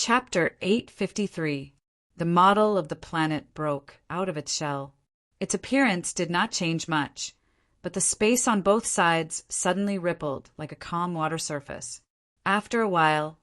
Chapter 853. The model of the planet broke out of its shell. Its appearance did not change much, but the space on both sides suddenly rippled like a calm water surface. After a while,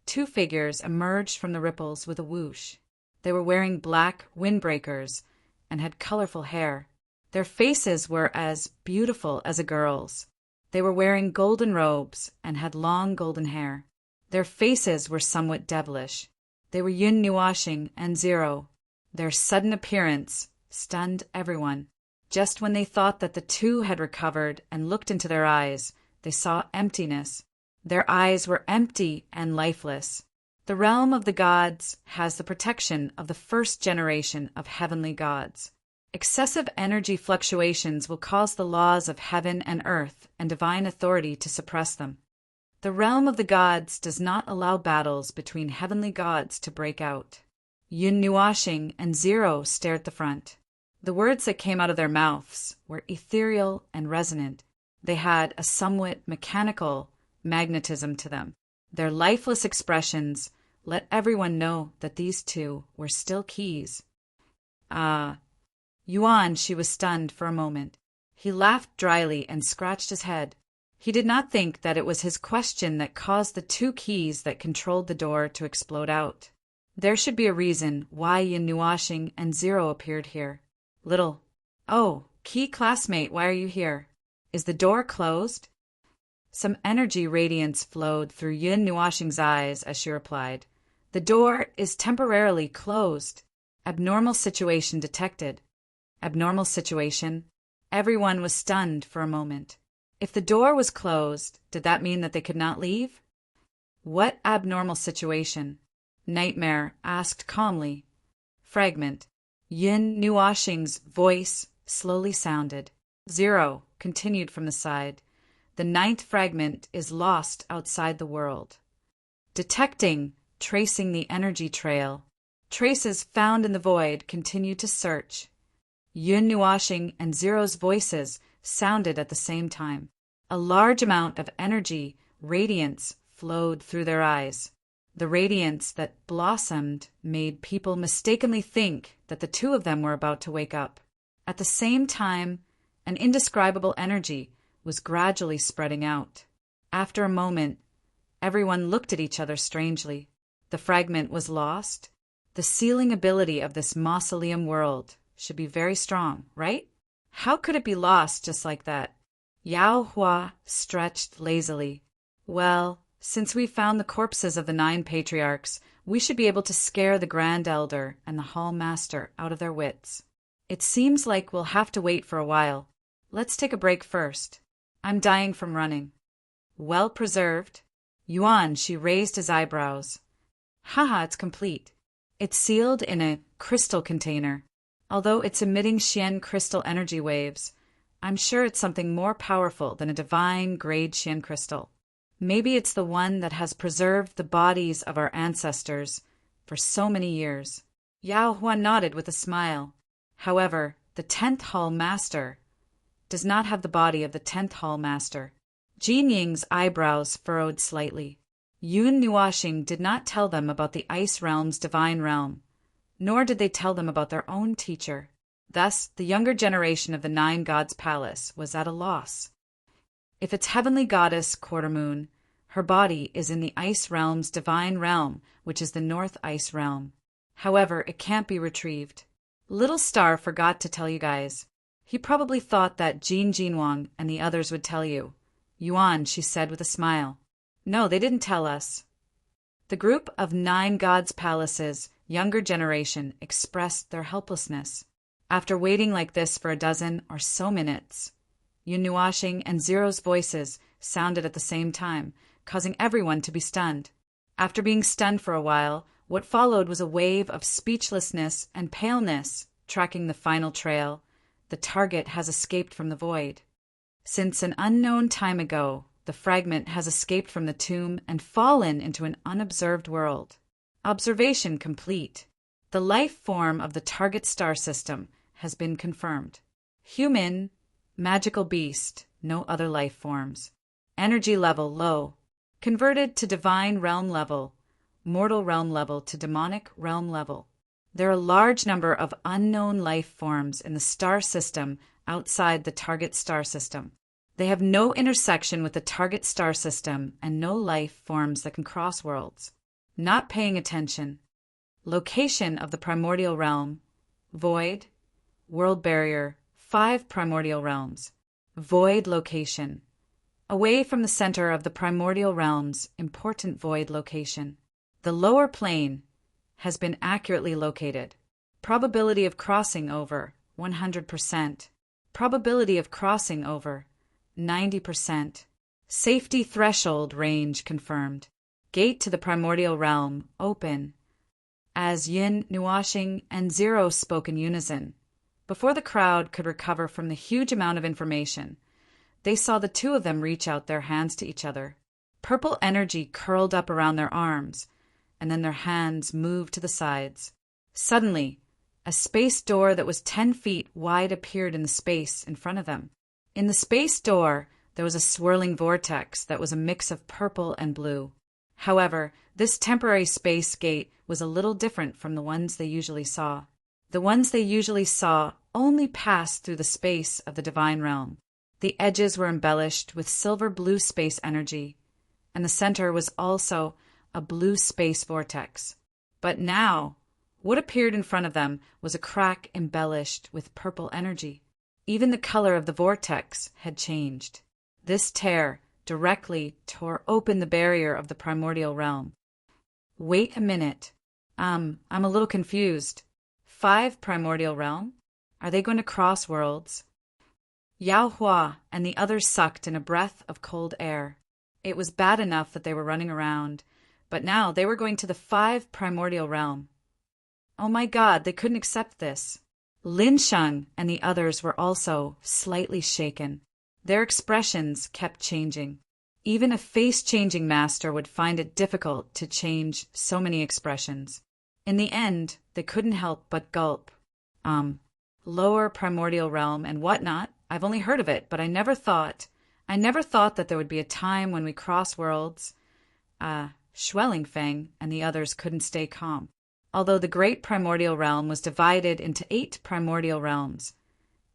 two figures emerged from the ripples with a whoosh. They were wearing black windbreakers and had colorful hair. Their faces were as beautiful as a girl's. They were wearing golden robes and had long golden hair. Their faces were somewhat devilish. They were Yun Nuashing and Zero. Their sudden appearance stunned everyone. Just when they thought that the two had recovered and looked into their eyes, they saw emptiness. Their eyes were empty and lifeless. The realm of the gods has the protection of the first generation of heavenly gods. Excessive energy fluctuations will cause the laws of heaven and earth and divine authority to suppress them. The realm of the gods does not allow battles between heavenly gods to break out. Yun Nuashing and Zero stared at the front. The words that came out of their mouths were ethereal and resonant. They had a somewhat mechanical magnetism to them. Their lifeless expressions let everyone know that these two were still keys. Yuan, she was stunned for a moment. He laughed dryly and scratched his head. He did not think that it was his question that caused the two keys that controlled the door to explode out. There should be a reason why Yun Nuashing and Zero appeared here. Oh, key classmate, why are you here? Is the door closed? Some energy radiance flowed through Yun Nuashing's eyes as she replied. The door is temporarily closed. Abnormal situation detected. Abnormal situation? Everyone was stunned for a moment. If the door was closed, did that mean that they could not leave? What abnormal situation? Nightmare asked calmly. Fragment. Yun Nuashing's voice slowly sounded. Zero continued from the side. The ninth fragment is lost outside the world. Detecting, tracing the energy trail. Traces found in the void continue to search. Yun Nuashing and Zero's voices sounded at the same time. A large amount of energy, radiance, flowed through their eyes. The radiance that blossomed made people mistakenly think that the two of them were about to wake up. At the same time, an indescribable energy was gradually spreading out. After a moment, everyone looked at each other strangely. The fragment was lost. The sealing ability of this mausoleum world should be very strong, right? How could it be lost just like that? Yao Hua stretched lazily. Well, since we found the corpses of the 9 patriarchs, we should be able to scare the Grand Elder and the Hall Master out of their wits. It seems like we'll have to wait for a while. Let's take a break first. I'm dying from running. Well preserved. Yuan, she raised his eyebrows. Haha, it's complete. It's sealed in a crystal container. Although it's emitting Xian crystal energy waves, I'm sure it's something more powerful than a divine grade Xian crystal. Maybe it's the one that has preserved the bodies of our ancestors for so many years. Yao Huan nodded with a smile. However, the 10th Hall Master does not have the body of the 10th Hall Master. Jin Ying's eyebrows furrowed slightly. Yun Nuashing did not tell them about the Ice Realm's divine realm, nor did they tell them about their own teacher. Thus, the younger generation of the 9 Gods' Palace was at a loss. If its heavenly goddess, Quartermoon, her body is in the Ice Realm's divine realm, which is the North Ice Realm. However, it can't be retrieved. Little Star forgot to tell you guys. He probably thought that Jin Jinwang and the others would tell you. Yuan, she said with a smile. No, they didn't tell us. The group of 9 Gods' Palaces' younger generation expressed their helplessness. After waiting like this for a dozen or so minutes, Yun Nuashing and Zero's voices sounded at the same time, causing everyone to be stunned. After being stunned for a while, what followed was a wave of speechlessness and paleness tracking the final trail. The target has escaped from the void. Since an unknown time ago, the fragment has escaped from the tomb and fallen into an unobserved world. Observation complete. The life form of the target star system has been confirmed. Human, magical beast, no other life forms. Energy level low. Converted to divine realm level. mortal realm level to demonic realm level. There are a large number of unknown life forms in the star system outside the target star system. They have no intersection with the target star system and no life forms that can cross worlds. Not paying attention. Location of the primordial realm. Void. World barrier. 5 primordial realms. Void location. Away from the center of the primordial realms, important void location. The lower plane has been accurately located. Probability of crossing over, 100%. Probability of crossing over, 90%. Safety threshold range confirmed. Gate to the primordial realm, open. As Yin, Nuashing, and Zero spoke in unison, before the crowd could recover from the huge amount of information, they saw the two of them reach out their hands to each other. Purple energy curled up around their arms, and then their hands moved to the sides. Suddenly, a space door that was 10 feet wide appeared in the space in front of them. In the space door, there was a swirling vortex that was a mix of purple and blue. However, this temporary space gate was a little different from the ones they usually saw. The ones they usually saw only passed through the space of the divine realm. The edges were embellished with silver-blue space energy, and the center was also a blue space vortex. But now, what appeared in front of them was a crack embellished with purple energy. Even the color of the vortex had changed. This tear directly tore open the barrier of the primordial realm. Wait a minute. I'm a little confused. 5 primordial realm? Are they going to cross worlds? Yao Hua and the others sucked in a breath of cold air. It was bad enough that they were running around, but now they were going to the 5 primordial realm. Oh my God, they couldn't accept this. Lin Sheng and the others were also slightly shaken. Their expressions kept changing. Even a face-changing master would find it difficult to change so many expressions. In the end, they couldn't help but gulp. Lower primordial realm and whatnot. I've only heard of it, but I never thought that there would be a time when we cross worlds. Schwellingfang and the others couldn't stay calm. Although the great primordial realm was divided into 8 primordial realms.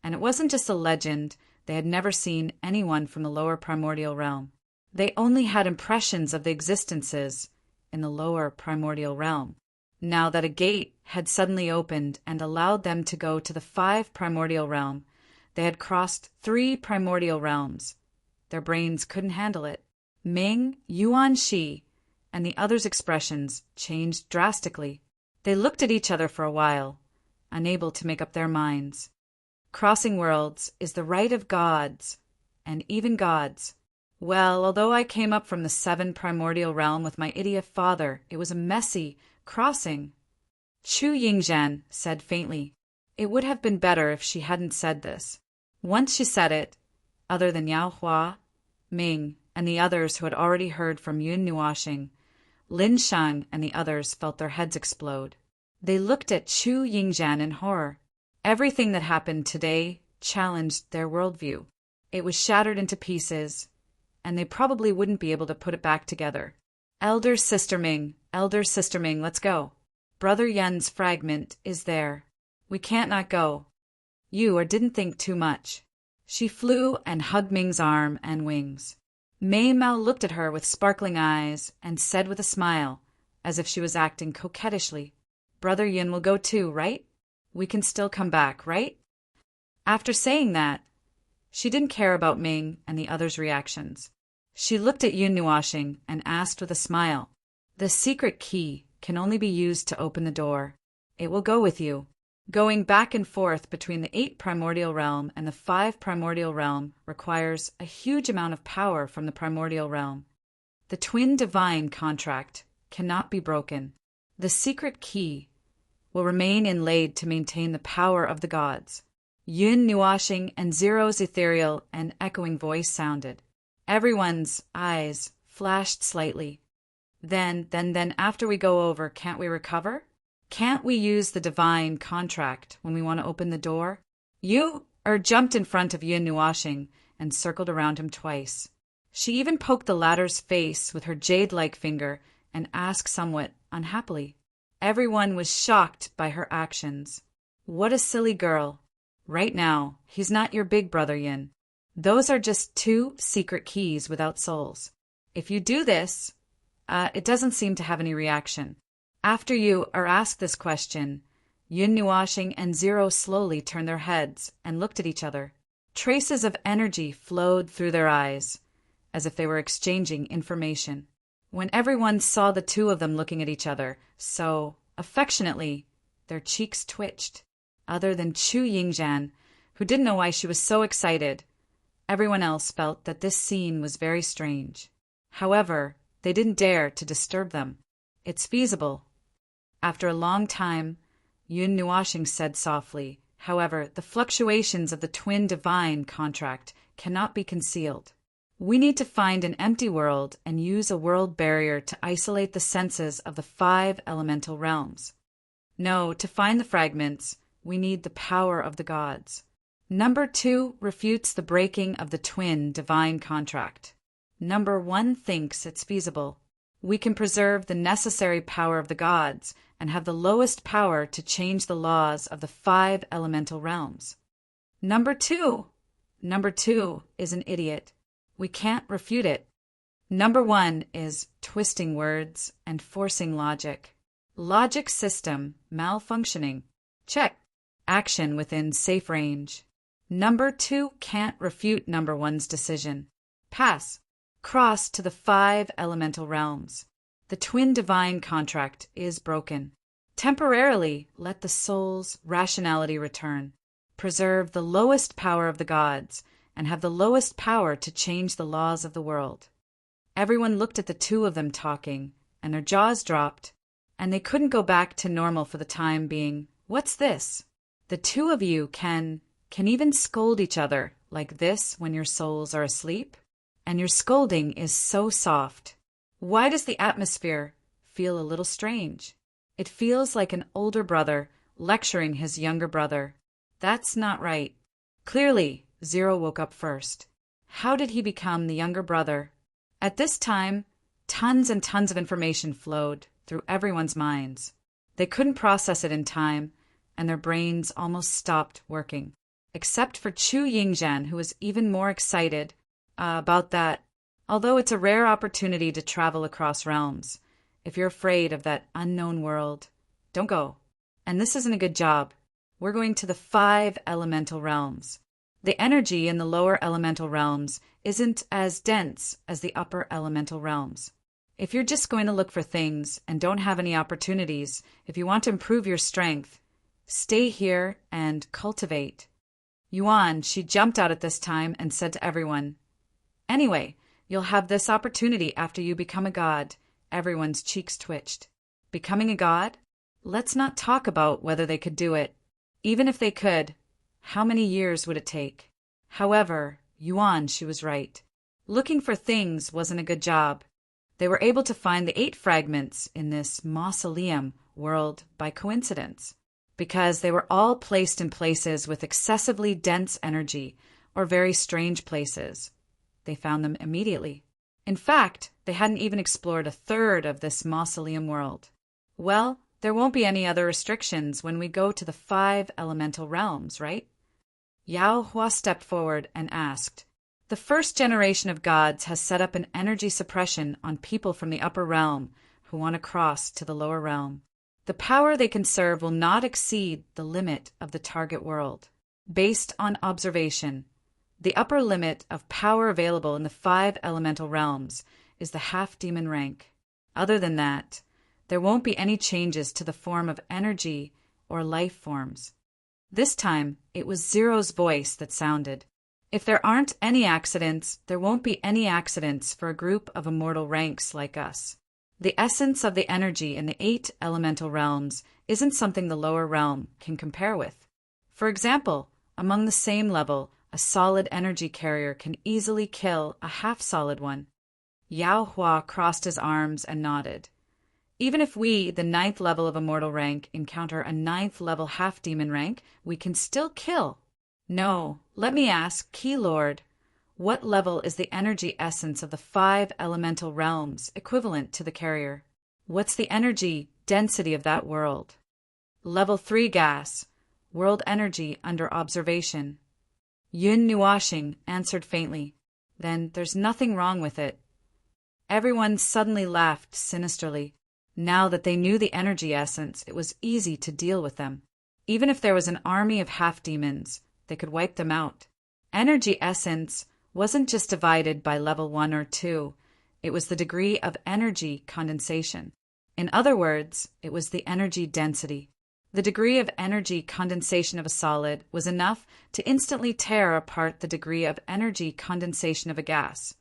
And it wasn't just a legend, they had never seen anyone from the lower primordial realm. They only had impressions of the existences in the lower primordial realm. Now that a gate had suddenly opened and allowed them to go to the 5 primordial realm, they had crossed 3 primordial realms. Their brains couldn't handle it. Ming, Yuan Shi, and the others' expressions changed drastically. They looked at each other for a while, unable to make up their minds. Crossing worlds is the right of gods, and even gods. Well, although I came up from the 7 primordial realm with my idiot father, it was a messy crossing. Chu Yingzhan said faintly. It would have been better if she hadn't said this. Once she said it, other than Yao Hua, Ming, and the others who had already heard from Yun Nuashing, Lin Shang and the others felt their heads explode. They looked at Chu Yingzhan in horror. Everything that happened today challenged their worldview. It was shattered into pieces, and they probably wouldn't be able to put it back together. Elder Sister Ming, let's go. Brother Yen's fragment is there. We can't not go. You or didn't think too much. She flew and hugged Ming's arm and wings. Mei Mao looked at her with sparkling eyes and said with a smile, as if she was acting coquettishly, Brother Yin will go too, right? We can still come back, right? After saying that, she didn't care about Ming and the others' reactions. She looked at Yun Nuashing and asked with a smile, The secret key can only be used to open the door. It will go with you. Going back and forth between the 8 primordial realm and the 5 primordial realm requires a huge amount of power from the primordial realm. The twin divine contract cannot be broken. The secret key will remain inlaid to maintain the power of the gods. Yun Nuashing and Zero's ethereal and echoing voice sounded. Everyone's eyes flashed slightly. Then after we go over, can't we recover? Can't we use the divine contract when we want to open the door? Jumped in front of Yun Nuashing and circled around him twice. She even poked the latter's face with her jade-like finger and asked somewhat unhappily. Everyone was shocked by her actions. What a silly girl. Right now, he's not your big brother, Yin. Those are just 2 secret keys without souls. If you do this, it doesn't seem to have any reaction. After you are asked this question, Yin Nuashing and Zero slowly turned their heads and looked at each other. Traces of energy flowed through their eyes, as if they were exchanging information. When everyone saw the 2 of them looking at each other so affectionately, their cheeks twitched. Other than Chu Yingzhan, who didn't know why she was so excited, everyone else felt that this scene was very strange. However, they didn't dare to disturb them. It's feasible. After a long time, Yun Nuashing said softly, however, the fluctuations of the twin divine contract cannot be concealed. We need to find an empty world and use a world barrier to isolate the senses of the 5 elemental realms. No, to find the fragments, we need the power of the gods. Number 2 refutes the breaking of the twin divine contract. Number 1 thinks it's feasible. We can preserve the necessary power of the gods and have the lowest power to change the laws of the 5 elemental realms. Number 2 is an idiot. We can't refute it. Number 1 is twisting words and forcing logic. Logic system malfunctioning. Check. Action within safe range. Number 2 can't refute number 1's decision. Pass. Cross to the 5 elemental realms. The twin divine contract is broken. Temporarily, let the soul's rationality return. Preserve the lowest power of the gods and have the lowest power to change the laws of the world. Everyone looked at the 2 of them talking, and their jaws dropped, and they couldn't go back to normal for the time being. What's this? The 2 of you can even scold each other like this when your souls are asleep? And your scolding is so soft. Why does the atmosphere feel a little strange? It feels like an older brother lecturing his younger brother. That's not right. Clearly, Zero woke up first. How did he become the younger brother? At this time, tons and tons of information flowed through everyone's minds. They couldn't process it in time, and their brains almost stopped working. Except for Chu Yingzhan, who was even more excited about that. Although it's a rare opportunity to travel across realms, if you're afraid of that unknown world, don't go. And this isn't a good job. We're going to the 5 elemental realms. The energy in the lower elemental realms isn't as dense as the upper elemental realms. If you're just going to look for things and don't have any opportunities, if you want to improve your strength, stay here and cultivate. Yuan, she jumped out at this time and said to everyone, "Anyway, you'll have this opportunity after you become a god." Everyone's cheeks twitched. Becoming a god? Let's not talk about whether they could do it. Even if they could, how many years would it take? However, Yuan, she was right. Looking for things wasn't a good job. They were able to find the 8 fragments in this mausoleum world by coincidence, because they were all placed in places with excessively dense energy or very strange places. They found them immediately. In fact, they hadn't even explored a third of this mausoleum world. Well, there won't be any other restrictions when we go to the 5 elemental realms, right? Yao Hua stepped forward and asked, "The first generation of gods has set up an energy suppression on people from the upper realm who want to cross to the lower realm. The power they can serve will not exceed the limit of the target world. Based on observation, the upper limit of power available in the 5 elemental realms is the half-demon rank. Other than that, there won't be any changes to the form of energy or life forms." This time, it was Zero's voice that sounded. "If there aren't any accidents, there won't be any accidents for a group of immortal ranks like us. The essence of the energy in the 8 elemental realms isn't something the lower realm can compare with. For example, among the same level, a solid energy carrier can easily kill a half-solid one." Yao Hua crossed his arms and nodded. "Even if we, the 9th level of immortal rank, encounter a 9th level half-demon rank, we can still kill." "No, let me ask, Key Lord, what level is the energy essence of the 5 elemental realms equivalent to the carrier?" What's the energy density of that world? Level 3 gas. World energy under observation. Yun Nuashing answered faintly. Then there's nothing wrong with it. Everyone suddenly laughed sinisterly. Now that they knew the energy essence, it was easy to deal with them. Even if there was an army of half-demons, they could wipe them out. Energy essence wasn't just divided by level 1 or 2, it was the degree of energy condensation. In other words, it was the energy density. The degree of energy condensation of a solid was enough to instantly tear apart the degree of energy condensation of a gas,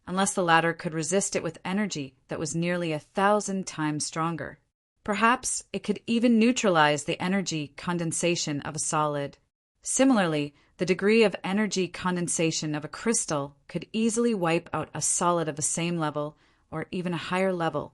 unless the latter could resist it with energy that was nearly 1,000 times stronger. Perhaps it could even neutralize the energy condensation of a solid. Similarly, the degree of energy condensation of a crystal could easily wipe out a solid of the same level or even a higher level.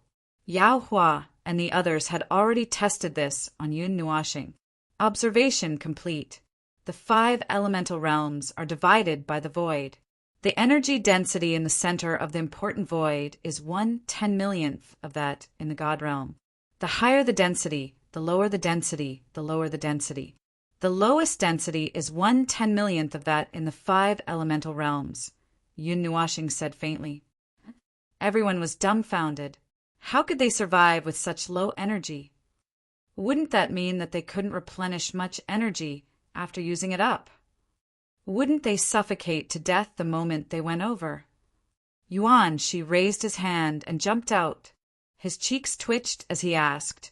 Yao Hua and the others had already tested this on Yun Nuashing. Observation complete. The 5 elemental realms are divided by the void. The energy density in the center of the important void is 1/10,000,000th of that in the God realm. The higher the density, the lower the density, the lower the density. The lowest density is 1/10,000,000th of that in the 5 elemental realms, Yun Nuashing said faintly. Everyone was dumbfounded. How could they survive with such low energy? Wouldn't that mean that they couldn't replenish much energy after using it up? Wouldn't they suffocate to death the moment they went over? Yuan Shi raised his hand and jumped out. His cheeks twitched as he asked,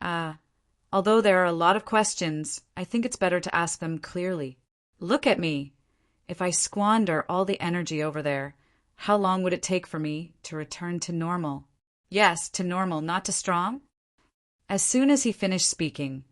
although there are a lot of questions, I think it's better to ask them clearly. Look at me. If I squander all the energy over there, how long would it take for me to return to normal? Yes, to normal, not to strong? As soon as he finished speaking,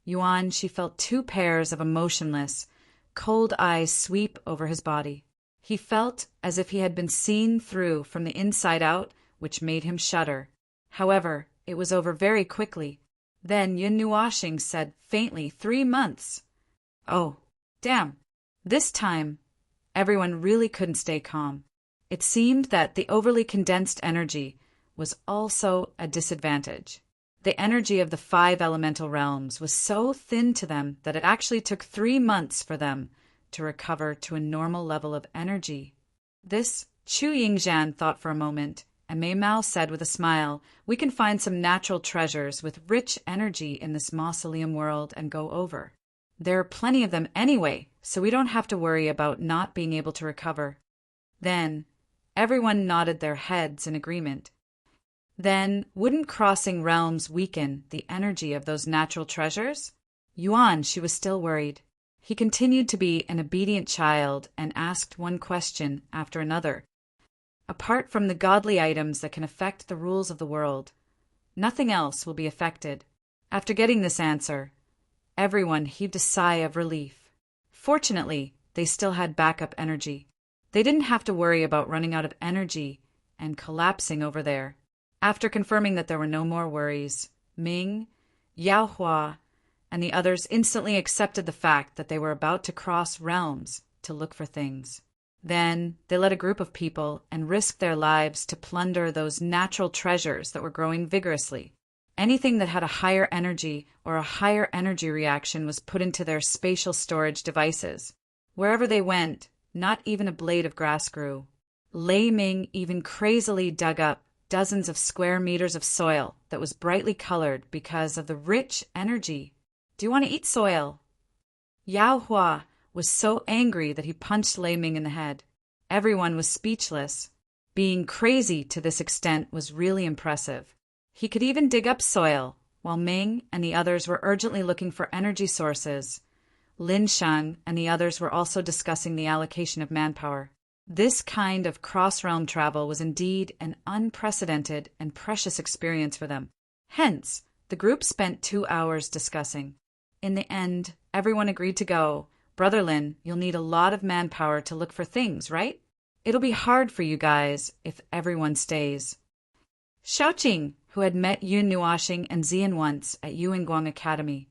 Yuan Shi felt 2 pairs of emotionless, cold eyes sweep over his body. He felt as if he had been seen through from the inside out, which made him shudder. However, it was over very quickly. Then Yun Nuashing said faintly, 3 months. Oh, damn. This time, everyone really couldn't stay calm. It seemed that the overly condensed energy was also a disadvantage. The energy of the 5 elemental realms was so thin to them that it actually took 3 months for them to recover to a normal level of energy. This, Chu Yingzhan thought for a moment, and Mei Mao said with a smile, we can find some natural treasures with rich energy in this mausoleum world and go over. There are plenty of them anyway, so we don't have to worry about not being able to recover. Then, everyone nodded their heads in agreement. Then, wouldn't crossing realms weaken the energy of those natural treasures? Yuan, she was still worried. He continued to be an obedient child and asked one question after another. Apart from the godly items that can affect the rules of the world, nothing else will be affected. After getting this answer, everyone heaved a sigh of relief. Fortunately, they still had backup energy. They didn't have to worry about running out of energy and collapsing over there. After confirming that there were no more worries, Ming, Yao Hua, and the others instantly accepted the fact that they were about to cross realms to look for things. Then they led a group of people and risked their lives to plunder those natural treasures that were growing vigorously. Anything that had a higher energy or a higher energy reaction was put into their spatial storage devices. Wherever they went, not even a blade of grass grew. Lei Ming even crazily dug up dozens of square meters of soil that was brightly colored because of the rich energy. Do you want to eat soil? Yao Hua was so angry that he punched Lei Ming in the head. Everyone was speechless. Being crazy to this extent was really impressive. He could even dig up soil, while Ming and the others were urgently looking for energy sources. Lin Shang and the others were also discussing the allocation of manpower. This kind of cross-realm travel was indeed an unprecedented and precious experience for them. Hence, the group spent 2 hours discussing. In the end, everyone agreed to go. Brother Lin, you'll need a lot of manpower to look for things, right? It'll be hard for you guys if everyone stays. Xiaoqing, who had met Yun Nuashing and Zian once at Yuanguang Academy,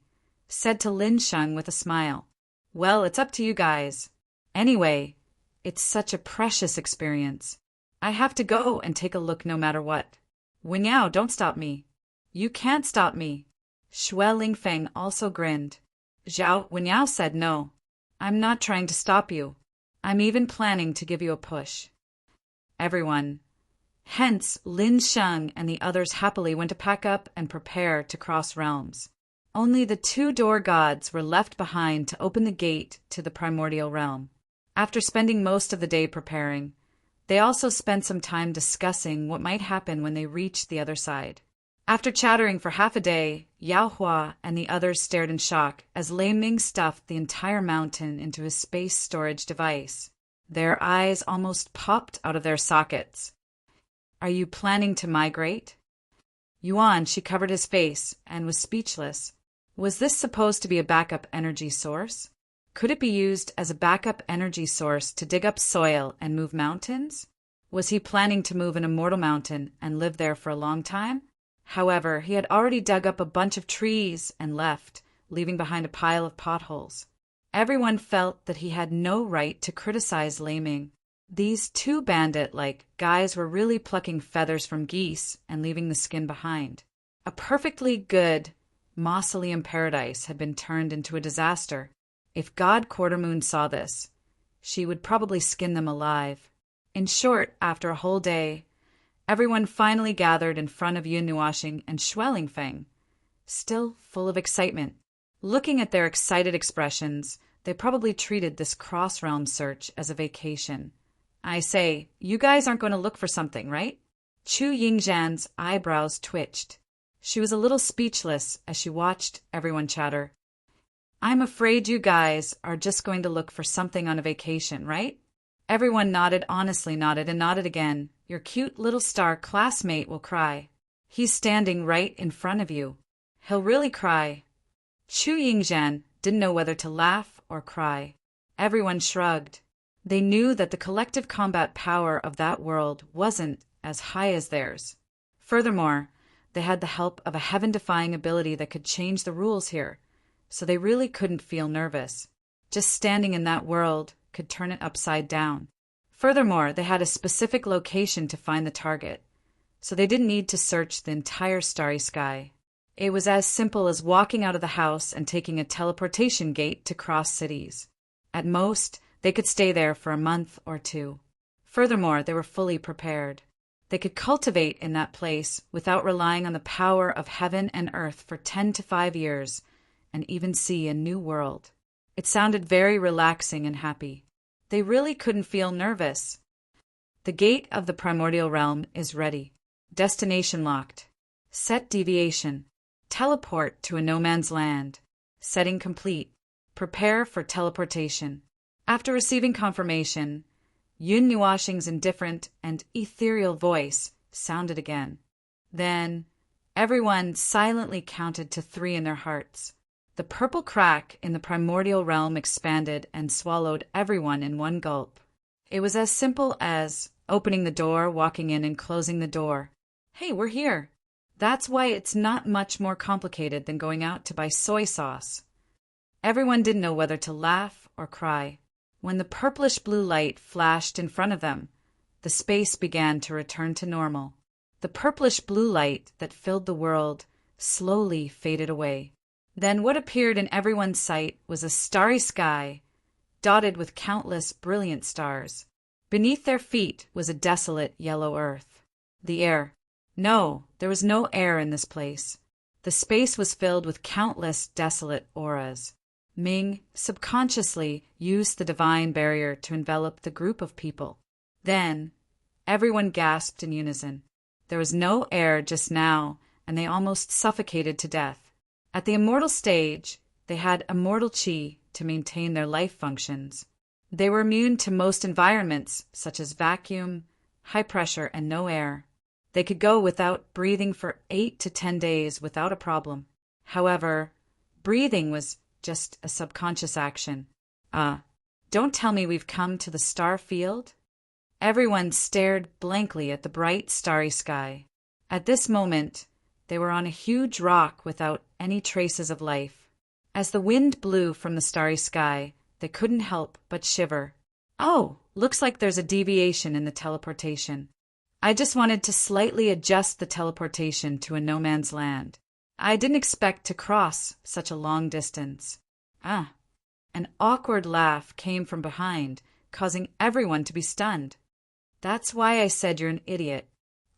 said to Lin Sheng with a smile, well, it's up to you guys. Anyway, it's such a precious experience. I have to go and take a look no matter what. Wenyao, don't stop me. You can't stop me. Shui Lingfeng also grinned. Zhao Wenyao said no. I'm not trying to stop you. I'm even planning to give you a push. Everyone, hence Lin Sheng and the others happily went to pack up and prepare to cross realms. Only the two door gods were left behind to open the gate to the primordial realm. After spending most of the day preparing, they also spent some time discussing what might happen when they reached the other side. After chattering for half a day, Yao Hua and the others stared in shock as Lei Ming stuffed the entire mountain into his space storage device. Their eyes almost popped out of their sockets. Are you planning to migrate? Yuan, she covered his face and was speechless. Was this supposed to be a backup energy source? Could it be used as a backup energy source to dig up soil and move mountains? Was he planning to move an immortal mountain and live there for a long time? However, he had already dug up a bunch of trees and left, leaving behind a pile of potholes. Everyone felt that he had no right to criticize Lei Ming. These two bandit-like guys were really plucking feathers from geese and leaving the skin behind. A perfectly good mausoleum paradise had been turned into a disaster. If God Quartermoon saw this, she would probably skin them alive. In short, after a whole day, everyone finally gathered in front of Yunwashing and Schwellingfeng, still full of excitement. Looking at their excited expressions, they probably treated this cross-realm search as a vacation. I say, you guys aren't going to look for something, right? Chu Yingzhan's eyebrows twitched. She was a little speechless as she watched everyone chatter. I'm afraid you guys are just going to look for something on a vacation, right? Everyone nodded, honestly nodded, and nodded again. Your cute little star classmate will cry. He's standing right in front of you. He'll really cry. Chu Yingzhan didn't know whether to laugh or cry. Everyone shrugged. They knew that the collective combat power of that world wasn't as high as theirs. Furthermore, they had the help of a heaven-defying ability that could change the rules here, so they really couldn't feel nervous. Just standing in that world could turn it upside down. Furthermore, they had a specific location to find the target, so they didn't need to search the entire starry sky. It was as simple as walking out of the house and taking a teleportation gate to cross cities. At most, they could stay there for a month or two. Furthermore, they were fully prepared. They could cultivate in that place without relying on the power of heaven and earth for 10 to 5 years, and even see a new world. It sounded very relaxing and happy. They really couldn't feel nervous. The gate of the primordial realm is ready. Destination locked. Set deviation. Teleport to a no man's land. Setting complete. Prepare for teleportation. After receiving confirmation, Yun Nuashing's indifferent and ethereal voice sounded again. Then, everyone silently counted to 3 in their hearts. The purple crack in the primordial realm expanded and swallowed everyone in one gulp. It was as simple as opening the door, walking in, and closing the door. Hey, we're here. That's why it's not much more complicated than going out to buy soy sauce. Everyone didn't know whether to laugh or cry. When the purplish blue light flashed in front of them, the space began to return to normal. The purplish blue light that filled the world slowly faded away. Then what appeared in everyone's sight was a starry sky, dotted with countless brilliant stars. Beneath their feet was a desolate yellow earth. The air. No, there was no air in this place. The space was filled with countless desolate auras. Ming subconsciously used the divine barrier to envelop the group of people. Then, everyone gasped in unison. There was no air just now, and they almost suffocated to death. At the immortal stage, they had immortal chi to maintain their life functions. They were immune to most environments, such as vacuum, high pressure, and no air. They could go without breathing for 8 to 10 days without a problem. However, breathing was just a subconscious action. Don't tell me we've come to the star field? Everyone stared blankly at the bright, starry sky. At this moment, they were on a huge rock without any traces of life. As the wind blew from the starry sky, they couldn't help but shiver. Oh, looks like there's a deviation in the teleportation. I just wanted to slightly adjust the teleportation to a no man's land. I didn't expect to cross such a long distance. Ah, an awkward laugh came from behind, causing everyone to be stunned. That's why I said you're an idiot.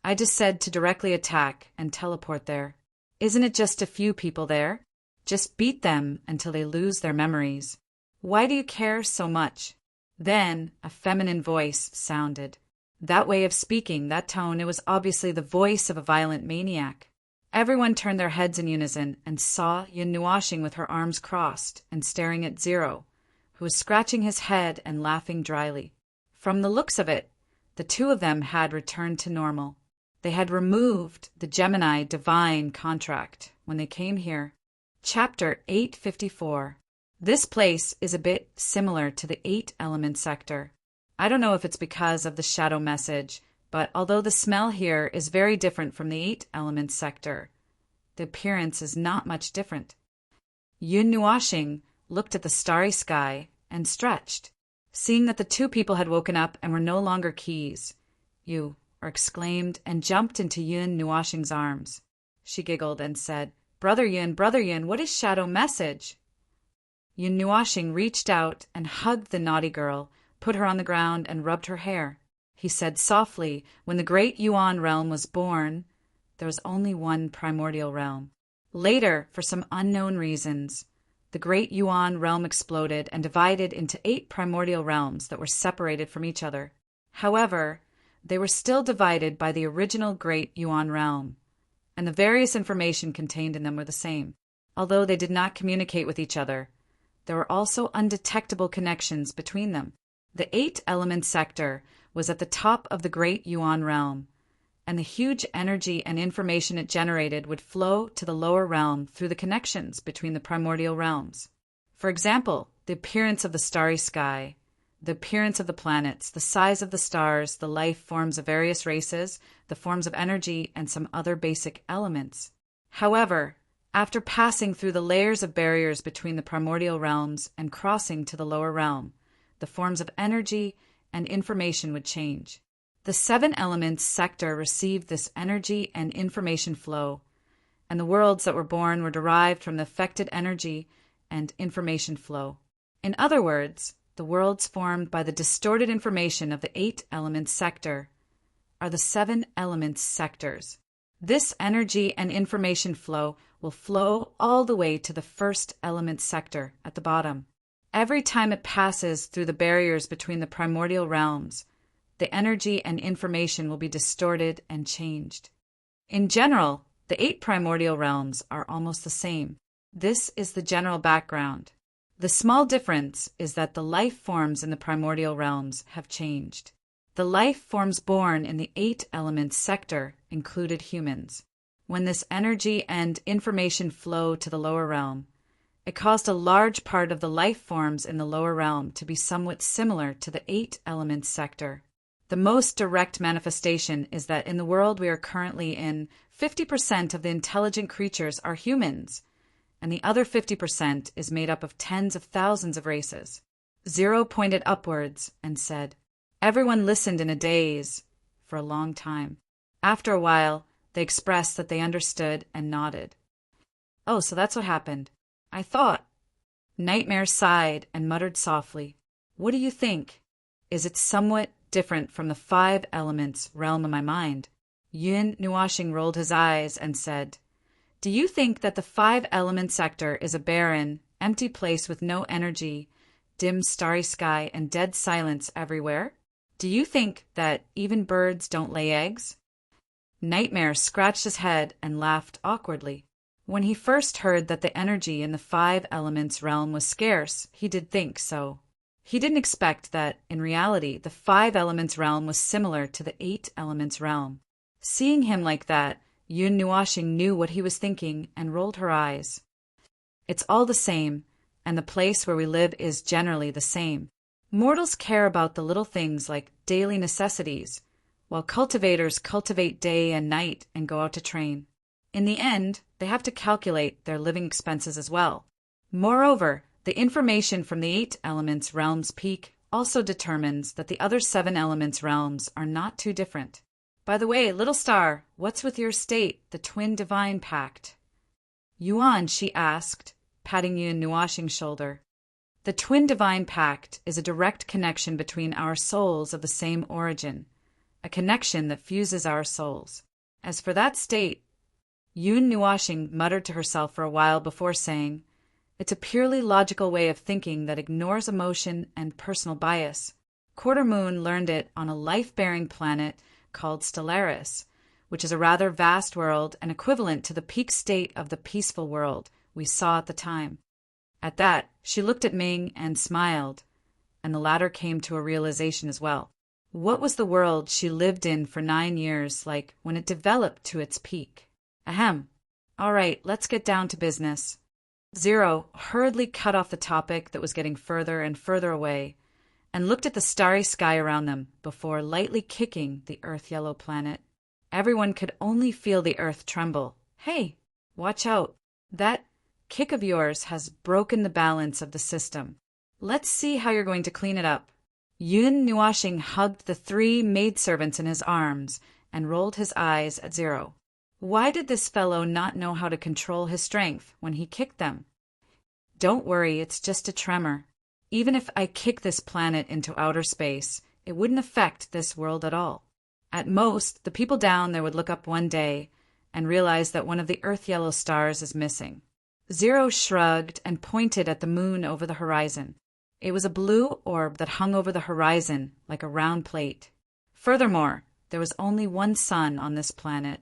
I just said to directly attack and teleport there. Isn't it just a few people there? Just beat them until they lose their memories. Why do you care so much? Then a feminine voice sounded. That way of speaking, that tone, it was obviously the voice of a violent maniac. Everyone turned their heads in unison and saw Yun Nuashing with her arms crossed and staring at Zero, who was scratching his head and laughing dryly. From the looks of it, the two of them had returned to normal. They had removed the Gemini divine contract when they came here. Chapter 854. This place is a bit similar to the 8-element sector. I don't know if it's because of the shadow message, but although the smell here is very different from the 8-element sector, the appearance is not much different. Yun Nuashing looked at the starry sky and stretched, seeing that the two people had woken up and were no longer keys. You, exclaimed and jumped into Yun Nuashing's arms. She giggled and said, Brother Yun, what is shadow message? Yun Nuashing reached out and hugged the naughty girl, put her on the ground and rubbed her hair. He said softly, when the great Yuan realm was born, there was only one primordial realm. Later, for some unknown reasons, the great Yuan realm exploded and divided into 8 primordial realms that were separated from each other. However, they were still divided by the original great Yuan realm, and the various information contained in them were the same. Although they did not communicate with each other, there were also undetectable connections between them. The 8-element sector was at the top of the great Yuan realm, and the huge energy and information it generated would flow to the lower realm through the connections between the primordial realms. For example, the appearance of the starry sky, the appearance of the planets, the size of the stars, the life forms of various races, the forms of energy, and some other basic elements. However, after passing through the layers of barriers between the primordial realms and crossing to the lower realm, the forms of energy and information would change. The 7-elements sector received this energy and information flow, and the worlds that were born were derived from the affected energy and information flow. In other words, the worlds formed by the distorted information of the 8-elements sector are the 7-elements sectors. This energy and information flow will flow all the way to the 1st-element sector at the bottom. Every time it passes through the barriers between the primordial realms, the energy and information will be distorted and changed. In general, the 8 primordial realms are almost the same. This is the general background. The small difference is that the life forms in the primordial realms have changed. The life forms born in the 8-elements sector included humans. When this energy and information flow to the lower realm, it caused a large part of the life forms in the lower realm to be somewhat similar to the 8-elements sector. The most direct manifestation is that in the world we are currently in, 50% of the intelligent creatures are humans, and the other 50% is made up of tens of thousands of races. Zero pointed upwards and said, Everyone listened in a daze for a long time. After a while, they expressed that they understood and nodded. Oh, so that's what happened. I thought. Nightmare sighed and muttered softly. What do you think? Is it somewhat different from the 5-elements realm of my mind? Yun Nuashing rolled his eyes and said, Do you think that the 5-element sector is a barren, empty place with no energy, dim starry sky, and dead silence everywhere? Do you think that even birds don't lay eggs? Nightmare scratched his head and laughed awkwardly. When he first heard that the energy in the 5-elements realm was scarce, he did think so. He didn't expect that, in reality, the 5-elements realm was similar to the 8-elements realm. Seeing him like that, Yun Nuashing knew what he was thinking and rolled her eyes. It's all the same, and the place where we live is generally the same. Mortals care about the little things like daily necessities, while cultivators cultivate day and night and go out to train. In the end, they have to calculate their living expenses as well. Moreover, the information from the 8-elements realm's peak also determines that the other 7-elements realms are not too different. By the way, little star, what's with your state, the twin divine pact? Yuan, she asked, patting Yun Nuashing's shoulder. The twin divine pact is a direct connection between our souls of the same origin, a connection that fuses our souls. As for that state, Yun Nuashing muttered to herself for a while before saying, it's a purely logical way of thinking that ignores emotion and personal bias. Quarter Moon learned it on a life-bearing planet called Stellaris, which is a rather vast world and equivalent to the peak state of the peaceful world we saw at the time. At that, she looked at Ming and smiled, and the latter came to a realization as well. What was the world she lived in for 9 years like when it developed to its peak? Ahem. All right, let's get down to business. Zero hurriedly cut off the topic that was getting further and further away and looked at the starry sky around them before lightly kicking the earth-yellow planet. Everyone could only feel the earth tremble. Hey, watch out. That kick of yours has broken the balance of the system. Let's see how you're going to clean it up. Yun Nuashing hugged the 3 maidservants in his arms and rolled his eyes at Zero. Why did this fellow not know how to control his strength when he kicked them? Don't worry, it's just a tremor. Even if I kick this planet into outer space, it wouldn't affect this world at all. At most, the people down there would look up one day and realize that one of the earth-yellow stars is missing. Zero shrugged and pointed at the moon over the horizon. It was a blue orb that hung over the horizon like a round plate. Furthermore, there was only one sun on this planet.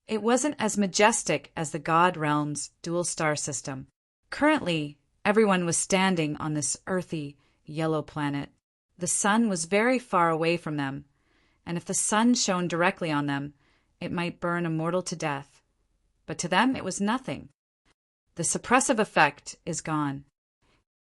It wasn't as majestic as the God Realm's dual star system. Currently, everyone was standing on this earthy, yellow planet. The sun was very far away from them, and if the sun shone directly on them, it might burn a mortal to death. But to them it was nothing. The suppressive effect is gone.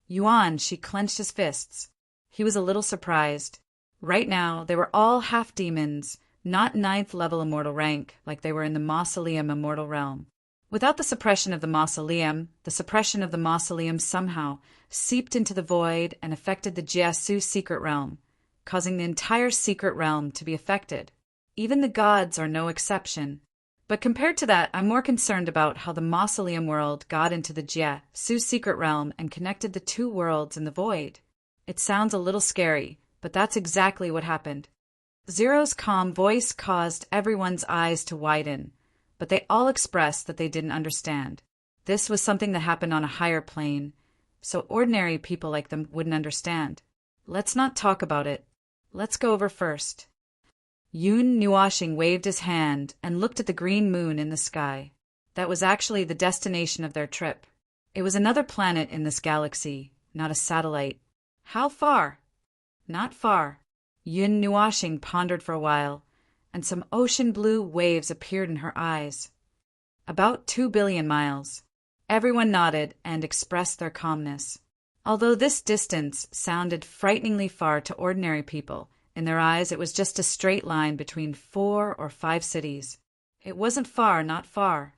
Yuan, she clenched his fists. He was a little surprised. Right now, they were all half-demons, not 9th level immortal rank like they were in the Mausoleum immortal realm. Without the suppression of the suppression of the Mausoleum somehow seeped into the void and affected the Jiasu secret realm, causing the entire secret realm to be affected. Even the gods are no exception. But compared to that, I'm more concerned about how the Mausoleum world got into the Jiasu secret realm and connected the 2 worlds in the void. It sounds a little scary, but that's exactly what happened. Zero's calm voice caused everyone's eyes to widen, but they all expressed that they didn't understand. This was something that happened on a higher plane, so ordinary people like them wouldn't understand. Let's not talk about it. Let's go over first. Yun Nuashing waved his hand and looked at the green moon in the sky. That was actually the destination of their trip. It was another planet in this galaxy, not a satellite. How far? Not far. Yun Nuashing pondered for a while, and some ocean blue waves appeared in her eyes. About 2 billion miles. Everyone nodded and expressed their calmness. Although this distance sounded frighteningly far to ordinary people, in their eyes it was just a straight line between 4 or 5 cities. It wasn't far, not far.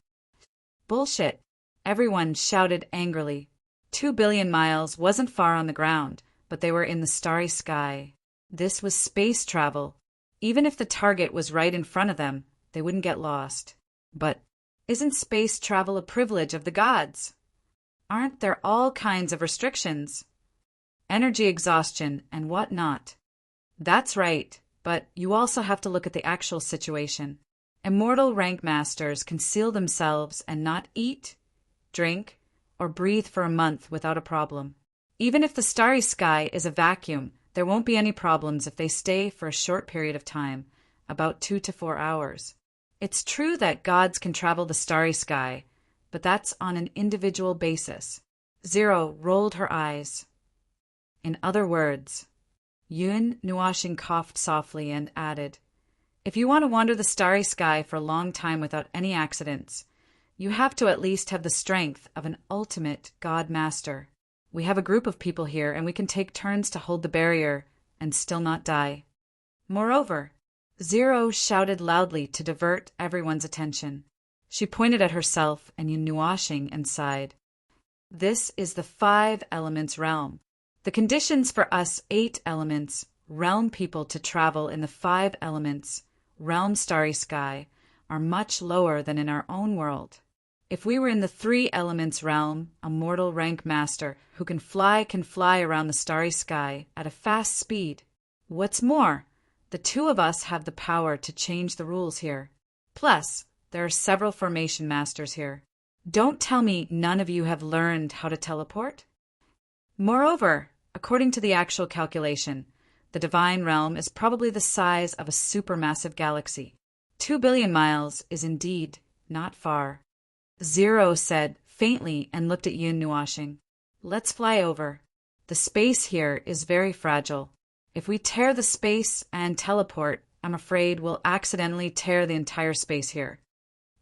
Bullshit, everyone shouted angrily. 2 billion miles wasn't far on the ground, but they were in the starry sky. This was space travel. Even if the target was right in front of them, they wouldn't get lost. But isn't space travel a privilege of the gods? Aren't there all kinds of restrictions? Energy exhaustion and what not. That's right, but you also have to look at the actual situation. Immortal rank masters can seal themselves and not eat, drink, or breathe for a month without a problem. Even if the starry sky is a vacuum, there won't be any problems if they stay for a short period of time, about 2 to 4 hours. It's true that gods can travel the starry sky, but that's on an individual basis. Zero rolled her eyes. In other words, Yun Nuashing coughed softly and added, if you want to wander the starry sky for a long time without any accidents, you have to at least have the strength of an ultimate god master. We have a group of people here, and we can take turns to hold the barrier and still not die. Moreover, Zero shouted loudly to divert everyone's attention. She pointed at herself and Yun Nuashing and sighed. This is the 5 elements realm. The conditions for us 8 elements realm people to travel in the 5 elements realm starry sky are much lower than in our own world. If we were in the three elements realm, a mortal rank master who can fly around the starry sky at a fast speed. What's more, the two of us have the power to change the rules here. Plus, there are several formation masters here. Don't tell me none of you have learned how to teleport? Moreover, according to the actual calculation, the divine realm is probably the size of a supermassive galaxy. 2 billion miles is indeed not far. Zero said faintly and looked at Yun Nuashing. Let's fly over. The space here is very fragile. If we tear the space and teleport, I'm afraid we'll accidentally tear the entire space here.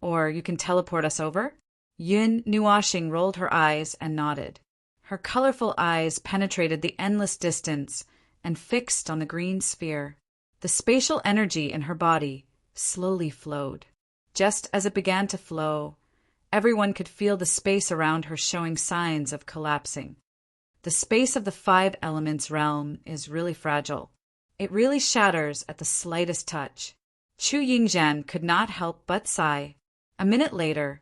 Or you can teleport us over? Yun Nuashing rolled her eyes and nodded. Her colorful eyes penetrated the endless distance and fixed on the green sphere. The spatial energy in her body slowly flowed. Just as it began to flow, everyone could feel the space around her showing signs of collapsing. The space of the five elements realm is really fragile. It really shatters at the slightest touch. Chu Yingzhan could not help but sigh. A minute later,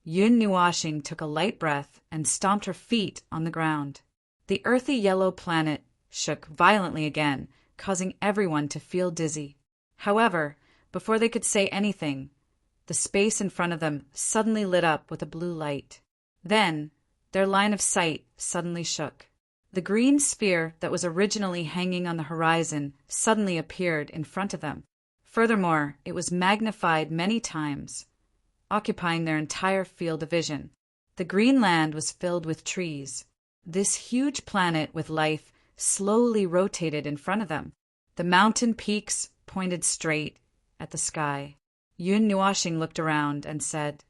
Yun Nuashing took a light breath and stomped her feet on the ground. The earthy yellow planet shook violently again, causing everyone to feel dizzy. However, before they could say anything, the space in front of them suddenly lit up with a blue light. Then, their line of sight suddenly shook. The green sphere that was originally hanging on the horizon suddenly appeared in front of them. Furthermore, it was magnified many times, occupying their entire field of vision. The green land was filled with trees. This huge planet with life slowly rotated in front of them. The mountain peaks pointed straight at the sky. Yun Nuashing looked around and said,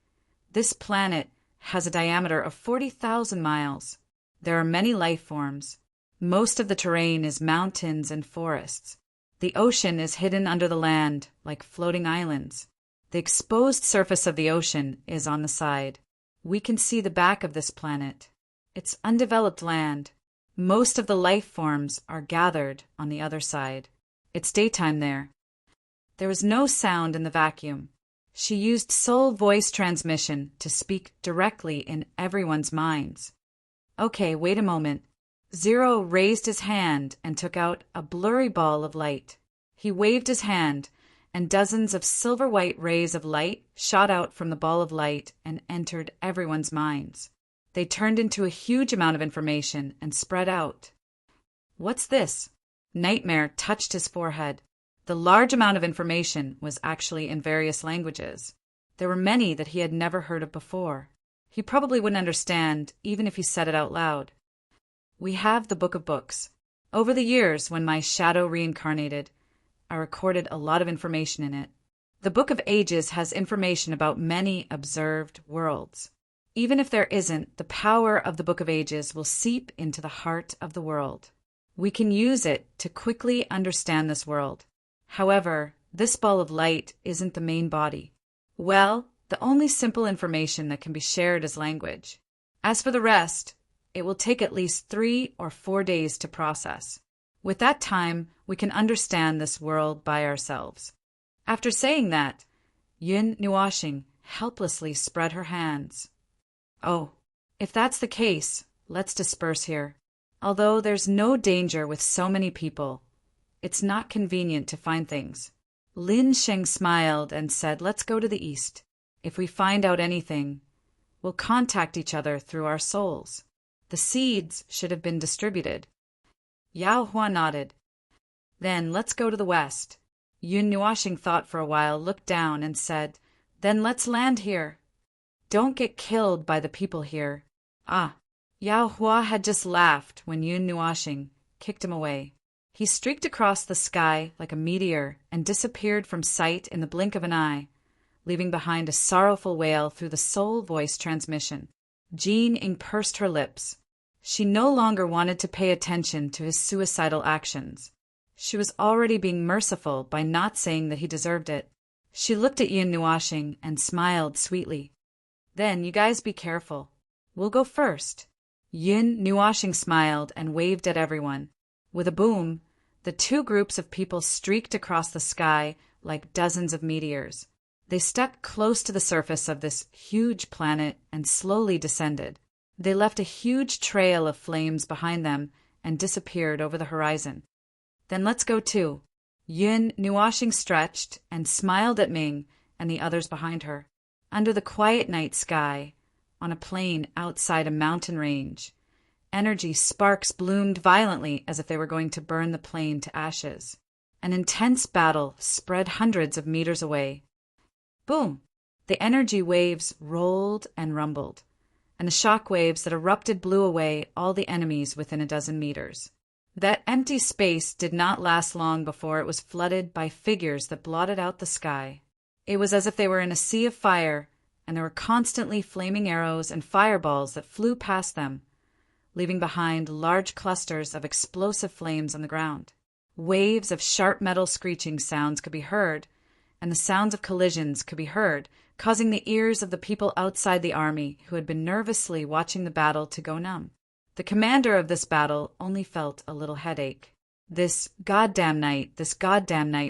"This planet has a diameter of 40,000 miles. There are many life forms. Most of the terrain is mountains and forests. The ocean is hidden under the land like floating islands. The exposed surface of the ocean is on the side. We can see the back of this planet. It's undeveloped land. Most of the life forms are gathered on the other side. It's daytime there." There was no sound in the vacuum. She used soul voice transmission to speak directly in everyone's minds. Okay, wait a moment. Zero raised his hand and took out a blurry ball of light. He waved his hand, and dozens of silver-white rays of light shot out from the ball of light and entered everyone's minds. They turned into a huge amount of information and spread out. What's this? Nightmare touched his forehead. The large amount of information was actually in various languages. There were many that he had never heard of before. He probably wouldn't understand even if he said it out loud. We have the Book of Books. Over the years, when my shadow reincarnated, I recorded a lot of information in it. The Book of Ages has information about many observed worlds. Even if there isn't, the power of the Book of Ages will seep into the heart of the world. We can use it to quickly understand this world. However, this ball of light isn't the main body. Well, the only simple information that can be shared is language. As for the rest, it will take at least 3 or 4 days to process. With that time, we can understand this world by ourselves. After saying that, Yun Nuashing helplessly spread her hands. Oh, if that's the case, let's disperse here. Although there's no danger with so many people, it's not convenient to find things. Lin Sheng smiled and said, "Let's go to the east. If we find out anything, we'll contact each other through our souls. The seeds should have been distributed." Yao Hua nodded. "Then let's go to the west." Yun Nuashing thought for a while, looked down, and said, "Then let's land here. Don't get killed by the people here." Ah, Yao Hua had just laughed when Yun Nuashing kicked him away. He streaked across the sky like a meteor and disappeared from sight in the blink of an eye, leaving behind a sorrowful wail through the soul voice transmission. Jean Ing pursed her lips. She no longer wanted to pay attention to his suicidal actions. She was already being merciful by not saying that he deserved it. She looked at Yun Nuashing and smiled sweetly. "Then you guys be careful. We'll go first." Yun Nuashing smiled and waved at everyone. With a boom, the two groups of people streaked across the sky like dozens of meteors. They stuck close to the surface of this huge planet and slowly descended. They left a huge trail of flames behind them and disappeared over the horizon. Then let's go too. Yun Nuashing stretched and smiled at Ming and the others behind her. Under the quiet night sky, on a plain outside a mountain range, energy sparks bloomed violently as if they were going to burn the plain to ashes. An intense battle spread hundreds of meters away. Boom! The energy waves rolled and rumbled, and the shock waves that erupted blew away all the enemies within a dozen meters. That empty space did not last long before it was flooded by figures that blotted out the sky. It was as if they were in a sea of fire, and there were constantly flaming arrows and fireballs that flew past them, leaving behind large clusters of explosive flames on the ground. Waves of sharp metal screeching sounds could be heard, and the sounds of collisions could be heard, causing the ears of the people outside the army who had been nervously watching the battle to go numb. The commander of this battle only felt a little headache. This goddamn night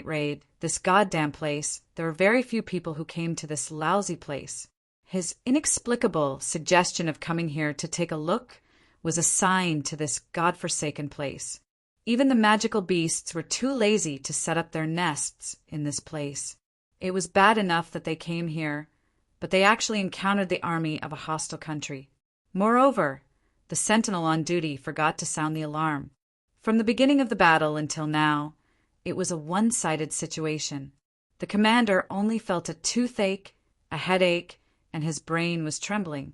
raid, this goddamn place, there were very few people who came to this lousy place. His inexplicable suggestion of coming here to take a look was a sign to this godforsaken place. Even the magical beasts were too lazy to set up their nests in this place. It was bad enough that they came here, but they actually encountered the army of a hostile country. Moreover, the sentinel on duty forgot to sound the alarm. From the beginning of the battle until now, it was a one-sided situation. The commander only felt a toothache, a headache, and his brain was trembling.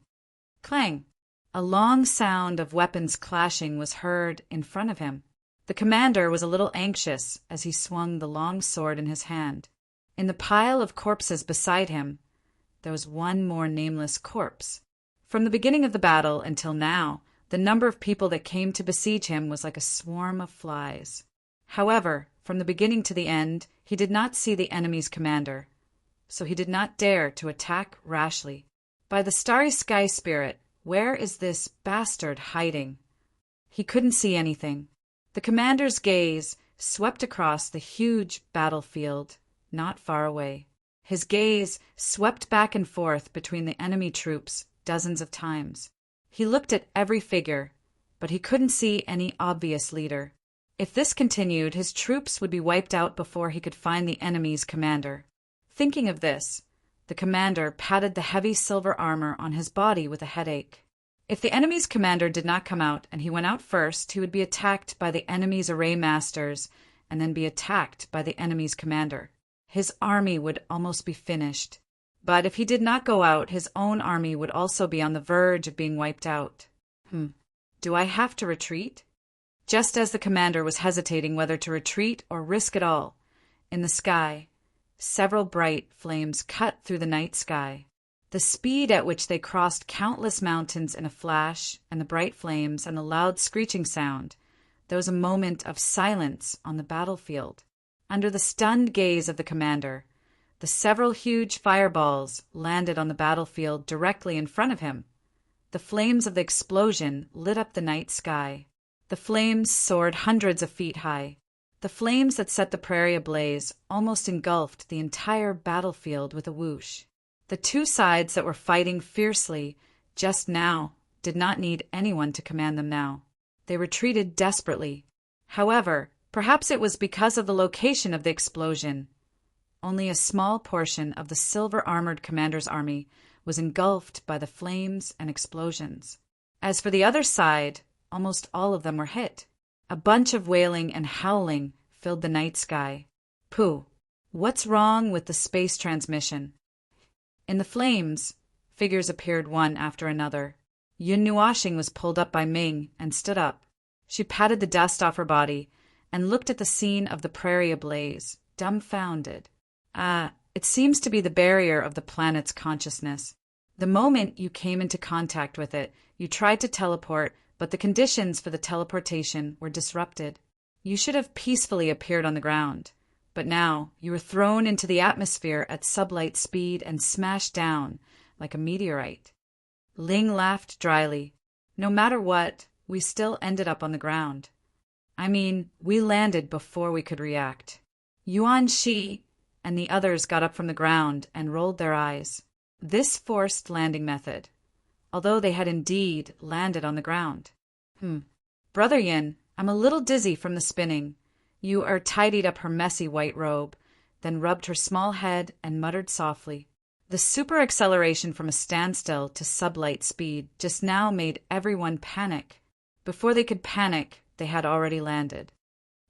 Clang! A long sound of weapons clashing was heard in front of him. The commander was a little anxious as he swung the long sword in his hand. In the pile of corpses beside him, there was one more nameless corpse. From the beginning of the battle until now, the number of people that came to besiege him was like a swarm of flies. However, from the beginning to the end, he did not see the enemy's commander, so he did not dare to attack rashly. By the starry sky spirit, where is this bastard hiding? He couldn't see anything. The commander's gaze swept across the huge battlefield, not far away. His gaze swept back and forth between the enemy troops dozens of times. He looked at every figure, but he couldn't see any obvious leader. If this continued, his troops would be wiped out before he could find the enemy's commander. Thinking of this, the commander patted the heavy silver armor on his body with a headache. If the enemy's commander did not come out and he went out first, he would be attacked by the enemy's array masters and then be attacked by the enemy's commander. His army would almost be finished. But if he did not go out, his own army would also be on the verge of being wiped out. Do I have to retreat? Just as the commander was hesitating whether to retreat or risk it all, in the sky, several bright flames cut through the night sky. The speed at which they crossed countless mountains in a flash, and the bright flames and the loud screeching sound, there was a moment of silence on the battlefield. Under the stunned gaze of the commander, the several huge fireballs landed on the battlefield directly in front of him. The flames of the explosion lit up the night sky. The flames soared hundreds of feet high. The flames that set the prairie ablaze almost engulfed the entire battlefield with a whoosh. The two sides that were fighting fiercely just now did not need anyone to command them now. They retreated desperately. However, perhaps it was because of the location of the explosion. Only a small portion of the silver-armored commander's army was engulfed by the flames and explosions. As for the other side, almost all of them were hit. A bunch of wailing and howling filled the night sky. Pooh, what's wrong with the space transmission? In the flames, figures appeared one after another. Yun Nuashing was pulled up by Ming and stood up. She patted the dust off her body and looked at the scene of the prairie ablaze, dumbfounded. It seems to be the barrier of the planet's consciousness. The moment you came into contact with it, you tried to teleport, but the conditions for the teleportation were disrupted. You should have peacefully appeared on the ground, but now you were thrown into the atmosphere at sublight speed and smashed down like a meteorite. Ling laughed dryly. No matter what, we still ended up on the ground. I mean, we landed before we could react. Yuan Shi and the others got up from the ground and rolled their eyes. This forced landing method, although they had indeed landed on the ground. Brother Yin, I'm a little dizzy from the spinning. Yu tidied up her messy white robe, then rubbed her small head and muttered softly. The super acceleration from a standstill to sublight speed just now made everyone panic. Before they could panic, they had already landed.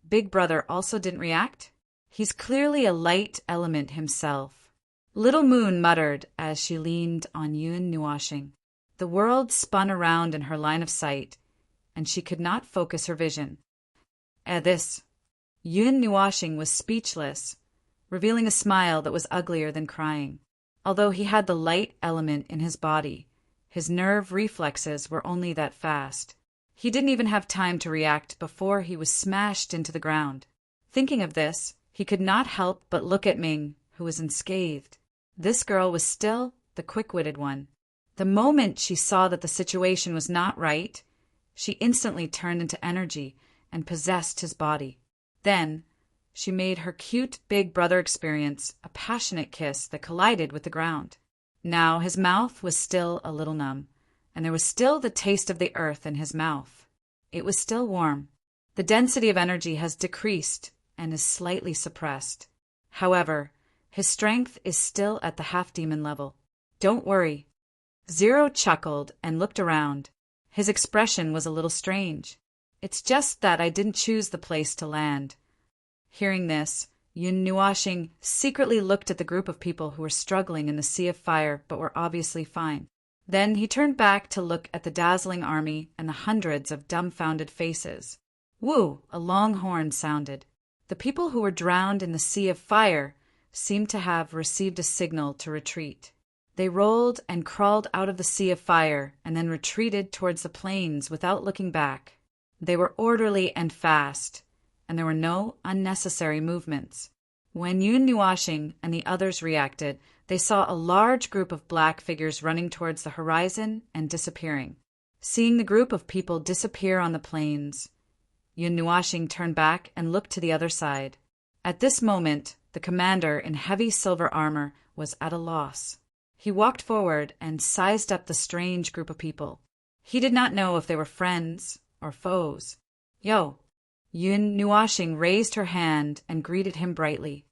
Big Brother also didn't react? He's clearly a light element himself. Little Moon muttered as she leaned on Yun Nuashing. The world spun around in her line of sight, and she could not focus her vision. At this, Yun Nuashing was speechless, revealing a smile that was uglier than crying. Although he had the light element in his body, his nerve reflexes were only that fast. He didn't even have time to react before he was smashed into the ground. Thinking of this, he could not help but look at Ming, who was unscathed. This girl was still the quick-witted one. The moment she saw that the situation was not right, she instantly turned into energy and possessed his body. Then, she made her cute big brother experience a passionate kiss that collided with the ground. Now his mouth was still a little numb, and there was still the taste of the earth in his mouth. It was still warm. The density of energy has decreased and is slightly suppressed. However, his strength is still at the half-demon level. Don't worry. Zero chuckled and looked around. His expression was a little strange. It's just that I didn't choose the place to land. Hearing this, Yun Nuashing secretly looked at the group of people who were struggling in the sea of fire but were obviously fine. Then he turned back to look at the dazzling army and the hundreds of dumbfounded faces. Woo! A long horn sounded. The people who were drowned in the sea of fire seemed to have received a signal to retreat. They rolled and crawled out of the sea of fire and then retreated towards the plains without looking back. They were orderly and fast, and there were no unnecessary movements. When Yun Nuashing and the others reacted, they saw a large group of black figures running towards the horizon and disappearing. Seeing the group of people disappear on the plains, Yun Nuashing turned back and looked to the other side. At this moment, the commander in heavy silver armor was at a loss. He walked forward and sized up the strange group of people. He did not know if they were friends or foes. Yo! Yun Nuashing raised her hand and greeted him brightly.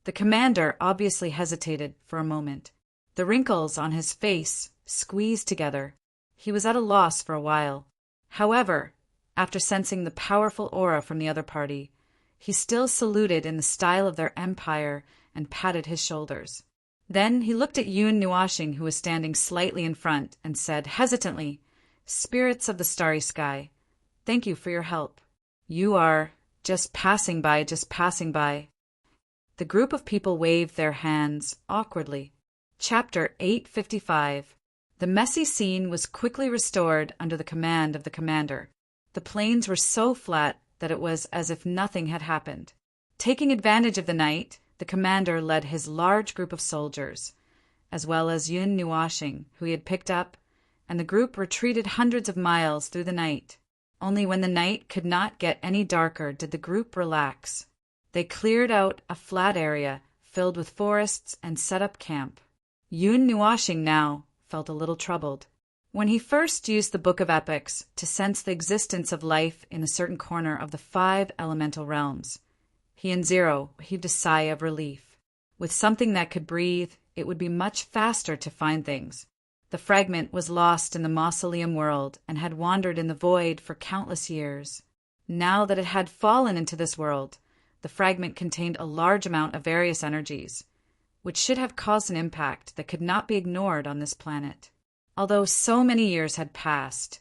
The commander obviously hesitated for a moment. The wrinkles on his face squeezed together. He was at a loss for a while. However, after sensing the powerful aura from the other party, he still saluted in the style of their empire and patted his shoulders. Then he looked at Yun Nuashing, who was standing slightly in front, and said hesitantly, "Spirits of the starry sky, thank you for your help. You are just passing by, just passing by." The group of people waved their hands awkwardly. Chapter 855. The messy scene was quickly restored under the command of the commander. The plains were so flat that it was as if nothing had happened. Taking advantage of the night, the commander led his large group of soldiers, as well as Yun Nuashing, who he had picked up, and the group retreated hundreds of miles through the night. Only when the night could not get any darker did the group relax. They cleared out a flat area filled with forests and set up camp. Yun Nuashing now felt a little troubled. When he first used the Book of Epics to sense the existence of life in a certain corner of the 5 elemental realms, he and Zero heaved a sigh of relief. With something that could breathe, it would be much faster to find things. The fragment was lost in the mausoleum world and had wandered in the void for countless years. Now that it had fallen into this world, the fragment contained a large amount of various energies, which should have caused an impact that could not be ignored on this planet. Although so many years had passed,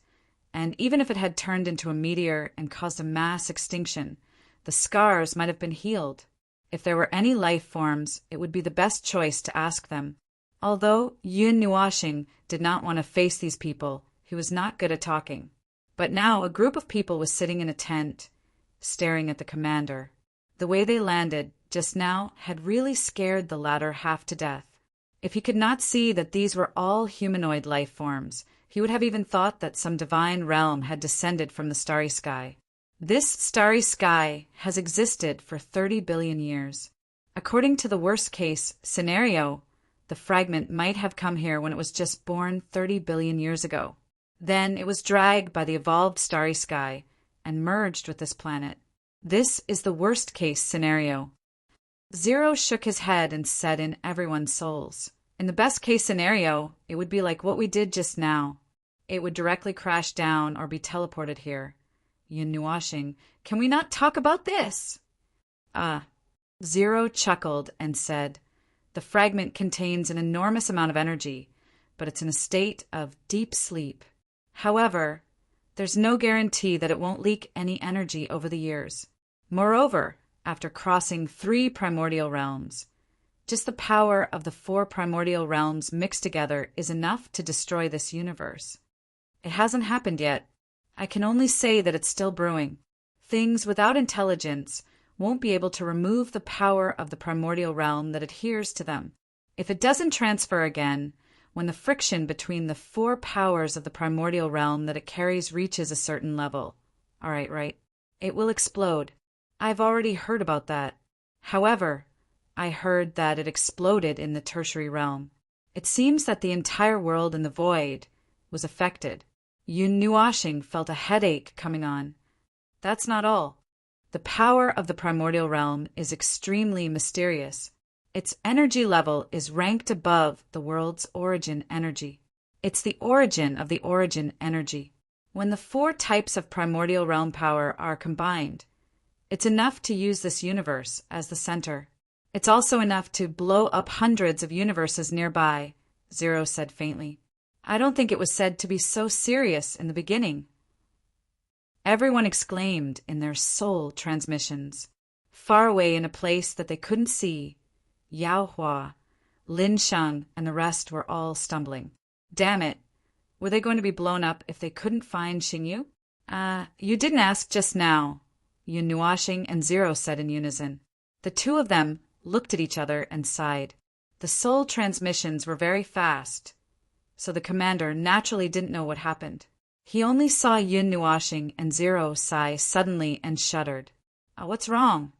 and even if it had turned into a meteor and caused a mass extinction, the scars might have been healed. If there were any life forms, it would be the best choice to ask them. Although Yun Nuashing did not want to face these people, he was not good at talking. But now a group of people was sitting in a tent, staring at the commander. The way they landed just now had really scared the latter half to death. If he could not see that these were all humanoid life forms, he would have even thought that some divine realm had descended from the starry sky. This starry sky has existed for 30 billion years. According to the worst-case scenario, the fragment might have come here when it was just born 30 billion years ago. Then it was dragged by the evolved starry sky and merged with this planet. This is the worst-case scenario. Zero shook his head and said in everyone's souls, in the best-case scenario, it would be like what we did just now. It would directly crash down or be teleported here. Yin Nuashing, can we not talk about this? Zero chuckled and said, the fragment contains an enormous amount of energy, but it's in a state of deep sleep. However, there's no guarantee that it won't leak any energy over the years. Moreover, after crossing 3 primordial realms, just the power of the 4 primordial realms mixed together is enough to destroy this universe. It hasn't happened yet. I can only say that it's still brewing. Things without intelligence won't be able to remove the power of the primordial realm that adheres to them. If it doesn't transfer again, when the friction between the 4 powers of the primordial realm that it carries reaches a certain level, right, it will explode. I've already heard about that. However, I heard that it exploded in the tertiary realm. It seems that the entire world in the void was affected. Yun Nuashing felt a headache coming on. That's not all. The power of the primordial realm is extremely mysterious. Its energy level is ranked above the world's origin energy. It's the origin of the origin energy. When the 4 types of primordial realm power are combined, it's enough to use this universe as the center. It's also enough to blow up hundreds of universes nearby, Zero said faintly. I don't think it was said to be so serious in the beginning. Everyone exclaimed in their soul transmissions. Far away in a place that they couldn't see, Yao Hua, Lin Sheng, and the rest were all stumbling. Damn it! Were they going to be blown up if they couldn't find Xingyu? You didn't ask just now, Yun Nuashing and Zero said in unison. The 2 of them looked at each other and sighed. The soul transmissions were very fast, so the commander naturally didn't know what happened. He only saw Yun Nuashing and Zero sigh suddenly and shuddered. What's wrong?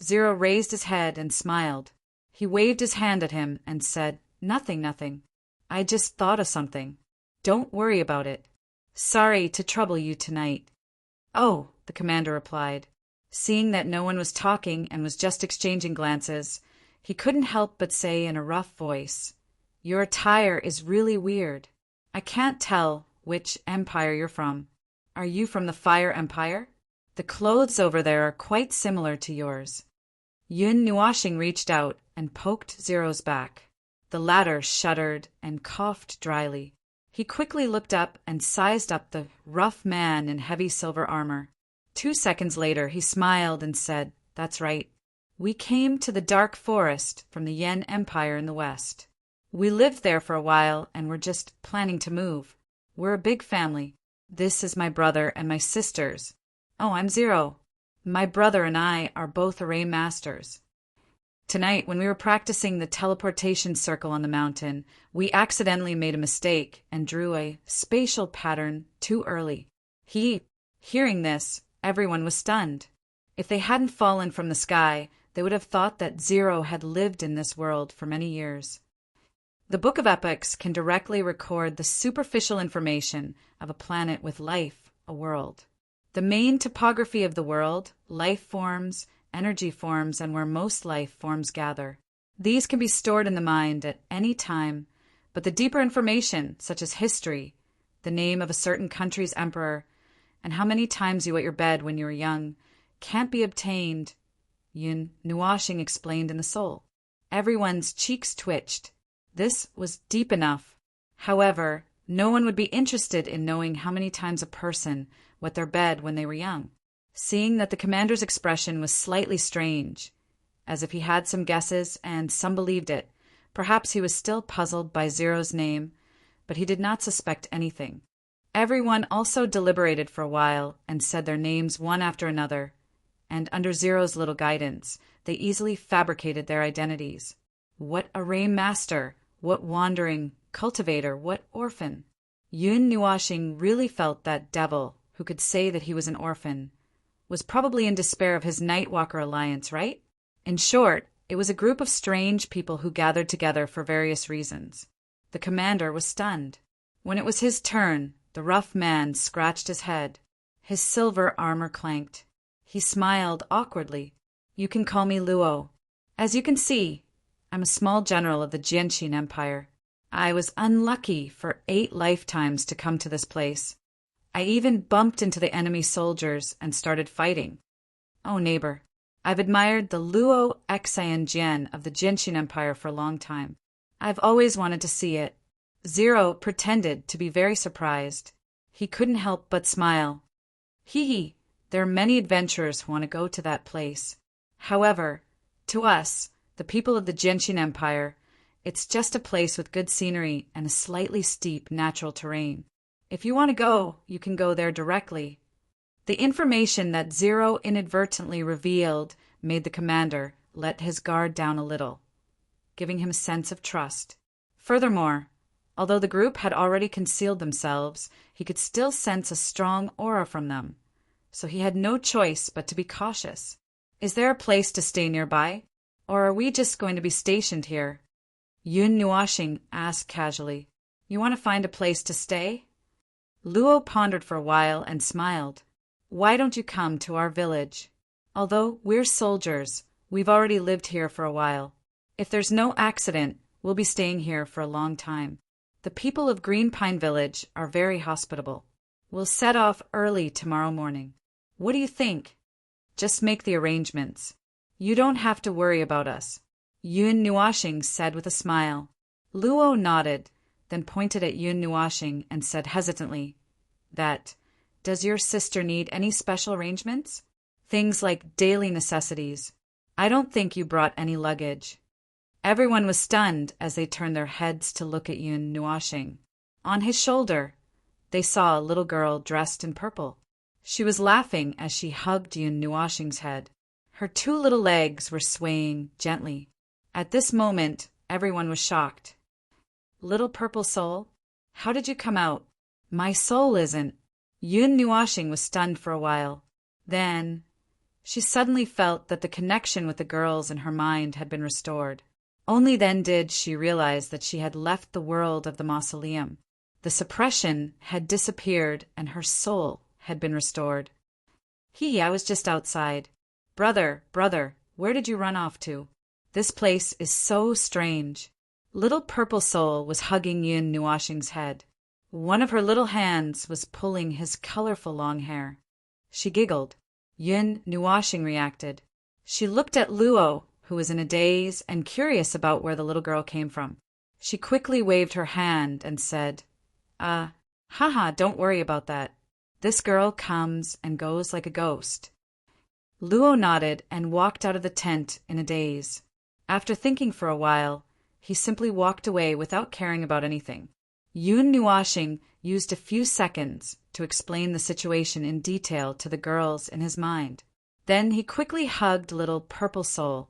Zero raised his head and smiled. He waved his hand at him and said, Nothing. I just thought of something. Don't worry about it. Sorry to trouble you tonight. Oh, the commander replied. Seeing that no one was talking and was just exchanging glances, he couldn't help but say in a rough voice, Your attire is really weird. I can't tell which empire you're from. Are you from the Fire Empire? The clothes over there are quite similar to yours. Yun Nuashing reached out and poked Zero's back. The latter shuddered and coughed dryly. He quickly looked up and sized up the rough man in heavy silver armor. 2 seconds later, he smiled and said, That's right. We came to the dark forest from the Yen Empire in the west. We lived there for a while and we're just planning to move. We're a big family. This is my brother and my sisters. Oh, I'm Zero. My brother and I are both array masters. Tonight, when we were practicing the teleportation circle on the mountain, we accidentally made a mistake and drew a spatial pattern too early. Hearing this, everyone was stunned. If they hadn't fallen from the sky, they would have thought that Zero had lived in this world for many years. The Book of Epochs can directly record the superficial information of a planet with life, a world. The main topography of the world, life forms, energy forms, and where most life forms gather. These can be stored in the mind at any time, but the deeper information, such as history, the name of a certain country's emperor, and how many times you wet your bed when you were young, can't be obtained, Yun Nuashing explained in the soul. Everyone's cheeks twitched. This was deep enough. However, no one would be interested in knowing how many times a person wet their bed when they were young. Seeing that the commander's expression was slightly strange, as if he had some guesses and some believed it, perhaps he was still puzzled by Zero's name, but he did not suspect anything. Everyone also deliberated for a while and said their names one after another, and under Zero's little guidance, they easily fabricated their identities. What array master, what wandering cultivator, what orphan. Yun Nuashing really felt that devil, who could say that he was an orphan, was probably in despair of his Nightwalker alliance, right? In short, It was a group of strange people who gathered together for various reasons. The commander was stunned. When it was his turn, the rough man scratched his head. His silver armor clanked. He smiled awkwardly. "You can call me Luo. As you can see, I'm a small general of the Jianqin Empire. I was unlucky for 8 lifetimes to come to this place. I even bumped into the enemy soldiers and started fighting. Oh, neighbor, I've admired the Luo Xianjian of the Jianqin Empire for a long time. I've always wanted to see it." Zero pretended to be very surprised. He couldn't help but smile. Hee, there are many adventurers who want to go to that place. However, to us, the people of the Jianqin Empire, it's just a place with good scenery and a slightly steep natural terrain. If you want to go, you can go there directly. The information that Zero inadvertently revealed made the commander let his guard down a little, giving him a sense of trust. Furthermore, although the group had already concealed themselves, he could still sense a strong aura from them, so he had no choice but to be cautious. "Is there a place to stay nearby, or are we just going to be stationed here?" Yun Nuashing asked casually. "You want to find a place to stay?" Luo pondered for a while and smiled. "Why don't you come to our village? Although we're soldiers, we've already lived here for a while. If there's no accident, we'll be staying here for a long time. The people of Green Pine Village are very hospitable. We'll set off early tomorrow morning. What do you think? Just make the arrangements. You don't have to worry about us," Yun Nuashing said with a smile. Luo nodded, then pointed at Yun Nuashing and said hesitantly, "Does your sister need any special arrangements? Things like daily necessities. I don't think you brought any luggage." Everyone was stunned as they turned their heads to look at Yun Nuashing. On his shoulder, they saw a little girl dressed in purple. She was laughing as she hugged Yun Nuashing's head. Her 2 little legs were swaying gently. At this moment, everyone was shocked. "Little purple soul, how did you come out?" "My soul isn't." Yun Nuashing was stunned for a while. Then, she suddenly felt that the connection with the girls in her mind had been restored. Only then did she realize that she had left the world of the mausoleum. The suppression had disappeared and her soul had been restored. "I was just outside. Brother, where did you run off to? This place is so strange." Little purple soul was hugging Yun Nuashing's head. One of her little hands was pulling his colorful long hair. She giggled. Yun Nuashing reacted. She looked at Luo, who was in a daze and curious about where the little girl came from. She quickly waved her hand and said, haha, don't worry about that. This girl comes and goes like a ghost." Luo nodded and walked out of the tent in a daze. After thinking for a while, he simply walked away without caring about anything. Yun Nuashing used a few seconds to explain the situation in detail to the girls in his mind. Then he quickly hugged little purple soul,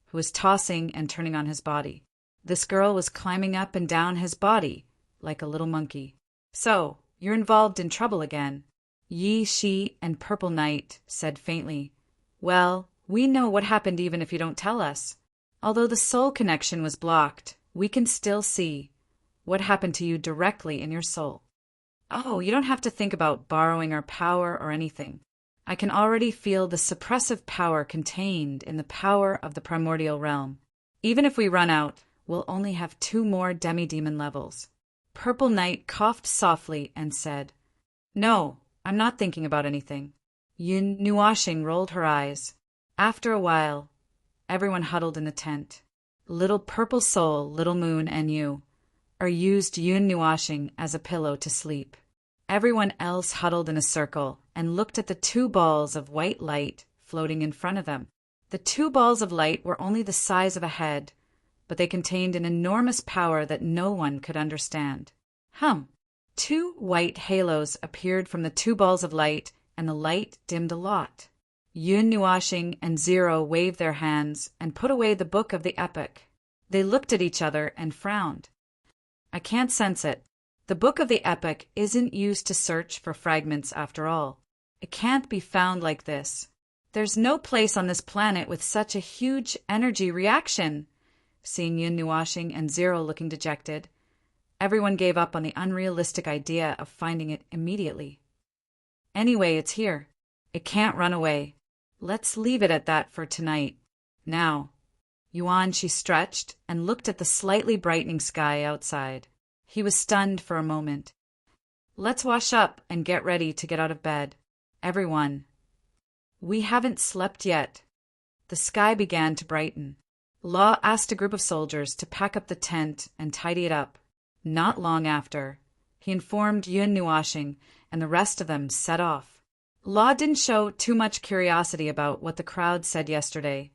who was tossing and turning on his body. This girl was climbing up and down his body like a little monkey. "So, you're involved in trouble again," Yi, Shi, and Purple Knight said faintly. "Well, we know what happened even if you don't tell us. Although the soul connection was blocked, we can still see what happened to you directly in your soul." "Oh, you don't have to think about borrowing our power or anything. I can already feel the suppressive power contained in the power of the primordial realm. Even if we run out, we'll only have 2 more demi-demon levels." Purple Knight coughed softly and said, "No, I'm not thinking about anything." Yun Nuashing rolled her eyes. After a while, everyone huddled in the tent. Little purple soul, little moon, and you used Yun Nuashing as a pillow to sleep. Everyone else huddled in a circle and looked at the 2 balls of white light floating in front of them. The 2 balls of light were only the size of a head, but they contained an enormous power that no one could understand. 2 white halos appeared from the 2 balls of light, and the light dimmed a lot. Yun Nuashing and Zero waved their hands and put away the book of the epic. They looked at each other and frowned. "I can't sense it. The book of the epic isn't used to search for fragments after all. It can't be found like this. There's no place on this planet with such a huge energy reaction. Seeing Yun Nuashing and Zero looking dejected, everyone gave up on the unrealistic idea of finding it immediately. Anyway, it's here. It can't run away. Let's leave it at that for tonight. Now. Yuan, she stretched and looked at the slightly brightening sky outside. He was stunned for a moment. Let's wash up and get ready to get out of bed. Everyone. We haven't slept yet. The sky began to brighten. Law asked a group of soldiers to pack up the tent and tidy it up. Not long after, he informed Yun Nuashing, and the rest of them set off. Law didn't show too much curiosity about what the crowd said yesterday,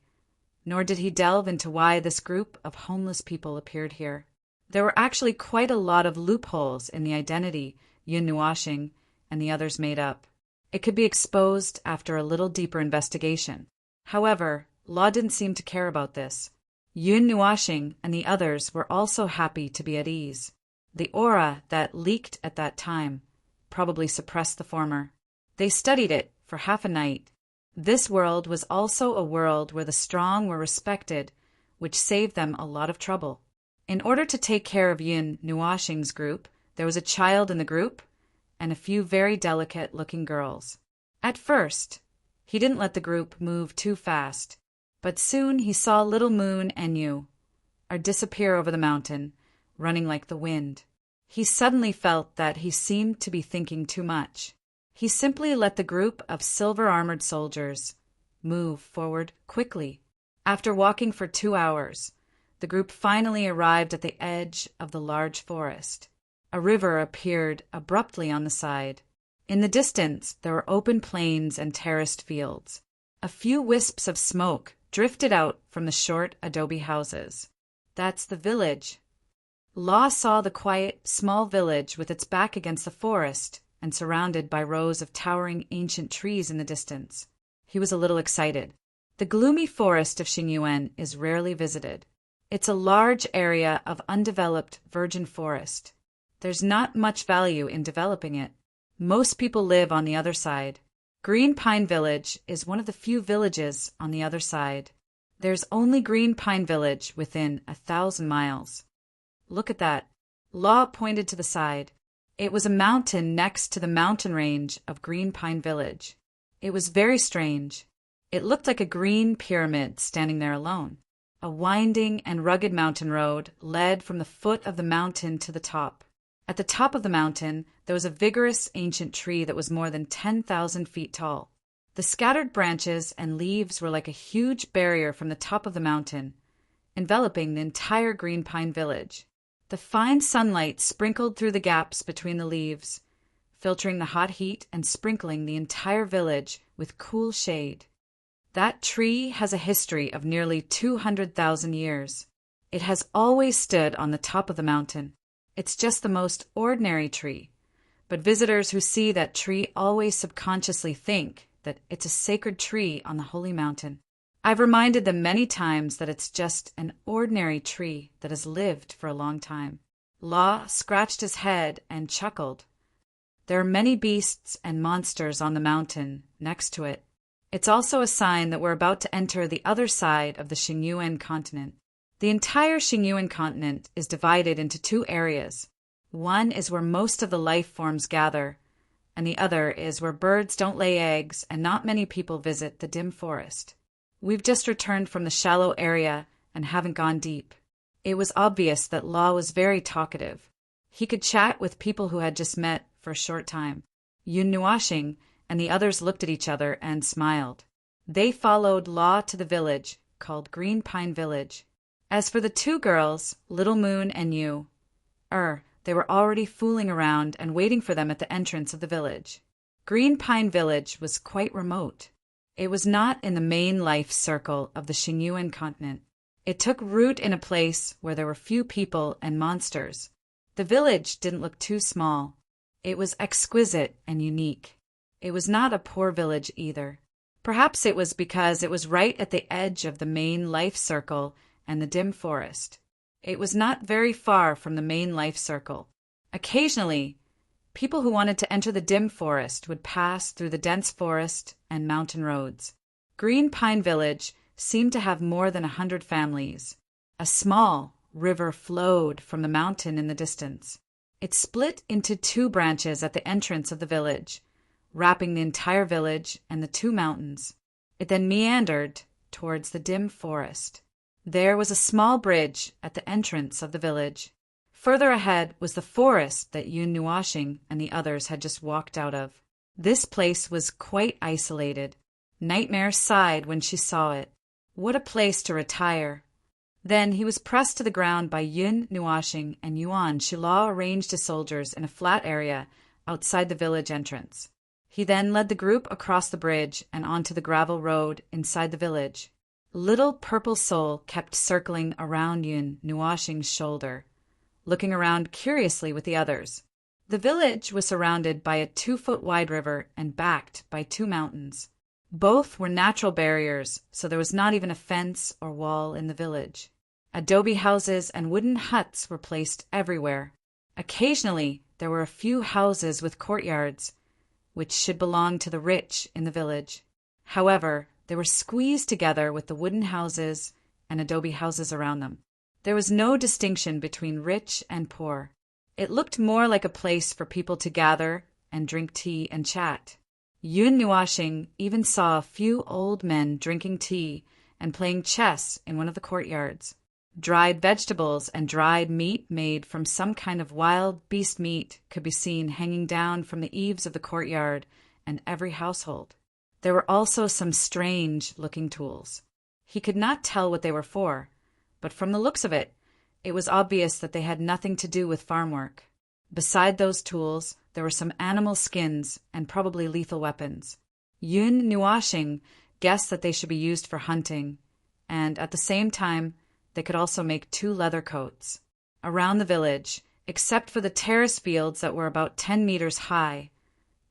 nor did he delve into why this group of homeless people appeared here. There were actually quite a lot of loopholes in the identity Yun Nuashing and the others made up. It could be exposed after a little deeper investigation. However, Law didn't seem to care about this. Yun Nuashing and the others were also happy to be at ease. The aura that leaked at that time probably suppressed the former. They studied it for half a night. This world was also a world where the strong were respected, which saved them a lot of trouble. In order to take care of Yun Nuashing's group, there was a child in the group and a few very delicate-looking girls. At first, he didn't let the group move too fast, but soon he saw Little Moon and Yu disappear over the mountain, running like the wind. He suddenly felt that he seemed to be thinking too much. He simply let the group of silver-armored soldiers move forward quickly. After walking for 2 hours, the group finally arrived at the edge of the large forest. A river appeared abruptly on the side. In the distance, there were open plains and terraced fields. A few wisps of smoke drifted out from the short adobe houses. That's the village. Law saw the quiet, small village with its back against the forest and surrounded by rows of towering ancient trees in the distance. He was a little excited. The gloomy forest of Xingyuan is rarely visited. It's a large area of undeveloped virgin forest. There's not much value in developing it. Most people live on the other side. Green Pine Village is one of the few villages on the other side. There's only Green Pine Village within 1,000 miles. Look at that. Law pointed to the side. It was a mountain next to the mountain range of Green Pine Village. It was very strange. It looked like a green pyramid standing there alone. A winding and rugged mountain road led from the foot of the mountain to the top. At the top of the mountain, there was a vigorous ancient tree that was more than 10,000 feet tall. The scattered branches and leaves were like a huge barrier from the top of the mountain, enveloping the entire Green Pine Village. The fine sunlight sprinkled through the gaps between the leaves, filtering the hot heat and sprinkling the entire village with cool shade. That tree has a history of nearly 200,000 years. It has always stood on the top of the mountain. It's just the most ordinary tree, but visitors who see that tree always subconsciously think that it's a sacred tree on the holy mountain. I've reminded them many times that it's just an ordinary tree that has lived for a long time. Law scratched his head and chuckled. There are many beasts and monsters on the mountain next to it. It's also a sign that we're about to enter the other side of the Xingyuan continent. The entire Xingyuan continent is divided into 2 areas. One is where most of the life forms gather, and the other is where birds don't lay eggs and not many people visit the dim forest. We've just returned from the shallow area and haven't gone deep. It was obvious that Law was very talkative. He could chat with people who had just met for a short time. Yun Nuashing and the others looked at each other and smiled. They followed Law to the village, called Green Pine Village. As for the 2 girls, Little Moon and Yu, they were already fooling around and waiting for them at the entrance of the village. Green Pine Village was quite remote. It was not in the main life circle of the Xingyuan continent. It took root in a place where there were few people and monsters. The village didn't look too small. It was exquisite and unique. It was not a poor village either. Perhaps it was because it was right at the edge of the main life circle and the dim forest. It was not very far from the main life circle. Occasionally, people who wanted to enter the dim forest would pass through the dense forest and mountain roads. Green Pine Village seemed to have more than 100 families. A small river flowed from the mountain in the distance. It split into two branches at the entrance of the village, wrapping the entire village and the two mountains. It then meandered towards the dim forest. There was a small bridge at the entrance of the village. Further ahead was the forest that Yun Nuashing and the others had just walked out of. This place was quite isolated. Nightmare sighed when she saw it. What a place to retire! Then he was pressed to the ground by Yun Nuashing, and Yuan Shila arranged his soldiers in a flat area outside the village entrance. He then led the group across the bridge and onto the gravel road inside the village. Little Purple Soul kept circling around Yun Nuashing's shoulder, looking around curiously with the others. The village was surrounded by a 2-foot-wide river and backed by two mountains. Both were natural barriers, so there was not even a fence or wall in the village. Adobe houses and wooden huts were placed everywhere. Occasionally, there were a few houses with courtyards, which should belong to the rich in the village. However, they were squeezed together with the wooden houses and adobe houses around them. There was no distinction between rich and poor. It looked more like a place for people to gather and drink tea and chat. Yun Nuashing even saw a few old men drinking tea and playing chess in one of the courtyards. Dried vegetables and dried meat made from some kind of wild beast meat could be seen hanging down from the eaves of the courtyard and every household. There were also some strange-looking tools. He could not tell what they were for, but from the looks of it, it was obvious that they had nothing to do with farm work. Beside those tools, there were some animal skins and probably lethal weapons. Yun Nuashing guessed that they should be used for hunting, and at the same time, they could also make 2 leather coats. Around the village, except for the terrace fields that were about 10 meters high,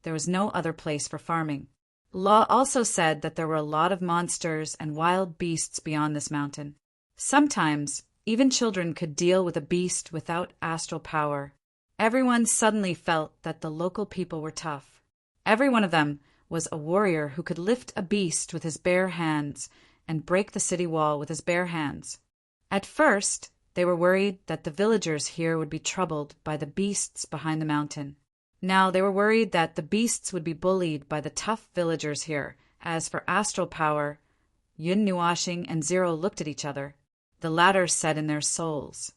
there was no other place for farming. Law also said that there were a lot of monsters and wild beasts beyond this mountain. Sometimes, even children could deal with a beast without astral power. Everyone suddenly felt that the local people were tough. Every one of them was a warrior who could lift a beast with his bare hands and break the city wall with his bare hands. At first, they were worried that the villagers here would be troubled by the beasts behind the mountain. Now they were worried that the beasts would be bullied by the tough villagers here. As for astral power, Yun Nuashing and Zero looked at each other. The latter said in their souls,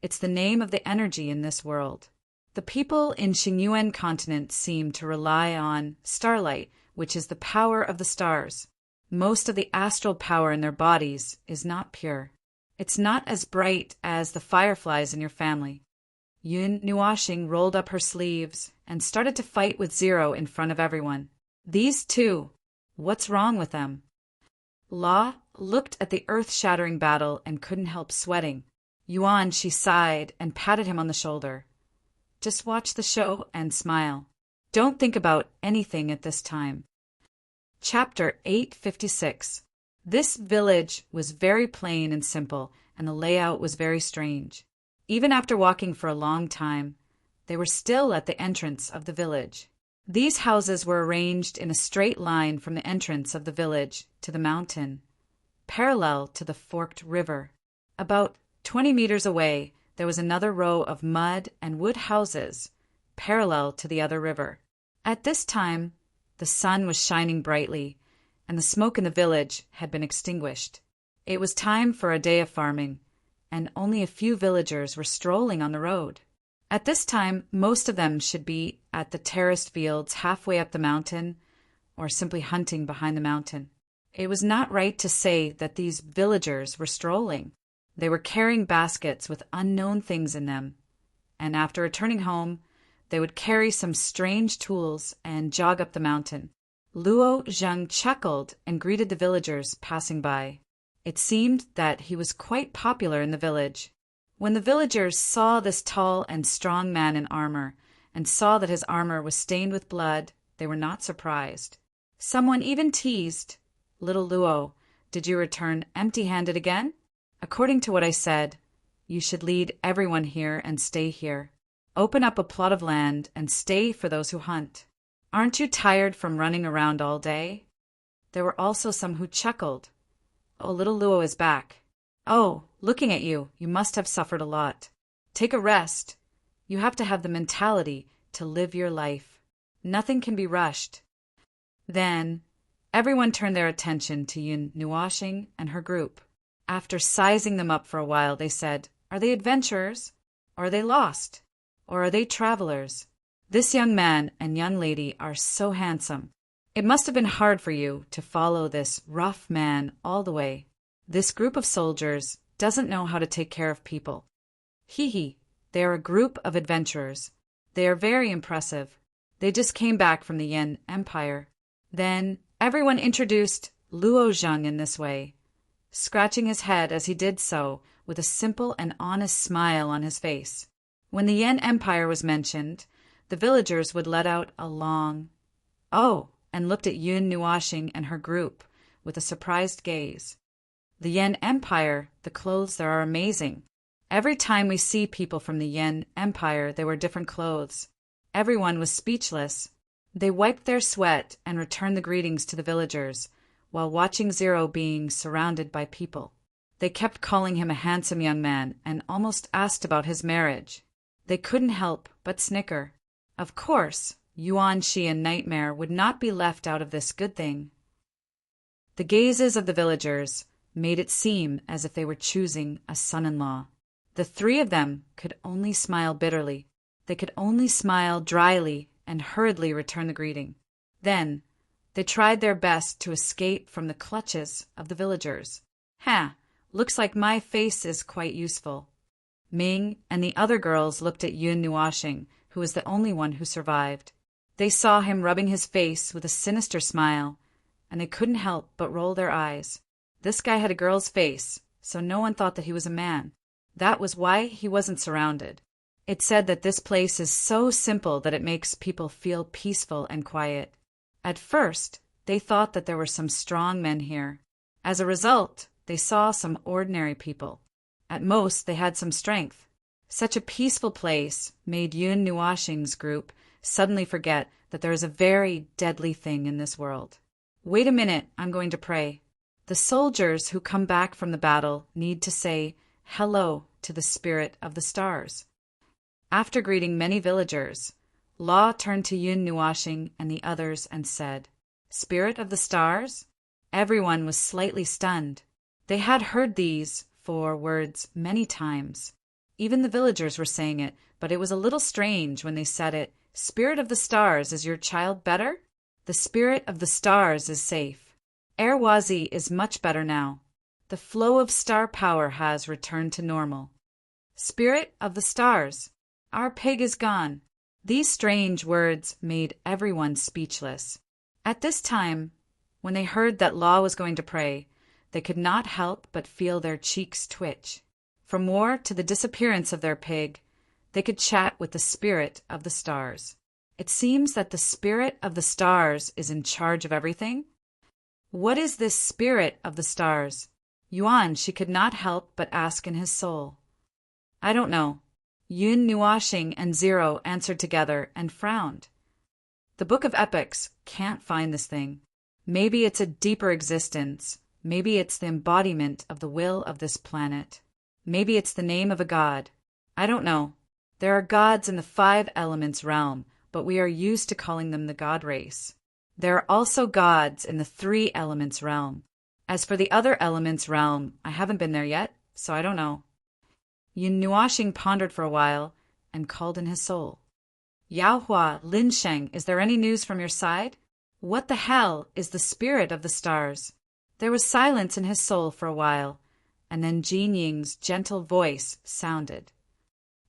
"It's the name of the energy in this world." The people in Xingyuan continent seem to rely on starlight, which is the power of the stars. Most of the astral power in their bodies is not pure. It's not as bright as the fireflies in your family. Yun Nuashing rolled up her sleeves and started to fight with Zero in front of everyone. These two, what's wrong with them? La looked at the earth-shattering battle and couldn't help sweating. Yuan, she sighed and patted him on the shoulder. Just watch the show and smile. Don't think about anything at this time. Chapter 856. This village was very plain and simple, and the layout was very strange. Even after walking for a long time, they were still at the entrance of the village. These houses were arranged in a straight line from the entrance of the village to the mountain, parallel to the forked river. About 20 meters away, there was another row of mud and wood houses, parallel to the other river. At this time, the sun was shining brightly, and the smoke in the village had been extinguished. It was time for a day of farming, and only a few villagers were strolling on the road. At this time, most of them should be at the terraced fields halfway up the mountain, or simply hunting behind the mountain. It was not right to say that these villagers were strolling. They were carrying baskets with unknown things in them, and after returning home, they would carry some strange tools and jog up the mountain. Luo Zheng chuckled and greeted the villagers passing by. It seemed that he was quite popular in the village. When the villagers saw this tall and strong man in armor, and saw that his armor was stained with blood, they were not surprised. Someone even teased, "Little Luo, did you return empty-handed again? According to what I said, you should lead everyone here and stay here. Open up a plot of land and stay for those who hunt. Aren't you tired from running around all day?" There were also some who chuckled. Oh, little Luo is back. Oh, looking at you, you must have suffered a lot. Take a rest. You have to have the mentality to live your life. Nothing can be rushed. Then, everyone turned their attention to Yun Nuashing and her group. After sizing them up for a while, they said, "Are they adventurers? Or are they lost? Or are they travelers? This young man and young lady are so handsome. It must have been hard for you to follow this rough man all the way. This group of soldiers doesn't know how to take care of people. Hee, they are a group of adventurers. They are very impressive. They just came back from the Yin Empire." Then everyone introduced Luo Zheng in this way, scratching his head as he did so with a simple and honest smile on his face. When the Yin Empire was mentioned, the villagers would let out a long "Oh," and looked at Yun Nuashing and her group with a surprised gaze. The Yin Empire, the clothes there are amazing. Every time we see people from the Yin Empire, they wear different clothes. Everyone was speechless. They wiped their sweat and returned the greetings to the villagers, while watching Zero being surrounded by people. They kept calling him a handsome young man and almost asked about his marriage. They couldn't help but snicker. Of course, Yuan Shi and Nightmare would not be left out of this good thing. The gazes of the villagers made it seem as if they were choosing a son-in-law. The three of them could only smile bitterly. They could only smile dryly and hurriedly return the greeting. Then they tried their best to escape from the clutches of the villagers. Looks like my face is quite useful. Ming and the other girls looked at Yun Nuashing, who was the only one who survived. They saw him rubbing his face with a sinister smile, and they couldn't help but roll their eyes. This guy had a girl's face, so no one thought that he was a man. That was why he wasn't surrounded. It said that this place is so simple that it makes people feel peaceful and quiet. At first, they thought that there were some strong men here. As a result, they saw some ordinary people. At most, they had some strength. Such a peaceful place made Yun Nuashing's group suddenly forget that there is a very deadly thing in this world. Wait a minute, I'm going to pray. The soldiers who come back from the battle need to say hello to the spirit of the stars. After greeting many villagers, Law turned to Yun Nuashing and the others and said, "Spirit of the stars?" Everyone was slightly stunned. They had heard these 4 words many times. Even the villagers were saying it, but it was a little strange when they said it. "Spirit of the stars, is your child better?" The spirit of the stars is safe. Airwazi is much better now. The flow of star power has returned to normal. Spirit of the stars, our pig is gone. These strange words made everyone speechless. At this time, when they heard that Law was going to pray, they could not help but feel their cheeks twitch. From war to the disappearance of their pig, they could chat with the spirit of the stars. It seems that the spirit of the stars is in charge of everything. What is this spirit of the stars? Yuan, she could not help but ask in his soul. I don't know. Yun Nuashing and Zero answered together and frowned. The Book of Epics can't find this thing. Maybe it's a deeper existence. Maybe it's the embodiment of the will of this planet. Maybe it's the name of a god. I don't know. There are gods in the 5 elements realm, but we are used to calling them the god race. There are also gods in the 3 elements realm. As for the other elements realm, I haven't been there yet, so I don't know. Yun Nuashing pondered for a while and called in his soul. Yaohua, Linsheng, is there any news from your side? What the hell is the spirit of the stars? There was silence in his soul for a while, and then Jin Ying's gentle voice sounded.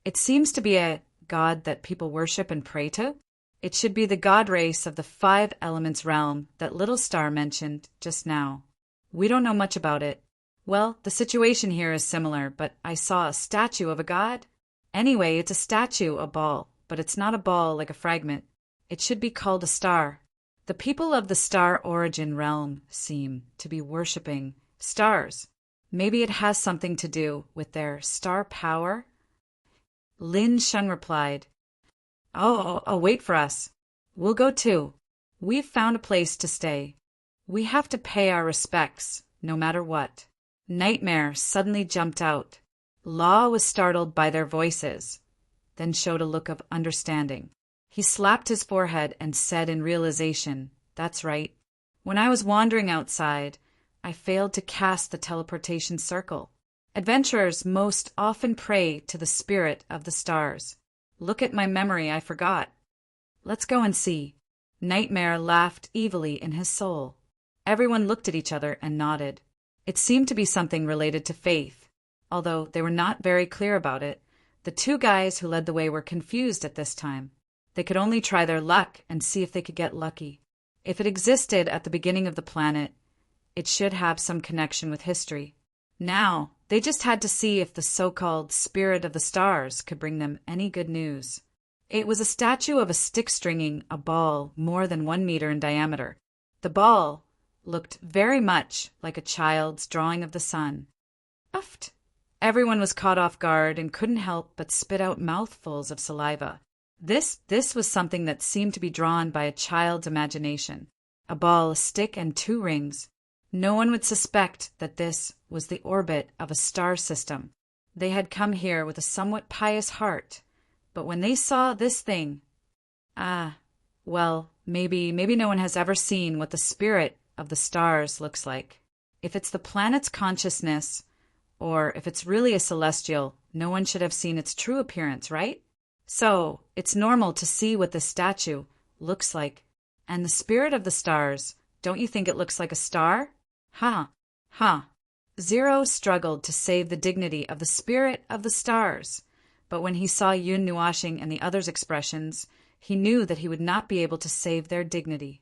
It seems to be a god that people worship and pray to. It should be the god race of the 5 elements realm that Little Star mentioned just now. We don't know much about it. Well, the situation here is similar, but I saw a statue of a god. Anyway, it's a statue, a ball, but it's not a ball like a fragment. It should be called a star. The people of the star origin realm seem to be worshipping stars. Maybe it has something to do with their star power? Lin Sheng replied, Oh, wait for us. We'll go too. We've found a place to stay. We have to pay our respects, no matter what. Nightmare suddenly jumped out. Law was startled by their voices, then showed a look of understanding. He slapped his forehead and said in realization, "That's right. When I was wandering outside, I failed to cast the teleportation circle. Adventurers most often pray to the spirit of the stars. Look at my memory, I forgot. Let's go and see." Nightmare laughed evilly in his soul. Everyone looked at each other and nodded. It seemed to be something related to faith. Although they were not very clear about it, the two guys who led the way were confused at this time. They could only try their luck and see if they could get lucky. If it existed at the beginning of the planet, it should have some connection with history. Now, they just had to see if the so-called spirit of the stars could bring them any good news. It was a statue of a stick stringing a ball more than 1 meter in diameter. The ball looked very much like a child's drawing of the sun. Uffed! Everyone was caught off guard and couldn't help but spit out mouthfuls of saliva. This was something that seemed to be drawn by a child's imagination. A ball, a stick, and 2 rings. No one would suspect that this was the orbit of a star system. They had come here with a somewhat pious heart, but when they saw this thing, well, maybe no one has ever seen what the spirit of the stars looks like. If it's the planet's consciousness, or if it's really a celestial, no one should have seen its true appearance, right? So, it's normal to see what this statue looks like. And the spirit of the stars, don't you think it looks like a star? Zero struggled to save the dignity of the spirit of the stars, but when he saw Yun Nuashing and the others' expressions, he knew that he would not be able to save their dignity.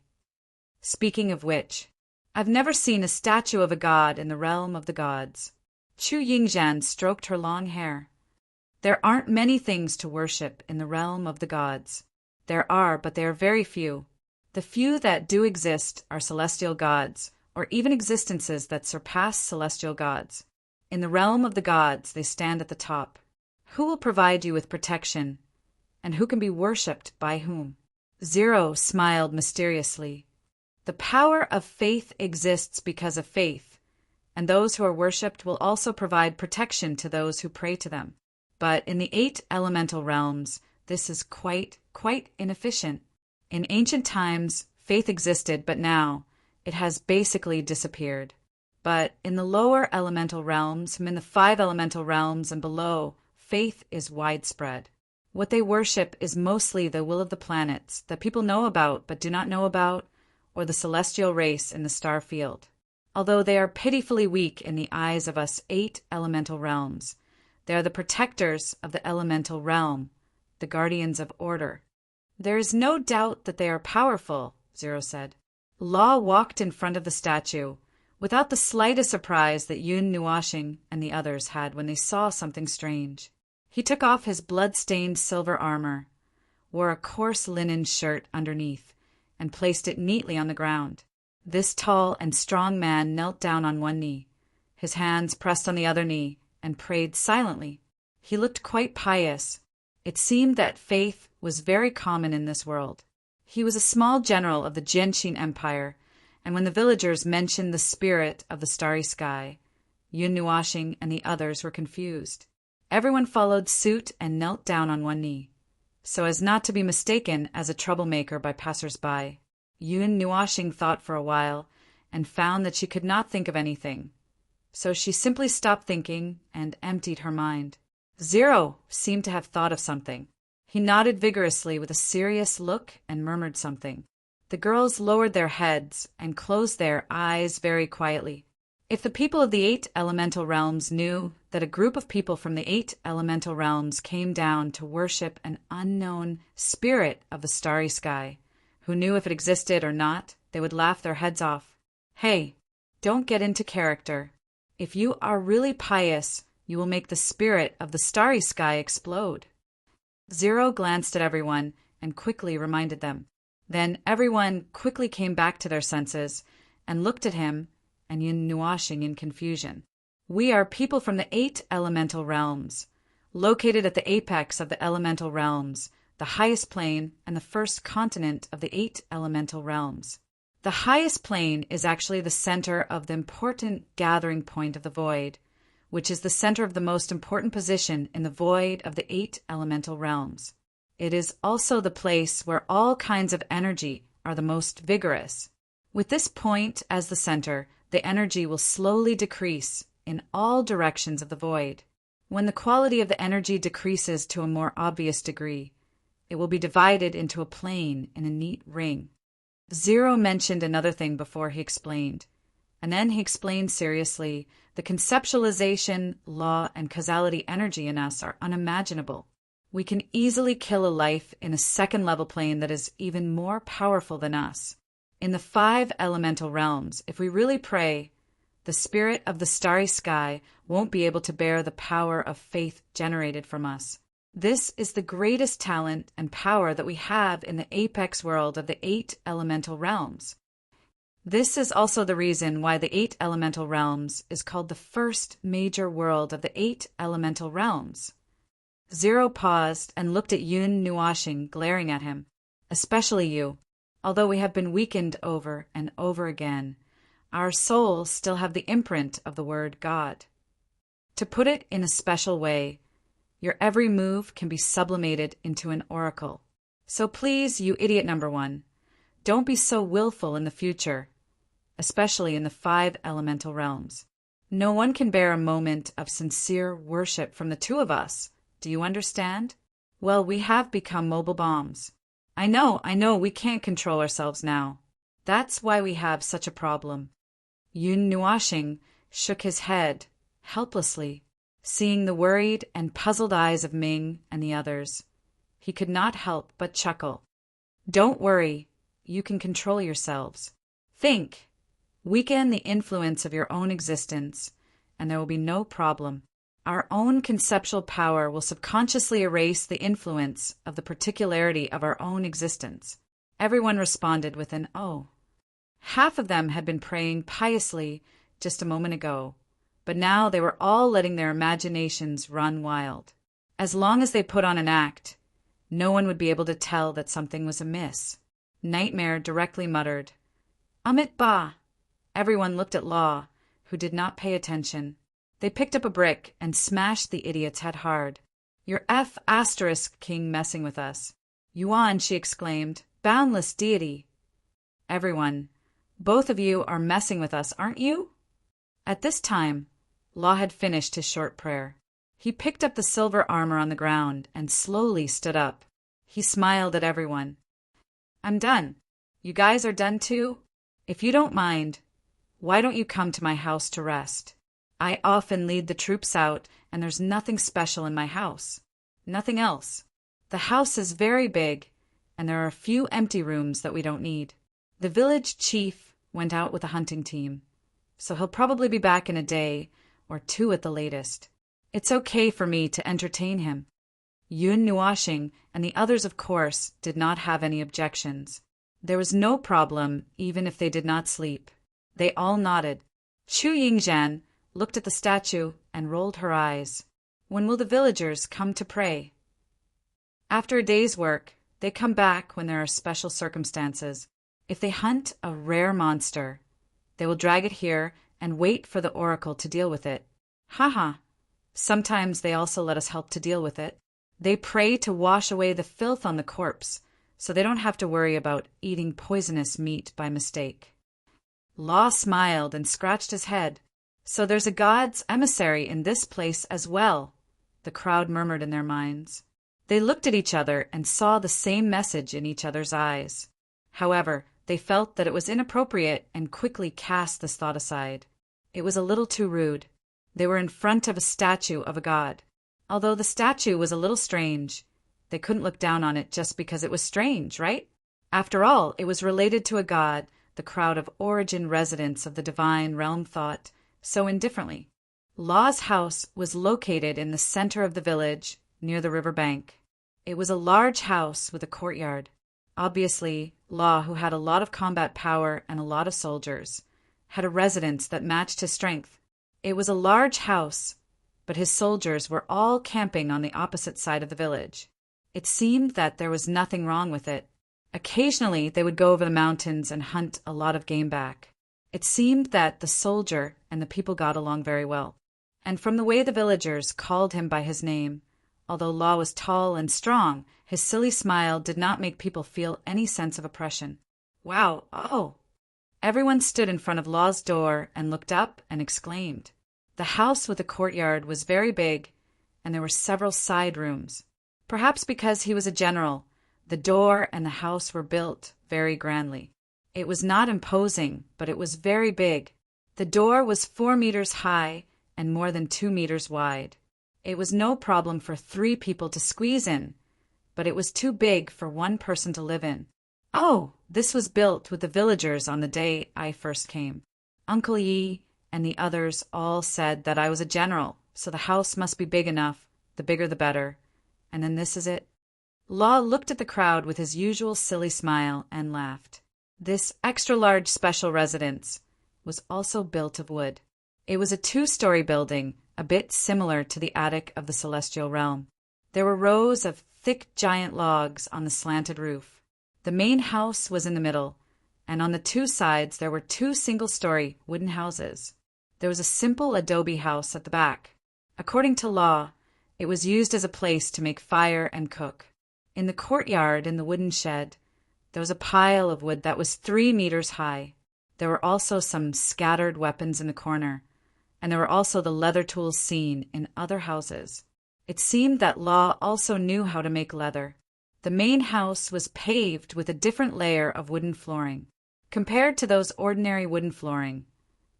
Speaking of which, I've never seen a statue of a god in the realm of the gods. Chu Yingzhan stroked her long hair. There aren't many things to worship in the realm of the gods. There are, but they are very few. The few that do exist are celestial gods, or even existences that surpass celestial gods. In the realm of the gods, they stand at the top. Who will provide you with protection, and who can be worshipped by whom? Zero smiled mysteriously. The power of faith exists because of faith, and those who are worshipped will also provide protection to those who pray to them. But in the 8 elemental realms, this is quite inefficient. In ancient times, faith existed, but now it has basically disappeared. But in the lower elemental realms, in the 5 elemental realms and below, faith is widespread. What they worship is mostly the will of the planets that people know about but do not know about, or the celestial race in the star field. Although they are pitifully weak in the eyes of us 8 elemental realms, they are the protectors of the elemental realm, the guardians of order. There is no doubt that they are powerful, Zero said. Law walked in front of the statue, without the slightest surprise that Yun Nuashing and the others had when they saw something strange. He took off his blood-stained silver armor, wore a coarse linen shirt underneath, and placed it neatly on the ground. This tall and strong man knelt down on one knee, his hands pressed on the other knee, and prayed silently. He looked quite pious. It seemed that faith was very common in this world. He was a small general of the Jianxin Empire, and when the villagers mentioned the spirit of the starry sky, Yun Nuashing and the others were confused. Everyone followed suit and knelt down on one knee, so as not to be mistaken as a troublemaker by passers-by. Yun Nuashing thought for a while, and found that she could not think of anything. So she simply stopped thinking and emptied her mind. Zero seemed to have thought of something. He nodded vigorously with a serious look and murmured something. The girls lowered their heads and closed their eyes very quietly. If the people of the 8 elemental realms knew that a group of people from the 8 elemental realms came down to worship an unknown spirit of the starry sky, who knew if it existed or not, they would laugh their heads off. Hey, don't get into character. If you are really pious, you will make the spirit of the starry sky explode. Zero glanced at everyone and quickly reminded them. Then everyone quickly came back to their senses and looked at him and Yun Nuashing in confusion. We are people from the 8 elemental realms, located at the apex of the elemental realms, the highest plane and the first continent of the 8 elemental realms. The highest plane is actually the center of the important gathering point of the void, which is the center of the most important position in the void of the 8 elemental realms. It is also the place where all kinds of energy are the most vigorous. With this point as the center, the energy will slowly decrease in all directions of the void. When the quality of the energy decreases to a more obvious degree, it will be divided into a plane in a neat ring. Zero mentioned another thing before he explained, and then he explained seriously, the conceptualization, law, and causality energy in us are unimaginable. We can easily kill a life in a second-level plane that is even more powerful than us. In the 5 elemental realms, if we really pray, the spirit of the starry sky won't be able to bear the power of faith generated from us. This is the greatest talent and power that we have in the apex world of the 8 elemental realms. This is also the reason why the 8 elemental realms is called the first major world of the 8 elemental realms. Zero paused and looked at Yun Nuashing, glaring at him. Especially you. Although we have been weakened over and over again, our souls still have the imprint of the word God. To put it in a special way, your every move can be sublimated into an oracle. So please, you idiot number 1, don't be so willful in the future, especially in the 5 elemental realms. No one can bear a moment of sincere worship from the 2 of us. Do you understand? Well, we have become mobile bombs. I know, we can't control ourselves now. That's why we have such a problem. Yun Nuashing shook his head, helplessly, seeing the worried and puzzled eyes of Ming and the others. He could not help but chuckle. Don't worry, you can control yourselves. Think, weaken the influence of your own existence, and there will be no problem. Our own conceptual power will subconsciously erase the influence of the particularity of our own existence. Everyone responded with an "oh." Half of them had been praying piously just a moment ago, but now they were all letting their imaginations run wild. As long as they put on an act, no one would be able to tell that something was amiss. Nightmare directly muttered, "Amit Ba." Everyone looked at Law, who did not pay attention. They picked up a brick and smashed the idiot's head hard. "Your F** king messing with us." "Yuan," she exclaimed, "boundless deity." Everyone, "Both of you are messing with us, aren't you?" At this time, Law had finished his short prayer. He picked up the silver armor on the ground and slowly stood up. He smiled at everyone. "I'm done. You guys are done too? If you don't mind, why don't you come to my house to rest? I often lead the troops out, and there's nothing special in my house. Nothing else. The house is very big, and there are a few empty rooms that we don't need. The village chief went out with a hunting team, so he'll probably be back in a day or 2 at the latest. It's okay for me to entertain him." Yun Nuashing and the others, of course, did not have any objections. There was no problem even if they did not sleep. They all nodded. Chu Yingzhan looked at the statue and rolled her eyes. "When will the villagers come to pray?" "After a day's work. They come back when there are special circumstances. If they hunt a rare monster, they will drag it here and wait for the oracle to deal with it. Haha. Sometimes they also let us help to deal with it. They pray to wash away the filth on the corpse, so they don't have to worry about eating poisonous meat by mistake." Law smiled and scratched his head. "So there's a god's emissary in this place as well," the crowd murmured in their minds. They looked at each other and saw the same message in each other's eyes. However, they felt that it was inappropriate and quickly cast this thought aside. It was a little too rude. They were in front of a statue of a god. Although the statue was a little strange, they couldn't look down on it just because it was strange, right? After all, it was related to a god the crowd of origin residents of the divine realm thought so indifferently. Law's house was located in the center of the village, near the river bank. It was a large house with a courtyard. Obviously, Law, who had a lot of combat power and a lot of soldiers, had a residence that matched his strength. It was a large house, but his soldiers were all camping on the opposite side of the village. It seemed that there was nothing wrong with it. Occasionally, they would go over the mountains and hunt a lot of game back. It seemed that the soldier and the people got along very well. And from the way the villagers called him by his name, although Law was tall and strong, his silly smile did not make people feel any sense of oppression. Wow, oh! Everyone stood in front of Law's door and looked up and exclaimed. The house with a courtyard was very big, and there were several side rooms. Perhaps because he was a general, the door and the house were built very grandly. It was not imposing, but it was very big. The door was 4 meters high and more than 2 meters wide. It was no problem for 3 people to squeeze in, but it was too big for 1 person to live in. Oh, this was built with the villagers on the day I first came. Uncle Yi and the others all said that I was a general, so the house must be big enough, the bigger the better. And then this is it. Law looked at the crowd with his usual silly smile and laughed. This extra-large special residence was also built of wood. It was a 2-story building, a bit similar to the attic of the celestial realm. There were rows of thick giant logs on the slanted roof. The main house was in the middle, and on the 2 sides there were 2 single-story wooden houses. There was a simple adobe house at the back. According to Law, it was used as a place to make fire and cook. In the courtyard, in the wooden shed, there was a pile of wood that was 3 meters high. There were also some scattered weapons in the corner, and there were also the leather tools seen in other houses. It seemed that Law also knew how to make leather. The main house was paved with a different layer of wooden flooring. Compared to those ordinary wooden flooring,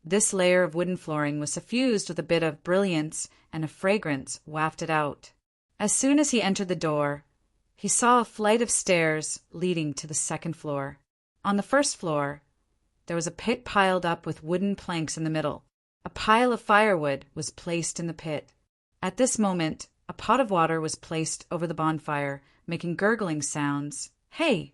this layer of wooden flooring was suffused with a bit of brilliance and a fragrance wafted out. As soon as he entered the door, he saw a flight of stairs leading to the 2nd floor. On the 1st floor, there was a pit piled up with wooden planks in the middle. A pile of firewood was placed in the pit. At this moment, a pot of water was placed over the bonfire, making gurgling sounds. Hey,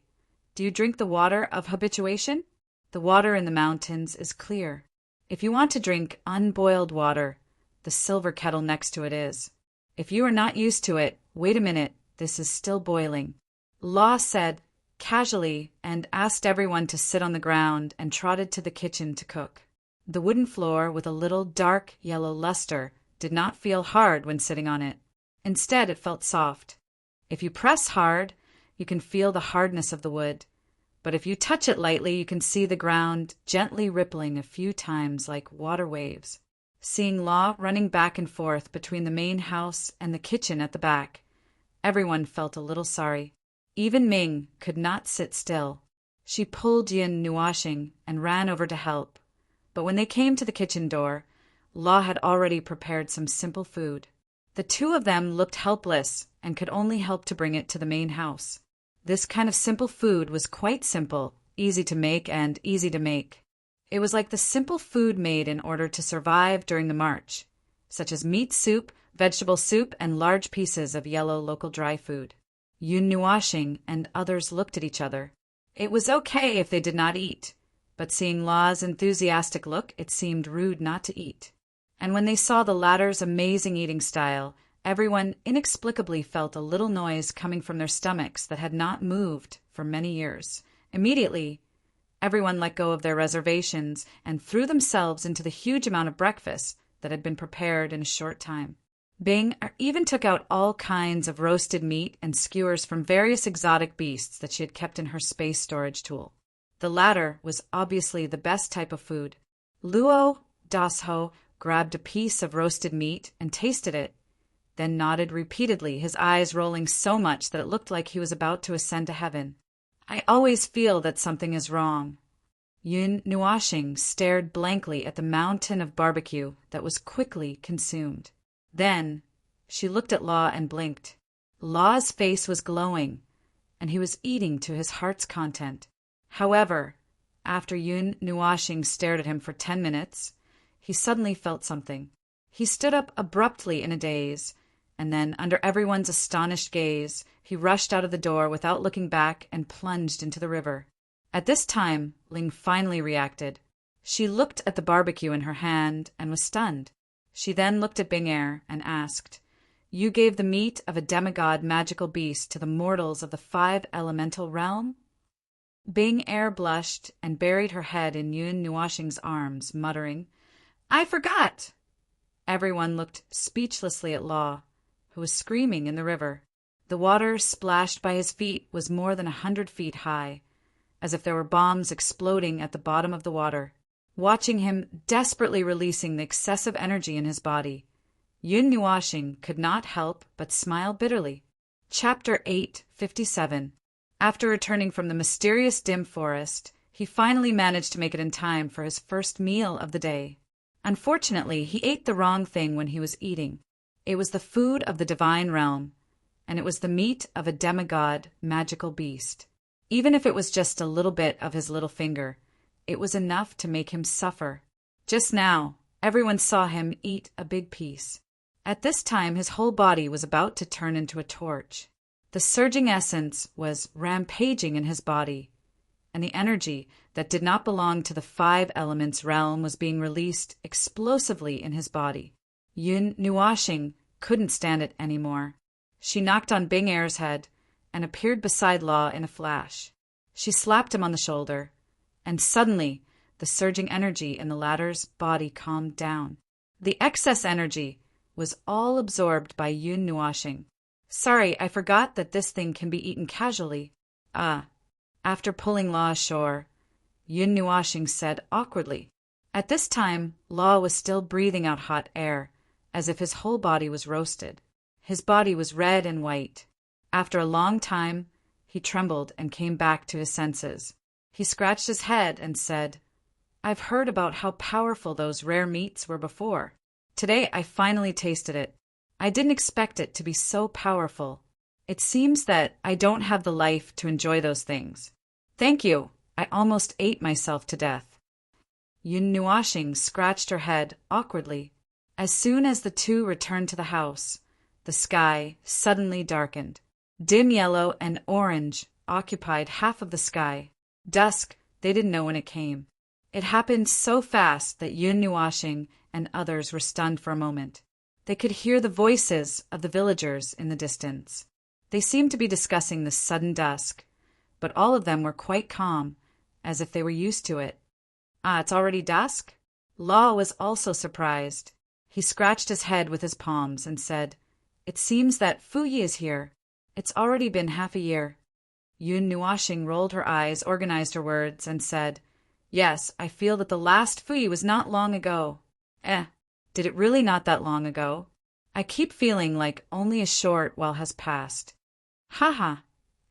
do you drink the water of habituation? The water in the mountains is clear. If you want to drink unboiled water, the silver kettle next to it is. If you are not used to it, wait a minute, this is still boiling. Law said casually and asked everyone to sit on the ground and trotted to the kitchen to cook. The wooden floor with a little dark yellow luster did not feel hard when sitting on it. Instead, it felt soft. If you press hard, you can feel the hardness of the wood. But if you touch it lightly, you can see the ground gently rippling a few times like water waves. Seeing Law running back and forth between the main house and the kitchen at the back, everyone felt a little sorry. Even Ming could not sit still. She pulled Yin Nuashing and ran over to help. But when they came to the kitchen door, Law had already prepared some simple food. The 2 of them looked helpless and could only help to bring it to the main house. This kind of simple food was quite simple, easy to make and easy to make. It was like the simple food made in order to survive during the march, such as meat soup, vegetable soup, and large pieces of yellow local dry food. Yun Nuashing and others looked at each other. It was okay if they did not eat, but seeing Law's enthusiastic look, it seemed rude not to eat. And when they saw the latter's amazing eating style, everyone inexplicably felt a little noise coming from their stomachs that had not moved for many years. Immediately, everyone let go of their reservations and threw themselves into the huge amount of breakfast that had been prepared in a short time. Bing even took out all kinds of roasted meat and skewers from various exotic beasts that she had kept in her space storage tool. The latter was obviously the best type of food. Luo Dasho grabbed a piece of roasted meat and tasted it, then nodded repeatedly, his eyes rolling so much that it looked like he was about to ascend to heaven. I always feel that something is wrong. Yun Nuashing stared blankly at the mountain of barbecue that was quickly consumed. Then she looked at Law and blinked. Law's face was glowing, and he was eating to his heart's content. However, after Yun Nuashing stared at him for 10 minutes, he suddenly felt something. He stood up abruptly in a daze, and then, under everyone's astonished gaze, he rushed out of the door without looking back and plunged into the river. At this time, Ling finally reacted. She looked at the barbecue in her hand and was stunned. She then looked at Bing Er and asked, "You gave the meat of a demigod magical beast to the mortals of the 5 elemental realm?" Bing Air blushed and buried her head in Yun Nuashing's arms, muttering, "I forgot!" Everyone looked speechlessly at Law, who was screaming in the river. The water splashed by his feet was more than 100 feet high, as if there were bombs exploding at the bottom of the water. Watching him desperately releasing the excessive energy in his body, Yun Nuashing could not help but smile bitterly. Chapter 857. After returning from the mysterious dim forest, he finally managed to make it in time for his first meal of the day. Unfortunately, he ate the wrong thing when he was eating. It was the food of the divine realm, and it was the meat of a demigod magical beast. Even if it was just a little bit of his little finger, it was enough to make him suffer. Just now, everyone saw him eat a big piece. At this time, his whole body was about to turn into a torch. The surging essence was rampaging in his body, and the energy that did not belong to the 5 elements realm was being released explosively in his body. Yun Nuashing couldn't stand it anymore. She knocked on Bing Air's head and appeared beside Law in a flash. She slapped him on the shoulder, and suddenly the surging energy in the latter's body calmed down. The excess energy was all absorbed by Yun Nuashing. "Sorry, I forgot that this thing can be eaten casually." After pulling Law ashore, Yun Nuashing said awkwardly. At this time, Law was still breathing out hot air, as if his whole body was roasted. His body was red and white. After a long time, he trembled and came back to his senses. He scratched his head and said, "I've heard about how powerful those rare meats were before. Today I finally tasted it. I didn't expect it to be so powerful. It seems that I don't have the life to enjoy those things. Thank you. I almost ate myself to death." Yun Nuashing scratched her head awkwardly. As soon as the two returned to the house, the sky suddenly darkened. Dim yellow and orange occupied half of the sky. Dusk, they didn't know when it came. It happened so fast that Yun Nuashing and others were stunned for a moment. They could hear the voices of the villagers in the distance. They seemed to be discussing the sudden dusk, but all of them were quite calm, as if they were used to it. It's already dusk? Law was also surprised. He scratched his head with his palms and said, "It seems that Fuyi is here. It's already been half a year." Yun Nuashing rolled her eyes, organized her words, and said, "Yes, I feel that the last Fuyi was not long ago." Did it really not that long ago? I keep feeling like only a short while has passed. Haha,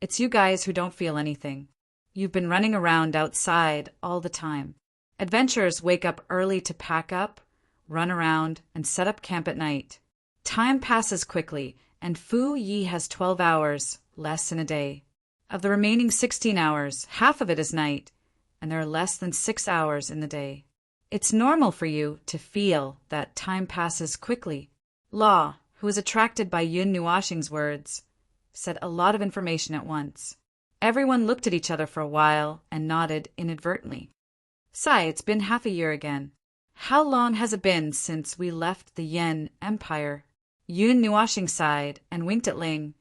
it's you guys who don't feel anything. You've been running around outside all the time. Adventurers wake up early to pack up, run around, and set up camp at night. Time passes quickly, and Fu Yi has 12 hours, less in a day. Of the remaining 16 hours, half of it is night, and there are less than 6 hours in the day. It's normal for you to feel that time passes quickly. Law, who was attracted by Yun Nuashing's words, said a lot of information at once. Everyone looked at each other for a while and nodded inadvertently. "Sai, it's been half a year again. How long has it been since we left the Yen Empire?" Yun Nuashing sighed and winked at Ling.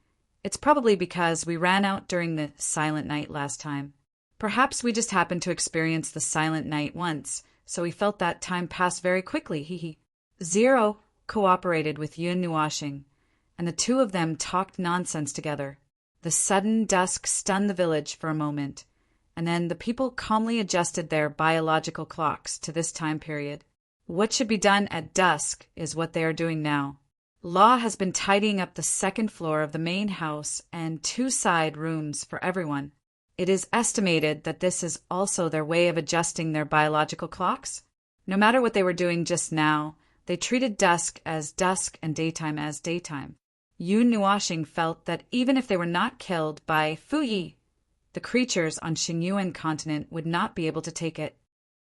"It's probably because we ran out during the silent night last time. Perhaps we just happened to experience the silent night once, so we felt that time pass very quickly, hee. Zero cooperated with Yun Nuashing, and the two of them talked nonsense together. The sudden dusk stunned the village for a moment, and then the people calmly adjusted their biological clocks to this time period. What should be done at dusk is what they are doing now. Law has been tidying up the second floor of the main house and 2 side rooms for everyone. It is estimated that this is also their way of adjusting their biological clocks. No matter what they were doing just now, they treated dusk as dusk and daytime as daytime. Yun Nuashing felt that even if they were not killed by Fuyi, the creatures on Xinyuan continent would not be able to take it.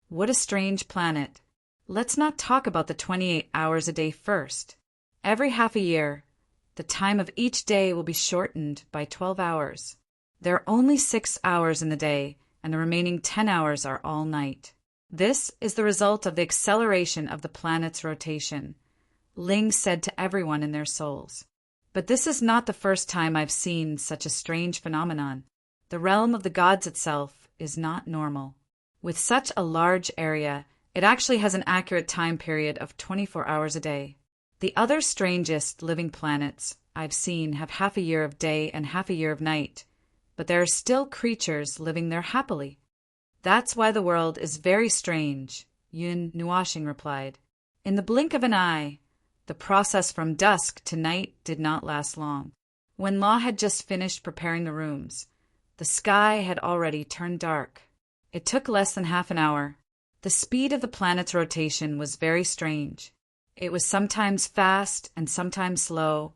What a strange planet. Let's not talk about the 28 hours a day first. Every half a year, the time of each day will be shortened by 12 hours. There are only 6 hours in the day, and the remaining 10 hours are all night. This is the result of the acceleration of the planet's rotation, Ling said to everyone in their souls. But this is not the first time I've seen such a strange phenomenon. The realm of the gods itself is not normal. With such a large area, it actually has an accurate time period of 24 hours a day. The other strangest living planets I've seen have half a year of day and half a year of night, but there are still creatures living there happily. That's why the world is very strange, Yun Nuashing replied. In the blink of an eye, the process from dusk to night did not last long. When Law had just finished preparing the rooms, the sky had already turned dark. It took less than half an hour. The speed of the planet's rotation was very strange. It was sometimes fast and sometimes slow,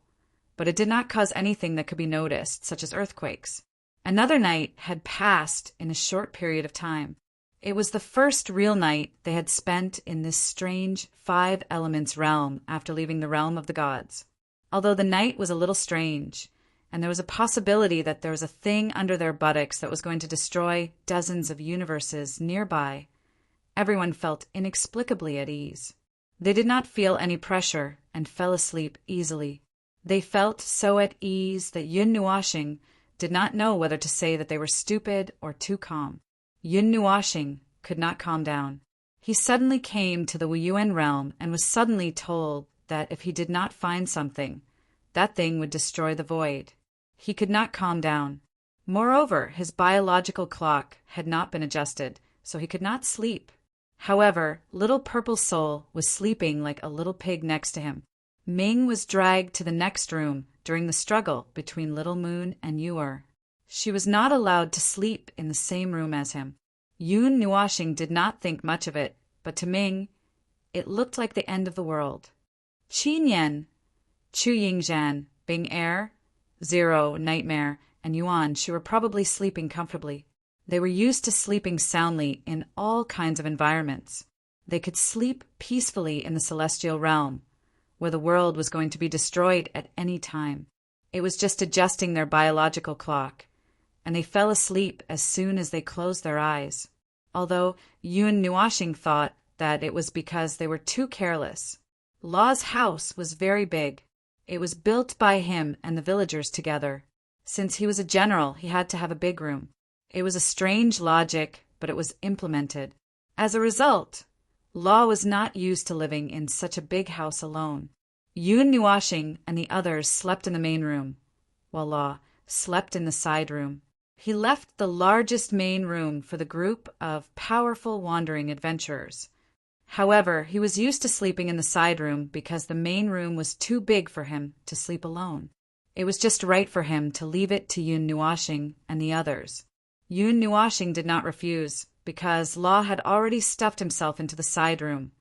but it did not cause anything that could be noticed, such as earthquakes. Another night had passed in a short period of time. It was the first real night they had spent in this strange five elements realm after leaving the realm of the gods. Although the night was a little strange, and there was a possibility that there was a thing under their buttocks that was going to destroy dozens of universes nearby, everyone felt inexplicably at ease. They did not feel any pressure and fell asleep easily. They felt so at ease that Yun Nuashing did not know whether to say that they were stupid or too calm. Yun Nuashing could not calm down. He suddenly came to the Wuyuan realm and was suddenly told that if he did not find something, that thing would destroy the void. He could not calm down. Moreover, his biological clock had not been adjusted, so he could not sleep. However, Little Purple Soul was sleeping like a little pig next to him. Ming was dragged to the next room during the struggle between Little Moon and Yuer. She was not allowed to sleep in the same room as him. Yun Nuashing did not think much of it, but to Ming, it looked like the end of the world. Qi Nian, Chu Yingzhan, Bing Er, Zero, Nightmare, and Yuan, she were probably sleeping comfortably. They were used to sleeping soundly in all kinds of environments. They could sleep peacefully in the celestial realm, where the world was going to be destroyed at any time. It was just adjusting their biological clock, and they fell asleep as soon as they closed their eyes, although Yun Nuashing thought that it was because they were too careless. Law's house was very big. It was built by him and the villagers together. Since he was a general, he had to have a big room. It was a strange logic, but it was implemented. As a result, Law was not used to living in such a big house alone. Yun Nuashing and the others slept in the main room, while Law slept in the side room. He left the largest main room for the group of powerful wandering adventurers. However, he was used to sleeping in the side room because the main room was too big for him to sleep alone. It was just right for him to leave it to Yun Nuashing and the others. Yun Nuashing did not refuse, because Law had already stuffed himself into the side room,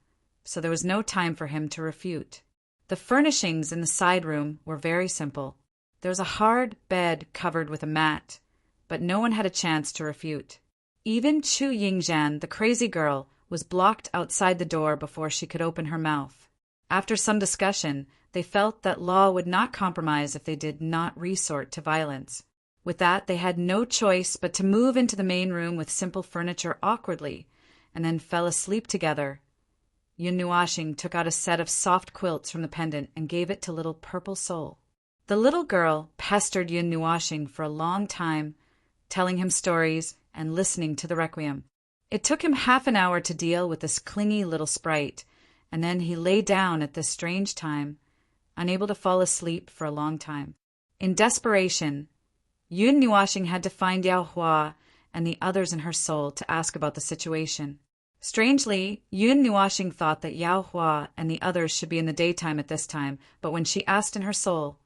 so there was no time for him to refute. The furnishings in the side room were very simple. There was a hard bed covered with a mat, but no one had a chance to refute. Even Chu Yingzhan, the crazy girl, was blocked outside the door before she could open her mouth. After some discussion, they felt that Law would not compromise if they did not resort to violence. With that, they had no choice but to move into the main room with simple furniture awkwardly, and then fell asleep together. Yun Nuashing took out a set of soft quilts from the pendant and gave it to Little Purple Soul. The little girl pestered Yun Nuashing for a long time, telling him stories and listening to the requiem. It took him half an hour to deal with this clingy little sprite, and then he lay down at this strange time, unable to fall asleep for a long time. In desperation, Yun Nuashing had to find Yao Hua and the others in her soul to ask about the situation. Strangely, Yun Nuashing thought that Yao Hua and the others should be in the daytime at this time, but when she asked in her soul,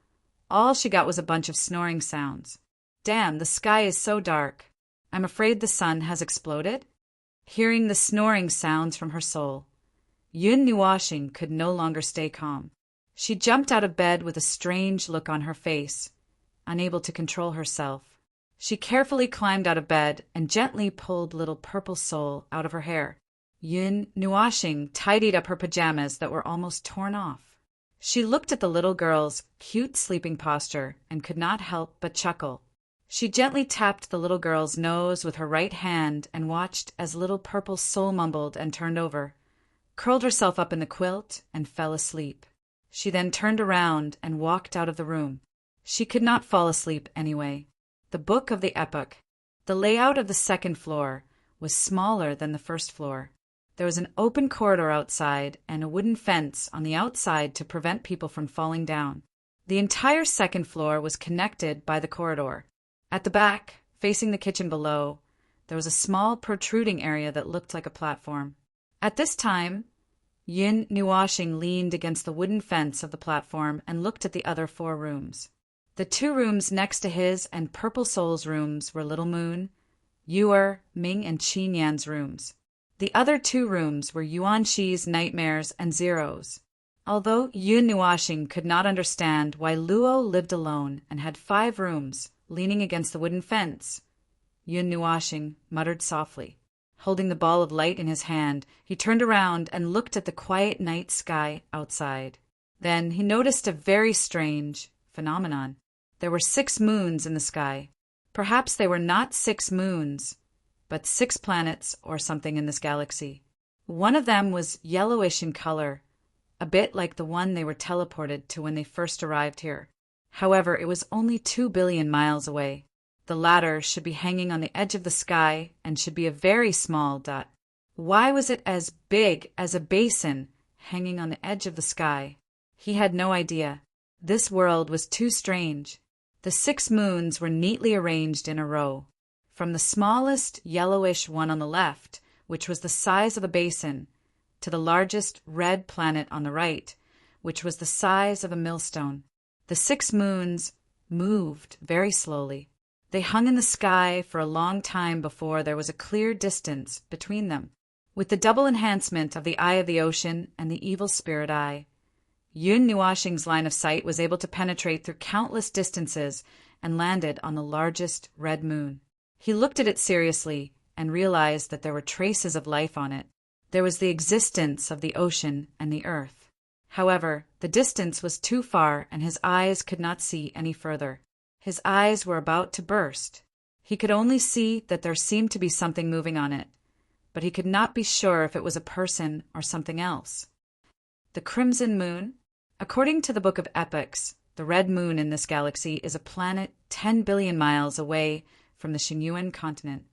all she got was a bunch of snoring sounds. Damn, the sky is so dark. I'm afraid the sun has exploded? Hearing the snoring sounds from her soul, Yun Nuashing could no longer stay calm. She jumped out of bed with a strange look on her face, unable to control herself. She carefully climbed out of bed and gently pulled Little Purple Soul out of her hair. Yun Nuashing tidied up her pajamas that were almost torn off. She looked at the little girl's cute sleeping posture and could not help but chuckle. She gently tapped the little girl's nose with her right hand and watched as Little Purple Soul mumbled and turned over, curled herself up in the quilt, and fell asleep. She then turned around and walked out of the room. She could not fall asleep anyway. The Book of the Epoch. The layout of the second floor was smaller than the first floor. There was an open corridor outside and a wooden fence on the outside to prevent people from falling down. The entire second floor was connected by the corridor. At the back, facing the kitchen below, there was a small protruding area that looked like a platform. At this time, Yun Nuashing leaned against the wooden fence of the platform and looked at the other 4 rooms. The 2 rooms next to his and Purple Soul's rooms were Little Moon, Yuer, Ming, and Qin Yan's rooms. The other 2 rooms were Yuan Shi's nightmares and Zero's. Although Yun Nuashing could not understand why Luo lived alone and had 5 rooms leaning against the wooden fence, Yun Nuashing muttered softly. Holding the ball of light in his hand, he turned around and looked at the quiet night sky outside. Then he noticed a very strange phenomenon. There were 6 moons in the sky. Perhaps they were not 6 moons, but 6 planets or something in this galaxy. One of them was yellowish in color, a bit like the one they were teleported to when they first arrived here. However, it was only 2 billion miles away. The latter should be hanging on the edge of the sky and should be a very small dot. Why was it as big as a basin hanging on the edge of the sky? He had no idea. This world was too strange. The 6 moons were neatly arranged in a row. From the smallest yellowish one on the left, which was the size of a basin, to the largest red planet on the right, which was the size of a millstone. The 6 moons moved very slowly. They hung in the sky for a long time before there was a clear distance between them. With the double enhancement of the Eye of the Ocean and the Evil Spirit Eye, Yun Nuashing's line of sight was able to penetrate through countless distances and landed on the largest red moon. He looked at it seriously and realized that there were traces of life on it. There was the existence of the ocean and the earth. However, the distance was too far and his eyes could not see any further. His eyes were about to burst. He could only see that there seemed to be something moving on it, but he could not be sure if it was a person or something else. The Crimson Moon. According to the Book of Epochs, the red moon in this galaxy is a planet 10 billion miles away from the Xinyuan continent.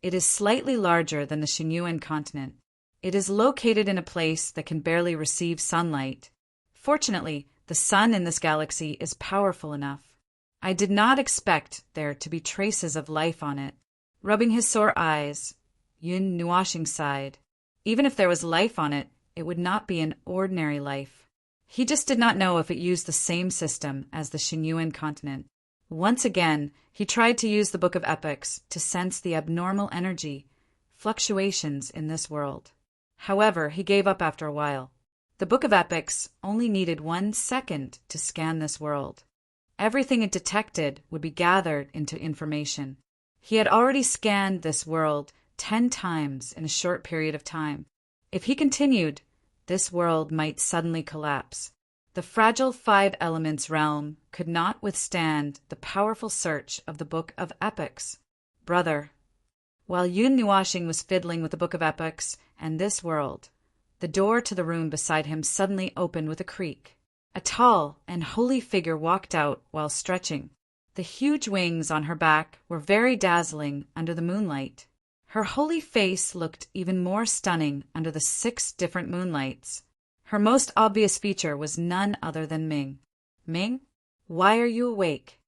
It is slightly larger than the Xinyuan continent. It is located in a place that can barely receive sunlight. Fortunately, the sun in this galaxy is powerful enough. I did not expect there to be traces of life on it. Rubbing his sore eyes, Yun Nuashing sighed. Even if there was life on it, it would not be an ordinary life. He just did not know if it used the same system as the Xinyuan continent. Once again, he tried to use the Book of Epochs to sense the abnormal energy, fluctuations in this world. However, he gave up after a while. The Book of Epochs only needed 1 second to scan this world. Everything it detected would be gathered into information. He had already scanned this world 10 times in a short period of time. If he continued, this world might suddenly collapse. The fragile 5 elements realm could not withstand the powerful search of the Book of Epochs. Brother. While Yun Nuashing was fiddling with the Book of Epochs and this world, the door to the room beside him suddenly opened with a creak. A tall and holy figure walked out while stretching. The huge wings on her back were very dazzling under the moonlight. Her holy face looked even more stunning under the 6 different moonlights. Her most obvious feature was none other than Ming. Ming, why are you awake?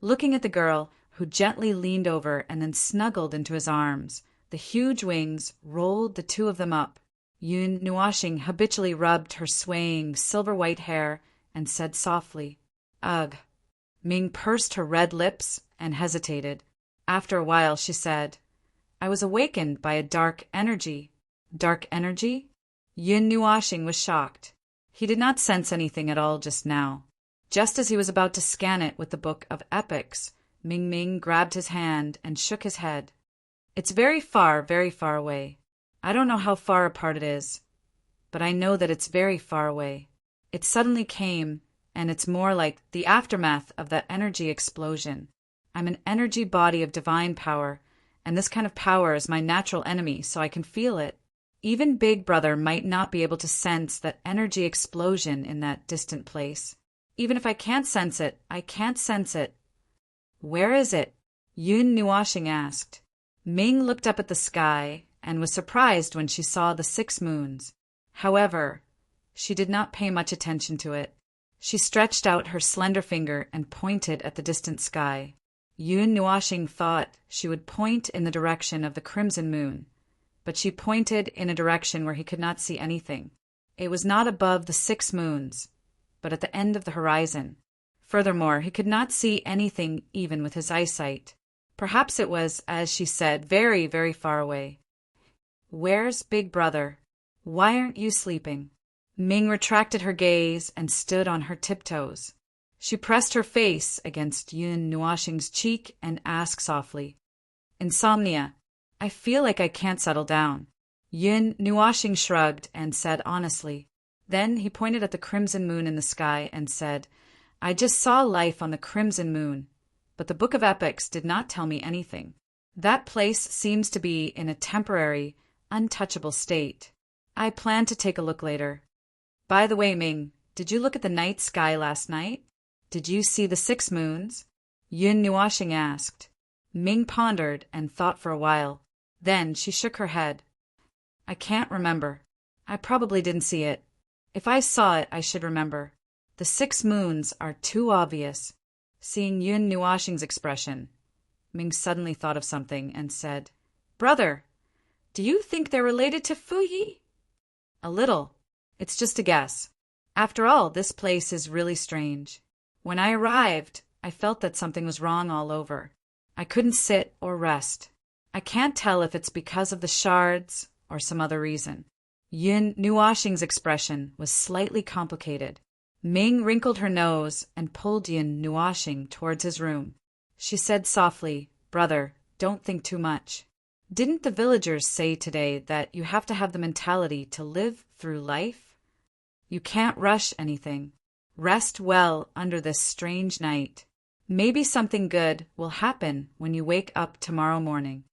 Looking at the girl, who gently leaned over and then snuggled into his arms, the huge wings rolled the 2 of them up. Yun Nuashing habitually rubbed her swaying silver-white hair and said softly, "Ugh." Ming pursed her red lips and hesitated. After a while she said, "I was awakened by a dark energy." Dark energy? Yun Nuashing was shocked. He did not sense anything at all just now. Just as he was about to scan it with the Book of Epochs, Ming Ming grabbed his hand and shook his head. "It's very far away. I don't know how far apart it is, but I know that it's very far away. It suddenly came, and it's more like the aftermath of that energy explosion. I'm an energy body of divine power, and this kind of power is my natural enemy, so I can feel it. Even Big Brother might not be able to sense that energy explosion in that distant place. Even if I can't sense it, I can't sense it. Where is it?" Yun Nuashing asked. Ming looked up at the sky and was surprised when she saw the 6 moons. However, she did not pay much attention to it. She stretched out her slender finger and pointed at the distant sky. Yun Nuashing thought she would point in the direction of the crimson moon, but she pointed in a direction where he could not see anything. It was not above the 6 moons, but at the end of the horizon. Furthermore, he could not see anything even with his eyesight. Perhaps it was, as she said, very, very far away. "Where's Big Brother? Why aren't you sleeping?" Ming retracted her gaze and stood on her tiptoes. She pressed her face against Yun Nuashing's cheek and asked softly, "Insomnia. I feel like I can't settle down." Yun Nuashing shrugged and said honestly. Then he pointed at the crimson moon in the sky and said, "I just saw life on the crimson moon, but the Book of Epics did not tell me anything. That place seems to be in a temporary, untouchable state. I plan to take a look later. By the way, Ming, did you look at the night sky last night? Did you see the 6 moons?" Yun Nuashing asked. Ming pondered and thought for a while. Then she shook her head. "I can't remember. I probably didn't see it. If I saw it, I should remember. The 6 moons are too obvious." Seeing Yun Nuashing's expression, Ming suddenly thought of something and said, "Brother, do you think they're related to Fuyi?" "A little. It's just a guess. After all, this place is really strange. When I arrived, I felt that something was wrong all over. I couldn't sit or rest. I can't tell if it's because of the shards or some other reason." Yun Nuashing's expression was slightly complicated. Ming wrinkled her nose and pulled Yun Nuashing towards his room. She said softly, "Brother, don't think too much. Didn't the villagers say today that you have to have the mentality to live through life? You can't rush anything. Rest well under this strange night. Maybe something good will happen when you wake up tomorrow morning."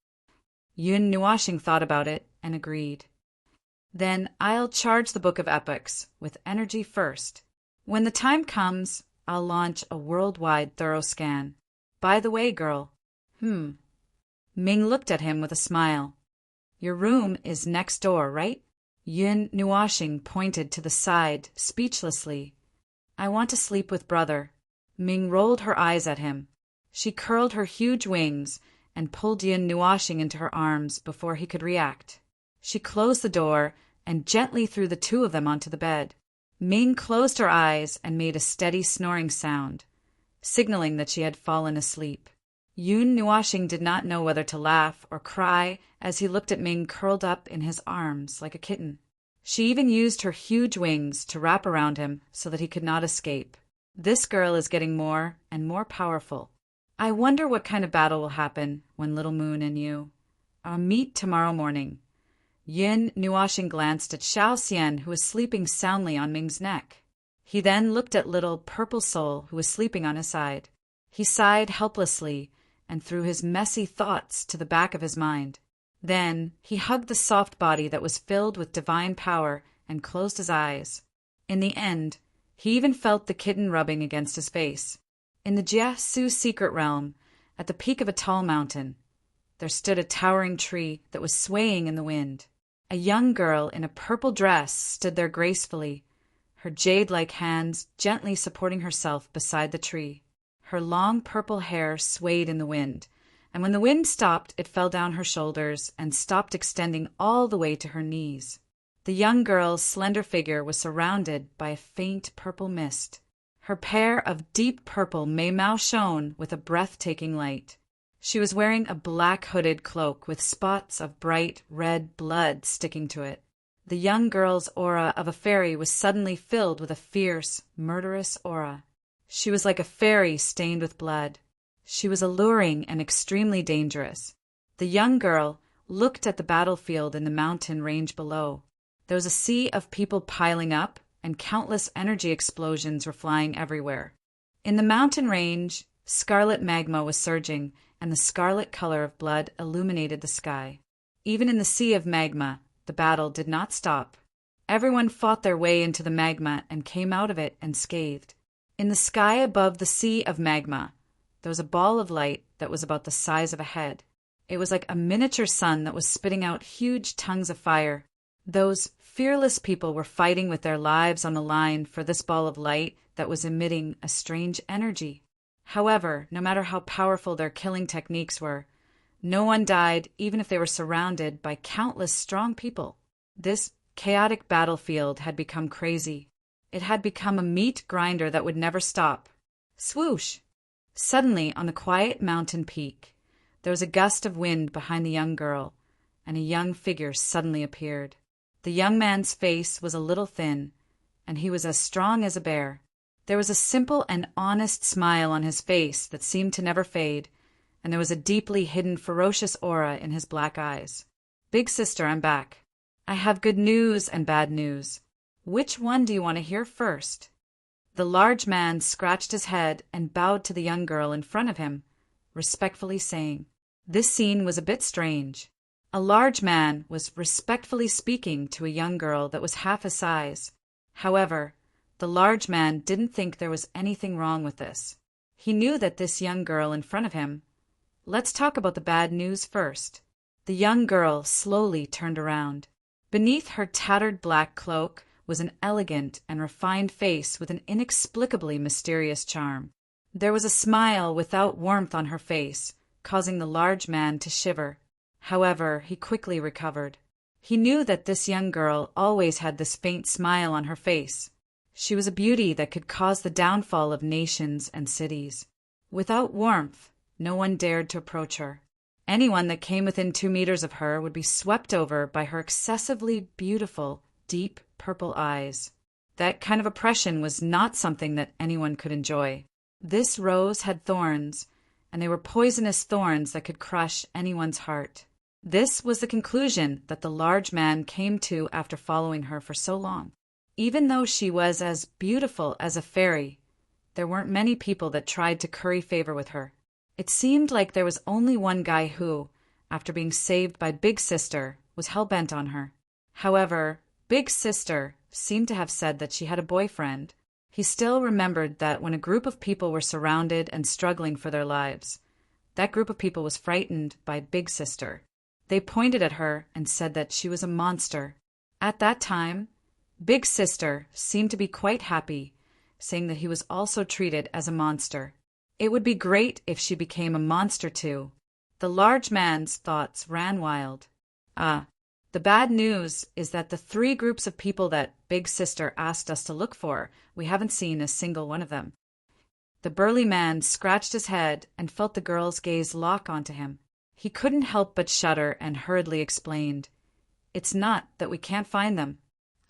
Yun Nuashing thought about it and agreed. "Then I'll charge the Book of Epics with energy first. When the time comes, I'll launch a worldwide thorough scan. By the way, girl." Ming looked at him with a smile. "Your room is next door, right?" Yun Nuashing pointed to the side speechlessly. "I want to sleep with Brother." Ming rolled her eyes at him. She curled her huge wings and pulled Yun Nuashing into her arms before he could react. She closed the door and gently threw the 2 of them onto the bed. Ming closed her eyes and made a steady snoring sound, signaling that she had fallen asleep. Yun Nuashing did not know whether to laugh or cry as he looked at Ming curled up in his arms like a kitten. She even used her huge wings to wrap around him so that he could not escape. This girl is getting more and more powerful. I wonder what kind of battle will happen when Little Moon and you meet tomorrow morning. Yun Nuashing glanced at Xiao Xian, who was sleeping soundly on Ming's neck. He then looked at little Purple Soul, who was sleeping on his side. He sighed helplessly and threw his messy thoughts to the back of his mind. Then he hugged the soft body that was filled with divine power and closed his eyes. In the end, he even felt the kitten rubbing against his face. In the Jiasu secret realm, at the peak of a tall mountain, there stood a towering tree that was swaying in the wind. A young girl in a purple dress stood there gracefully, her jade-like hands gently supporting herself beside the tree. Her long purple hair swayed in the wind, and when the wind stopped, it fell down her shoulders and stopped extending all the way to her knees. The young girl's slender figure was surrounded by a faint purple mist. Her pair of deep purple maimao shone with a breathtaking light. She was wearing a black hooded cloak with spots of bright red blood sticking to it. The young girl's aura of a fairy was suddenly filled with a fierce, murderous aura. She was like a fairy stained with blood. She was alluring and extremely dangerous. The young girl looked at the battlefield in the mountain range below. There was a sea of people piling up, and countless energy explosions were flying everywhere. In the mountain range, scarlet magma was surging, and the scarlet color of blood illuminated the sky. Even in the sea of magma, the battle did not stop. Everyone fought their way into the magma and came out of it unscathed. In the sky above the sea of magma, there was a ball of light that was about the size of a head. It was like a miniature sun that was spitting out huge tongues of fire. Those fearless people were fighting with their lives on the line for this ball of light that was emitting a strange energy. However, no matter how powerful their killing techniques were, no one died even if they were surrounded by countless strong people. This chaotic battlefield had become crazy. It had become a meat grinder that would never stop. Swoosh! Suddenly, on the quiet mountain peak, there was a gust of wind behind the young girl, and a young figure suddenly appeared. The young man's face was a little thin, and he was as strong as a bear. There was a simple and honest smile on his face that seemed to never fade, and there was a deeply hidden ferocious aura in his black eyes. "Big sister, I'm back. I have good news and bad news. Which one do you want to hear first?" The large man scratched his head and bowed to the young girl in front of him, respectfully saying. This scene was a bit strange. A large man was respectfully speaking to a young girl that was half his size. However, the large man didn't think there was anything wrong with this. He knew that this young girl in front of him. Let's talk about the bad news first. The young girl slowly turned around. Beneath her tattered black cloak was an elegant and refined face with an inexplicably mysterious charm. There was a smile without warmth on her face, causing the large man to shiver. However, he quickly recovered. He knew that this young girl always had this faint smile on her face. She was a beauty that could cause the downfall of nations and cities. Without warmth, no one dared to approach her. Anyone that came within 2 meters of her would be swept over by her excessively beautiful, deep purple eyes. That kind of oppression was not something that anyone could enjoy. This rose had thorns, and they were poisonous thorns that could crush anyone's heart. This was the conclusion that the large man came to after following her for so long. Even though she was as beautiful as a fairy, there weren't many people that tried to curry favor with her. It seemed like there was only one guy who, after being saved by Big Sister, was hell-bent on her. However, Big Sister seemed to have said that she had a boyfriend. He still remembered that when a group of people were surrounded and struggling for their lives, that group of people was frightened by Big Sister. They pointed at her and said that she was a monster. At that time, Big Sister seemed to be quite happy, saying that he was also treated as a monster. It would be great if she became a monster too. The large man's thoughts ran wild. The bad news is that the 3 groups of people that Big Sister asked us to look for, we haven't seen a single one of them. The burly man scratched his head and felt the girl's gaze lock onto him. He couldn't help but shudder and hurriedly explained, "It's not that we can't find them.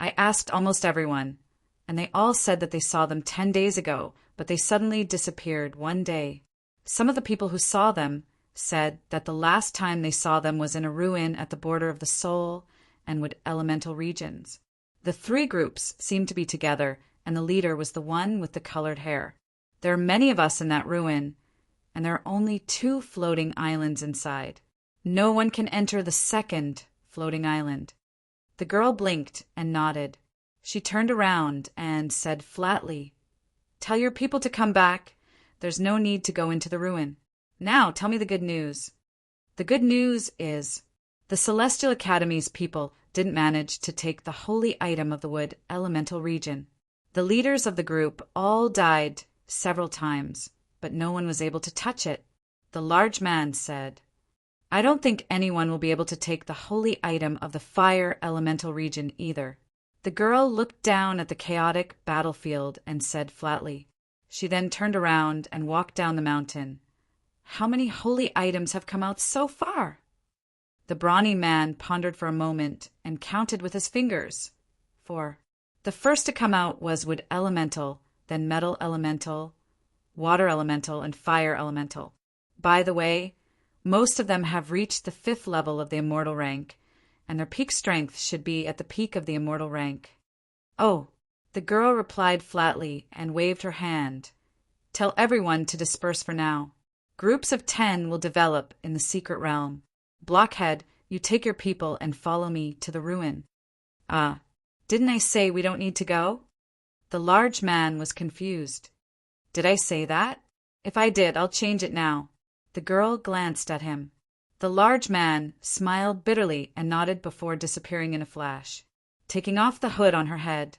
I asked almost everyone, and they all said that they saw them 10 days ago, but they suddenly disappeared one day. Some of the people who saw them said that the last time they saw them was in a ruin at the border of the Soul and Wood elemental regions. The 3 groups seemed to be together, and the leader was the one with the colored hair. There are many of us in that ruin, and there are only 2 floating islands inside. No one can enter the 2nd floating island." The girl blinked and nodded. She turned around and said flatly, "Tell your people to come back. There's no need to go into the ruin. Now tell me the good news." The good news is, the Celestial Academy's people didn't manage to take the holy item of the Wood elemental region. The leaders of the group all died several times, but no one was able to touch it. The large man said, "I don't think anyone will be able to take the holy item of the fire elemental region either." The girl looked down at the chaotic battlefield and said flatly. She then turned around and walked down the mountain. "How many holy items have come out so far?" The brawny man pondered for a moment and counted with his fingers. 4. The first to come out was Wood elemental, then metal elemental, water elemental, and fire elemental. By the way, most of them have reached the 5th level of the immortal rank, and their peak strength should be at the peak of the immortal rank. "Oh," the girl replied flatly and waved her hand. "Tell everyone to disperse for now. Groups of 10 will develop in the secret realm. Blockhead, you take your people and follow me to the ruin." Didn't I say we don't need to go?" The large man was confused. "Did I say that? If I did, I'll change it now. The girl glanced at him. The large man smiled bitterly and nodded before disappearing in a flash. Taking off the hood on her head,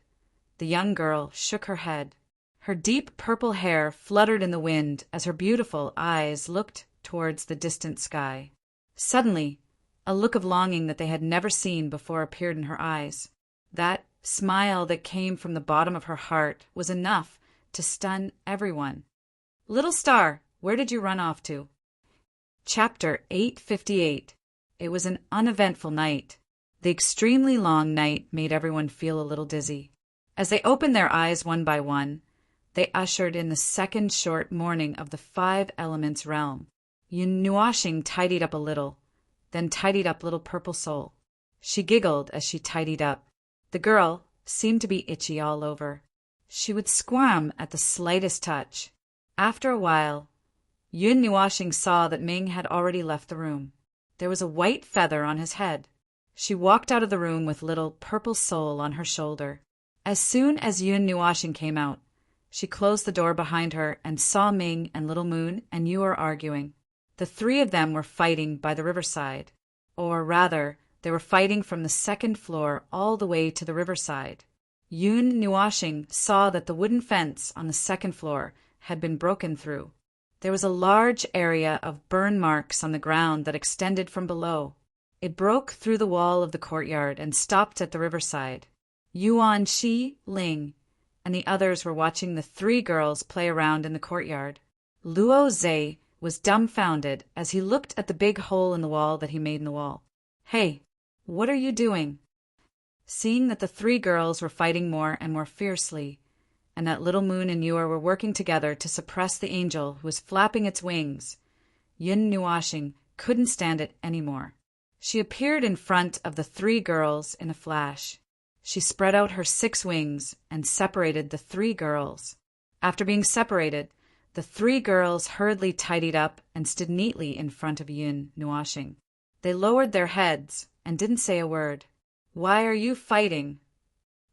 the young girl shook her head. Her deep purple hair fluttered in the wind as her beautiful eyes looked towards the distant sky. Suddenly, a look of longing that they had never seen before appeared in her eyes. That smile that came from the bottom of her heart was enough to stun everyone. Little star, where did you run off to? Chapter 858. It was an uneventful night. The extremely long night made everyone feel a little dizzy. As they opened their eyes one by one, they ushered in the second short morning of the 5 elements realm. Yun Nuashing tidied up a little, then tidied up little Purple Soul. She giggled as she tidied up. The girl seemed to be itchy all over. She would squirm at the slightest touch. After a while, Yun Nuashing saw that Ming had already left the room. There was a white feather on his head. She walked out of the room with little Purple Soul on her shoulder. As soon as Yun Nuashing came out, she closed the door behind her and saw Ming and Little Moon and Yor arguing. The 3 of them were fighting by the riverside. Or rather, they were fighting from the 2nd floor all the way to the riverside. Yun Nuashing saw that the wooden fence on the 2nd floor had been broken through. There was a large area of burn marks on the ground that extended from below. It broke through the wall of the courtyard and stopped at the riverside. Yuan Shi, Ling, and the others were watching the 3 girls play around in the courtyard. Luo Zhe was dumbfounded as he looked at the big hole in the wall that he made in the wall. Hey, what are you doing? Seeing that the 3 girls were fighting more and more fiercely, and that Little Moon and Yor were working together to suppress the angel who was flapping its wings, Yun Nuashing couldn't stand it anymore. She appeared in front of the 3 girls in a flash. She spread out her 6 wings and separated the 3 girls. After being separated, the 3 girls hurriedly tidied up and stood neatly in front of Yun Nuashing. They lowered their heads and didn't say a word. Why are you fighting?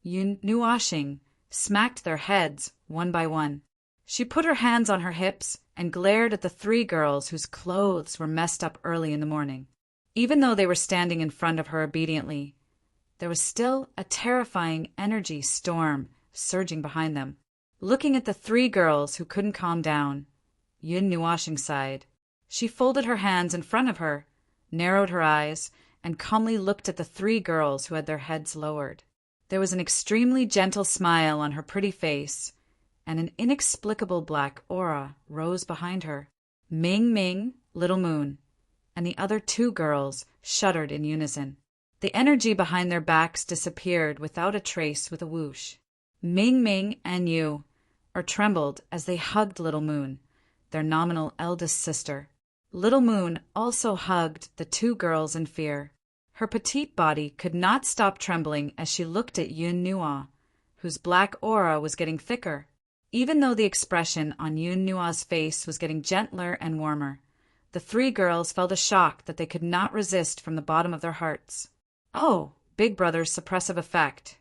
Yun Nuashing smacked their heads one by one. She put her hands on her hips and glared at the 3 girls whose clothes were messed up early in the morning. Even though they were standing in front of her obediently, there was still a terrifying energy storm surging behind them. Looking at the 3 girls who couldn't calm down, Yun Nuashing sighed. She folded her hands in front of her, narrowed her eyes, and calmly looked at the 3 girls who had their heads lowered. There was an extremely gentle smile on her pretty face, and an inexplicable black aura rose behind her. Ming Ming, Little Moon, and the other 2 girls shuddered in unison. The energy behind their backs disappeared without a trace with a whoosh. Ming Ming and Yu trembled as they hugged Little Moon, their nominal eldest sister. Little Moon also hugged the 2 girls in fear. Her petite body could not stop trembling as she looked at Yun Nua, whose black aura was getting thicker. Even though the expression on Yun Nua's face was getting gentler and warmer, the 3 girls felt a shock that they could not resist from the bottom of their hearts. Oh, Big Brother's suppressive effect.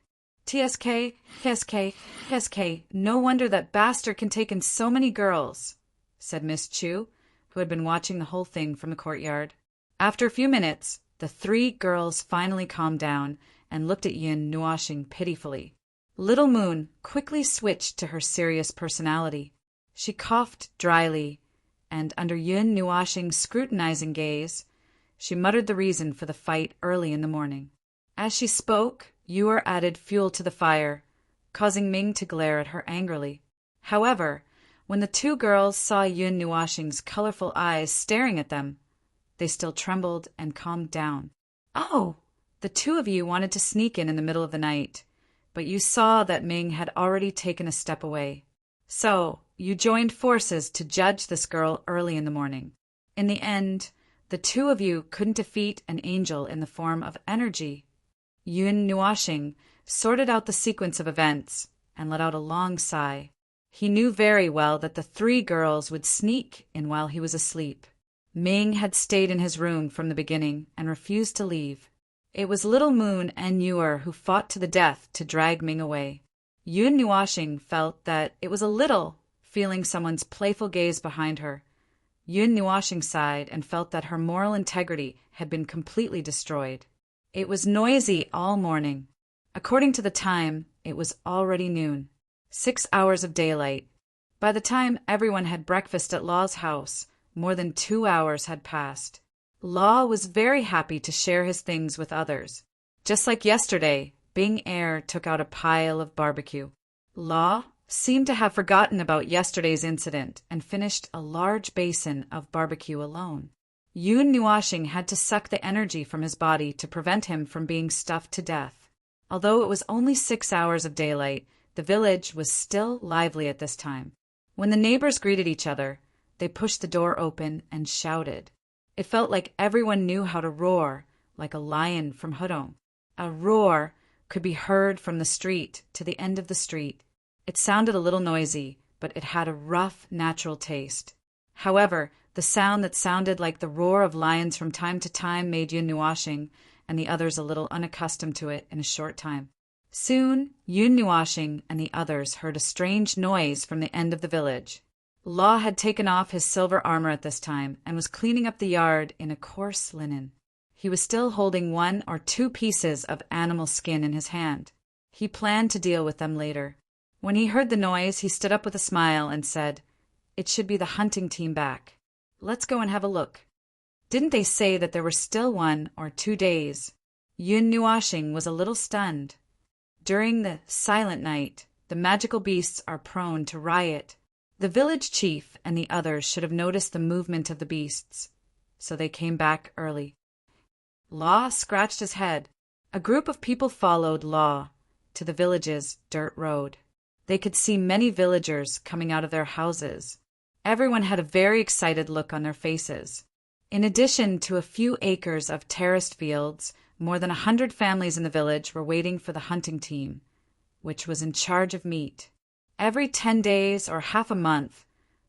TSK, no wonder that bastard can take in so many girls, said Miss Chu, who had been watching the whole thing from the courtyard. After a few minutes, the 3 girls finally calmed down and looked at Yun Nuashing pitifully. Little Moon quickly switched to her serious personality. She coughed dryly, and under Yun Nuashing's scrutinizing gaze, she muttered the reason for the fight early in the morning. As she spoke, Yor added fuel to the fire, causing Ming to glare at her angrily. However, when the 2 girls saw Yun Nuashing's colorful eyes staring at them, they still trembled and calmed down. Oh, the 2 of you wanted to sneak in the middle of the night, but you saw that Ming had already taken a step away. So, you joined forces to judge this girl early in the morning. In the end, the 2 of you couldn't defeat an angel in the form of energy. Yun Nuashing sorted out the sequence of events and let out a long sigh. He knew very well that the 3 girls would sneak in while he was asleep. Ming had stayed in his room from the beginning and refused to leave. It was Little Moon and Yor who fought to the death to drag Ming away. Yun Nuashing felt that it was a little feeling someone's playful gaze behind her. Yun Nuashing sighed and felt that her moral integrity had been completely destroyed. It was noisy all morning. According to the time, it was already noon. 6 hours of daylight. By the time everyone had breakfast at Law's house, more than 2 hours had passed. Law was very happy to share his things with others. Just like yesterday, Bing Air took out a pile of barbecue. Law seemed to have forgotten about yesterday's incident and finished a large basin of barbecue alone. Yun Nuashing had to suck the energy from his body to prevent him from being stuffed to death. Although it was only 6 hours of daylight, the village was still lively at this time. When the neighbors greeted each other, they pushed the door open and shouted. It felt like everyone knew how to roar, like a lion from Hudong. A roar could be heard from the street to the end of the street. It sounded a little noisy, but it had a rough, natural taste. However, the sound that sounded like the roar of lions from time to time made Yun Nuashing and the others a little unaccustomed to it in a short time. Soon, Yun Nuashing and the others heard a strange noise from the end of the village. Law had taken off his silver armor at this time and was cleaning up the yard in a coarse linen. He was still holding 1 or 2 pieces of animal skin in his hand. He planned to deal with them later. When he heard the noise, he stood up with a smile and said, "It should be the hunting team back. Let's go and have a look. Didn't they say that there were still 1 or 2 days?" Yun Nuashing was a little stunned. During the silent night, the magical beasts are prone to riot. The village chief and the others should have noticed the movement of the beasts, so they came back early. Law scratched his head. A group of people followed Law to the village's dirt road. They could see many villagers coming out of their houses. Everyone had a very excited look on their faces. In addition to a few acres of terraced fields, more than 100 families in the village were waiting for the hunting team, which was in charge of meat. Every 10 days or half a month,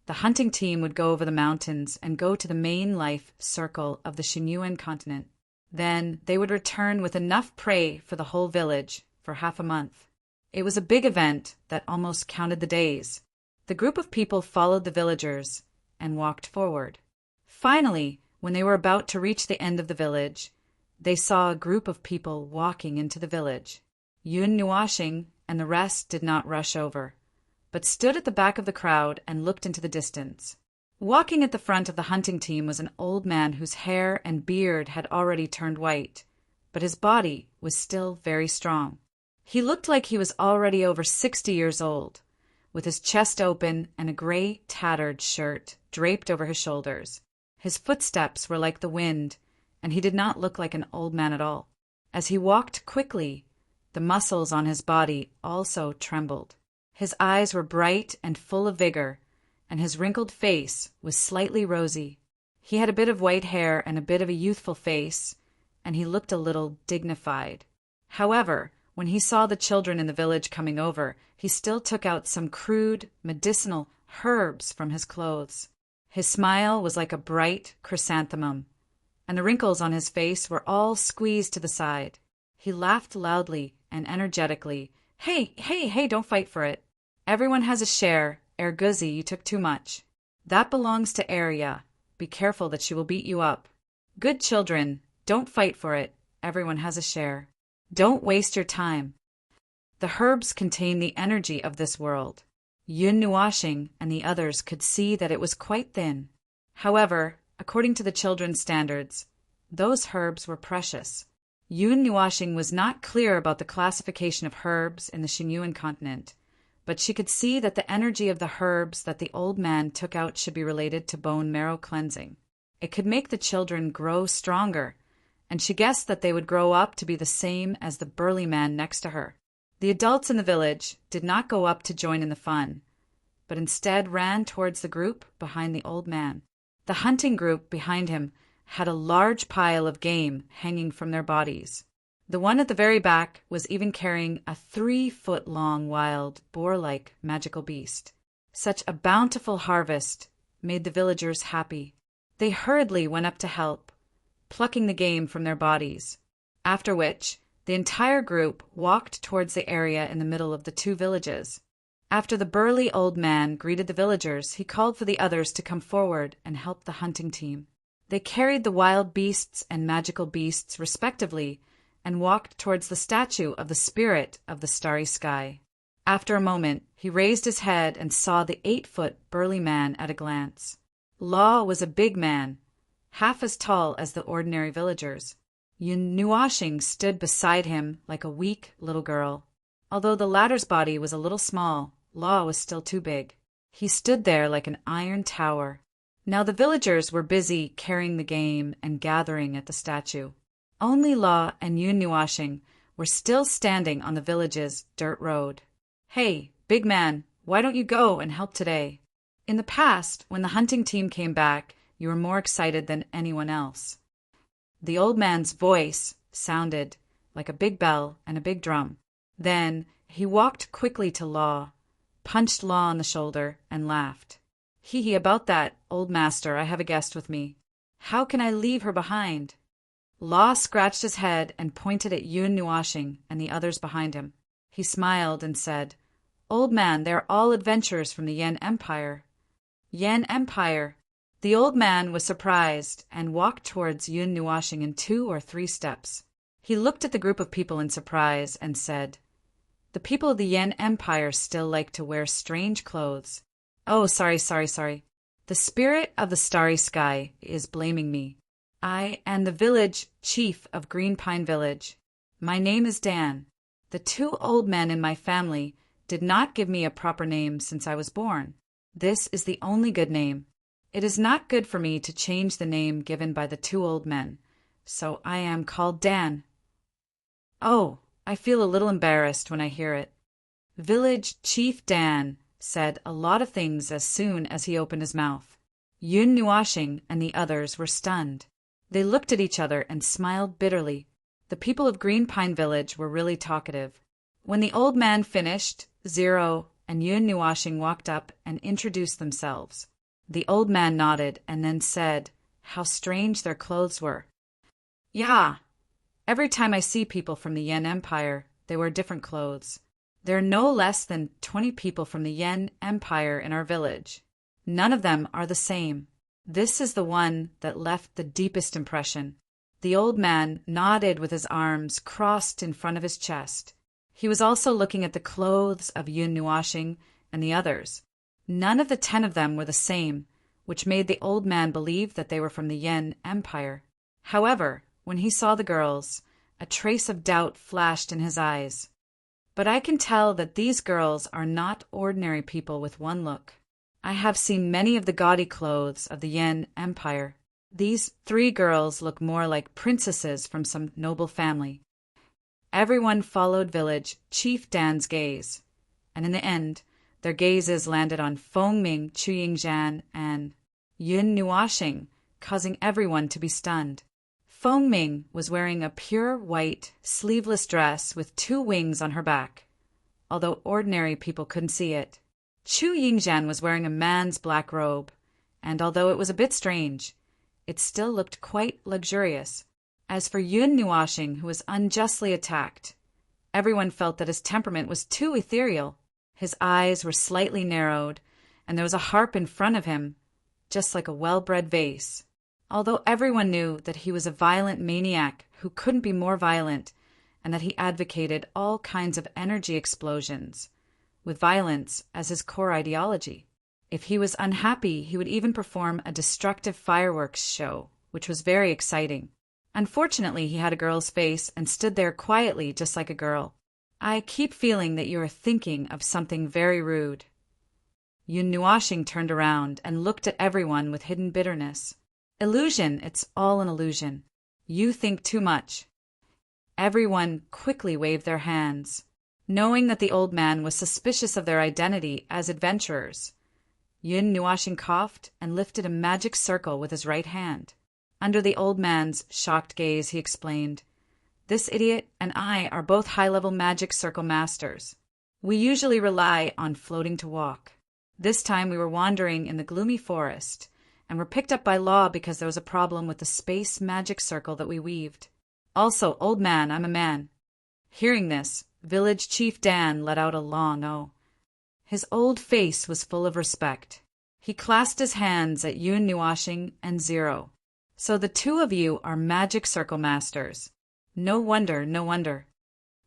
the hunting team would go over the mountains and go to the main life circle of the Xinyuan continent. Then they would return with enough prey for the whole village for half a month. It was a big event that almost counted the days. The group of people followed the villagers and walked forward. Finally, when they were about to reach the end of the village, they saw a group of people walking into the village. Yun Nuashing and the rest did not rush over, but stood at the back of the crowd and looked into the distance. Walking at the front of the hunting team was an old man whose hair and beard had already turned white, but his body was still very strong. He looked like he was already over 60 years old, with his chest open and a gray, tattered shirt draped over his shoulders. His footsteps were like the wind, and he did not look like an old man at all. As he walked quickly, the muscles on his body also trembled. His eyes were bright and full of vigor, and his wrinkled face was slightly rosy. He had a bit of white hair and a bit of a youthful face, and he looked a little dignified. However, when he saw the children in the village coming over, he still took out some crude, medicinal herbs from his clothes. His smile was like a bright chrysanthemum, and the wrinkles on his face were all squeezed to the side. He laughed loudly and energetically. Hey, don't fight for it. Everyone has a share. Erguzi, you took too much. That belongs to Arya. Be careful that she will beat you up. Good children, don't fight for it. Everyone has a share. Don't waste your time. The herbs contain the energy of this world. Yun Nuashing and the others could see that it was quite thin. However, according to the children's standards, those herbs were precious. Yun Nuashing was not clear about the classification of herbs in the Xinyuan continent, but she could see that the energy of the herbs that the old man took out should be related to bone marrow cleansing. It could make the children grow stronger, and she guessed that they would grow up to be the same as the burly man next to her. The adults in the village did not go up to join in the fun, but instead ran towards the group behind the old man. The hunting group behind him had a large pile of game hanging from their bodies. The one at the very back was even carrying a 3-foot-long wild, boar-like magical beast. Such a bountiful harvest made the villagers happy. They hurriedly went up to help, plucking the game from their bodies, after which the entire group walked towards the area in the middle of the 2 villages. After the burly old man greeted the villagers, he called for the others to come forward and help the hunting team. They carried the wild beasts and magical beasts respectively and walked towards the statue of the spirit of the starry sky. After a moment, he raised his head and saw the 8-foot burly man at a glance. Law was a big man, half as tall as the ordinary villagers. Yun Nuashing stood beside him like a weak little girl. Although the latter's body was a little small, Law was still too big. He stood there like an iron tower. Now the villagers were busy carrying the game and gathering at the statue. Only Law and Yun Nuashing were still standing on the village's dirt road. "Hey, big man, why don't you go and help today? In the past, when the hunting team came back, you were more excited than anyone else." The old man's voice sounded like a big bell and a big drum. Then he walked quickly to Law, punched Law on the shoulder, and laughed. "Hee about that, old master, I have a guest with me. How can I leave her behind?" Law scratched his head and pointed at Yun Nuashing and the others behind him. He smiled and said, "Old man, they are all adventurers from the Yen Empire." Yen Empire. The old man was surprised and walked towards Yun Nuashing in 2 or 3 steps. He looked at the group of people in surprise and said, "The people of the Yen Empire still like to wear strange clothes. Oh, sorry. The spirit of the starry sky is blaming me. I am the village chief of Green Pine Village. My name is Dan. The 2 old men in my family did not give me a proper name since I was born. This is the only good name. It is not good for me to change the name given by the 2 old men, so I am called Dan. Oh, I feel a little embarrassed when I hear it." Village Chief Dan said a lot of things as soon as he opened his mouth. Yun Nuashing and the others were stunned. They looked at each other and smiled bitterly. The people of Green Pine Village were really talkative. When the old man finished, Zero and Yun Nuashing walked up and introduced themselves. The old man nodded and then said how strange their clothes were. "Yeah, every time I see people from the Yen Empire, they wear different clothes. There are no less than 20 people from the Yen Empire in our village. None of them are the same. This is the one that left the deepest impression." The old man nodded with his arms crossed in front of his chest. He was also looking at the clothes of Yun Nuashing and the others. None of the 10 of them were the same, which made the old man believe that they were from the Yen Empire. However, when he saw the girls, a trace of doubt flashed in his eyes. "But I can tell that these girls are not ordinary people with one look. I have seen many of the gaudy clothes of the Yen Empire. These 3 girls look more like princesses from some noble family." Everyone followed village Chief Dan's gaze, and in the end, their gazes landed on Fengming, Chuyingzhan, and Yun Nuashing, causing everyone to be stunned. Fengming was wearing a pure white, sleeveless dress with 2 wings on her back, although ordinary people couldn't see it. Chuyingzhan was wearing a man's black robe, and although it was a bit strange, it still looked quite luxurious. As for Yun Nuashing, who was unjustly attacked, everyone felt that his temperament was too ethereal. His eyes were slightly narrowed, and there was a harp in front of him, just like a well-bred vase. Although everyone knew that he was a violent maniac who couldn't be more violent, and that he advocated all kinds of energy explosions, with violence as his core ideology. If he was unhappy, he would even perform a destructive fireworks show, which was very exciting. Unfortunately, he had a girl's face and stood there quietly just like a girl. "I keep feeling that you are thinking of something very rude." Yun Nuashing turned around and looked at everyone with hidden bitterness. "Illusion, it's all an illusion. You think too much." Everyone quickly waved their hands, knowing that the old man was suspicious of their identity as adventurers. Yun Nuashing coughed and lifted a magic circle with his right hand. Under the old man's shocked gaze, he explained, "This idiot and I are both high-level magic circle masters. We usually rely on floating to walk. This time we were wandering in the gloomy forest and were picked up by Law because there was a problem with the space magic circle that we weaved. Also, old man, I'm a man." Hearing this, Village Chief Dan let out a long "oh." His old face was full of respect. He clasped his hands at Yun Nuashing and Zero. So the two of you are magic circle masters. No wonder, no wonder.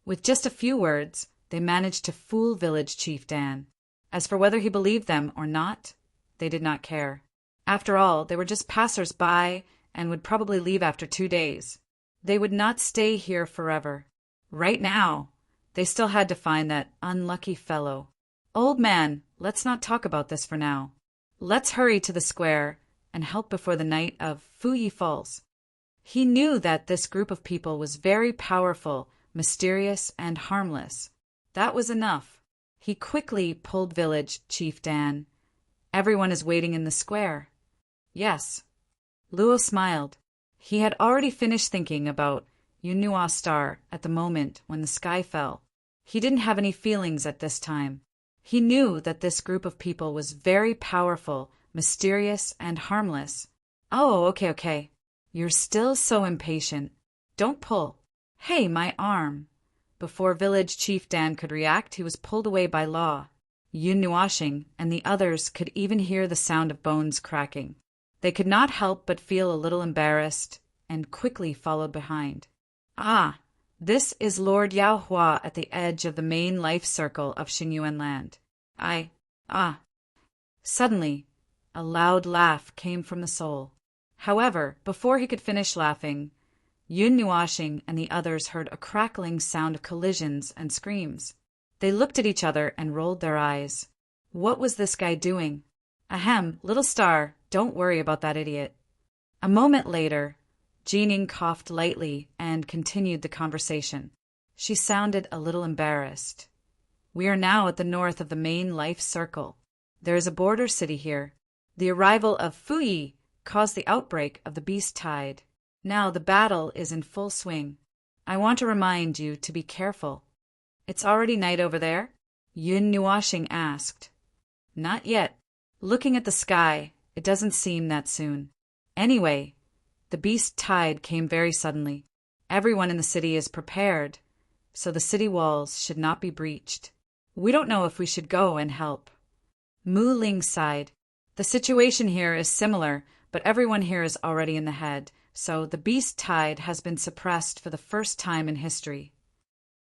With just a few words, they managed to fool village chief Dan. As for whether he believed them or not, they did not care. After all, they were just passers-by and would probably leave after 2 days. They would not stay here forever. Right now, they still had to find that unlucky fellow. Old man, let's not talk about this for now. Let's hurry to the square and help before the night of Fuyi falls. He knew that this group of people was very powerful, mysterious, and harmless. That was enough. He quickly pulled village chief Dan. Everyone is waiting in the square. Yes. Luo smiled. He had already finished thinking about Yunhua Star at the moment when the sky fell. He didn't have any feelings at this time. He knew that this group of people was very powerful, mysterious, and harmless. Oh, okay. You're still so impatient. Don't pull. Hey, my arm. Before village chief Dan could react, he was pulled away by Law. Yun Nuashing and the others could even hear the sound of bones cracking. They could not help but feel a little embarrassed and quickly followed behind. Ah, this is Lord Yao Hua at the edge of the main life circle of Xingyuan land. Suddenly, a loud laugh came from the soul. However, before he could finish laughing, Yun Nuashing and the others heard a crackling sound of collisions and screams. They looked at each other and rolled their eyes. What was this guy doing? Ahem, little star, don't worry about that idiot. A moment later, Jining coughed lightly and continued the conversation. She sounded a little embarrassed. We are now at the north of the main life circle. There is a border city here. The arrival of Fuyi caused the outbreak of the beast tide. Now the battle is in full swing. I want to remind you to be careful. It's already night over there? Yun Nuashing asked. Not yet. Looking at the sky, it doesn't seem that soon. Anyway, the beast tide came very suddenly. Everyone in the city is prepared, so the city walls should not be breached. We don't know if we should go and help. Mu Ling sighed. The situation here is similar, but everyone here is already in the head, so the beast tide has been suppressed for the first time in history.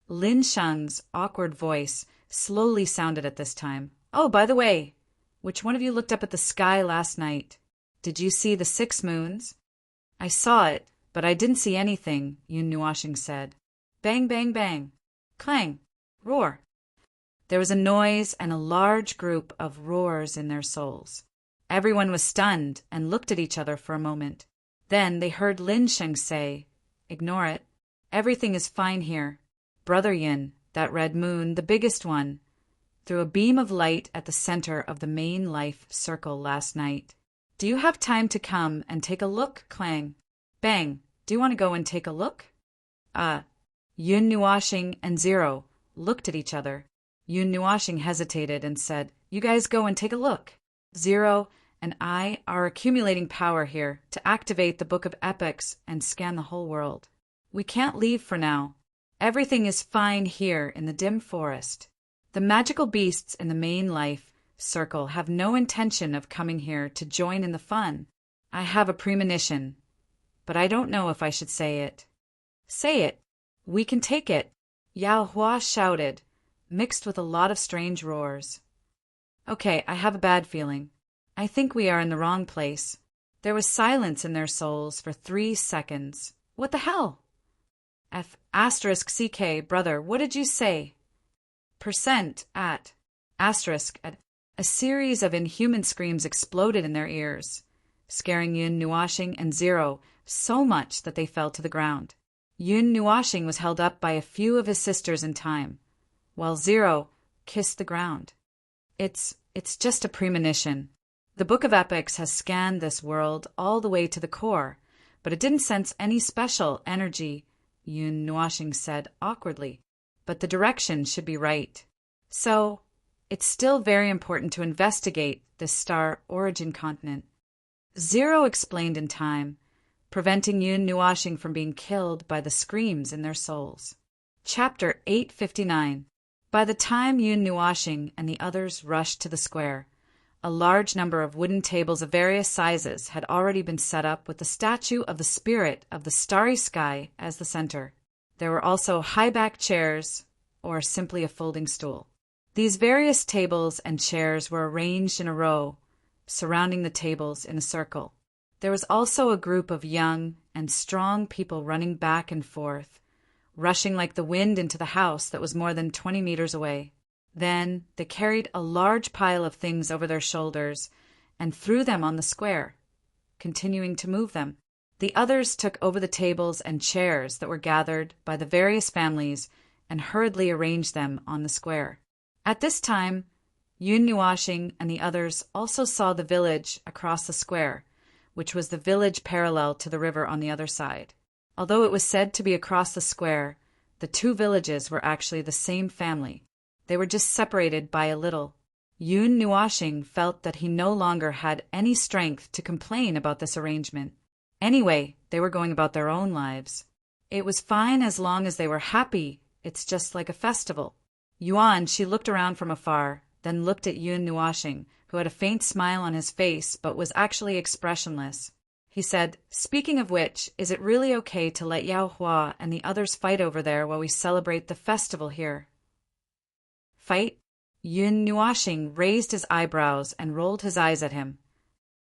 Lin Sheng's awkward voice slowly sounded at this time. Oh, by the way, which one of you looked up at the sky last night? Did you see the 6 moons? I saw it, but I didn't see anything, Yun Nuashing said. Bang, bang, bang. Clang. Roar. There was a noise and a large group of roars in their souls. Everyone was stunned and looked at each other for a moment. Then they heard Lin Sheng say, Ignore it. Everything is fine here. Brother Yin, that red moon, the biggest one, threw a beam of light at the center of the main life circle last night. Do you have time to come and take a look, Clang? Bang, do you want to go and take a look? Yun Nuashing and Zero looked at each other. Yun Nuashing hesitated and said, You guys go and take a look. Zero and I are accumulating power here to activate the Book of Epics and scan the whole world. We can't leave for now. Everything is fine here in the dim forest. The magical beasts in the main life circle have no intention of coming here to join in the fun. I have a premonition, but I don't know if I should say it. Say it. We can take it, Yao Hua shouted, mixed with a lot of strange roars. Okay, I have a bad feeling. I think we are in the wrong place. There was silence in their souls for 3 seconds. What the hell? *CK, brother, what did you say? *at. A series of inhuman screams exploded in their ears, scaring Yun Nuashing and Zero so much that they fell to the ground. Yun Nuashing was held up by a few of his sisters in time, while Zero kissed the ground. It's just a premonition. The Book of Epics has scanned this world all the way to the core, but it didn't sense any special energy, Yun Nuashing said awkwardly. But the direction should be right. So, it's still very important to investigate this star origin continent. Zero explained in time, preventing Yun Nuashing from being killed by the screams in their souls. Chapter 859. By the time Yun Nuashing and the others rushed to the square, a large number of wooden tables of various sizes had already been set up with the statue of the spirit of the starry sky as the center. There were also high-back chairs, or simply a folding stool. These various tables and chairs were arranged in a row, surrounding the tables in a circle. There was also a group of young and strong people running back and forth, rushing like the wind into the house that was more than 20 meters away. Then they carried a large pile of things over their shoulders and threw them on the square, continuing to move them. The others took over the tables and chairs that were gathered by the various families and hurriedly arranged them on the square. At this time, Yun Nuashing and the others also saw the village across the square, which was the village parallel to the river on the other side. Although it was said to be across the square, the two villages were actually the same family. They were just separated by a little. Yun Nuashing felt that he no longer had any strength to complain about this arrangement. Anyway, they were going about their own lives. It was fine as long as they were happy. It's just like a festival. Yuan, she looked around from afar, then looked at Yun Nuashing, who had a faint smile on his face but was actually expressionless. He said, "Speaking of which, is it really okay to let Yao Hua and the others fight over there while we celebrate the festival here?" "Fight?" Yun Nuashing raised his eyebrows and rolled his eyes at him.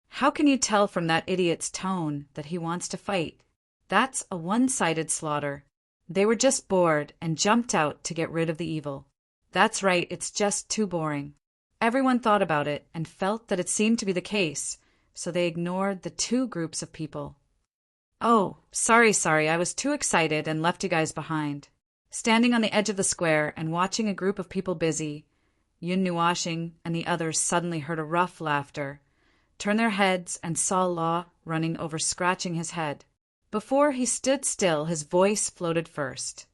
"How can you tell from that idiot's tone that he wants to fight? That's a one-sided slaughter. They were just bored and jumped out to get rid of the evil. That's right, it's just too boring." Everyone thought about it and felt that it seemed to be the case, so they ignored the two groups of people. "Oh, sorry, I was too excited and left you guys behind." Standing on the edge of the square and watching a group of people busy, Yun Nuashing and the others suddenly heard a rough laughter, turned their heads and saw Law running over scratching his head. Before he stood still, his voice floated first.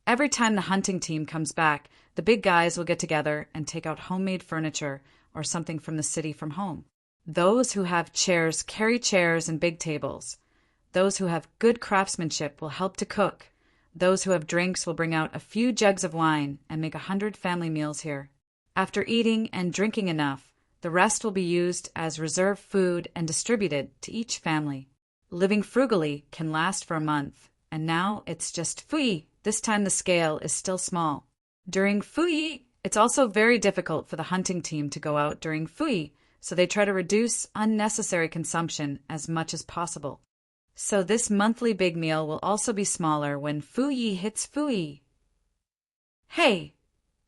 "Every time the hunting team comes back, the big guys will get together and take out homemade furniture or something from the city from home. Those who have chairs carry chairs and big tables. Those who have good craftsmanship will help to cook. Those who have drinks will bring out a few jugs of wine and make 100 family meals here. After eating and drinking enough, the rest will be used as reserve food and distributed to each family. Living frugally can last for a month, and now it's just fui. This time the scale is still small. During fui, it's also very difficult for the hunting team to go out during fui, so they try to reduce unnecessary consumption as much as possible. So this monthly big meal will also be smaller when fui hits fui. Hey,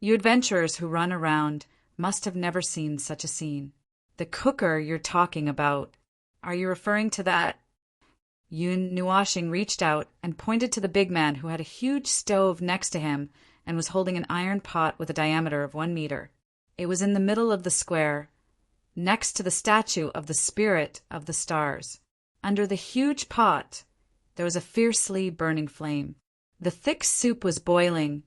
you adventurers who run around must have never seen such a scene. The cooker you're talking about. Are you referring to that?" Yun Nuashing reached out and pointed to the big man who had a huge stove next to him and was holding an iron pot with a diameter of 1 meter. It was in the middle of the square, next to the statue of the spirit of the stars. Under the huge pot, there was a fiercely burning flame. The thick soup was boiling,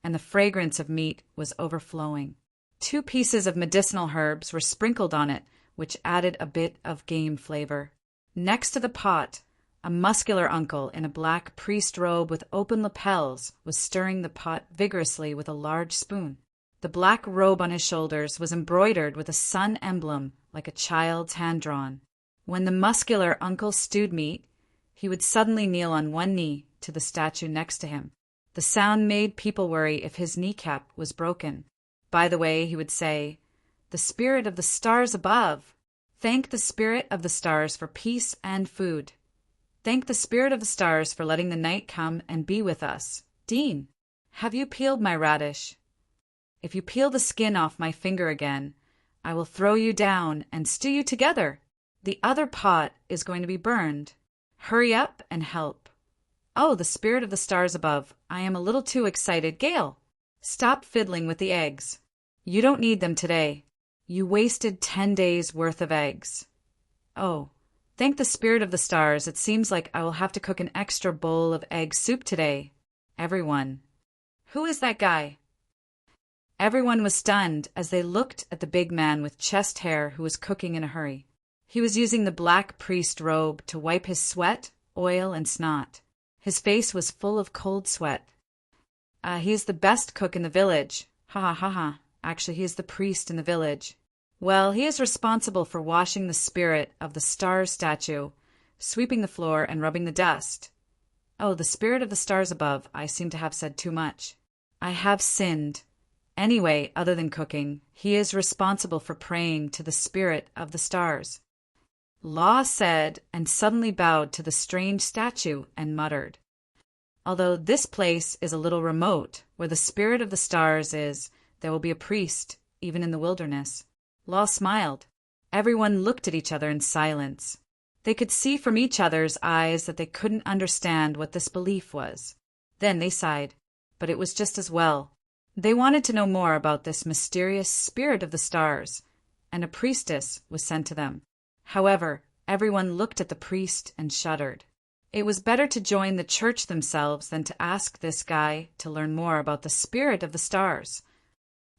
and the fragrance of meat was overflowing. 2 pieces of medicinal herbs were sprinkled on it, which added a bit of game flavor. Next to the pot, a muscular uncle in a black priest robe with open lapels was stirring the pot vigorously with a large spoon. The black robe on his shoulders was embroidered with a sun emblem like a child's hand-drawn. When the muscular uncle stewed meat, he would suddenly kneel on one knee to the statue next to him. The sound made people worry if his kneecap was broken. "By the way," he would say, "the spirit of the stars above. Thank the spirit of the stars for peace and food. Thank the spirit of the stars for letting the night come and be with us. Dean, have you peeled my radish? If you peel the skin off my finger again, I will throw you down and stew you together. The other pot is going to be burned. Hurry up and help. Oh, the spirit of the stars above, I am a little too excited. Gale, stop fiddling with the eggs. You don't need them today. You wasted 10 days' worth of eggs. Oh, thank the spirit of the stars, it seems like I will have to cook an extra bowl of egg soup today. Everyone. Who is that guy?" Everyone was stunned as they looked at the big man with chest hair who was cooking in a hurry. He was using the black priest robe to wipe his sweat, oil, and snot. His face was full of cold sweat. He's the best cook in the village. Ha ha ha ha. Actually, he is the priest in the village. Well, he is responsible for washing the spirit of the stars statue, sweeping the floor, and rubbing the dust. Oh, the spirit of the stars above. I seem to have said too much. I have sinned. Anyway, other than cooking, he is responsible for praying to the spirit of the stars. Law said, and suddenly bowed to the strange statue and muttered, "Although this place is a little remote, where the spirit of the stars is, there will be a priest, even in the wilderness." Law smiled. Everyone looked at each other in silence. They could see from each other's eyes that they couldn't understand what this belief was. Then they sighed, but it was just as well. They wanted to know more about this mysterious spirit of the stars, and a priestess was sent to them. However, everyone looked at the priest and shuddered. It was better to join the church themselves than to ask this guy to learn more about the spirit of the stars,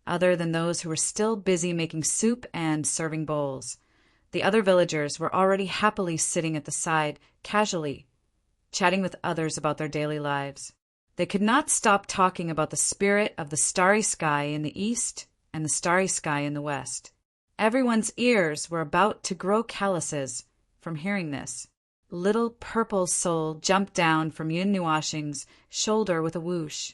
other than those who were still busy making soup and serving bowls. The other villagers were already happily sitting at the side, casually, chatting with others about their daily lives. They could not stop talking about the spirit of the starry sky in the east and the starry sky in the west. Everyone's ears were about to grow calluses from hearing this. Little purple soul jumped down from Yun Nuashing's shoulder with a whoosh,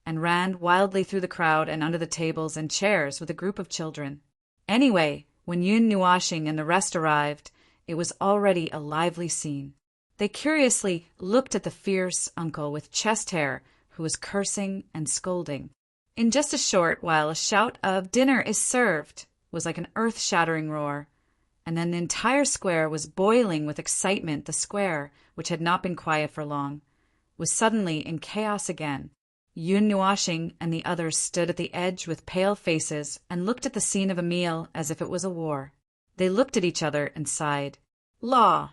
and ran wildly through the crowd and under the tables and chairs with a group of children. Anyway, when Yun Nuashing and the rest arrived, it was already a lively scene. They curiously looked at the fierce uncle with chest hair who was cursing and scolding. In just a short while, a shout of "Dinner is served!" was like an earth-shattering roar, and then the entire square was boiling with excitement. The square, which had not been quiet for long, was suddenly in chaos again. Yun Nuashing and the others stood at the edge with pale faces and looked at the scene of a meal as if it was a war. They looked at each other and sighed. Law,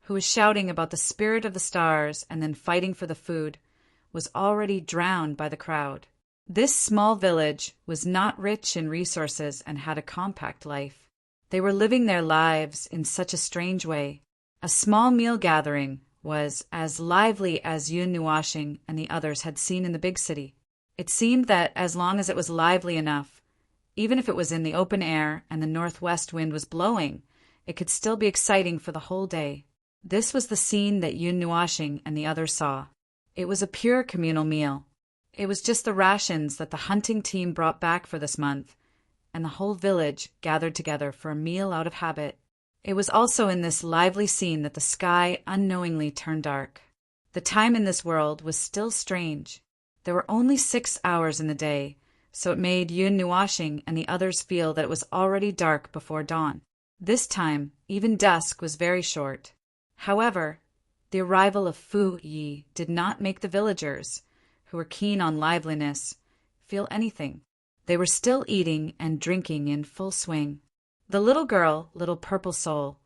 who was shouting about the spirit of the stars and then fighting for the food, was already drowned by the crowd. This small village was not rich in resources and had a compact life. They were living their lives in such a strange way. A small meal gathering was as lively as Yun Nuashing and the others had seen in the big city. It seemed that as long as it was lively enough, even if it was in the open air and the northwest wind was blowing, it could still be exciting for the whole day. This was the scene that Yun Nuashing and the others saw. It was a pure communal meal. It was just the rations that the hunting team brought back for this month, and the whole village gathered together for a meal out of habit. It was also in this lively scene that the sky unknowingly turned dark. The time in this world was still strange. There were only 6 hours in the day, so it made Yun Nuashing and the others feel that it was already dark before dawn. This time, even dusk was very short. However, the arrival of Fu Yi did not make the villagers, who were keen on liveliness, feel anything. They were still eating and drinking in full swing. The little girl, little purple soul,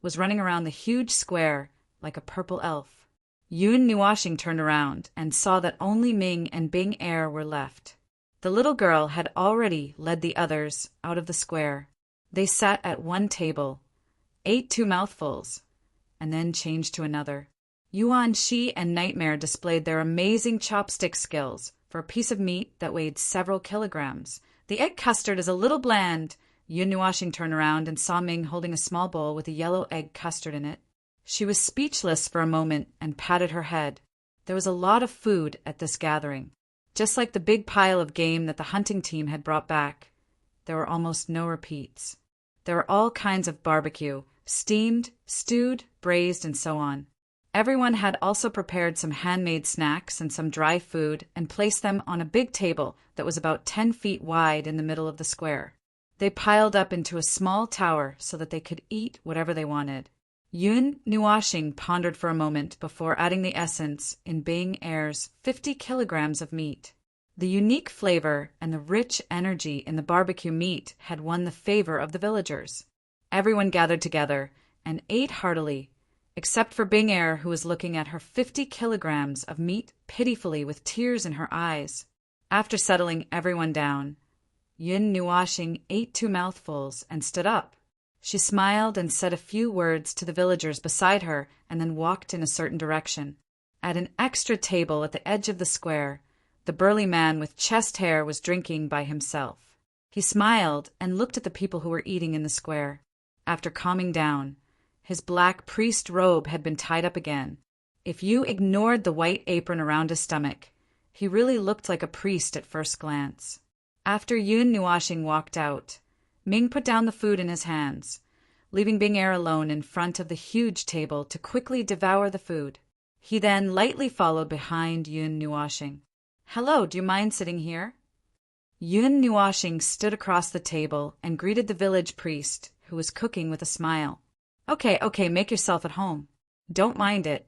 was running around the huge square like a purple elf. Yun Nuashing turned around and saw that only Ming and Bing Er were left. The little girl had already led the others out of the square. They sat at one table, ate 2 mouthfuls, and then changed to another. Yuan Shi and Nightmare displayed their amazing chopstick skills for a piece of meat that weighed several kilograms. The egg custard is a little bland. Yun Nuashing turned around and saw Ming holding a small bowl with a yellow egg custard in it. She was speechless for a moment and patted her head. There was a lot of food at this gathering. Just like the big pile of game that the hunting team had brought back, there were almost no repeats. There were all kinds of barbecue, steamed, stewed, braised, and so on. Everyone had also prepared some handmade snacks and some dry food and placed them on a big table that was about 10 feet wide in the middle of the square. They piled up into a small tower so that they could eat whatever they wanted. Yun Nuashing pondered for a moment before adding the essence in Bing Er's 50 kilograms of meat. The unique flavor and the rich energy in the barbecue meat had won the favor of the villagers. Everyone gathered together and ate heartily, except for Bing Er, who was looking at her 50 kilograms of meat pitifully with tears in her eyes. After settling everyone down, Yun Nuashing ate 2 mouthfuls and stood up. She smiled and said a few words to the villagers beside her and then walked in a certain direction. At an extra table at the edge of the square The burly man with chest hair was drinking by himself. He smiled and looked at the people who were eating in the square. After calming down, his black priest robe had been tied up again. If you ignored the white apron around his stomach, he really looked like a priest at first glance. After Yun Nuashing walked out, Ming put down the food in his hands, leaving Bing Er alone in front of the huge table to quickly devour the food. He then lightly followed behind Yun Nuashing. "Hello, do you mind sitting here?" Yun Nuashing stood across the table and greeted the village priest, who was cooking, with a smile. Okay, make yourself at home. Don't mind it."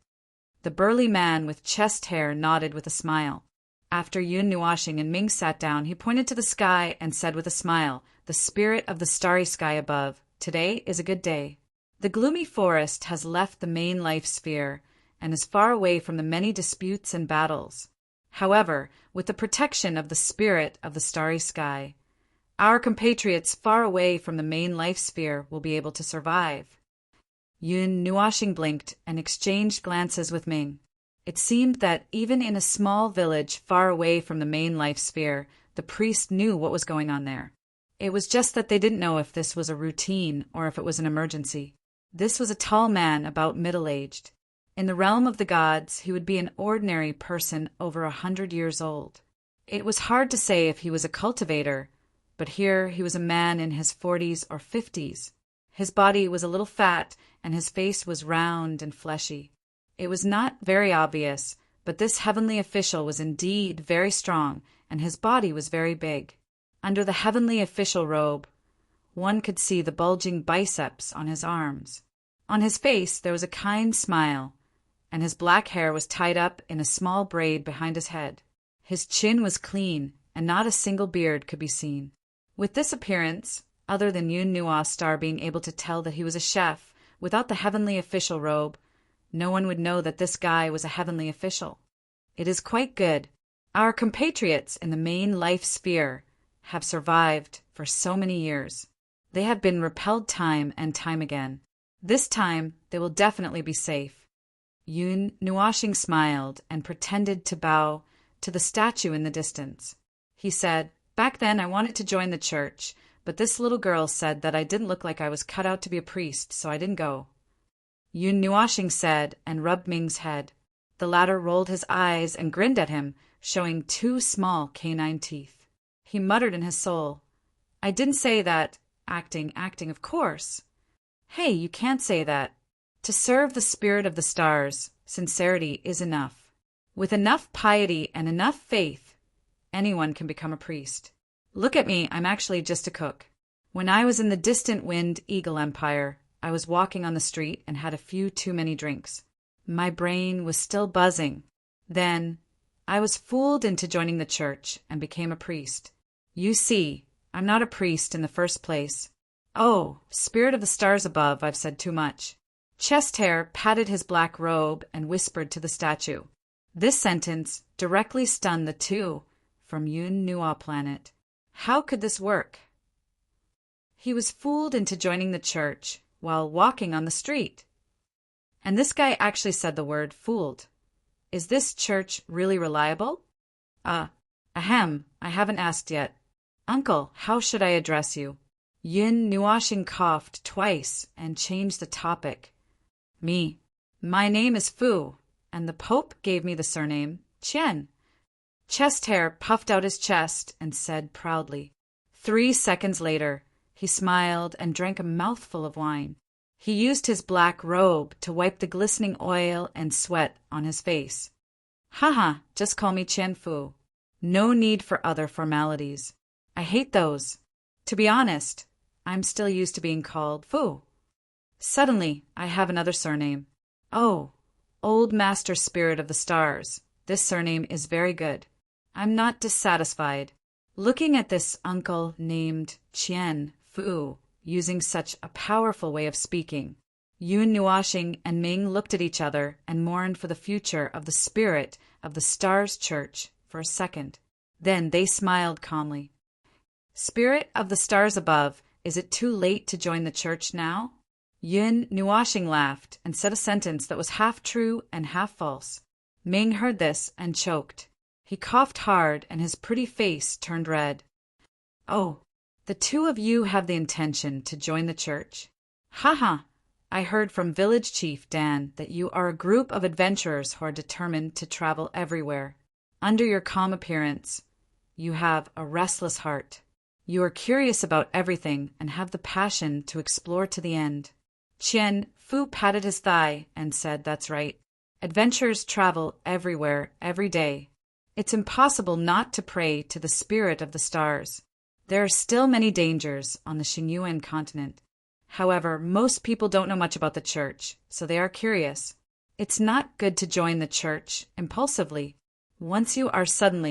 The burly man with chest hair nodded with a smile. After Yun Nuashing and Ming sat down, he pointed to the sky and said with a smile, "The spirit of the starry sky above, today is a good day. The gloomy forest has left the main life sphere and is far away from the many disputes and battles. However, with the protection of the spirit of the starry sky, our compatriots far away from the main life sphere will be able to survive." Yun Nuashing blinked and exchanged glances with Ming. It seemed that even in a small village far away from the main life sphere, the priest knew what was going on there. It was just that they didn't know if this was a routine or if it was an emergency. This was a tall man about middle-aged. In the realm of the gods, he would be an ordinary person over 100 years old. It was hard to say if he was a cultivator, but here he was a man in his 40s or 50s. His body was a little fat, and his face was round and fleshy. It was not very obvious, but this heavenly official was indeed very strong, and his body was very big. Under the heavenly official robe, one could see the bulging biceps on his arms. On his face there was a kind smile, and his black hair was tied up in a small braid behind his head. His chin was clean, and not a single beard could be seen. With this appearance, other than Yun Nua's star being able to tell that he was a chef, without the heavenly official robe, no one would know that this guy was a heavenly official. It is quite good. Our compatriots in the main life sphere have survived for so many years. They have been repelled time and time again. This time, they will definitely be safe. Yun Nuashing smiled and pretended to bow to the statue in the distance. He said, "Back then I wanted to join the church, but this little girl said that I didn't look like I was cut out to be a priest, so I didn't go." Yun Nuashing said and rubbed Ming's head. The latter rolled his eyes and grinned at him, showing 2 small canine teeth. He muttered in his soul, "I didn't say that. Acting, of course. Hey, you can't say that. To serve the spirit of the stars, sincerity is enough. With enough piety and enough faith, anyone can become a priest. Look at me, I'm actually just a cook. When I was in the distant Wind Eagle Empire, I was walking on the street and had a few too many drinks. My brain was still buzzing. Then, I was fooled into joining the church and became a priest. You see, I'm not a priest in the first place. Oh, spirit of the stars above, I've said too much." Chest Hair patted his black robe and whispered to the statue. This sentence directly stunned the two from Yun Nua planet. How could this work? He was fooled into joining the church while walking on the street. And this guy actually said the word fooled. Is this church really reliable? Ahem, I haven't asked yet. Uncle, how should I address you? Yun Nuashing coughed twice and changed the topic. Me. My name is Fu, and the Pope gave me the surname Qian. Chest Hair puffed out his chest and said proudly. 3 seconds later, he smiled and drank a mouthful of wine. He used his black robe to wipe the glistening oil and sweat on his face. Haha, just call me Qian Fu. No need for other formalities. I hate those. To be honest, I'm still used to being called Fu. Suddenly, I have another surname. Oh, Old Master Spirit of the Stars. This surname is very good. I'm not dissatisfied. Looking at this uncle named Qian Fu, using such a powerful way of speaking, Yun Nuashing and Ming looked at each other and mourned for the future of the spirit of the Stars Church for a second. Then they smiled calmly. Spirit of the stars above, is it too late to join the church now? Yun Nuashing laughed and said a sentence that was half true and half false. Ming heard this and choked. He coughed hard and his pretty face turned red. "Oh, the two of you have the intention to join the church? Ha! I heard from village chief Dan that you are a group of adventurers who are determined to travel everywhere. Under your calm appearance, you have a restless heart. You are curious about everything and have the passion to explore to the end." Qian Fu patted his thigh and said, "That's right. Adventurers travel everywhere, every day. It's impossible not to pray to the spirit of the stars. There are still many dangers on the Xingyuan continent. However, most people don't know much about the church, so they are curious. It's not good to join the church impulsively. Once you join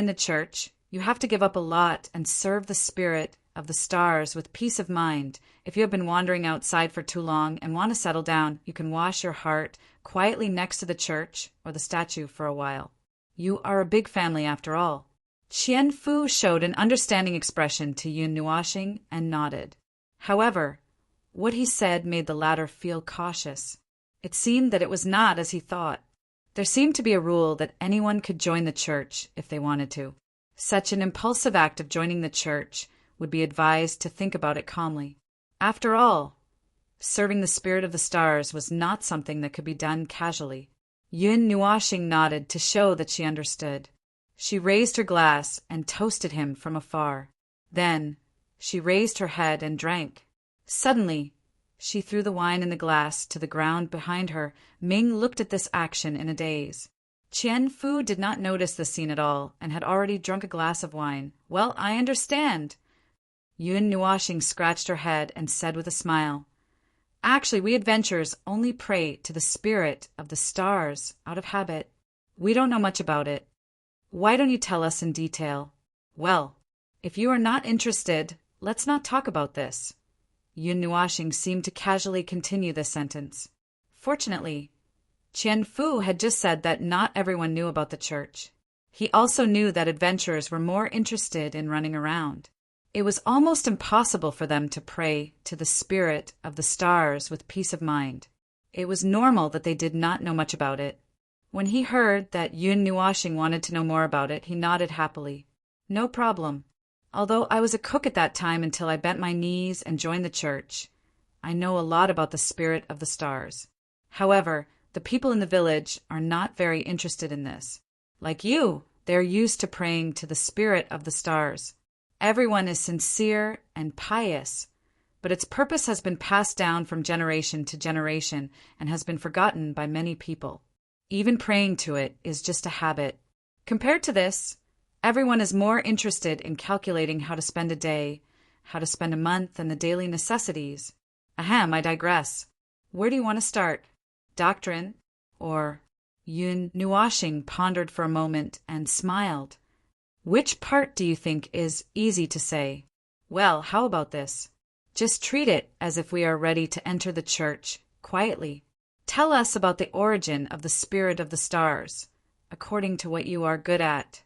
the church, you have to give up a lot and serve the spirit of the stars with peace of mind. If you have been wandering outside for too long and want to settle down, you can wash your heart quietly next to the church or the statue for a while. You are a big family after all." Qian Fu showed an understanding expression to Yun Nuoxing and nodded. However, what he said made the latter feel cautious. It seemed that it was not as he thought. There seemed to be a rule that anyone could join the church if they wanted to. Such an impulsive act of joining the church would be advised to think about it calmly. After all, serving the spirit of the stars was not something that could be done casually. Yun Nuoxing nodded to show that she understood. She raised her glass and toasted him from afar. Then she raised her head and drank. Suddenly, she threw the wine in the glass to the ground behind her. Ming looked at this action in a daze. Qian Fu did not notice the scene at all and had already drunk a glass of wine. "Well, I understand." Yun Nuoxing scratched her head and said with a smile, "Actually, we adventurers only pray to the spirit of the stars out of habit. We don't know much about it. Why don't you tell us in detail?" "Well, if you are not interested, let's not talk about this." Yun Nuoxing seemed to casually continue this sentence. Fortunately, Qian Fu had just said that not everyone knew about the church. He also knew that adventurers were more interested in running around. It was almost impossible for them to pray to the spirit of the stars with peace of mind. It was normal that they did not know much about it. When he heard that Yun Nuoxing wanted to know more about it, he nodded happily. "No problem. Although I was a cook at that time until I bent my knees and joined the church, I know a lot about the spirit of the stars. However, the people in the village are not very interested in this. Like you, they are used to praying to the spirit of the stars. Everyone is sincere and pious, but its purpose has been passed down from generation to generation and has been forgotten by many people. Even praying to it is just a habit. Compared to this, everyone is more interested in calculating how to spend a day, how to spend a month, and the daily necessities. Ahem, I digress. Where do you want to start? Doctrine, or..." Yun Nuoxing pondered for a moment and smiled. "Which part do you think is easy to say?" "Well, how about this? Just treat it as if we are ready to enter the church, quietly. Tell us about the origin of the spirit of the stars, according to what you are good at."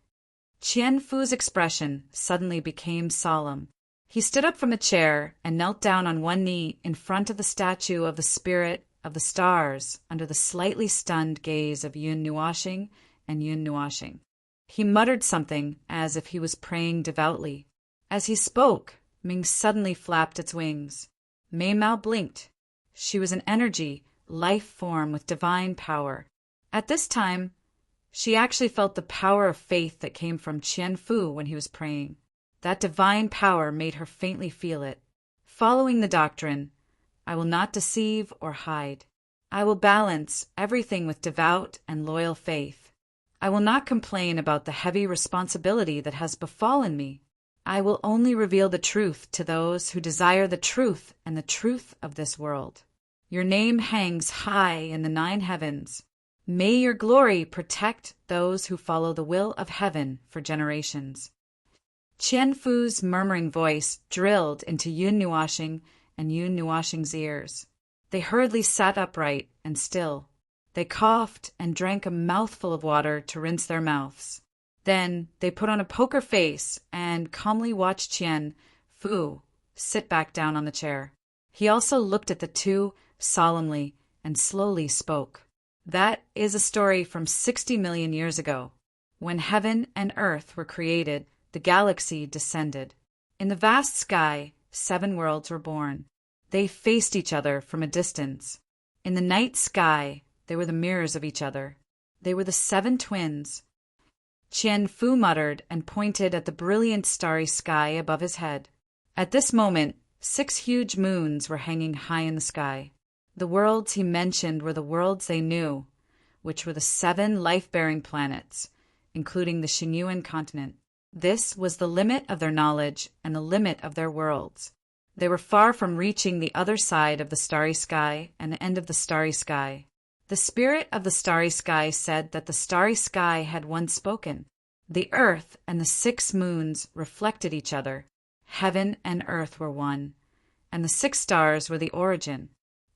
Qian Fu's expression suddenly became solemn. He stood up from a chair and knelt down on one knee in front of the statue of the spirit of the stars under the slightly stunned gaze of Yun Nuoxing and Yun Nuoxing. He muttered something as if he was praying devoutly. As he spoke, Ming suddenly flapped its wings. Mei Mao blinked. She was an energy, life form with divine power. At this time, she actually felt the power of faith that came from Qian Fu when he was praying. That divine power made her faintly feel it. Following the doctrine, I will not deceive or hide. I will balance everything with devout and loyal faith. I will not complain about the heavy responsibility that has befallen me. I will only reveal the truth to those who desire the truth and the truth of this world. Your name hangs high in the 9 heavens. May your glory protect those who follow the will of heaven for generations." Qian Fu's murmuring voice drilled into Yun Nuoxing and Yun Nuoxing's ears. They hurriedly sat upright and still. They coughed and drank a mouthful of water to rinse their mouths. Then they put on a poker face and calmly watched Qian Fu sit back down on the chair. He also looked at the two solemnly and slowly spoke. That is a story from 60 million years ago. When heaven and earth were created, the galaxy descended. In the vast sky, 7 worlds were born. They faced each other from a distance. In the night sky, they were the mirrors of each other. They were the 7 twins. Qian Fu muttered and pointed at the brilliant starry sky above his head. At this moment, 6 huge moons were hanging high in the sky. The worlds he mentioned were the worlds they knew, which were the 7 life-bearing planets, including the Xinyuan continent. This was the limit of their knowledge and the limit of their worlds. They were far from reaching the other side of the starry sky and the end of the starry sky. The spirit of the starry sky said that the starry sky had once spoken. The earth and the 6 moons reflected each other. Heaven and earth were one, and the 6 stars were the origin.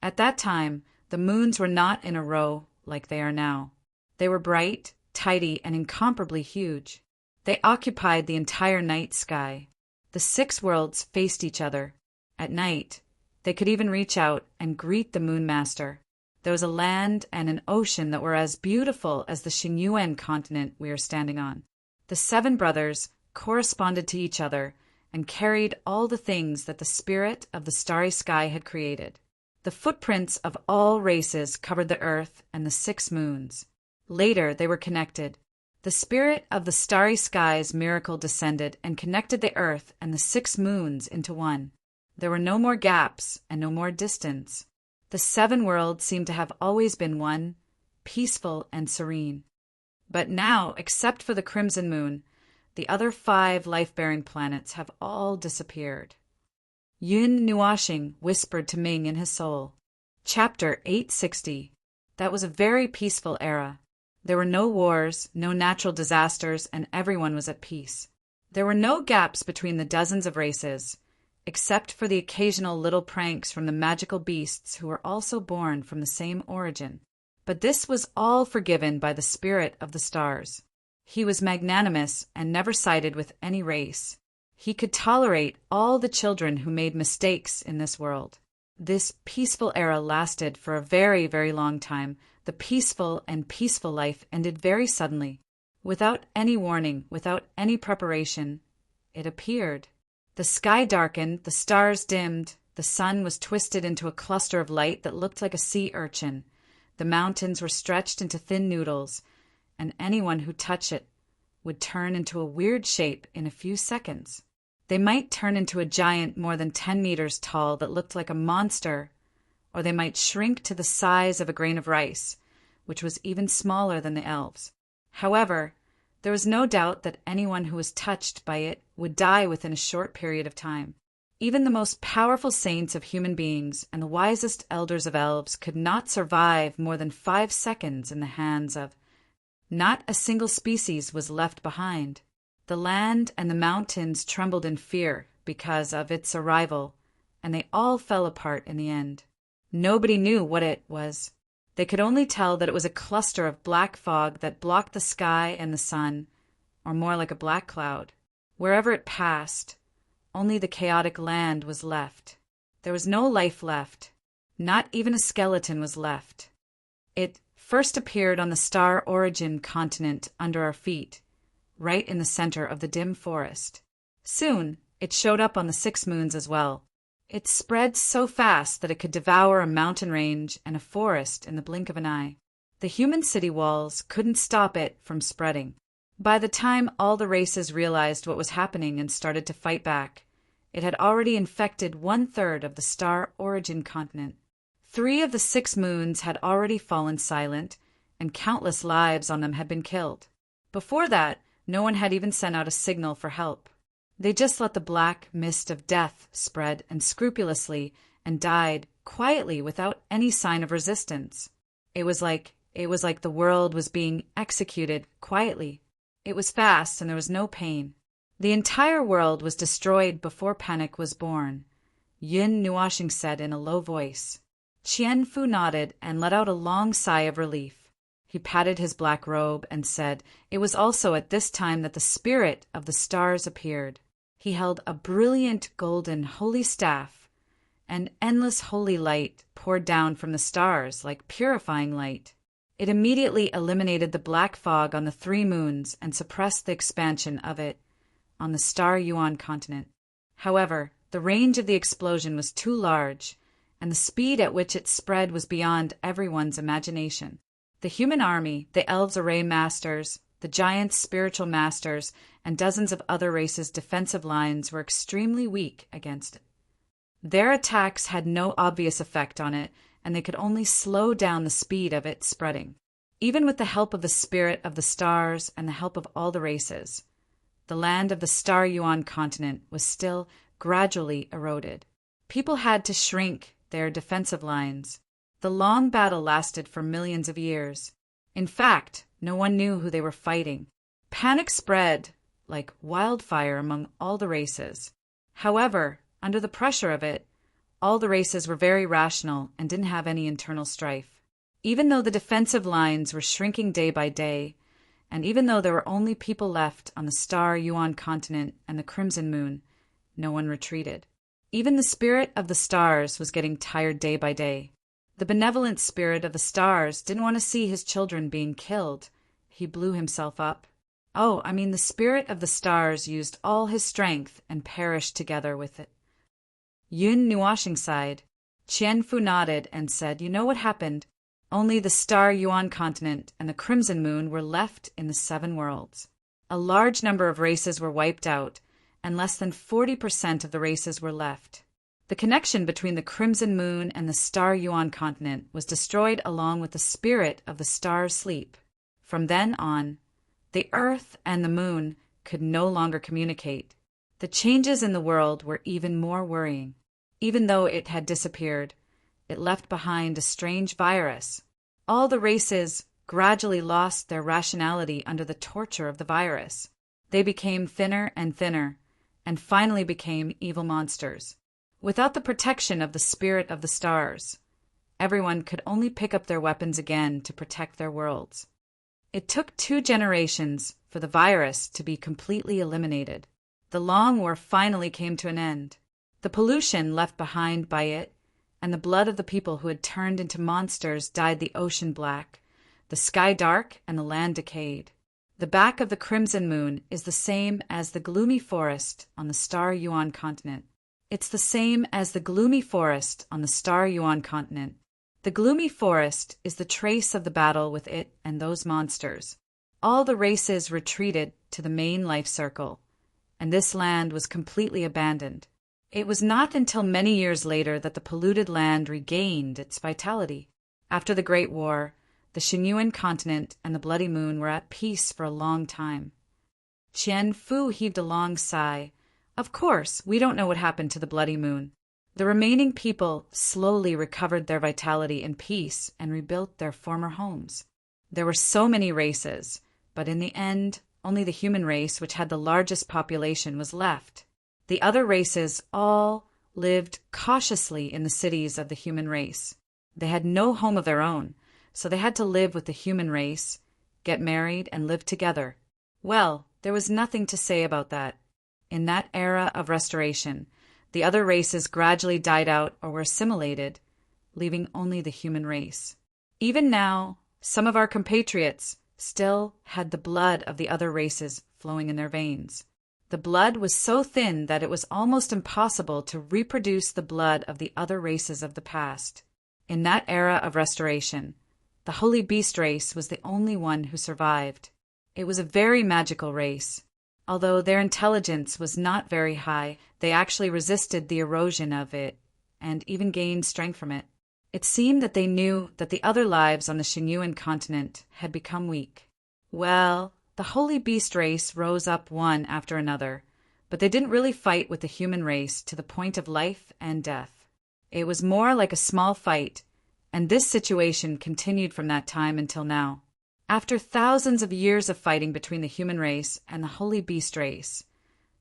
At that time, the moons were not in a row like they are now. They were bright, tidy, and incomparably huge. They occupied the entire night sky. The 6 worlds faced each other. At night, they could even reach out and greet the Moon Master. There was a land and an ocean that were as beautiful as the Xinyuan continent we are standing on. The 7 brothers corresponded to each other and carried all the things that the spirit of the starry sky had created. The footprints of all races covered the earth and the 6 moons. Later, they were connected. The spirit of the starry sky's miracle descended and connected the earth and the 6 moons into one. There were no more gaps and no more distance. The 7 worlds seemed to have always been one, peaceful and serene. But now, except for the crimson moon, the other 5 life-bearing planets have all disappeared. Yun Nuashing whispered to Ming in his soul. Chapter 860. That was a very peaceful era. There were no wars, no natural disasters, and everyone was at peace. There were no gaps between the dozens of races, except for the occasional little pranks from the magical beasts who were also born from the same origin. But this was all forgiven by the spirit of the stars. He was magnanimous and never sided with any race. He could tolerate all the children who made mistakes in this world. This peaceful era lasted for a very, very long time. The peaceful life ended very suddenly. Without any warning, without any preparation, it appeared. The sky darkened, the stars dimmed, the sun was twisted into a cluster of light that looked like a sea urchin. The mountains were stretched into thin noodles, and anyone who touched it would turn into a weird shape in a few seconds. They might turn into a giant more than 10 meters tall that looked like a monster, or they might shrink to the size of a grain of rice, which was even smaller than the elves. However, there was no doubt that anyone who was touched by it would die within a short period of time. Even the most powerful saints of human beings and the wisest elders of elves could not survive more than 5 seconds in the hands of. Not a single species was left behind. The land and the mountains trembled in fear because of its arrival, and they all fell apart in the end. Nobody knew what it was. They could only tell that it was a cluster of black fog that blocked the sky and the sun, or more like a black cloud. Wherever it passed, only the chaotic land was left. There was no life left. Not even a skeleton was left. It first appeared on the star origin continent under our feet, right in the center of the dim forest. Soon, it showed up on the 6 moons as well. It spread so fast that it could devour a mountain range and a forest in the blink of an eye. The human city walls couldn't stop it from spreading. By the time all the races realized what was happening and started to fight back, it had already infected 1/3 of the star origin continent. 3 of the 6 moons had already fallen silent, and countless lives on them had been killed. Before that, no one had even sent out a signal for help. They just let the black mist of death spread unscrupulously and died quietly without any sign of resistance. It was like the world was being executed quietly. It was fast and there was no pain. The entire world was destroyed before panic was born, Yun Nuashing said in a low voice. Qian Fu nodded and let out a long sigh of relief. He patted his black robe and said it was also at this time that the spirit of the stars appeared. He held a brilliant golden holy staff, and endless holy light poured down from the stars like purifying light. It immediately eliminated the black fog on the three moons and suppressed the expansion of it on the star Yuan continent. However, the range of the explosion was too large, and the speed at which it spread was beyond everyone's imagination. The human army, the elves' array masters, the giants' spiritual masters, and dozens of other races' defensive lines were extremely weak against it. Their attacks had no obvious effect on it, and they could only slow down the speed of it spreading. Even with the help of the spirit of the stars and the help of all the races, the land of the Star Yuan continent was still gradually eroded. People had to shrink their defensive lines. The long battle lasted for millions of years. In fact, no one knew who they were fighting. Panic spread like wildfire among all the races. However, under the pressure of it, all the races were very rational and didn't have any internal strife. Even though the defensive lines were shrinking day by day, and even though there were only people left on the Star Yuan continent and the Crimson Moon, no one retreated. Even the spirit of the stars was getting tired day by day. The benevolent spirit of the stars didn't want to see his children being killed. He blew himself up. The spirit of the stars used all his strength and perished together with it. Yun Nuashing sighed. Qian Fu nodded and said, "You know what happened? Only the Star Yuan continent and the Crimson Moon were left in the seven worlds. A large number of races were wiped out, and less than 40% of the races were left. The connection between the Crimson Moon and the Star Yuan continent was destroyed along with the spirit of the star's sleep. From then on, the Earth and the Moon could no longer communicate. The changes in the world were even more worrying. Even though it had disappeared, it left behind a strange virus. All the races gradually lost their rationality under the torture of the virus. They became thinner, and finally became evil monsters. Without the protection of the spirit of the stars, everyone could only pick up their weapons again to protect their worlds. It took 2 generations for the virus to be completely eliminated. The long war finally came to an end. The pollution left behind by it and the blood of the people who had turned into monsters dyed the ocean black, the sky dark, and the land decayed. The back of the Crimson Moon is the same as the gloomy forest on the Star Yuan continent. It's the same as the gloomy forest on the Star Yuan continent. The gloomy forest is the trace of the battle with it and those monsters. All the races retreated to the main life circle, and this land was completely abandoned. It was not until many years later that the polluted land regained its vitality. After the Great War, the Xinyuan continent and the Bloody Moon were at peace for a long time. Qian Fu heaved a long sigh. Of course, we don't know what happened to the Bloody Moon. The remaining people slowly recovered their vitality and peace and rebuilt their former homes. There were so many races, but in the end, only the human race, which had the largest population, was left. The other races all lived cautiously in the cities of the human race. They had no home of their own, so they had to live with the human race, get married, and live together. Well, there was nothing to say about that. In that era of restoration, the other races gradually died out or were assimilated, leaving only the human race. Even now, some of our compatriots still had the blood of the other races flowing in their veins. The blood was so thin that it was almost impossible to reproduce the blood of the other races of the past. In that era of restoration, the Holy Beast race was the only one who survived. It was a very magical race. Although their intelligence was not very high, they actually resisted the erosion of it and even gained strength from it. It seemed that they knew that the other lives on the Xinyuan continent had become weak. Well, the Holy Beast race rose up one after another, but they didn't really fight with the human race to the point of life and death. It was more like a small fight, and this situation continued from that time until now. After thousands of years of fighting between the human race and the Holy Beast race,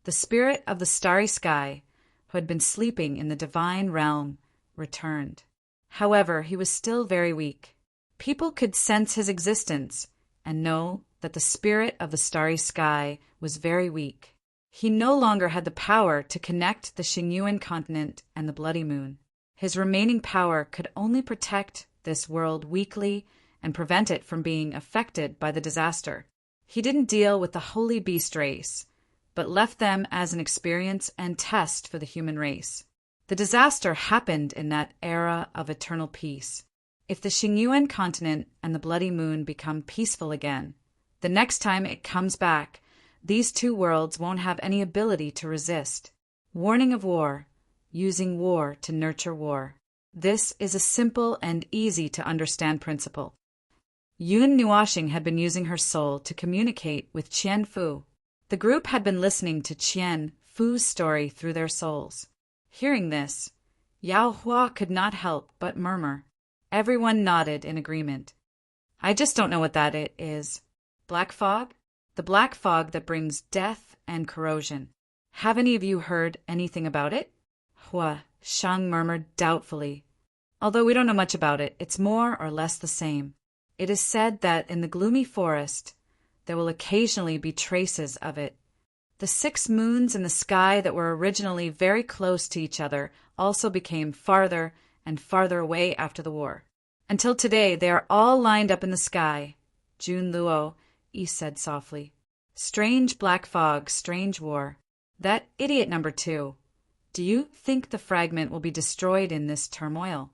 the spirit of the starry sky, who had been sleeping in the divine realm, returned. However, he was still very weak. People could sense his existence and know that the spirit of the starry sky was very weak. He no longer had the power to connect the Xinyuan continent and the Bloody Moon. His remaining power could only protect this world weakly and prevent it from being affected by the disaster. He didn't deal with the holy beast race, but left them as an experience and test for the human race. The disaster happened in that era of eternal peace. If the Xingyuan continent and the Bloody Moon become peaceful again, the next time it comes back, these two worlds won't have any ability to resist. Warning of war, using war to nurture war. This is a simple and easy to understand principle. Yun Nuoxing had been using her soul to communicate with Qian Fu. The group had been listening to Qian Fu's story through their souls. Hearing this, Yao Hua could not help but murmur. Everyone nodded in agreement. I just don't know what that it is. Black fog? The black fog that brings death and corrosion. Have any of you heard anything about it? Hua, Shang murmured doubtfully. Although we don't know much about it, it's more or less the same. It is said that in the gloomy forest, there will occasionally be traces of it. The 6 moons in the sky that were originally very close to each other also became farther and farther away after the war. Until today, they are all lined up in the sky. Jun Luo, Yi said softly. Strange black fog, strange war. That idiot number 2. Do you think the fragment will be destroyed in this turmoil?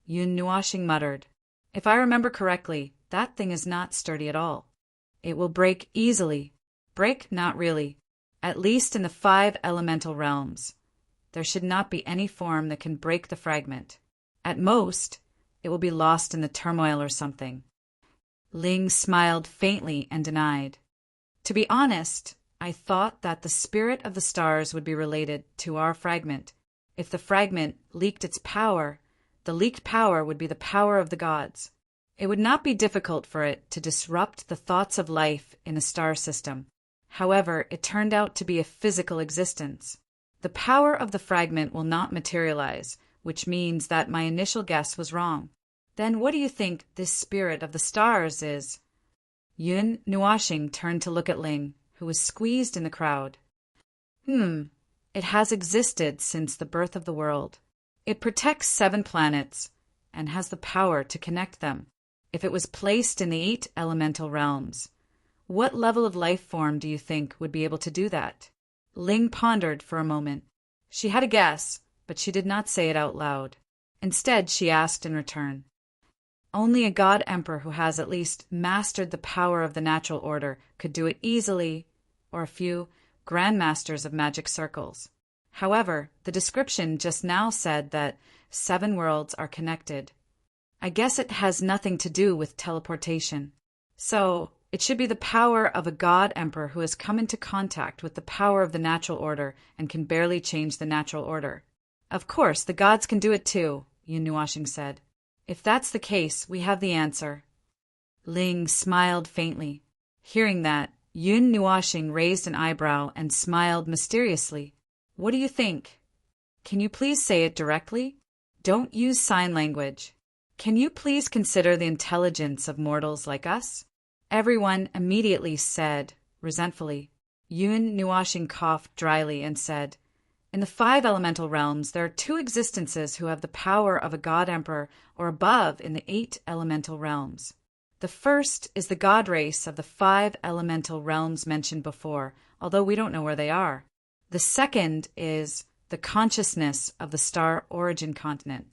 Yun Nuoxing muttered. If I remember correctly, that thing is not sturdy at all. It will break easily. Break? Not really. At least in the 5 elemental realms. There should not be any form that can break the fragment. At most, it will be lost in the turmoil or something. Ling smiled faintly and denied. To be honest, I thought that the spirit of the stars would be related to our fragment. If the fragment leaked its power, the leaked power would be the power of the gods. It would not be difficult for it to disrupt the thoughts of life in a star system. However, it turned out to be a physical existence. The power of the fragment will not materialize, which means that my initial guess was wrong. Then what do you think this spirit of the stars is? Yun Nuoxing turned to look at Ling, who was squeezed in the crowd. It has existed since the birth of the world. It protects 7 planets and has the power to connect them. If it was placed in the 8 elemental realms, what level of life form do you think would be able to do that? Ling pondered for a moment. She had a guess, but she did not say it out loud. Instead, she asked in return. Only a god emperor who has at least mastered the power of the natural order could do it easily, or a few grandmasters of magic circles. However, the description just now said that 7 worlds are connected. I guess it has nothing to do with teleportation. So, it should be the power of a god emperor who has come into contact with the power of the natural order and can barely change the natural order. Of course, the gods can do it too, Yun Nuoxing said. If that's the case, we have the answer. Ling smiled faintly. Hearing that, Yun Nuoxing raised an eyebrow and smiled mysteriously. What do you think? Can you please say it directly? Don't use sign language. Can you please consider the intelligence of mortals like us? Everyone immediately said, resentfully. Yun Nuoxing coughed dryly and said, In the 5 elemental realms, there are 2 existences who have the power of a god emperor or above in the 8 elemental realms. The first is the god race of the 5 elemental realms mentioned before, although we don't know where they are. The second is the consciousness of the star origin continent.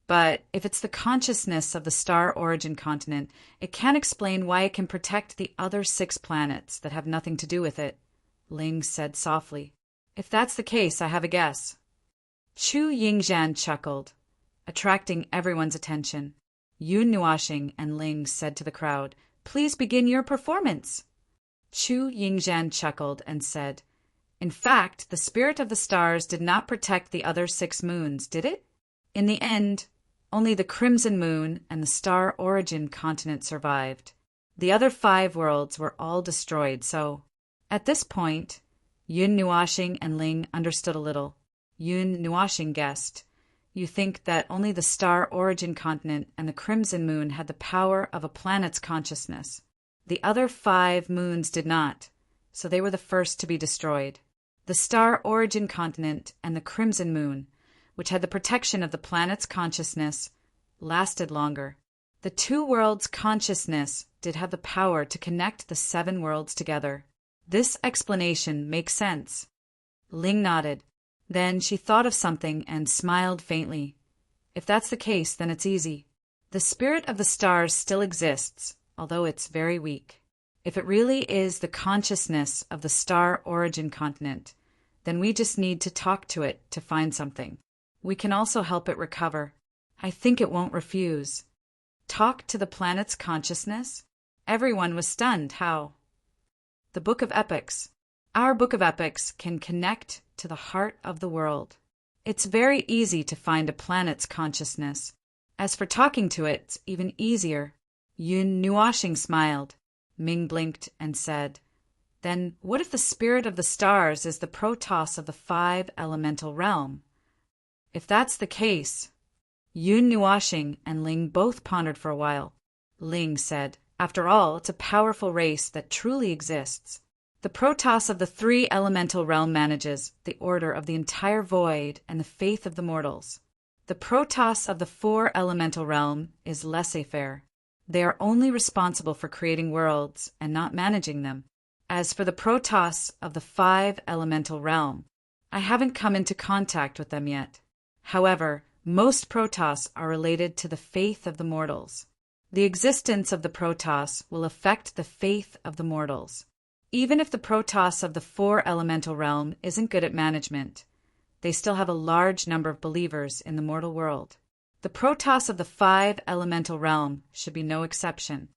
But if it's the consciousness of the star origin continent, it can't explain why it can protect the other 6 planets that have nothing to do with it, Ling said softly. If that's the case, I have a guess. Chu Yingzhan chuckled, attracting everyone's attention. Yun Nuoxing and Ling said to the crowd, Please begin your performance. Chu Yingzhan chuckled and said, In fact, the spirit of the stars did not protect the other 6 moons, did it? In the end, only the Crimson Moon and the star origin continent survived. The other 5 worlds were all destroyed, so... At this point, Yun Nuoxing and Ling understood a little. Yun Nuoxing guessed, You think that only the star origin continent and the Crimson Moon had the power of a planet's consciousness. The other 5 moons did not, so they were the first to be destroyed. The star origin continent and the Crimson Moon, which had the protection of the planet's consciousness, lasted longer. The two worlds' consciousness did have the power to connect the seven worlds together. This explanation makes sense. Ling nodded. Then she thought of something and smiled faintly. If that's the case, then it's easy. The spirit of the stars still exists, although it's very weak. If it really is the consciousness of the star origin continent, then we just need to talk to it to find something. We can also help it recover. I think it won't refuse. Talk to the planet's consciousness? Everyone was stunned. How? The Book of Epics. Our Book of Epics can connect to the heart of the world. It's very easy to find a planet's consciousness. As for talking to it, it's even easier. Yun Nuashing smiled. Ming blinked and said, "Then what if the spirit of the stars is the protoss of the five elemental realm?" If that's the case, Yun Nuashing and Ling both pondered for a while. Ling said, "After all, it's a powerful race that truly exists. The protoss of the three elemental realm manages the order of the entire void and the faith of the mortals. The protoss of the four elemental realm is laissez-faire. They are only responsible for creating worlds and not managing them. As for the protoss of the five elemental realm, I haven't come into contact with them yet. However, most protoss are related to the faith of the mortals. The existence of the protoss will affect the faith of the mortals. Even if the protoss of the four elemental realm isn't good at management, they still have a large number of believers in the mortal world. The protoss of the five elemental realm should be no exception.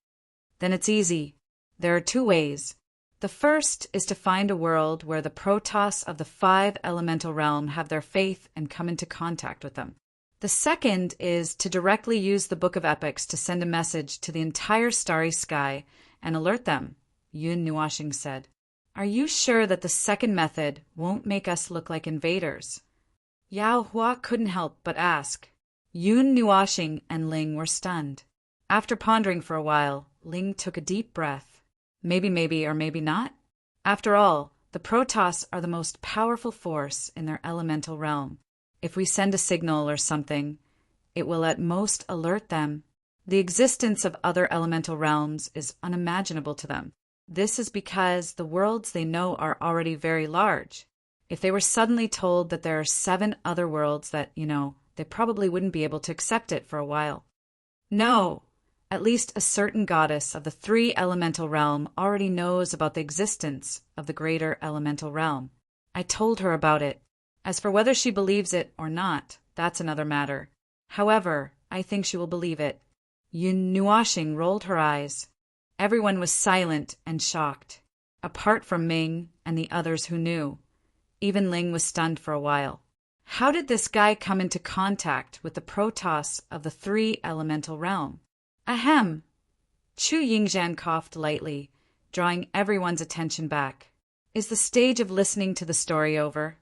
Then it's easy. There are two ways. The first is to find a world where the protoss of the five elemental realm have their faith and come into contact with them. The second is to directly use the Book of Epics to send a message to the entire starry sky and alert them, Yun Nuashing said. Are you sure that the second method won't make us look like invaders? Yao Hua couldn't help but ask. Yun Nuashing and Ling were stunned. After pondering for a while, Ling took a deep breath. Maybe, or maybe not. After all, the protoss are the most powerful force in their elemental realm. If we send a signal or something, it will at most alert them. The existence of other elemental realms is unimaginable to them. This is because the worlds they know are already very large. If they were suddenly told that there are 7 other worlds that, they probably wouldn't be able to accept it for a while. No, at least a certain goddess of the 3 elemental realm already knows about the existence of the greater elemental realm. I told her about it. As for whether she believes it or not, that's another matter. However, I think she will believe it. Yun Nuashing rolled her eyes. Everyone was silent and shocked, apart from Ming and the others who knew. Even Ling was stunned for a while. How did this guy come into contact with the protoss of the 3 elemental realm? Ahem! Chu Yingzhan coughed lightly, drawing everyone's attention back. Is the stage of listening to the story over?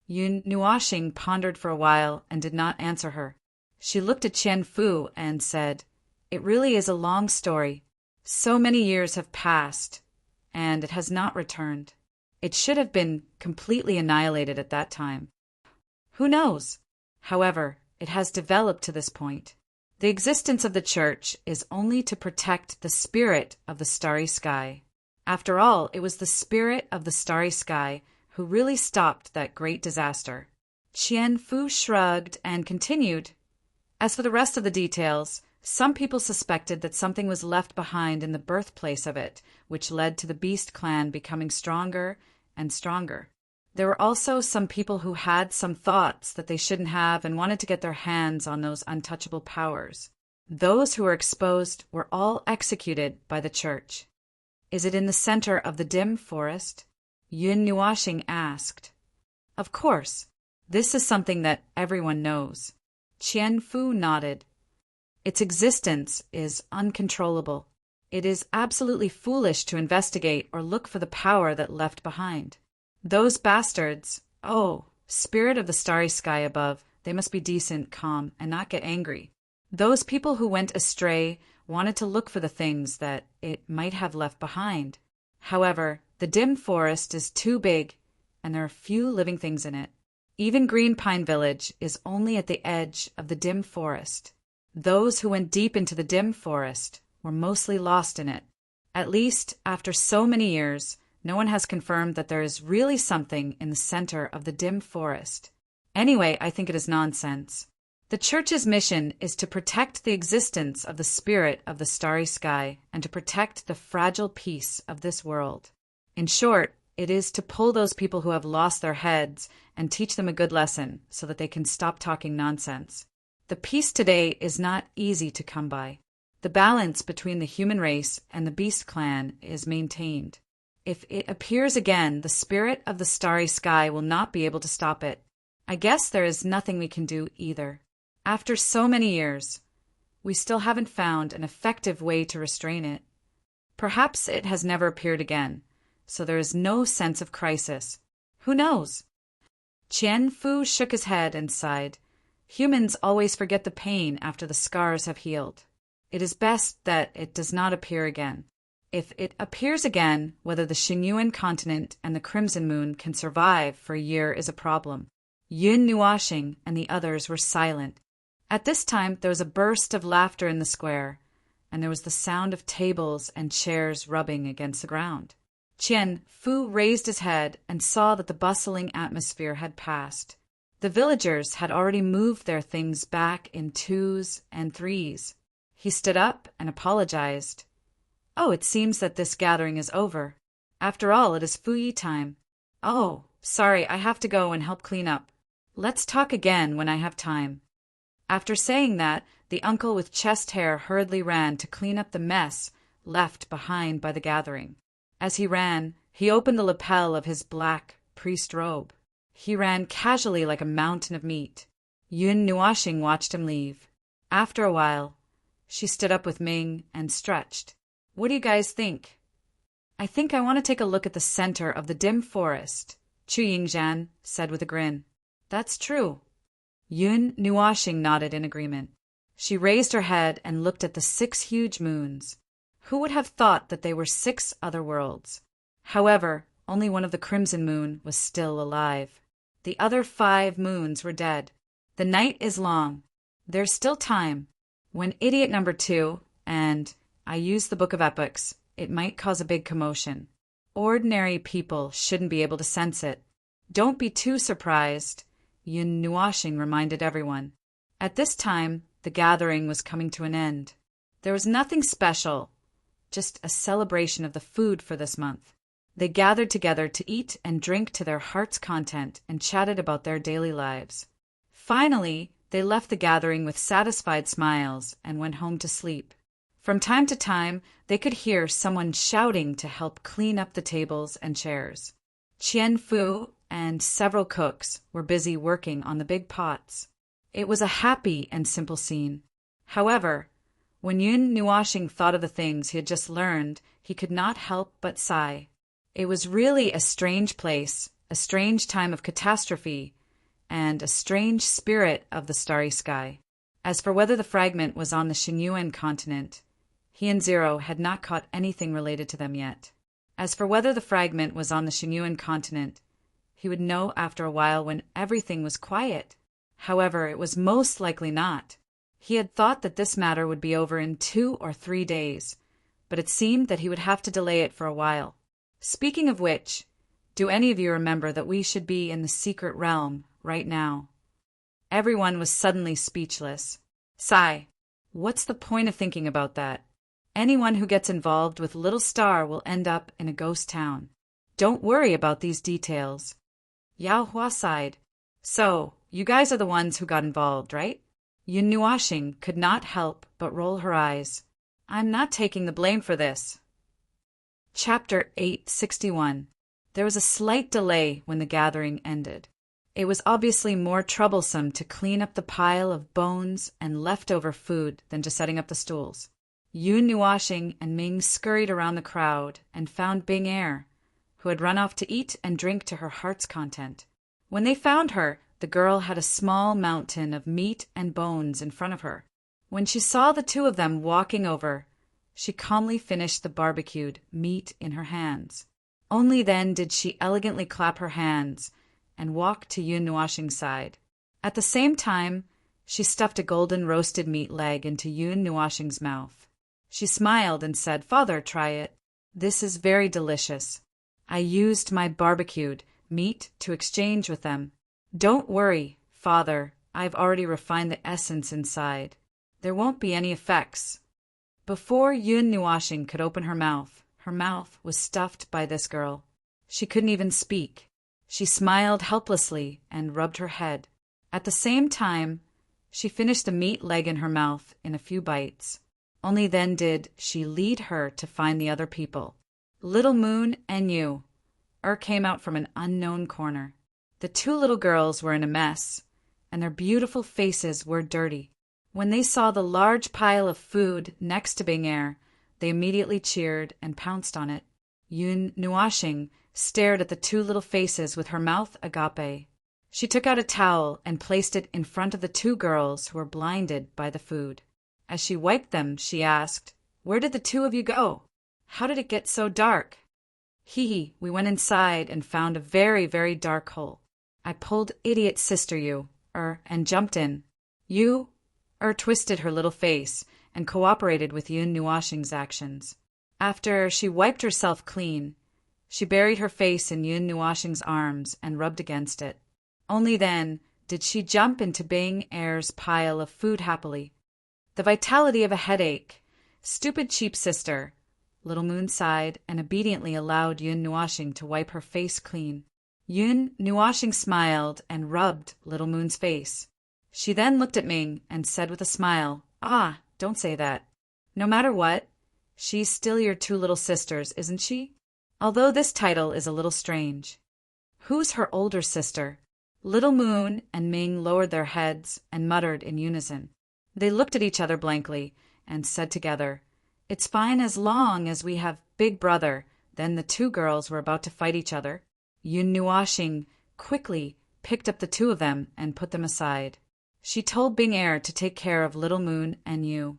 Yun Nuashing pondered for a while and did not answer her. She looked at Qian Fu and said, "It really is a long story. So many years have passed, and it has not returned. It should have been completely annihilated at that time. Who knows? However, it has developed to this point. The existence of the church is only to protect the spirit of the starry sky. After all, it was the spirit of the starry sky who really stopped that great disaster." Qian Fu shrugged and continued. As for the rest of the details, some people suspected that something was left behind in the birthplace of it, which led to the Beast Clan becoming stronger and stronger. There were also some people who had some thoughts that they shouldn't have and wanted to get their hands on those untouchable powers. Those who were exposed were all executed by the church. Is it in the center of the dim forest? Yun Nuashing asked. Of course. This is something that everyone knows. Qian Fu nodded. Its existence is uncontrollable. It is absolutely foolish to investigate or look for the power that left behind. Those bastards, spirit of the starry sky above, they must be decent, calm, and not get angry. Those people who went astray wanted to look for the things that it might have left behind. However, the dim forest is too big, and there are few living things in it. Even Green Pine Village is only at the edge of the dim forest. Those who went deep into the dim forest were mostly lost in it. At least, after so many years, no one has confirmed that there is really something in the center of the dim forest. Anyway, I think it is nonsense. The Church's mission is to protect the existence of the spirit of the starry sky and to protect the fragile peace of this world. In short, it is to pull those people who have lost their heads and teach them a good lesson so that they can stop talking nonsense. The peace today is not easy to come by. The balance between the human race and the beast clan is maintained. If it appears again, the spirit of the starry sky will not be able to stop it. I guess there is nothing we can do either. After so many years, we still haven't found an effective way to restrain it. Perhaps it has never appeared again, so there is no sense of crisis. Who knows? Qian Fu shook his head and sighed. Humans always forget the pain after the scars have healed. It is best that it does not appear again. If it appears again, whether the Xingyuan continent and the Crimson Moon can survive for a year is a problem. Yun Nuoxing and the others were silent. At this time there was a burst of laughter in the square, and there was the sound of tables and chairs rubbing against the ground. Qian Fu raised his head and saw that the bustling atmosphere had passed. The villagers had already moved their things back in 2s and 3s. He stood up and apologized. "Oh, it seems that this gathering is over. After all, it is Fuyi time. Oh, sorry, I have to go and help clean up. Let's talk again when I have time." After saying that, the uncle with chest hair hurriedly ran to clean up the mess left behind by the gathering. As he ran, he opened the lapel of his black priest robe. He ran casually like a mountain of meat. Yun Nuoxing watched him leave. After a while, she stood up with Ming and stretched. "What do you guys think?" "I think I want to take a look at the center of the dim forest," Chu Yingzhan said with a grin. "That's true." Yun Nuoxing nodded in agreement. She raised her head and looked at the 6 huge moons. Who would have thought that they were 6 other worlds? However, only one of the Crimson Moon was still alive. The other 5 moons were dead. The night is long. There's still time. When idiot number 2, and I use the Book of Epochs, it might cause a big commotion. Ordinary people shouldn't be able to sense it. Don't be too surprised, Yun Nuoxing reminded everyone. At this time, the gathering was coming to an end. There was nothing special, just a celebration of the food for this month. They gathered together to eat and drink to their heart's content and chatted about their daily lives. Finally, they left the gathering with satisfied smiles and went home to sleep. From time to time, they could hear someone shouting to help clean up the tables and chairs. Qian Fu and several cooks were busy working on the big pots. It was a happy and simple scene. However, when Yun Nuoxing thought of the things he had just learned, he could not help but sigh. It was really a strange place, a strange time of catastrophe, and a strange spirit of the starry sky. As for whether the fragment was on the Xingyuan continent, he and Zero had not caught anything related to them yet. As for whether the fragment was on the Xingyuan continent, he would know after a while when everything was quiet. However, it was most likely not. He had thought that this matter would be over in 2 or 3 days, but it seemed that he would have to delay it for a while. Speaking of which, do any of you remember that we should be in the secret realm right now? Everyone was suddenly speechless. Sigh, what's the point of thinking about that? Anyone who gets involved with Little Star will end up in a ghost town. Don't worry about these details. Yao Hua sighed. So, you guys are the ones who got involved, right? Yun Nuoxing could not help but roll her eyes. I'm not taking the blame for this. Chapter 861. There was a slight delay when the gathering ended. It was obviously more troublesome to clean up the pile of bones and leftover food than just setting up the stools. Yun Nuoxing and Ming scurried around the crowd and found Bing Er, who had run off to eat and drink to her heart's content. When they found her, the girl had a small mountain of meat and bones in front of her. When she saw the 2 of them walking over, she calmly finished the barbecued meat in her hands. Only then did she elegantly clap her hands and walk to Yun Nuoxing's side. At the same time, She stuffed a golden roasted meat leg into Yun Nuashing's mouth. She smiled and said, "Father, try it. This is very delicious. I used my barbecued meat to exchange with them. Don't worry, Father, I've already refined the essence inside. There won't be any effects." Before Yun Nuashing could open her mouth was stuffed by this girl. She couldn't even speak. She smiled helplessly and rubbed her head. At the same time, she finished the meat leg in her mouth in a few bites. Only then did she lead her to find the other people. Little Moon and you. Came out from an unknown corner. The two little girls were in a mess, and their beautiful faces were dirty. When they saw the large pile of food next to Bing Air, they immediately cheered and pounced on it. Yun Nuashing stared at the two little faces with her mouth agape. She took out a towel and placed it in front of the two girls who were blinded by the food. As she wiped them, she asked, "Where did the two of you go? How did it get so dark?" "Hee, we went inside and found a very, very dark hole. I pulled idiot sister you, and jumped in. You, twisted her little face and cooperated with Yun Nuashing's actions. After she wiped herself clean, she buried her face in Yun Nuashing's arms and rubbed against it. Only then did she jump into Bing Air's pile of food happily. The vitality of a headache. Stupid cheap sister." Little Moon sighed and obediently allowed Yun Nuashing to wipe her face clean. Yun Nuashing smiled and rubbed Little Moon's face. She then looked at Ming and said with a smile, "Ah, don't say that. No matter what, she's still your two little sisters, isn't she? Although this title is a little strange." "Who's her older sister?" Little Moon and Ming lowered their heads and muttered in unison. They looked at each other blankly and said together, "It's fine as long as we have Big Brother." Then the two girls were about to fight each other. Yun Nuashing quickly picked up the two of them and put them aside. She told Bing Air to take care of Little Moon and you.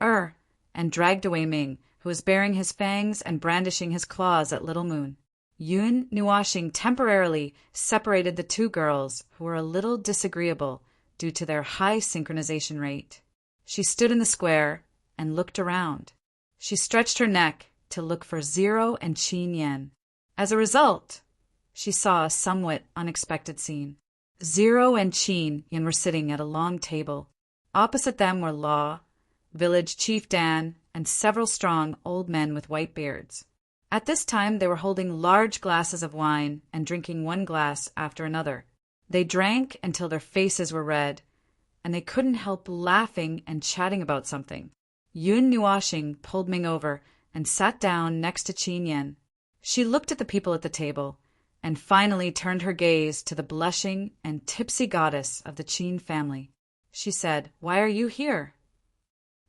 And dragged away Ming, who was baring his fangs and brandishing his claws at Little Moon. Yun Nuashing temporarily separated the two girls, who were a little disagreeable due to their high synchronization rate. She stood in the square and looked around. She stretched her neck to look for Zero and Qin Yan. As a result, she saw a somewhat unexpected scene. Zero and Qin Yan were sitting at a long table. Opposite them were Law, Village Chief Dan, and several strong old men with white beards. At this time they were holding large glasses of wine and drinking one glass after another. They drank until their faces were red, and they couldn't help laughing and chatting about something. Yun Nuashing pulled Ming over and sat down next to Qin Yan. She looked at the people at the table, and finally turned her gaze to the blushing and tipsy goddess of the Qin family. She said, "Why are you here?"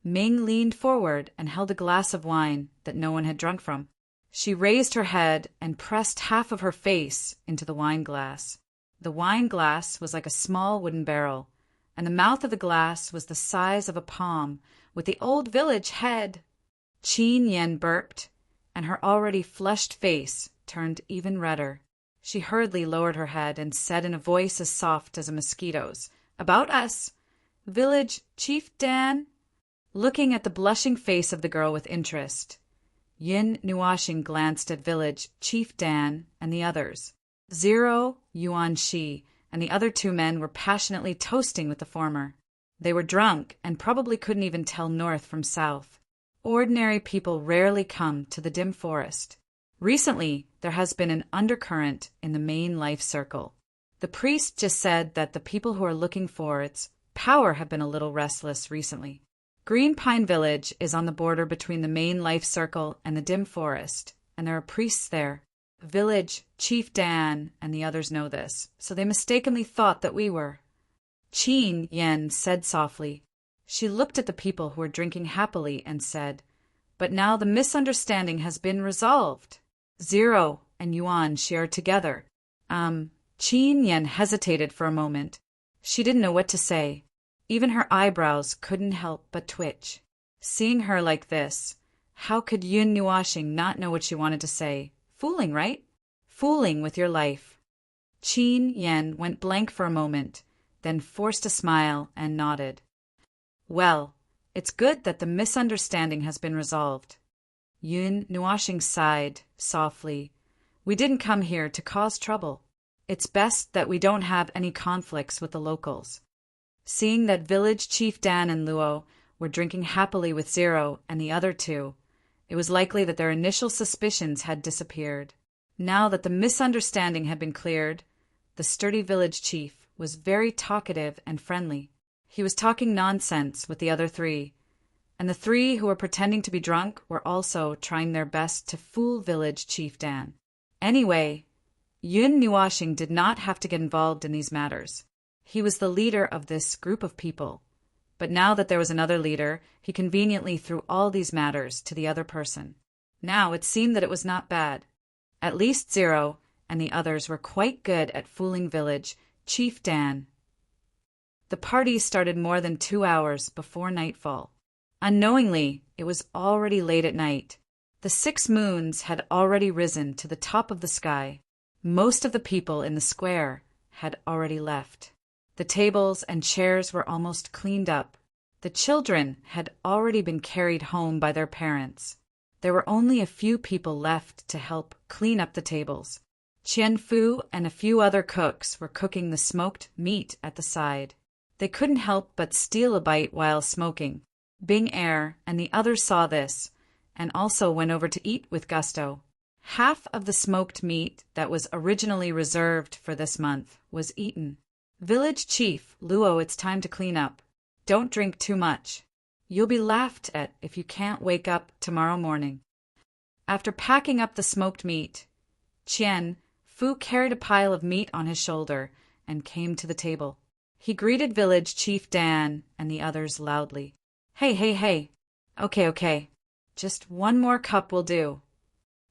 Ming leaned forward and held a glass of wine that no one had drunk from. She raised her head and pressed half of her face into the wine glass. The wine glass was like a small wooden barrel, and the mouth of the glass was the size of a palm, with the old village head. Qin Yan burped, and her already flushed face turned even redder. She hurriedly lowered her head and said in a voice as soft as a mosquito's, "About us, Village Chief Dan?" Looking at the blushing face of the girl with interest, Yun Nuashing glanced at Village Chief Dan and the others. Zero, Yuan Shi, and the other two men were passionately toasting with the former. They were drunk and probably couldn't even tell north from south. Ordinary people rarely come to the dim forest. Recently, there has been an undercurrent in the main life circle. The priest just said that the people who are looking for its power have been a little restless recently. Green Pine Village is on the border between the main life circle and the dim forest, and there are priests there. Village Chief Dan and the others know this, so they mistakenly thought that we were. Qin Yan said softly. She looked at the people who were drinking happily and said, "But now the misunderstanding has been resolved. Zero and Yuan share together." Qin Yan hesitated for a moment. She didn't know what to say. Even her eyebrows couldn't help but twitch. Seeing her like this, how could Yun Nuashing not know what she wanted to say? Fooling, right? Fooling with your life. Qin Yan went blank for a moment, then forced a smile and nodded. Well, it's good that the misunderstanding has been resolved. Yun Nuashing sighed softly. We didn't come here to cause trouble. It's best that we don't have any conflicts with the locals. Seeing that village chief Dan and Luo were drinking happily with Zero and the other two, it was likely that their initial suspicions had disappeared. Now that the misunderstanding had been cleared, the sturdy village chief was very talkative and friendly. He was talking nonsense with the other three, and the three who were pretending to be drunk were also trying their best to fool village chief Dan. Anyway, Yun Nuashing did not have to get involved in these matters. He was the leader of this group of people. But now that there was another leader, he conveniently threw all these matters to the other person. Now it seemed that it was not bad. At least Zero and the others were quite good at fooling village Chief Dan. The party started more than 2 hours before nightfall. Unknowingly, it was already late at night. The 6 moons had already risen to the top of the sky. Most of the people in the square had already left. The tables and chairs were almost cleaned up. The children had already been carried home by their parents. There were only a few people left to help clean up the tables. Qian Fu and a few other cooks were cooking the smoked meat at the side. They couldn't help but steal a bite while smoking. Bing Er and the others saw this, and also went over to eat with gusto. Half of the smoked meat that was originally reserved for this month was eaten. Village Chief, Luo, it's time to clean up. Don't drink too much. You'll be laughed at if you can't wake up tomorrow morning. After packing up the smoked meat, Qian Fu carried a pile of meat on his shoulder and came to the table. He greeted Village Chief Dan and the others loudly. Hey. Okay. Just one more cup will do.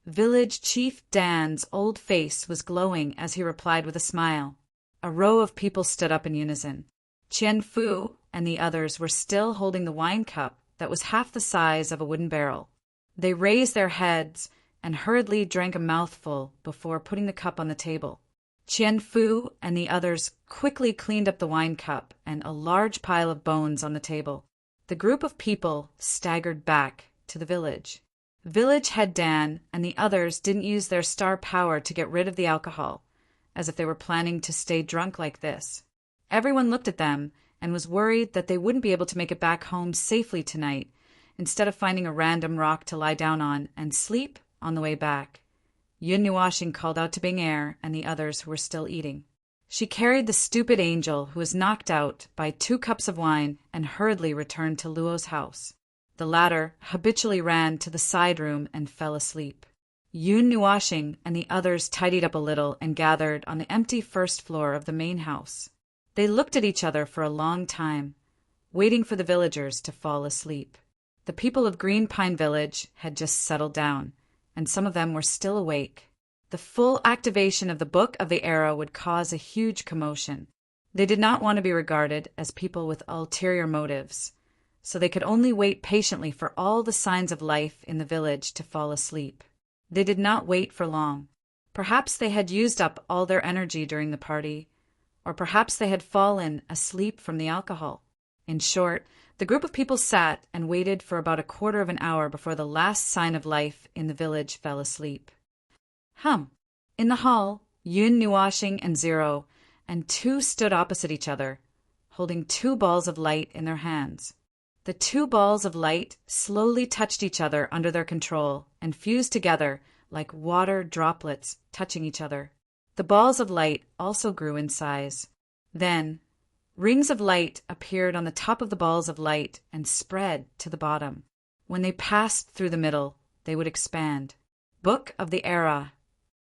Village Chief Dan's old face was glowing as he replied with a smile. A row of people stood up in unison. Qian Fu and the others were still holding the wine cup that was half the size of a wooden barrel. They raised their heads and hurriedly drank a mouthful before putting the cup on the table. Qian Fu and the others quickly cleaned up the wine cup and a large pile of bones on the table. The group of people staggered back to the village. Village head Dan and the others didn't use their star power to get rid of the alcohol, as if they were planning to stay drunk like this. Everyone looked at them and was worried that they wouldn't be able to make it back home safely tonight, instead of finding a random rock to lie down on and sleep on the way back. Yun Nuashing called out to Bing Er and the others who were still eating. She carried the stupid angel who was knocked out by 2 cups of wine and hurriedly returned to Luo's house. The latter habitually ran to the side room and fell asleep. Yun Nuashing and the others tidied up a little and gathered on the empty first floor of the main house. They looked at each other for a long time, waiting for the villagers to fall asleep. The people of Green Pine Village had just settled down, and some of them were still awake. The full activation of the Book of the Era would cause a huge commotion. They did not want to be regarded as people with ulterior motives, so they could only wait patiently for all the signs of life in the village to fall asleep. They did not wait for long. Perhaps they had used up all their energy during the party, or perhaps they had fallen asleep from the alcohol. In short, the group of people sat and waited for about a quarter of an hour before the last sign of life in the village fell asleep. In the hall, Yun Nuashing and Zero and 2 stood opposite each other, holding 2 balls of light in their hands. The 2 balls of light slowly touched each other under their control and fused together like water droplets touching each other. The balls of light also grew in size. Then, rings of light appeared on the top of the balls of light and spread to the bottom. When they passed through the middle, they would expand. Book of the Era.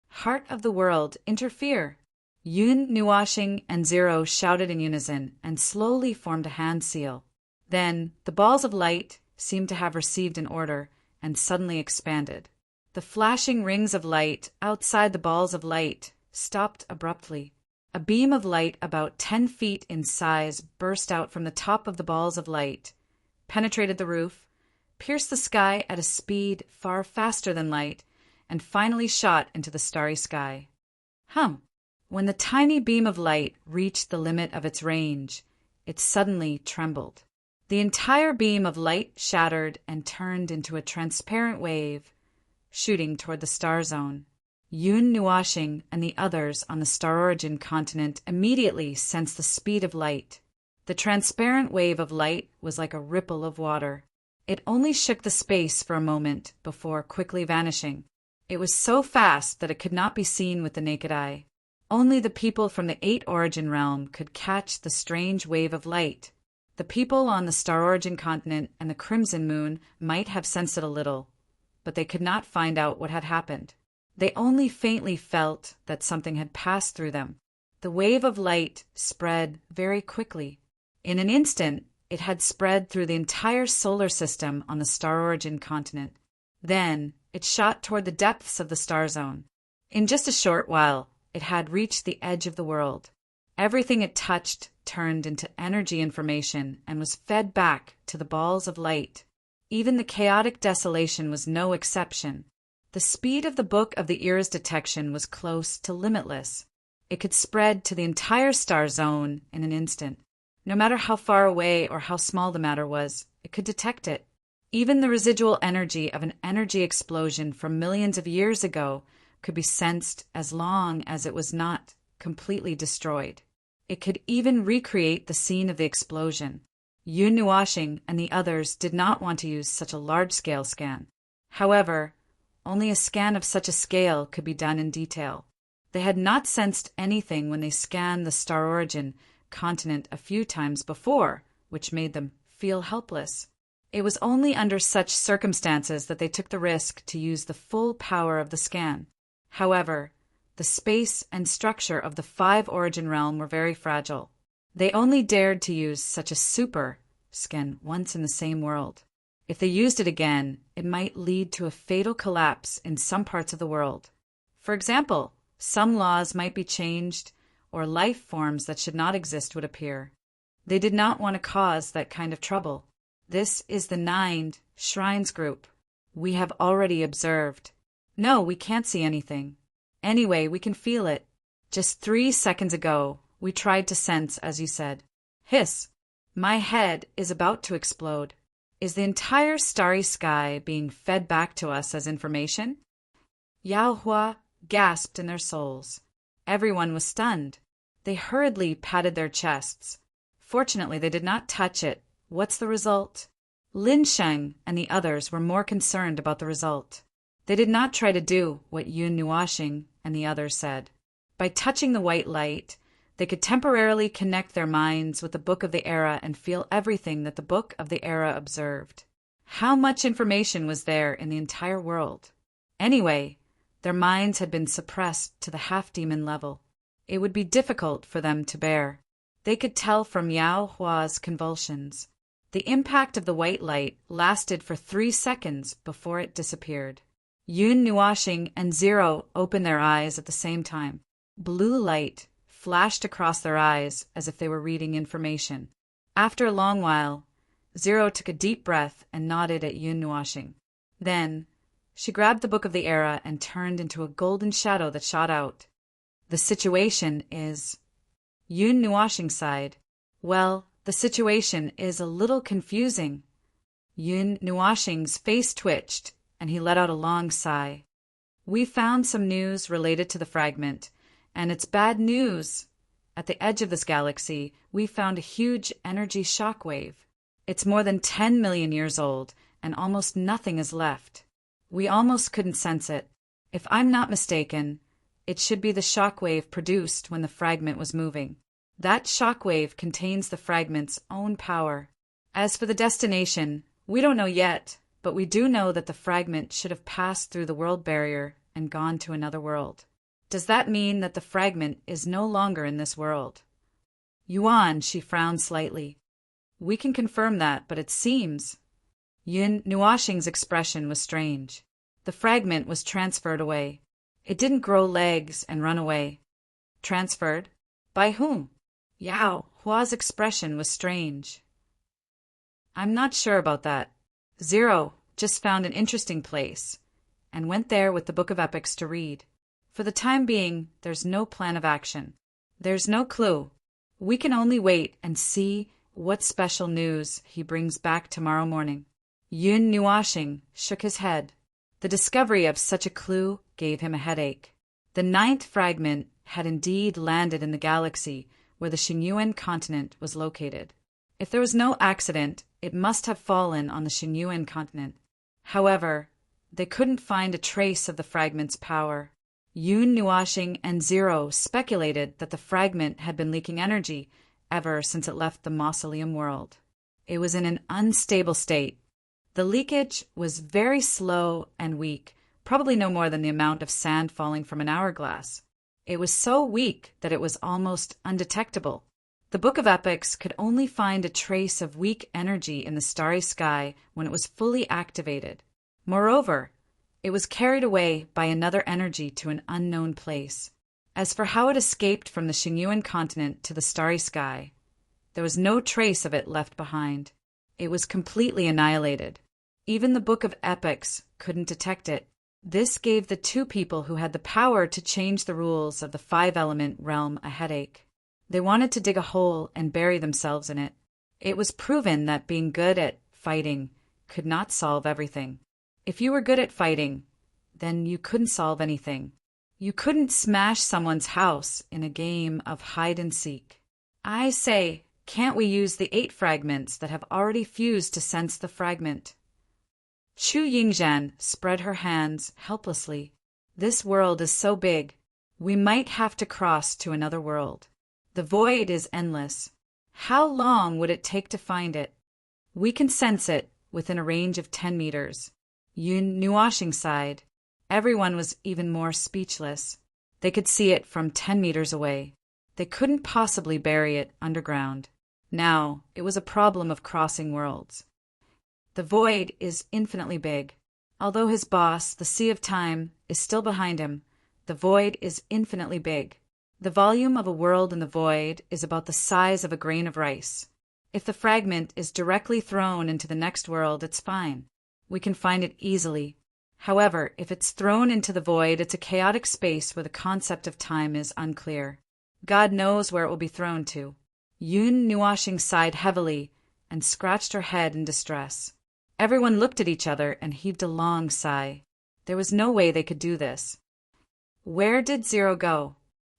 Heart of the world, interfere! Yun Nuashing and Zero shouted in unison and slowly formed a hand seal. Then the balls of light seemed to have received an order and suddenly expanded. The flashing rings of light outside the balls of light stopped abruptly. A beam of light about 10 feet in size burst out from the top of the balls of light, penetrated the roof, pierced the sky at a speed far faster than light, and finally shot into the starry sky. When the tiny beam of light reached the limit of its range, it suddenly trembled. The entire beam of light shattered and turned into a transparent wave, shooting toward the star zone. Yun Nuashing and the others on the Star Origin continent immediately sensed the speed of light. The transparent wave of light was like a ripple of water. It only shook the space for a moment before quickly vanishing. It was so fast that it could not be seen with the naked eye. Only the people from the 8 Origin realm could catch the strange wave of light. The people on the Star Origin continent and the Crimson Moon might have sensed it a little, but they could not find out what had happened. They only faintly felt that something had passed through them. The wave of light spread very quickly. In an instant, it had spread through the entire solar system on the Star Origin continent. Then, it shot toward the depths of the star zone. In just a short while, it had reached the edge of the world. Everything it touched turned into energy information and was fed back to the balls of light. Even the chaotic desolation was no exception. The speed of the Book of the Era's detection was close to limitless. It could spread to the entire star zone in an instant. No matter how far away or how small the matter was, it could detect it. Even the residual energy of an energy explosion from millions of years ago could be sensed as long as it was not completely destroyed. It could even recreate the scene of the explosion. Yun Nuashing and the others did not want to use such a large-scale scan. However, only a scan of such a scale could be done in detail. They had not sensed anything when they scanned the Star Origin continent a few times before, which made them feel helpless. It was only under such circumstances that they took the risk to use the full power of the scan. However, the space and structure of the 5 Origin realm were very fragile. They only dared to use such a super scan once in the same world. If they used it again, it might lead to a fatal collapse in some parts of the world. For example, some laws might be changed, or life forms that should not exist would appear. They did not want to cause that kind of trouble. This is the 9 Shrines group. We have already observed. No, we can't see anything. Anyway, we can feel it. Just 3 seconds ago, we tried to sense, as you said. Hiss! My head is about to explode. Is the entire starry sky being fed back to us as information? Yao Hua gasped in their souls. Everyone was stunned. They hurriedly patted their chests. Fortunately, they did not touch it. What's the result? Lin Sheng and the others were more concerned about the result. They did not try to do what Yun Nuashing and the others said. By touching the white light, they could temporarily connect their minds with the Book of the Era and feel everything that the Book of the Era observed. How much information was there in the entire world? Anyway, their minds had been suppressed to the half-demon level. It would be difficult for them to bear. They could tell from Yao Hua's convulsions. The impact of the white light lasted for 3 seconds before it disappeared. Yun Nuashing and Zero opened their eyes at the same time. Blue light flashed across their eyes as if they were reading information. After a long while, Zero took a deep breath and nodded at Yun Nuashing. Then, she grabbed the Book of the Era and turned into a golden shadow that shot out. The situation is... Yun Nuashing sighed. Well, the situation is a little confusing. Yun Nuashing's face twitched, and he let out a long sigh. We found some news related to the fragment, and it's bad news. At the edge of this galaxy, we found a huge energy shockwave. It's more than 10 million years old, and almost nothing is left. We almost couldn't sense it. If I'm not mistaken, it should be the shockwave produced when the fragment was moving. That shockwave contains the fragment's own power. As for the destination, we don't know yet, but we do know that the fragment should have passed through the world barrier and gone to another world. Does that mean that the fragment is no longer in this world? Yuan, she frowned slightly. We can confirm that, but it seems... Yun Nuashing's expression was strange. The fragment was transferred away. It didn't grow legs and run away. Transferred? By whom? Yao Hua's expression was strange. I'm not sure about that. Zero just found an interesting place and went there with the Book of Epics to read. For the time being, there's no plan of action. There's no clue. We can only wait and see what special news he brings back tomorrow morning." Yun Nuashing shook his head. The discovery of such a clue gave him a headache. The 9th fragment had indeed landed in the galaxy where the Xinyuan continent was located. If there was no accident, it must have fallen on the Xinyuan continent. However, they couldn't find a trace of the fragment's power. Yun Nuashing and Zero speculated that the fragment had been leaking energy ever since it left the mausoleum world. It was in an unstable state. The leakage was very slow and weak, probably no more than the amount of sand falling from an hourglass. It was so weak that it was almost undetectable. The Book of Epics could only find a trace of weak energy in the starry sky when it was fully activated. Moreover, it was carried away by another energy to an unknown place. As for how it escaped from the Xinyuan continent to the starry sky, there was no trace of it left behind. It was completely annihilated. Even the Book of Epics couldn't detect it. This gave the two people who had the power to change the rules of the 5-element realm a headache. They wanted to dig a hole and bury themselves in it. It was proven that being good at fighting could not solve everything. If you were good at fighting, then you couldn't solve anything. You couldn't smash someone's house in a game of hide and seek. I say, can't we use the 8 fragments that have already fused to sense the fragment? Chu Yingzhan spread her hands helplessly. This world is so big, we might have to cross to another world. The void is endless. How long would it take to find it? We can sense it within a range of 10 meters. Yun Nuashing sighed. Everyone was even more speechless. They could see it from 10 meters away. They couldn't possibly bury it underground. Now, it was a problem of crossing worlds. The void is infinitely big. Although his boss, the Sea of Time, is still behind him, the void is infinitely big. The volume of a world in the void is about the size of a grain of rice. If the fragment is directly thrown into the next world, it's fine. We can find it easily. However, if it's thrown into the void, it's a chaotic space where the concept of time is unclear. God knows where it will be thrown to. Yun Nuashing sighed heavily and scratched her head in distress. Everyone looked at each other and heaved a long sigh. There was no way they could do this. Where did Zero go?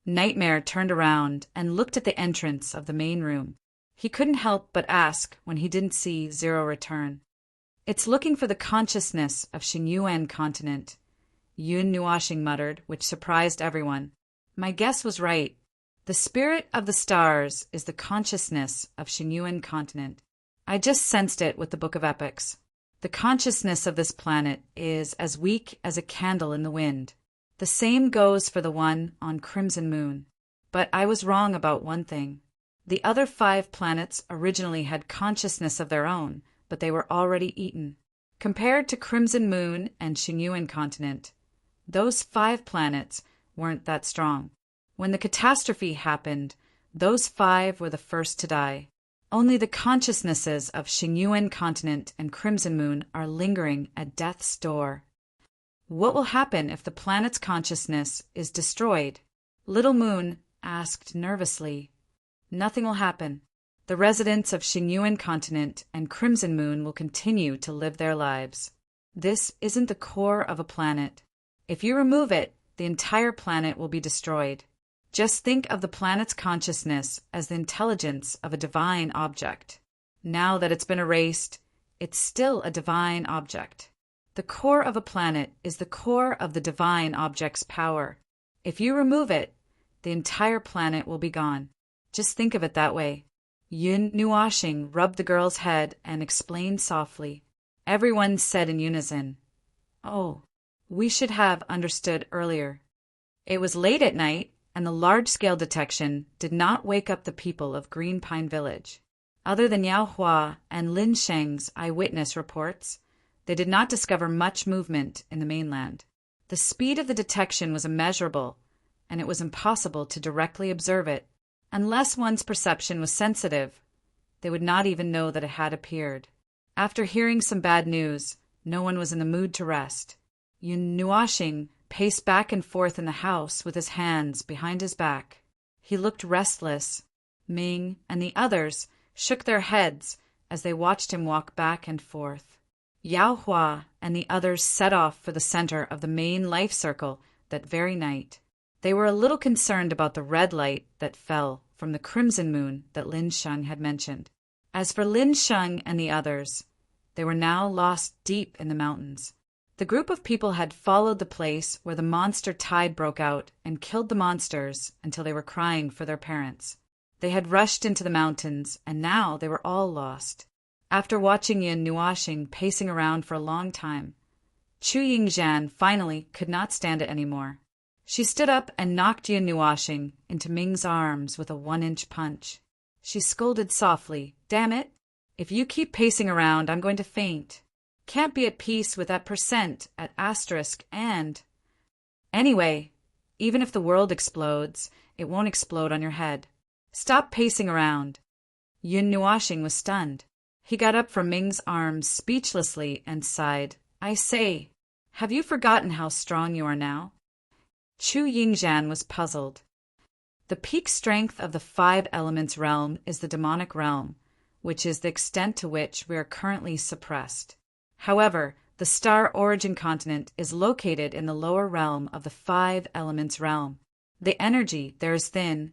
Nightmare turned around and looked at the entrance of the main room. He couldn't help but ask when he didn't see Zero return. It's looking for the consciousness of Xinyuan continent, Yun Nuashing muttered, which surprised everyone. My guess was right. The spirit of the stars is the consciousness of Xinyuan continent. I just sensed it with the Book of Epics. The consciousness of this planet is as weak as a candle in the wind. The same goes for the one on Crimson Moon. But I was wrong about one thing. The other 5 planets originally had consciousness of their own, but they were already eaten. Compared to Crimson Moon and Xinyuan continent, those 5 planets weren't that strong. When the catastrophe happened, those 5 were the first to die. Only the consciousnesses of Xinyuan continent and Crimson Moon are lingering at death's door. What will happen if the planet's consciousness is destroyed? Little Moon asked nervously. Nothing will happen. The residents of Xinyuan continent and Crimson Moon will continue to live their lives. This isn't the core of a planet. If you remove it, the entire planet will be destroyed. Just think of the planet's consciousness as the intelligence of a divine object. Now that it's been erased, it's still a divine object. The core of a planet is the core of the divine object's power. If you remove it, the entire planet will be gone. Just think of it that way. Yun Nuashing rubbed the girl's head and explained softly. Everyone said in unison, "Oh, we should have understood earlier." It was late at night, and the large-scale detection did not wake up the people of Green Pine Village. Other than Yao Hua and Lin Sheng's eyewitness reports, they did not discover much movement in the mainland. The speed of the detection was immeasurable, and it was impossible to directly observe it. Unless one's perception was sensitive, they would not even know that it had appeared. After hearing some bad news, no one was in the mood to rest. Yun Nuashing paced back and forth in the house with his hands behind his back. He looked restless. Ming and the others shook their heads as they watched him walk back and forth. Yao Hua and the others set off for the center of the main life circle that very night. They were a little concerned about the red light that fell from the crimson moon that Lin Sheng had mentioned. As for Lin Sheng and the others, they were now lost deep in the mountains. The group of people had followed the place where the monster tide broke out and killed the monsters until they were crying for their parents. They had rushed into the mountains, and now they were all lost. After watching Yin Nuoxing pacing around for a long time, Chu Yingzhan finally could not stand it anymore. She stood up and knocked Yin Nuoxing into Ming's arms with a 1-inch punch. She scolded softly, "Damn it! If you keep pacing around, I'm going to faint. Can't be at peace with that percent at asterisk and... Anyway, even if the world explodes, it won't explode on your head. Stop pacing around." Yin Nuoxing was stunned. He got up from Ming's arms speechlessly and sighed. "I say, have you forgotten how strong you are now?" Chu Yingzhan was puzzled. The peak strength of the 5 elements realm is the demonic realm, which is the extent to which we are currently suppressed. However, the star origin continent is located in the lower realm of the 5 elements realm. The energy there is thin,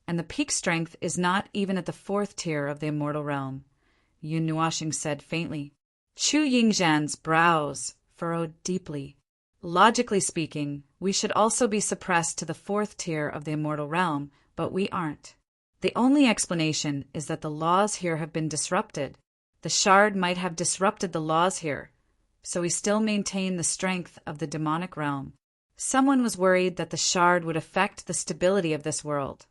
and the peak strength is not even at the 4th tier of the immortal realm, Yun Nuoxing said faintly. Chu Yingzhan's brows furrowed deeply. Logically speaking, we should also be suppressed to the 4th tier of the immortal realm, but we aren't. The only explanation is that the laws here have been disrupted. The shard might have disrupted the laws here, so we still maintain the strength of the demonic realm. Someone was worried that the shard would affect the stability of this world,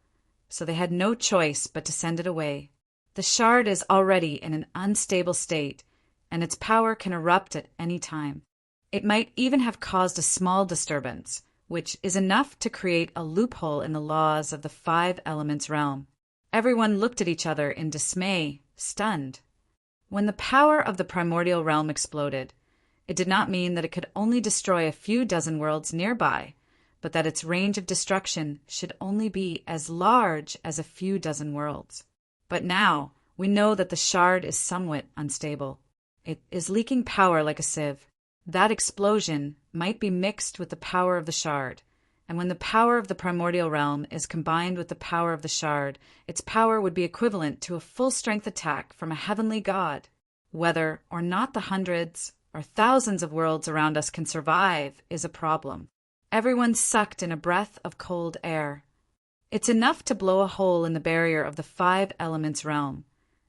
so they had no choice but to send it away. The shard is already in an unstable state, and its power can erupt at any time. It might even have caused a small disturbance, which is enough to create a loophole in the laws of the 5 elements realm. Everyone looked at each other in dismay, stunned. When the power of the primordial realm exploded, it did not mean that it could only destroy a few dozen worlds nearby, but that its range of destruction should only be as large as a few dozen worlds. But now, we know that the shard is somewhat unstable. It is leaking power like a sieve. That explosion might be mixed with the power of the shard, and when the power of the primordial realm is combined with the power of the shard, its power would be equivalent to a full-strength attack from a heavenly god. Whether or not the hundreds or thousands of worlds around us can survive is a problem. Everyone sucked in a breath of cold air. It's enough to blow a hole in the barrier of the 5 elements realm,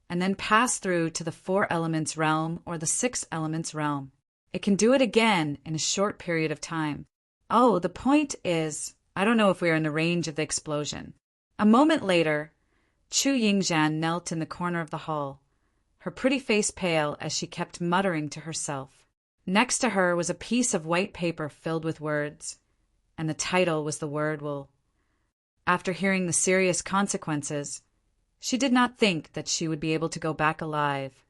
and then pass through to the 4 elements realm or the 6 elements realm. It can do it again in a short period of time. Oh, the point is, I don't know if we are in the range of the explosion. A moment later, Chu Yingzhan knelt in the corner of the hall, her pretty face pale as she kept muttering to herself. Next to her was a piece of white paper filled with words, and the title was the word will. After hearing the serious consequences, she did not think that she would be able to go back alive.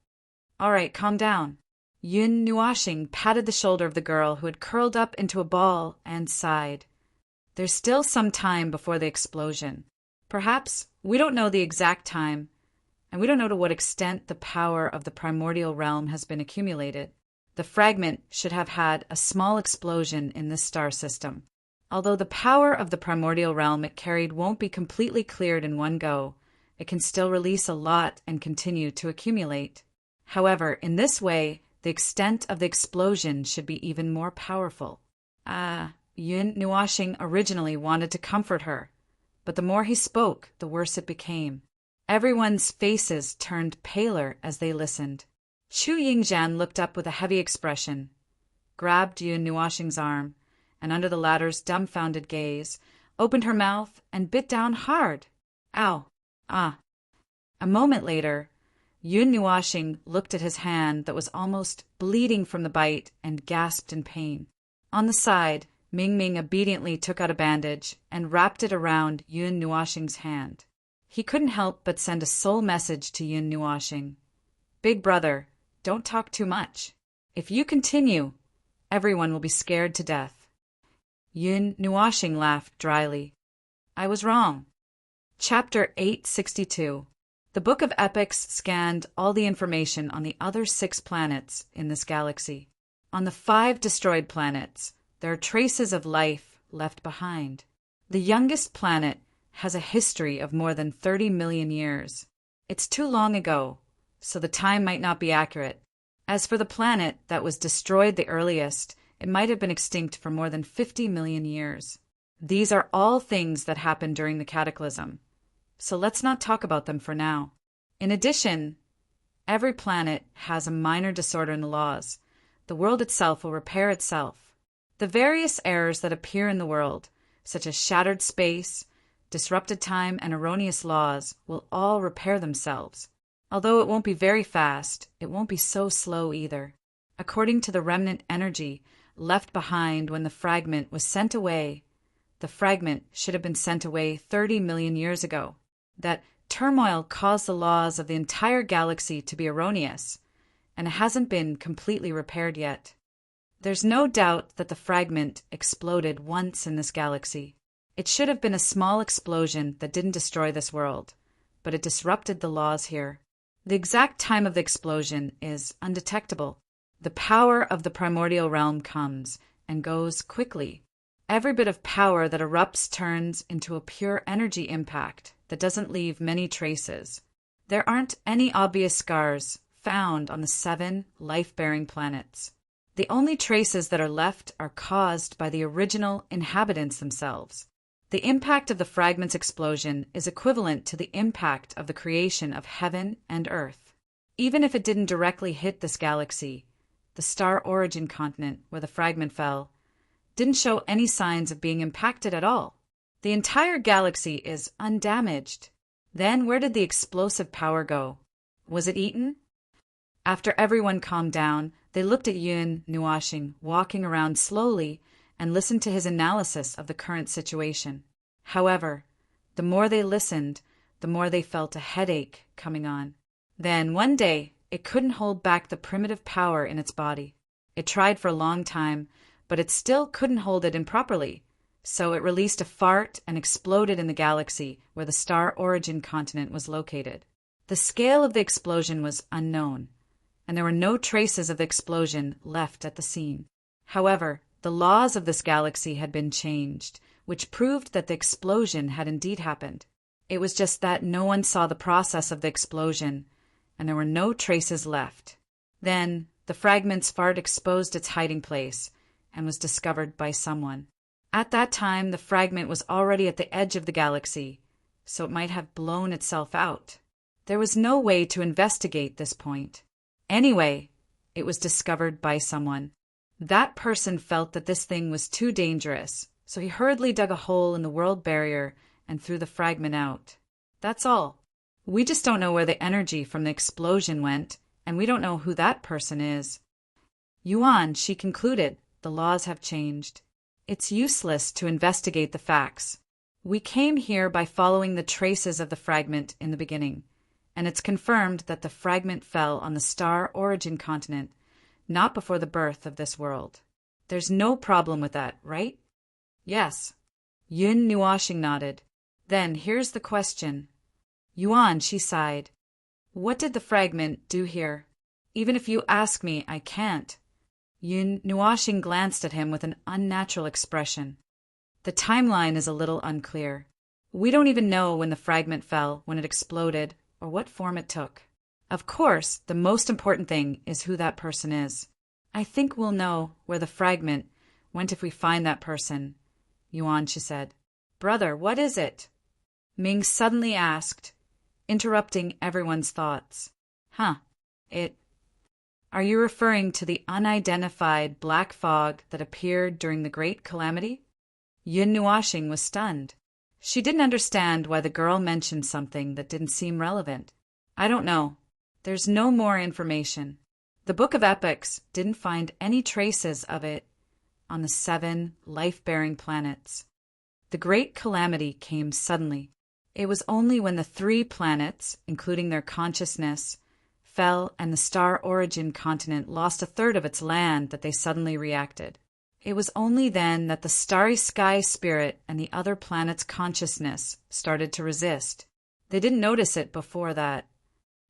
All right, calm down. Yun Nuoxing patted the shoulder of the girl who had curled up into a ball and sighed. There's still some time before the explosion. Perhaps we don't know the exact time, and we don't know to what extent the power of the primordial realm has been accumulated. The fragment should have had a small explosion in this star system. Although the power of the primordial realm it carried won't be completely cleared in one go, it can still release a lot and continue to accumulate. However, in this way, the extent of the explosion should be even more powerful. Yun Nuoxing originally wanted to comfort her, but the more he spoke, the worse it became. Everyone's faces turned paler as they listened. Chu Yingzhan looked up with a heavy expression, grabbed Yun Nuoxing's arm, and under the latter's dumbfounded gaze, opened her mouth and bit down hard. Ow! Ah! A moment later, Yun Nuoxing looked at his hand that was almost bleeding from the bite and gasped in pain. On the side, Ming Ming obediently took out a bandage and wrapped it around Yun Nuoxing's hand. He couldn't help but send a sole message to Yun Nuoxing. Big brother, don't talk too much. If you continue, everyone will be scared to death. Yun Nuashing laughed dryly. I was wrong. Chapter 862. The Book of Epics scanned all the information on the other 6 planets in this galaxy. On the 5 destroyed planets, there are traces of life left behind. The youngest planet has a history of more than 30 million years. It's too long ago, so the time might not be accurate. As for the planet that was destroyed the earliest, it might have been extinct for more than 50 million years. These are all things that happened during the cataclysm, so let's not talk about them for now. In addition, every planet has a minor disorder in the laws. The world itself will repair itself. The various errors that appear in the world, such as shattered space, disrupted time, and erroneous laws, will all repair themselves. Although it won't be very fast, it won't be so slow either. According to the remnant energy left behind when the fragment was sent away, the fragment should have been sent away 30 million years ago. That turmoil caused the laws of the entire galaxy to be erroneous, and it hasn't been completely repaired yet. There's no doubt that the fragment exploded once in this galaxy. It should have been a small explosion that didn't destroy this world, but it disrupted the laws here. The exact time of the explosion is undetectable. The power of the primordial realm comes and goes quickly. Every bit of power that erupts turns into a pure energy impact that doesn't leave many traces. There aren't any obvious scars found on the 7 life-bearing planets. The only traces that are left are caused by the original inhabitants themselves. The impact of the fragment's explosion is equivalent to the impact of the creation of heaven and earth. Even if it didn't directly hit this galaxy, the star origin continent where the fragment fell didn't show any signs of being impacted at all. The entire galaxy is undamaged. Then where did the explosive power go? Was it eaten? After everyone calmed down, they looked at Yun Nuashing walking around slowly and listened to his analysis of the current situation. However, the more they listened, the more they felt a headache coming on. Then, one day, it couldn't hold back the primitive power in its body. It tried for a long time, but it still couldn't hold it in properly, so it released a fart and exploded in the galaxy where the star origin continent was located. The scale of the explosion was unknown, and there were no traces of the explosion left at the scene. However, the laws of this galaxy had been changed, which proved that the explosion had indeed happened. It was just that no one saw the process of the explosion, and there were no traces left. Then, the fragment's fart exposed its hiding place and was discovered by someone. At that time, the fragment was already at the edge of the galaxy, so it might have blown itself out. There was no way to investigate this point. Anyway, it was discovered by someone. That person felt that this thing was too dangerous, so he hurriedly dug a hole in the world barrier and threw the fragment out. That's all. We just don't know where the energy from the explosion went, and we don't know who that person is. Yuan, she concluded, the laws have changed. It's useless to investigate the facts. We came here by following the traces of the fragment in the beginning, and it's confirmed that the fragment fell on the star origin continent, not before the birth of this world. There's no problem with that, right? Yes. Yun Nuashing nodded. Then here's the question. Yuan, she sighed. What did the fragment do here? Even if you ask me, I can't. Yun Nuashing glanced at him with an unnatural expression. The timeline is a little unclear. We don't even know when the fragment fell, when it exploded, or what form it took. Of course, the most important thing is who that person is. I think we'll know where the fragment went if we find that person. Yuan, she said. Brother, what is it? Ming suddenly asked, interrupting everyone's thoughts. Are you referring to the unidentified black fog that appeared during the Great Calamity? Yun Nuashing was stunned. She didn't understand why the girl mentioned something that didn't seem relevant. I don't know. There's no more information. The Book of Epics didn't find any traces of it on the 7 life-bearing planets. The Great Calamity came suddenly. It was only when the 3 planets, including their consciousness, fell and the star origin continent lost a third of its land that they suddenly reacted. It was only then that the starry sky spirit and the other planet's consciousness started to resist. They didn't notice it before that.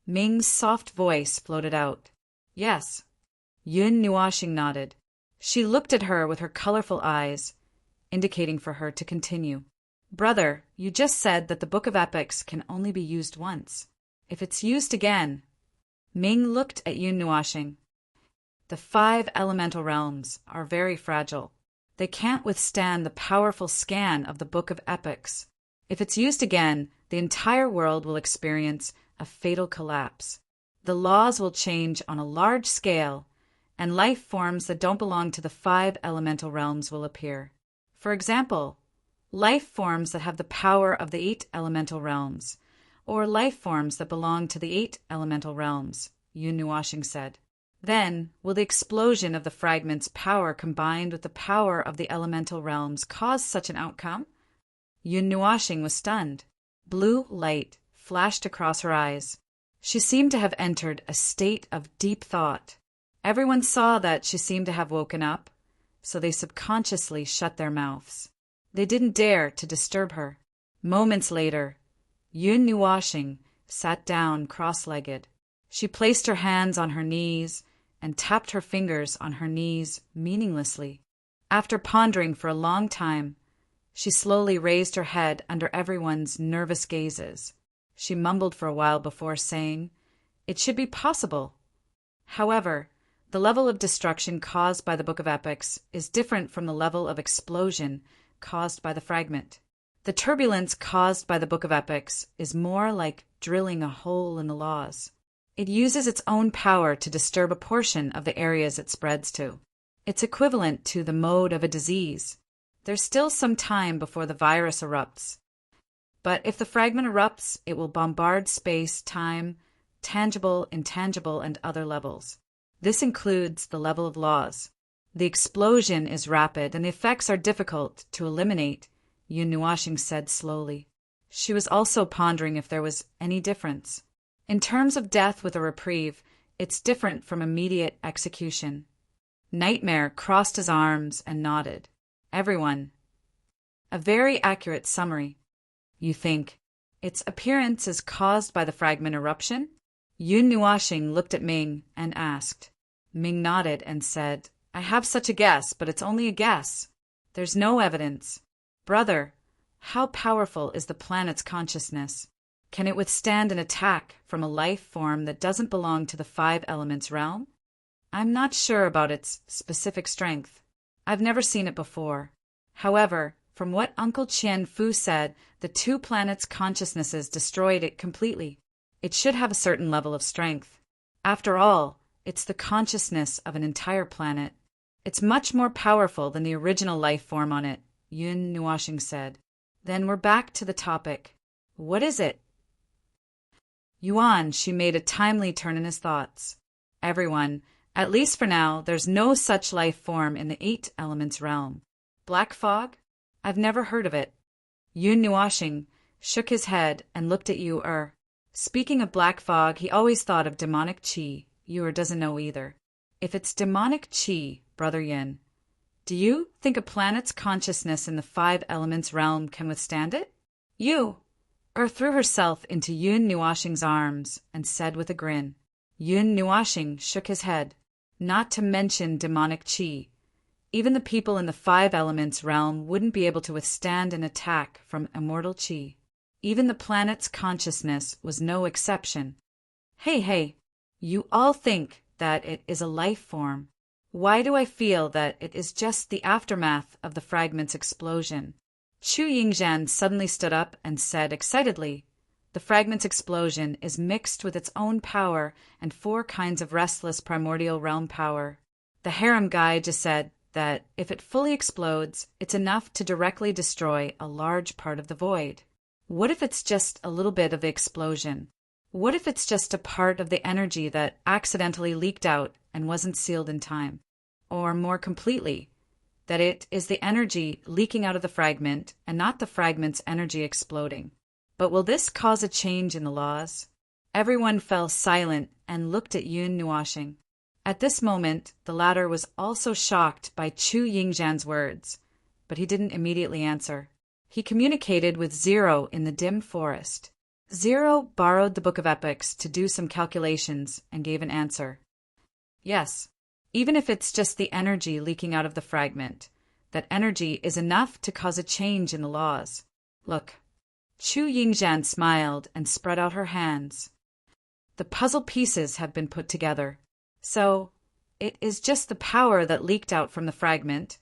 Ming's soft voice floated out. Yes. Yun Nuashing nodded. She looked at her with her colorful eyes, indicating for her to continue. Brother, you just said that the Book of Epics can only be used once. If it's used again... Ming looked at Yun Nuashing. The 5 elemental realms are very fragile. They can't withstand the powerful scan of the Book of Epics. If it's used again, the entire world will experience a fatal collapse. The laws will change on a large scale, and life forms that don't belong to the 5 elemental realms will appear. For example, life forms that have the power of the 8 elemental realms, or life forms that belong to the 8 elemental realms, Yun Nuashing said. Then, will the explosion of the fragment's power combined with the power of the elemental realms cause such an outcome? Yun Nuashing was stunned. Blue light flashed across her eyes. She seemed to have entered a state of deep thought. Everyone saw that she seemed to have woken up, so they subconsciously shut their mouths. They didn't dare to disturb her. Moments later, Yun Nuashing sat down cross-legged. She placed her hands on her knees and tapped her fingers on her knees meaninglessly. After pondering for a long time, she slowly raised her head under everyone's nervous gazes. She mumbled for a while before saying, "It should be possible." However, the level of destruction caused by the Book of Epics is different from the level of explosion caused by the fragment. The turbulence caused by the Book of Epics is more like drilling a hole in the laws. It uses its own power to disturb a portion of the areas it spreads to. It's equivalent to the mode of a disease. There's still some time before the virus erupts. But if the fragment erupts, it will bombard space, time, tangible, intangible, and other levels. This includes the level of laws. The explosion is rapid, and the effects are difficult to eliminate, Yun Nuashing said slowly. She was also pondering if there was any difference. In terms of death with a reprieve, it's different from immediate execution. Nightmare crossed his arms and nodded. Everyone. A very accurate summary. You think its appearance is caused by the fragment eruption? Yun Nuashing looked at Ming and asked. Ming nodded and said, I have such a guess, but it's only a guess. There's no evidence. Brother, how powerful is the planet's consciousness? Can it withstand an attack from a life form that doesn't belong to the 5 elements realm? I'm not sure about its specific strength. I've never seen it before. However, from what Uncle Chien Fu said, the 2 planets' consciousnesses destroyed it completely. It should have a certain level of strength. After all, it's the consciousness of an entire planet. It's much more powerful than the original life form on it, Yun Nuashing said. Then we're back to the topic. What is it? Yuan, she made a timely turn in his thoughts. Everyone, at least for now, there's no such life form in the 8 elements realm. Black fog? I've never heard of it. Yun Nuashing shook his head and looked at Yu. Speaking of black fog, he always thought of demonic qi. Yu doesn't know either. If it's demonic qi, Brother Yin, do you think a planet's consciousness in the 5 elements realm can withstand it? Yu threw herself into Yun Nuashing's arms and said with a grin. Yun Nuashing shook his head. Not to mention demonic qi. Even the people in the 5 elements realm wouldn't be able to withstand an attack from immortal qi. Even the planet's consciousness was no exception. Hey, you all think that it is a life form. Why do I feel that it is just the aftermath of the fragment's explosion? Chu Yingzhan suddenly stood up and said excitedly, the fragment's explosion is mixed with its own power and 4 kinds of restless primordial realm power. The harem guy just said that if it fully explodes, it's enough to directly destroy a large part of the void. What if it's just a little bit of the explosion? What if it's just a part of the energy that accidentally leaked out and wasn't sealed in time? Or more completely, that it is the energy leaking out of the fragment and not the fragment's energy exploding. But will this cause a change in the laws? Everyone fell silent and looked at Yun Nuashing. At this moment, the latter was also shocked by Chu Yingzhan's words, but he didn't immediately answer. He communicated with Zero in the dim forest. Zero borrowed the Book of Epics to do some calculations and gave an answer. Yes, even if it's just the energy leaking out of the fragment, that energy is enough to cause a change in the laws. Look. Chu Yingzhan smiled and spread out her hands. The puzzle pieces have been put together. So, it is just the power that leaked out from the fragment,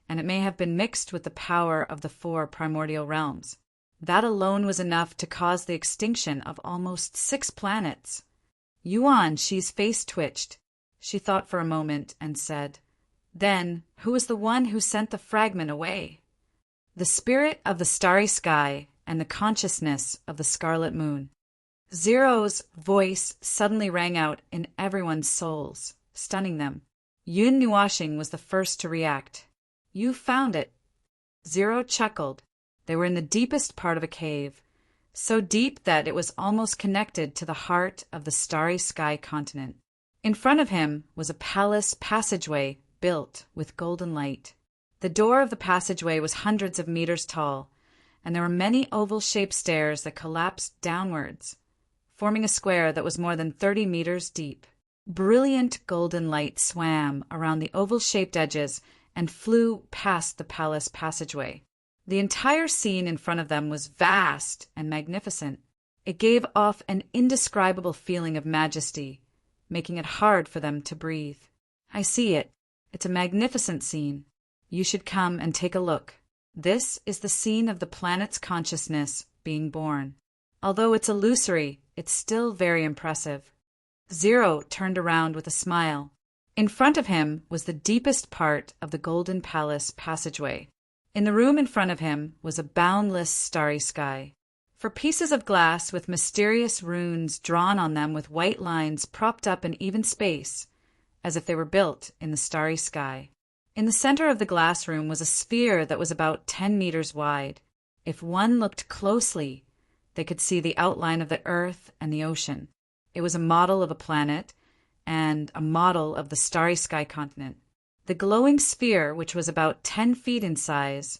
and it may have been mixed with the power of the 4 primordial realms. That alone was enough to cause the extinction of almost 6 planets. Yuan Shi's face twitched. She thought for a moment and said, "Then, who was the one who sent the fragment away?" "The spirit of the starry sky and the consciousness of the scarlet moon." Zero's voice suddenly rang out in everyone's souls, stunning them. Yun Nuashing was the first to react. "You found it." Zero chuckled. They were in the deepest part of a cave, so deep that it was almost connected to the heart of the starry sky continent. In front of him was a palace passageway built with golden light. The door of the passageway was hundreds of meters tall, and there were many oval-shaped stairs that collapsed downwards, forming a square that was more than 30 meters deep. Brilliant golden light swam around the oval-shaped edges and flew past the palace passageway. The entire scene in front of them was vast and magnificent. It gave off an indescribable feeling of majesty, making it hard for them to breathe. "I see it. It's a magnificent scene. You should come and take a look. This is the scene of the planet's consciousness being born. Although it's illusory, it's still very impressive." Zero turned around with a smile. In front of him was the deepest part of the Golden Palace passageway. In the room in front of him was a boundless starry sky. For pieces of glass with mysterious runes drawn on them with white lines propped up in even space, as if they were built in the starry sky. In the center of the glass room was a sphere that was about 10 meters wide. If one looked closely, they could see the outline of the earth and the ocean. It was a model of a planet and a model of the starry sky continent. The glowing sphere, which was about 10 feet in size,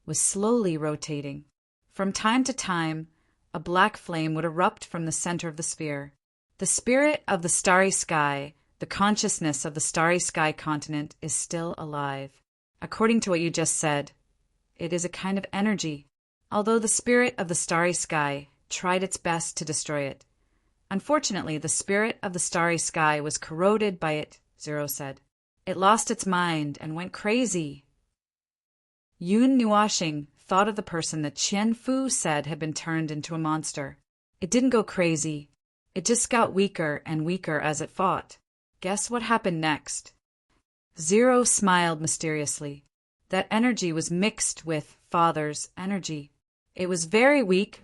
was slowly rotating. From time to time, a black flame would erupt from the center of the sphere. The spirit of the starry sky, the consciousness of the starry sky continent, is still alive. According to what you just said, it is a kind of energy, although the spirit of the starry sky tried its best to destroy it. Unfortunately, the spirit of the starry sky was corroded by it, Zero said. It lost its mind and went crazy. Yun Nuashing thought of the person that Qian Fu said had been turned into a monster. It didn't go crazy. It just got weaker and weaker as it fought. Guess what happened next? Zero smiled mysteriously. That energy was mixed with Father's energy. It was very weak,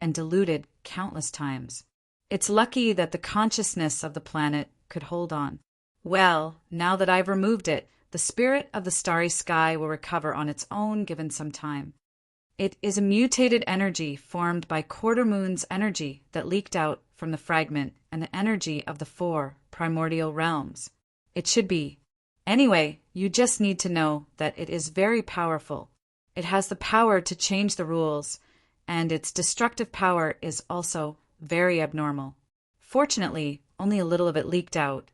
and diluted countless times. It's lucky that the consciousness of the planet could hold on. Well, now that I've removed it, the spirit of the starry sky will recover on its own given some time. It is a mutated energy formed by quarter moon's energy that leaked out from the fragment and the energy of the 4 primordial realms. It should be. Anyway, you just need to know that it is very powerful. It has the power to change the rules, and its destructive power is also very abnormal. Fortunately, only a little of it leaked out,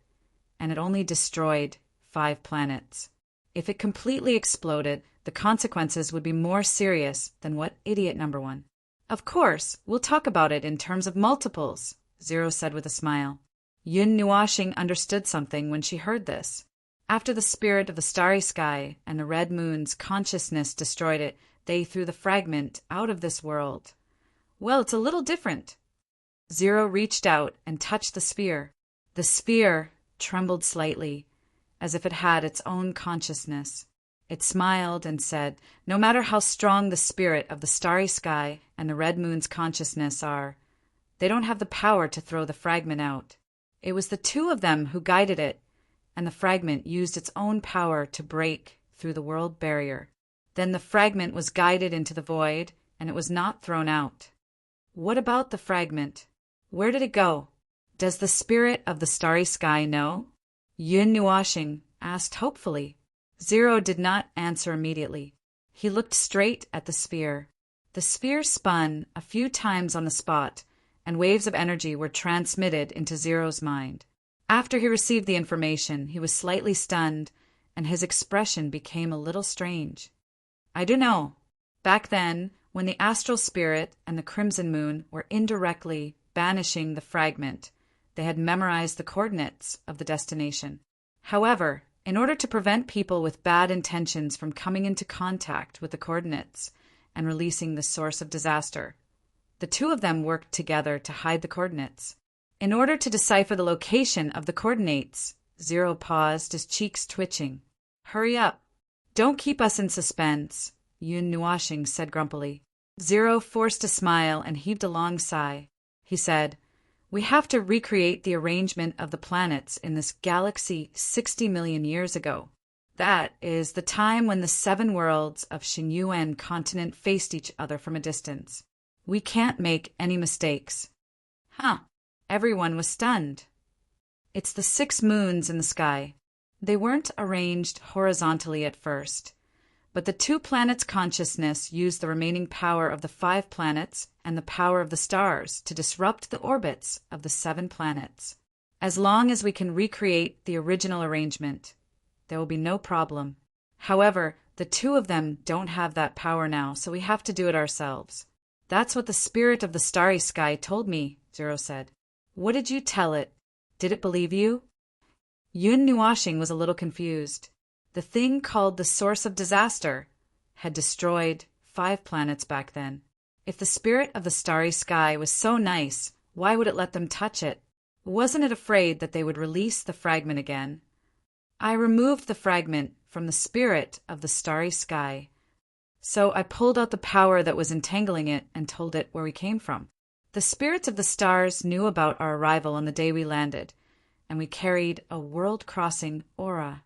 and it only destroyed 5 planets. If it completely exploded, the consequences would be more serious than what idiot number 1. Of course, we'll talk about it in terms of multiples, Zero said with a smile. Yun Nuashing understood something when she heard this. After the spirit of the starry sky and the red moon's consciousness destroyed it, they threw the fragment out of this world. Well, it's a little different. Zero reached out and touched the sphere. The sphere trembled slightly, as if it had its own consciousness. It smiled and said, "No matter how strong the spirit of the starry sky and the red moon's consciousness are, they don't have the power to throw the fragment out. It was the 2 of them who guided it, and the fragment used its own power to break through the world barrier. Then the fragment was guided into the void, and it was not thrown out." What about the fragment? Where did it go? Does the spirit of the starry sky know? Yun Nuashing asked hopefully. Zero did not answer immediately. He looked straight at the sphere. The sphere spun a few times on the spot, and waves of energy were transmitted into Zero's mind. After he received the information, he was slightly stunned, and his expression became a little strange. I don't know. Back then, when the astral spirit and the crimson moon were indirectly banishing the fragment, they had memorized the coordinates of the destination. However, in order to prevent people with bad intentions from coming into contact with the coordinates and releasing the source of disaster, the two of them worked together to hide the coordinates. In order to decipher the location of the coordinates, Zero paused, his cheeks twitching. Hurry up. Don't keep us in suspense, Yun Nuashing said grumpily. Zero forced a smile and heaved a long sigh. He said, We have to recreate the arrangement of the planets in this galaxy 60 million years ago. That is the time when the 7 worlds of Xinyuan continent faced each other from a distance. We can't make any mistakes. Huh. Everyone was stunned. It's the 6 moons in the sky. They weren't arranged horizontally at first, but the 2 planets' consciousness used the remaining power of the 5 planets and the power of the stars to disrupt the orbits of the 7 planets. As long as we can recreate the original arrangement, there will be no problem. However, the 2 of them don't have that power now, so we have to do it ourselves. That's what the spirit of the starry sky told me, Zero said. What did you tell it? Did it believe you? Yun Nuashing was a little confused. The thing called the source of disaster had destroyed 5 planets back then. If the spirit of the starry sky was so nice, why would it let them touch it? Wasn't it afraid that they would release the fragment again? I removed the fragment from the spirit of the starry sky. So I pulled out the power that was entangling it and told it where we came from. The spirits of the stars knew about our arrival on the day we landed, and we carried a world-crossing aura.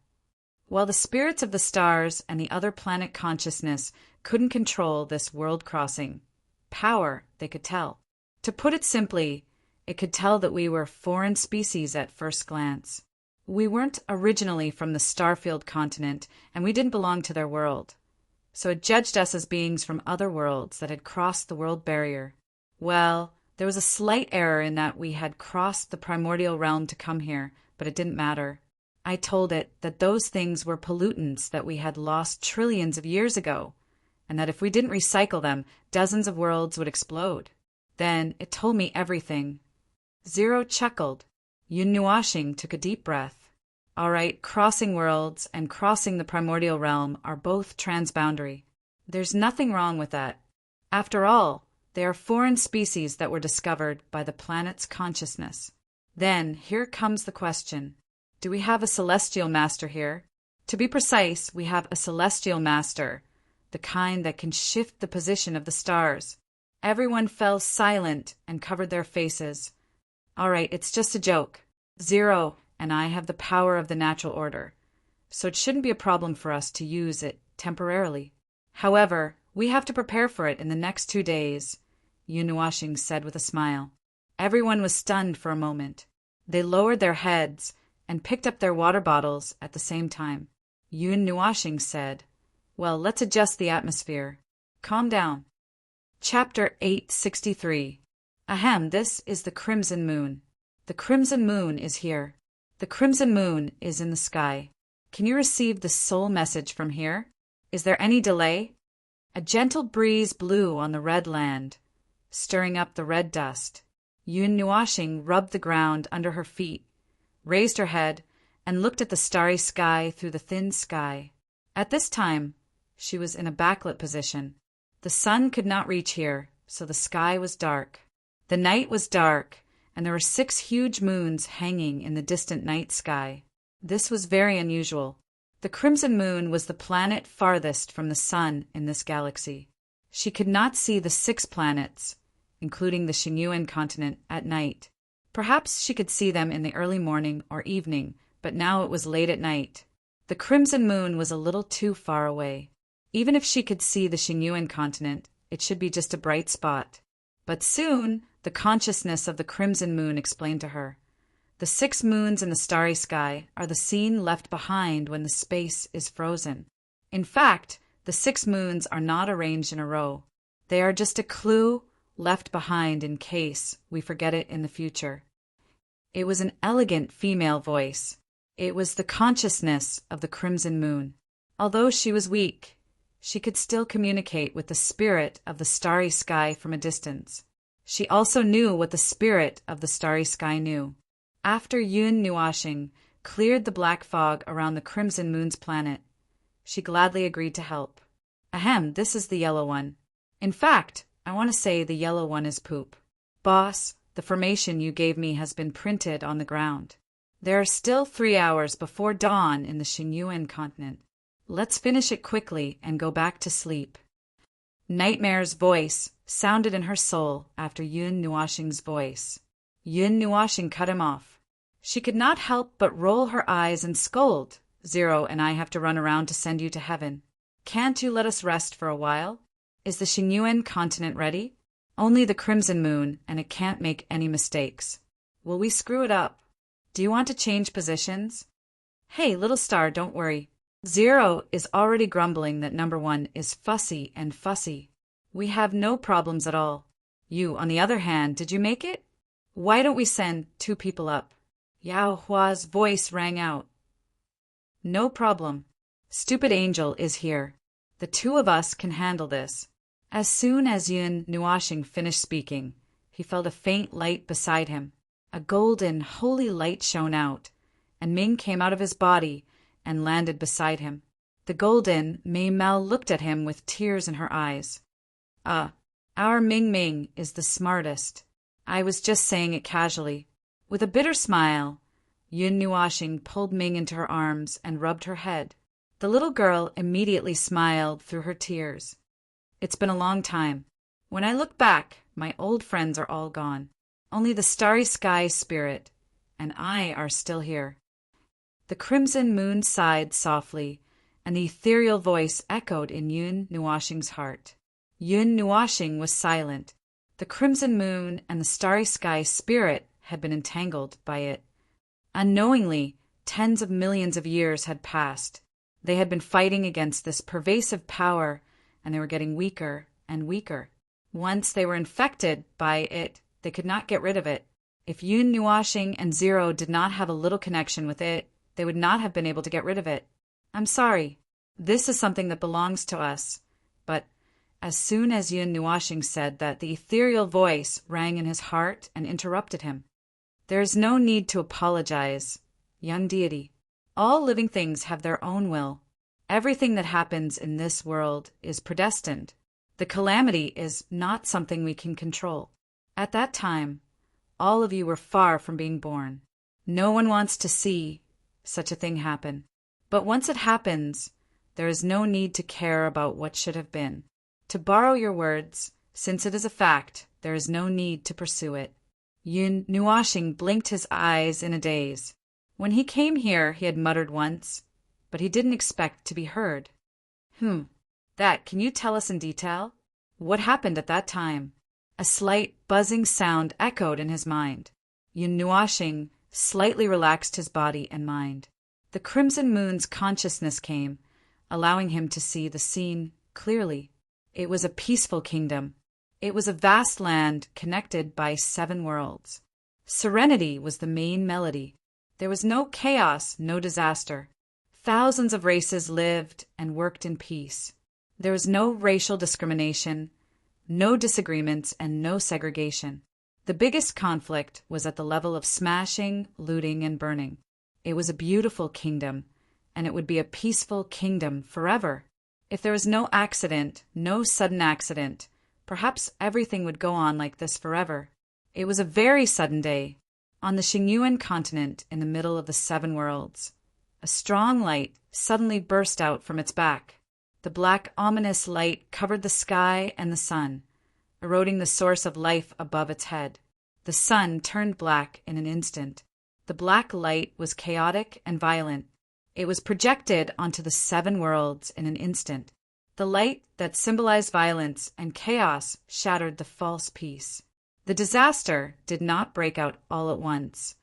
While the spirits of the stars and the other planet consciousness couldn't control this world-crossing power, they could tell. To put it simply, it could tell that we were foreign species at first glance. We weren't originally from the Starfield continent, and we didn't belong to their world. So it judged us as beings from other worlds that had crossed the world barrier. Well, there was a slight error in that we had crossed the primordial realm to come here, but it didn't matter. I told it that those things were pollutants that we had lost trillions of years ago, and that if we didn't recycle them, dozens of worlds would explode. Then it told me everything. Zero chuckled. Yun Nuashing took a deep breath. All right, crossing worlds and crossing the primordial realm are both transboundary. There's nothing wrong with that. After all, they are foreign species that were discovered by the planet's consciousness. Then, here comes the question. Do we have a celestial master here? To be precise, we have a celestial master, the kind that can shift the position of the stars. Everyone fell silent and covered their faces. All right, it's just a joke. Zero and I have the power of the natural order, so it shouldn't be a problem for us to use it temporarily. However, we have to prepare for it in the next 2 days, Yun Nuashing said with a smile. Everyone was stunned for a moment. They lowered their heads and picked up their water bottles at the same time. Yun Nuashing said, Well, let's adjust the atmosphere. Calm down. Chapter 863. Ahem, this is the Crimson Moon. The Crimson Moon is here. The Crimson Moon is in the sky. Can you receive the soul message from here? Is there any delay? A gentle breeze blew on the red land, stirring up the red dust. Yun Nuashing rubbed the ground under her feet, raised her head, and looked at the starry sky through the thin sky. At this time, she was in a backlit position. The sun could not reach here, so the sky was dark. The night was dark, and there were 6 huge moons hanging in the distant night sky. This was very unusual. The Crimson Moon was the planet farthest from the sun in this galaxy. She could not see the 6 planets, including the Xinyuan continent, at night. Perhaps she could see them in the early morning or evening, but now it was late at night. The Crimson Moon was a little too far away. Even if she could see the Xinyuan continent, it should be just a bright spot. But soon, the consciousness of the Crimson Moon explained to her. The 6 moons in the starry sky are the scene left behind when the space is frozen. In fact, the 6 moons are not arranged in a row. They are just a clue left behind in case we forget it in the future. It was an elegant female voice. It was the consciousness of the crimson moon. Although she was weak, she could still communicate with the spirit of the starry sky from a distance. She also knew what the spirit of the starry sky knew. After Yun Nuashing cleared the black fog around the crimson moon's planet, she gladly agreed to help. Ahem, this is the yellow one. In fact, I want to say the yellow one is poop. Boss, the formation you gave me has been printed on the ground. There are still 3 hours before dawn in the Xinyuan continent. Let's finish it quickly and go back to sleep. Nightmare's voice sounded in her soul after Yun Nuashing's voice. Yun Nuashing cut him off. She could not help but roll her eyes and scold. Zero and I have to run around to send you to heaven. Can't you let us rest for a while? Is the Xinyuan continent ready? Only the crimson moon, and it can't make any mistakes. Will we screw it up? Do you want to change positions? Hey, little star, don't worry. Zero is already grumbling that number 1 is fussy and fussy. We have no problems at all. You, on the other hand, did you make it? Why don't we send 2 people up? Yao Hua's voice rang out. No problem. Stupid Angel is here. The 2 of us can handle this. As soon as Yun Nuashing finished speaking, he felt a faint light beside him. A golden, holy light shone out, and Ming came out of his body and landed beside him. The golden Mei Mel looked at him with tears in her eyes. Our Ming Ming is the smartest. I was just saying it casually. With a bitter smile, Yun Nuashing pulled Ming into her arms and rubbed her head. The little girl immediately smiled through her tears. It's been a long time. When I look back, my old friends are all gone. Only the starry sky spirit and I are still here. The crimson moon sighed softly, and the ethereal voice echoed in Yun Nuashing's heart. Yun Nuashing was silent. The crimson moon and the starry sky spirit had been entangled by it. Unknowingly, tens of millions of years had passed. They had been fighting against this pervasive power, and they were getting weaker and weaker. Once they were infected by it, they could not get rid of it. If Yun Nuashing and Zero did not have a little connection with it, they would not have been able to get rid of it. I'm sorry. This is something that belongs to us. But as soon as Yun Nuashing said that, the ethereal voice rang in his heart and interrupted him. There is no need to apologize, young deity. All living things have their own will. Everything that happens in this world is predestined. The calamity is not something we can control. At that time, all of you were far from being born. No one wants to see such a thing happen. But once it happens, there is no need to care about what should have been. To borrow your words, since it is a fact, there is no need to pursue it. Yun Nuashing blinked his eyes in a daze. When he came here, he had muttered once, but he didn't expect to be heard. That, can you tell us in detail? What happened at that time? A slight buzzing sound echoed in his mind. Yun Nuashing slightly relaxed his body and mind. The crimson moon's consciousness came, allowing him to see the scene clearly. It was a peaceful kingdom. It was a vast land connected by 7 worlds. Serenity was the main melody. There was no chaos, no disaster. Thousands of races lived and worked in peace. There was no racial discrimination, no disagreements, and no segregation. The biggest conflict was at the level of smashing, looting, and burning. It was a beautiful kingdom, and it would be a peaceful kingdom forever. If there was no accident, no sudden accident, perhaps everything would go on like this forever. It was a very sudden day. On the Xinyuan continent, in the middle of the 7 worlds, a strong light suddenly burst out from its back. The black, ominous light covered the sky and the sun, eroding the source of life above its head. The sun turned black in an instant. The black light was chaotic and violent. It was projected onto the 7 worlds in an instant. The light that symbolized violence and chaos shattered the false peace. The disaster did not break out all at once,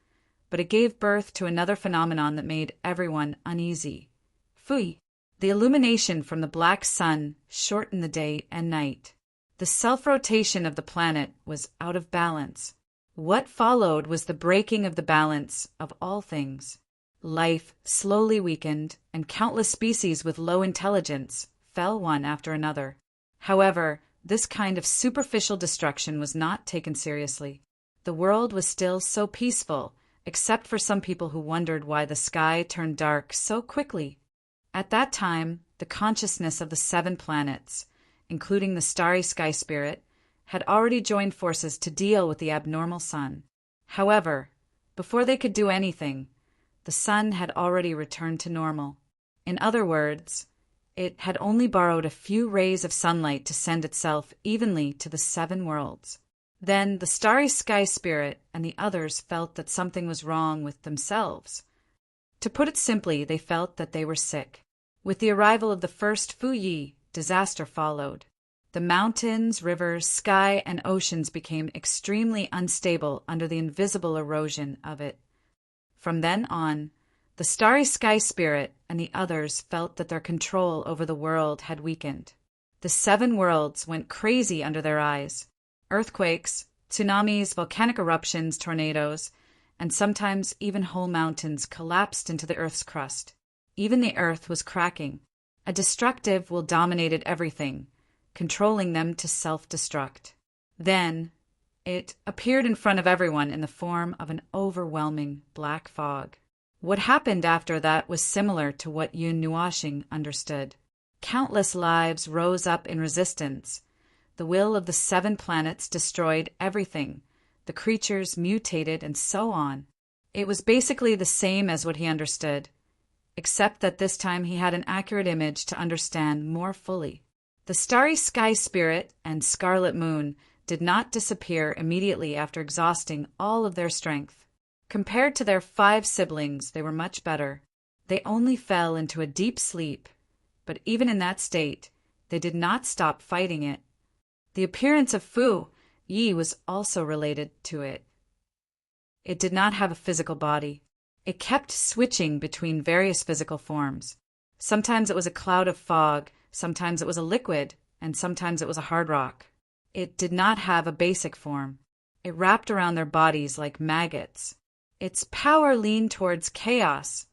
but it gave birth to another phenomenon that made everyone uneasy. Fui. The illumination from the black sun shortened the day and night. The self-rotation of the planet was out of balance. What followed was the breaking of the balance of all things. Life slowly weakened, and countless species with low intelligence fell one after another. However, this kind of superficial destruction was not taken seriously. The world was still so peaceful, except for some people who wondered why the sky turned dark so quickly. At that time, the consciousness of the 7 planets, including the starry sky spirit, had already joined forces to deal with the abnormal sun. However, before they could do anything, the sun had already returned to normal. In other words, it had only borrowed a few rays of sunlight to send itself evenly to the 7 worlds. Then the starry sky spirit and the others felt that something was wrong with themselves. To put it simply, they felt that they were sick. With the arrival of the first Fuyi, disaster followed. The mountains, rivers, sky, and oceans became extremely unstable under the invisible erosion of it. From then on, the starry sky spirit and the others felt that their control over the world had weakened. The 7 worlds went crazy under their eyes. Earthquakes, tsunamis, volcanic eruptions, tornadoes, and sometimes even whole mountains collapsed into the Earth's crust. Even the Earth was cracking. A destructive will dominated everything, controlling them to self-destruct. Then, it appeared in front of everyone in the form of an overwhelming black fog. What happened after that was similar to what Yun Nuashing understood. Countless lives rose up in resistance. The will of the 7 planets destroyed everything. The creatures mutated and so on. It was basically the same as what he understood, except that this time he had an accurate image to understand more fully. The starry sky spirit and scarlet moon did not disappear immediately after exhausting all of their strength. Compared to their 5 siblings, they were much better. They only fell into a deep sleep, but even in that state, they did not stop fighting it. The appearance of Fu Yi was also related to it. It did not have a physical body. It kept switching between various physical forms. Sometimes it was a cloud of fog, sometimes it was a liquid, and sometimes it was a hard rock. It did not have a basic form. It wrapped around their bodies like maggots. Its power leaned towards chaos,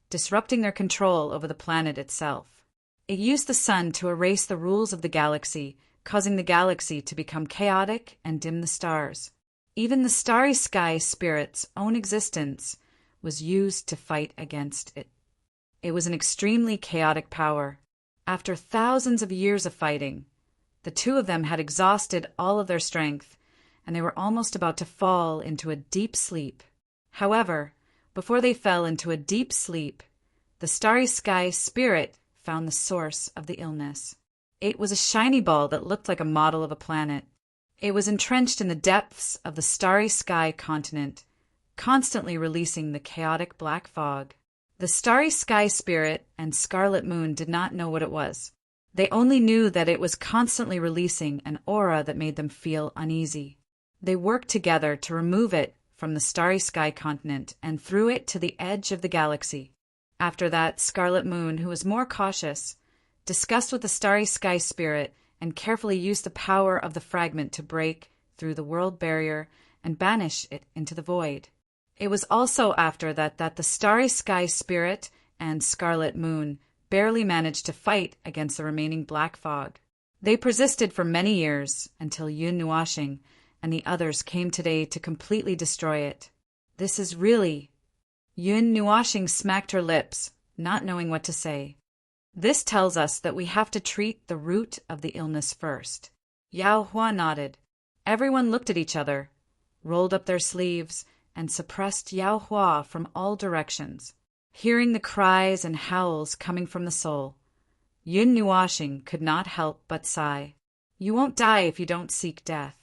disrupting their control over the planet itself. It used the sun to erase the rules of the galaxy, causing the galaxy to become chaotic and dim the stars. Even the starry sky spirit's own existence was used to fight against it. It was an extremely chaotic power. After thousands of years of fighting, the 2 of them had exhausted all of their strength, and they were almost about to fall into a deep sleep. However, before they fell into a deep sleep, the starry sky spirit found the source of the illness. It was a shiny ball that looked like a model of a planet. It was entrenched in the depths of the starry sky continent, constantly releasing the chaotic black fog. The starry sky spirit and scarlet moon did not know what it was. They only knew that it was constantly releasing an aura that made them feel uneasy. They worked together to remove it from the starry sky continent and threw it to the edge of the galaxy. After that, Scarlet Moon, who was more cautious, discussed with the starry sky spirit and carefully used the power of the fragment to break through the world barrier and banish it into the void. It was also after that the starry sky spirit and Scarlet Moon barely managed to fight against the remaining black fog. They persisted for many years until Yun Nuashing and the others came today to completely destroy it. This is really... Yun Nuashing smacked her lips, not knowing what to say. This tells us that we have to treat the root of the illness first. Yao Hua nodded. Everyone looked at each other, rolled up their sleeves, and suppressed Yao Hua from all directions. Hearing the cries and howls coming from the soul, Yun Nuashing could not help but sigh. You won't die if you don't seek death.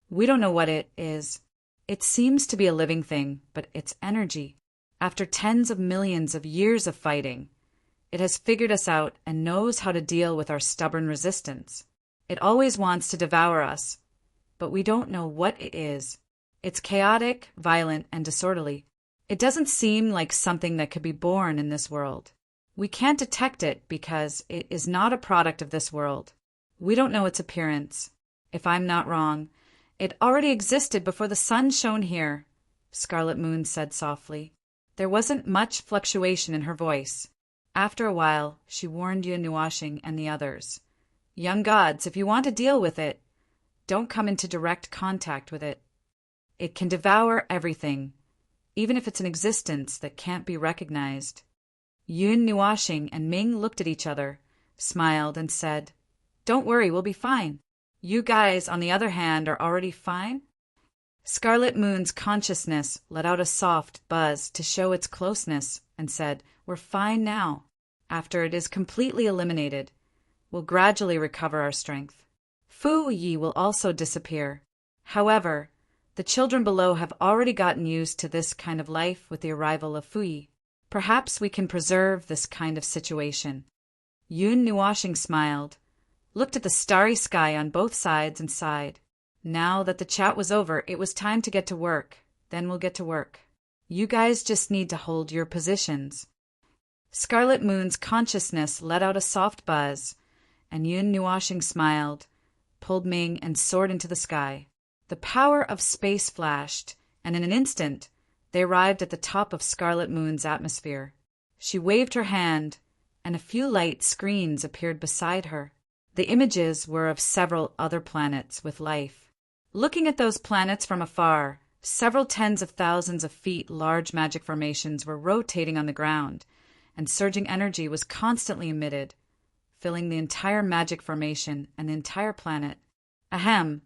We don't know what it is. It seems to be a living thing, but it's energy. After tens of millions of years of fighting, it has figured us out and knows how to deal with our stubborn resistance. It always wants to devour us, but we don't know what it is. It's chaotic, violent, and disorderly. It doesn't seem like something that could be born in this world. We can't detect it because it is not a product of this world. We don't know its appearance. If I'm not wrong, it already existed before the sun shone here, Scarlet Moon said softly. There wasn't much fluctuation in her voice. After a while, she warned Yun Nuashing and the others. Young gods, if you want to deal with it, don't come into direct contact with it. It can devour everything, even if it's an existence that can't be recognized. Yun Nuashing and Ming looked at each other, smiled, and said, Don't worry, we'll be fine. You guys, on the other hand, are already fine? Scarlet Moon's consciousness let out a soft buzz to show its closeness and said, We're fine now. After it is completely eliminated, we'll gradually recover our strength. Fu Yi will also disappear. However, the children below have already gotten used to this kind of life with the arrival of Fu Yi. Perhaps we can preserve this kind of situation. Yun Nuashing smiled, looked at the starry sky on both sides and sighed. Now that the chat was over, it was time to get to work. Then we'll get to work. You guys just need to hold your positions. Scarlet Moon's consciousness let out a soft buzz, and Yun Nuashing smiled, pulled Ming, and soared into the sky. The power of space flashed, and in an instant, they arrived at the top of Scarlet Moon's atmosphere. She waved her hand, and a few light screens appeared beside her. The images were of several other planets with life. Looking at those planets from afar, several tens of thousands of feet large magic formations were rotating on the ground, and surging energy was constantly emitted, filling the entire magic formation and the entire planet. Ahem,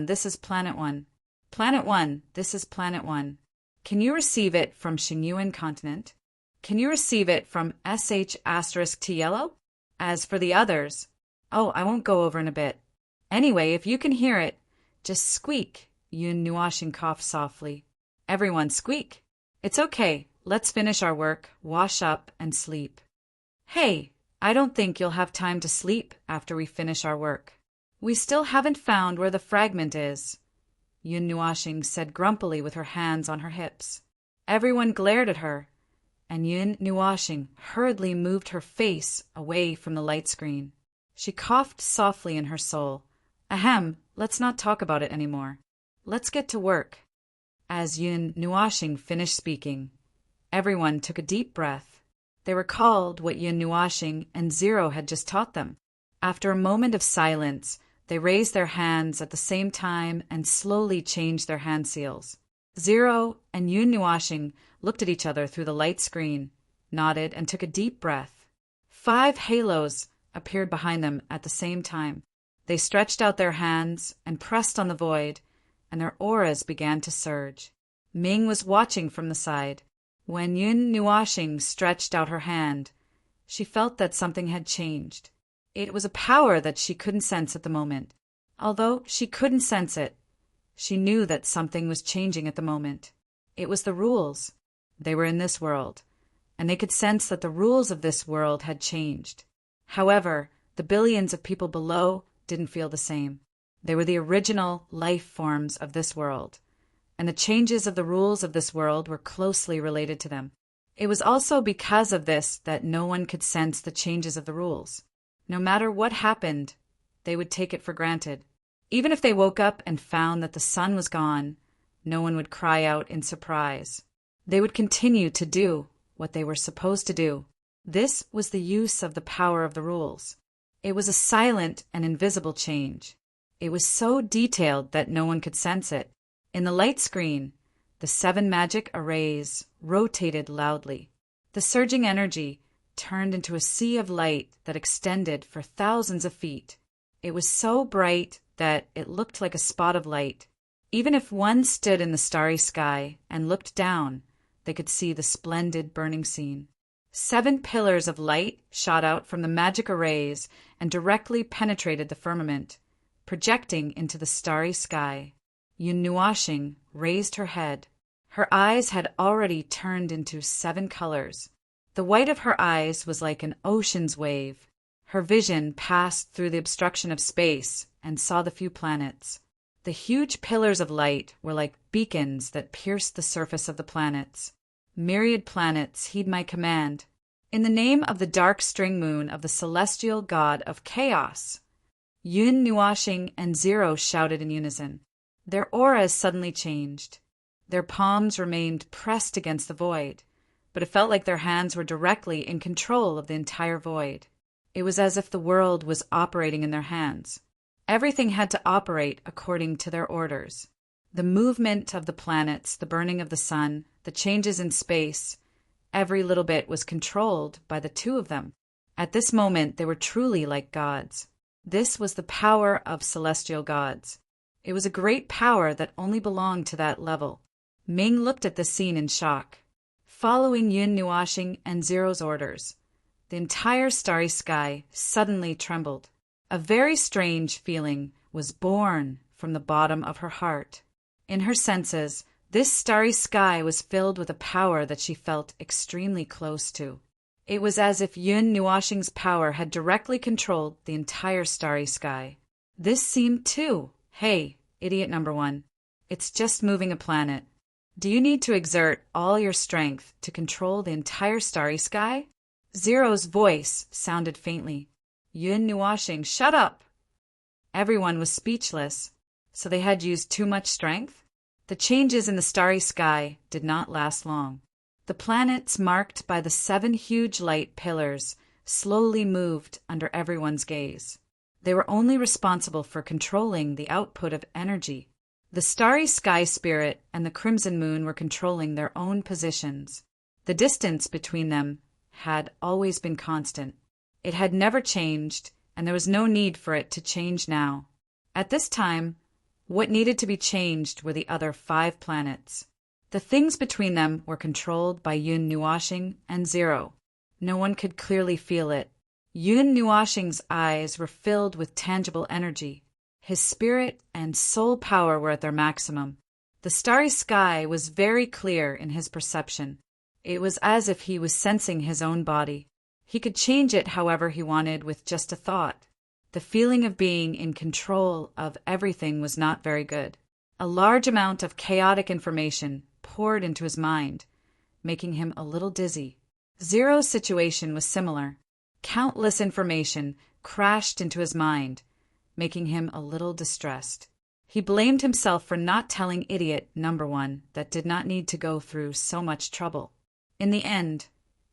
this is Planet 1. Planet 1, this is Planet 1. Can you receive it from Xingyuan continent? Can you receive it from sh*T yellow? As for the others, I won't go over in a bit. Anyway, if you can hear it, just squeak, Yun Nuashing coughed softly. Everyone squeak. It's okay, let's finish our work, wash up, and sleep. Hey, I don't think you'll have time to sleep after we finish our work. We still haven't found where the fragment is, Yun Nuashing said grumpily with her hands on her hips. Everyone glared at her, and Yun Nuashing hurriedly moved her face away from the light screen. She coughed softly in her soul. Ahem, let's not talk about it anymore. Let's get to work. As Yun Nuashing finished speaking, everyone took a deep breath. They recalled what Yun Nuashing and Zero had just taught them. After a moment of silence, they raised their hands at the same time and slowly changed their hand seals. Zero and Yun Nuashing looked at each other through the light screen, nodded, and took a deep breath. 5 halos appeared behind them at the same time. They stretched out their hands and pressed on the void, and their auras began to surge. Ming was watching from the side. When Yun Nuashing stretched out her hand, she felt that something had changed. It was a power that she couldn't sense at the moment. Although she couldn't sense it, she knew that something was changing at the moment. It was the rules. They were in this world, and they could sense that the rules of this world had changed. However, the billions of people below didn't feel the same. They were the original life forms of this world, and the changes of the rules of this world were closely related to them. It was also because of this that no one could sense the changes of the rules. No matter what happened, they would take it for granted. Even if they woke up and found that the sun was gone, no one would cry out in surprise. They would continue to do what they were supposed to do. This was the use of the power of the rules. It was a silent and invisible change. It was so detailed that no one could sense it. In the light screen, the 7 magic arrays rotated loudly. The surging energy turned into a sea of light that extended for thousands of feet. It was so bright that it looked like a spot of light. Even if one stood in the starry sky and looked down, they could see the splendid burning scene. 7 pillars of light shot out from the magic arrays and directly penetrated the firmament, projecting into the starry sky. Yun Nuashing raised her head. Her eyes had already turned into 7 colors. The white of her eyes was like an ocean's wave. Her vision passed through the obstruction of space and saw the few planets. The huge pillars of light were like beacons that pierced the surface of the planets. Myriad planets, heed my command. In the name of the dark string moon of the celestial god of chaos. Yun, Nuashing, and Zero shouted in unison. Their auras suddenly changed. Their palms remained pressed against the void, but it felt like their hands were directly in control of the entire void. It was as if the world was operating in their hands. Everything had to operate according to their orders. The movement of the planets, the burning of the sun, the changes in space, every little bit was controlled by the two of them. At this moment, they were truly like gods. This was the power of celestial gods. It was a great power that only belonged to that level. Ming looked at the scene in shock. Following Yun, Nuashing, and Zero's orders, the entire starry sky suddenly trembled. A very strange feeling was born from the bottom of her heart. In her senses, this starry sky was filled with a power that she felt extremely close to. It was as if Yun, Nuashing's power had directly controlled the entire starry sky. This seemed too. Hey, idiot number one. It's just moving a planet. Do you need to exert all your strength to control the entire starry sky? Zero's voice sounded faintly. Yun, Nuashing, shut up! Everyone was speechless. So they had used too much strength? The changes in the starry sky did not last long. The planets marked by the 7 huge light pillars slowly moved under everyone's gaze. They were only responsible for controlling the output of energy. The starry sky spirit and the crimson moon were controlling their own positions. The distance between them had always been constant. It had never changed, and there was no need for it to change now. At this time, what needed to be changed were the other 5 planets. The things between them were controlled by Yun, Nuashing, and Zero. No one could clearly feel it. Yun, Nuashing's eyes were filled with tangible energy. His spirit and soul power were at their maximum. The starry sky was very clear in his perception. It was as if he was sensing his own body. He could change it however he wanted with just a thought. The feeling of being in control of everything was not very good. A large amount of chaotic information poured into his mind, making him a little dizzy. Zero's situation was similar. Countless information crashed into his mind, making him a little distressed. He blamed himself for not telling idiot number 1 that did not need to go through so much trouble. In the end,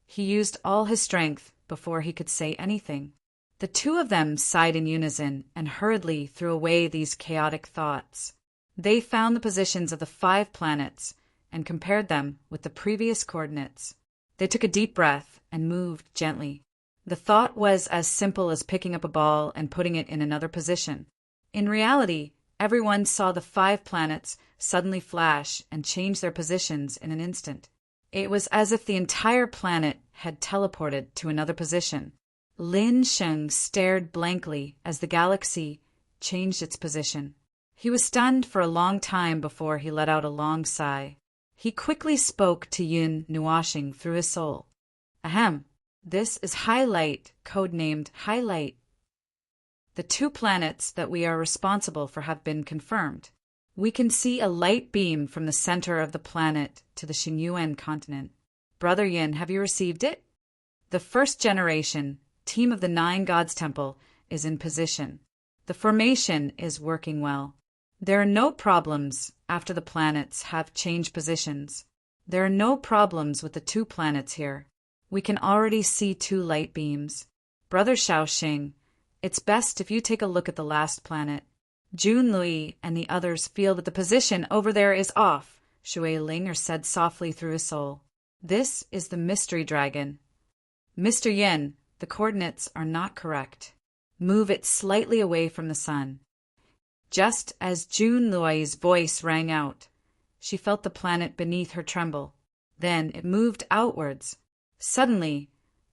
he used all his strength before he could say anything. The two of them sighed in unison and hurriedly threw away these chaotic thoughts. They found the positions of the 5 planets and compared them with the previous coordinates. They took a deep breath and moved gently. The thought was as simple as picking up a ball and putting it in another position. In reality, everyone saw the 5 planets suddenly flash and change their positions in an instant. It was as if the entire planet had teleported to another position. Lin Sheng stared blankly as the galaxy changed its position. He was stunned for a long time before he let out a long sigh. He quickly spoke to Yun, Nuashing, through his soul. Ahem. This is Highlight, codenamed Highlight. The 2 planets that we are responsible for have been confirmed. We can see a light beam from the center of the planet to the Xinyuan continent. Brother Yin, have you received it? The 1st generation, team of the 9 Gods Temple, is in position. The formation is working well. There are no problems after the planets have changed positions. There are no problems with the 2 planets here. We can already see 2 light beams. Brother Shaoxing, it's best if you take a look at the last planet. Jun Lui and the others feel that the position over there is off, Shui Linger said softly through his soul. This is the mystery dragon. Mr. Yin, the coordinates are not correct. Move it slightly away from the sun. Just as Jun Lui's voice rang out, she felt the planet beneath her tremble. Then it moved outwards. Suddenly,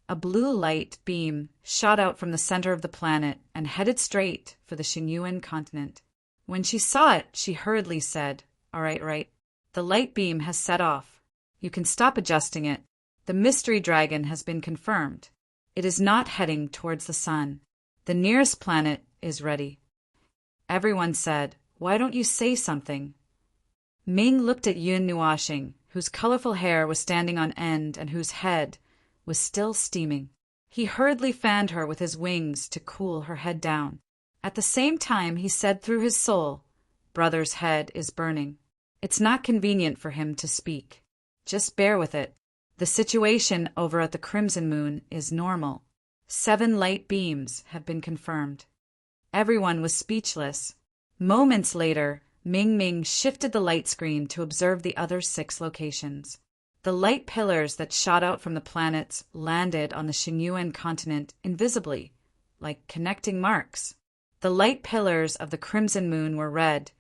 a blue light beam shot out from the center of the planet and headed straight for the Xinyuan continent. When she saw it, she hurriedly said, All right. The light beam has set off. You can stop adjusting it. The mystery dragon has been confirmed. It is not heading towards the sun. The nearest planet is ready. Everyone said, Why don't you say something? Ming looked at Yun, Nuashing. whose colorful hair was standing on end and whose head was still steaming. He hurriedly fanned her with his wings to cool her head down. At the same time, he said through his soul, "Brother's head is burning." It's not convenient for him to speak. Just bear with it. The situation over at the Crimson Moon is normal. 7 light beams have been confirmed. Everyone was speechless. Moments later, Ming Ming shifted the light screen to observe the other 6 locations. The light pillars that shot out from the planets landed on the Xingyuan continent invisibly, like connecting marks. The light pillars of the Crimson Moon were red,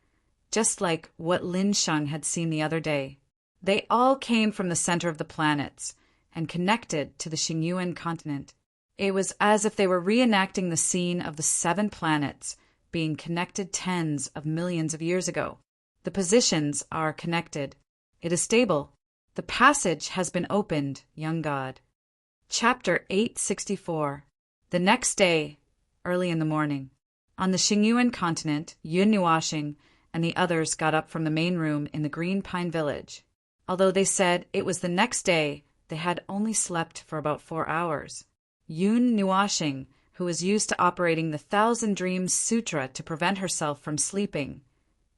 just like what Lin Sheng had seen the other day. They all came from the center of the planets and connected to the Xingyuan continent. It was as if they were reenacting the scene of the 7 planets being connected tens of millions of years ago. The positions are connected. It is stable. The passage has been opened, young god. Chapter 864. The next day, early in the morning. On the Xingyuan continent, Yun Nuashing and the others got up from the main room in the Green Pine Village. Although they said it was the next day, they had only slept for about 4 hours. Yun Nuashing, who was used to operating the Thousand Dreams Sutra to prevent herself from sleeping,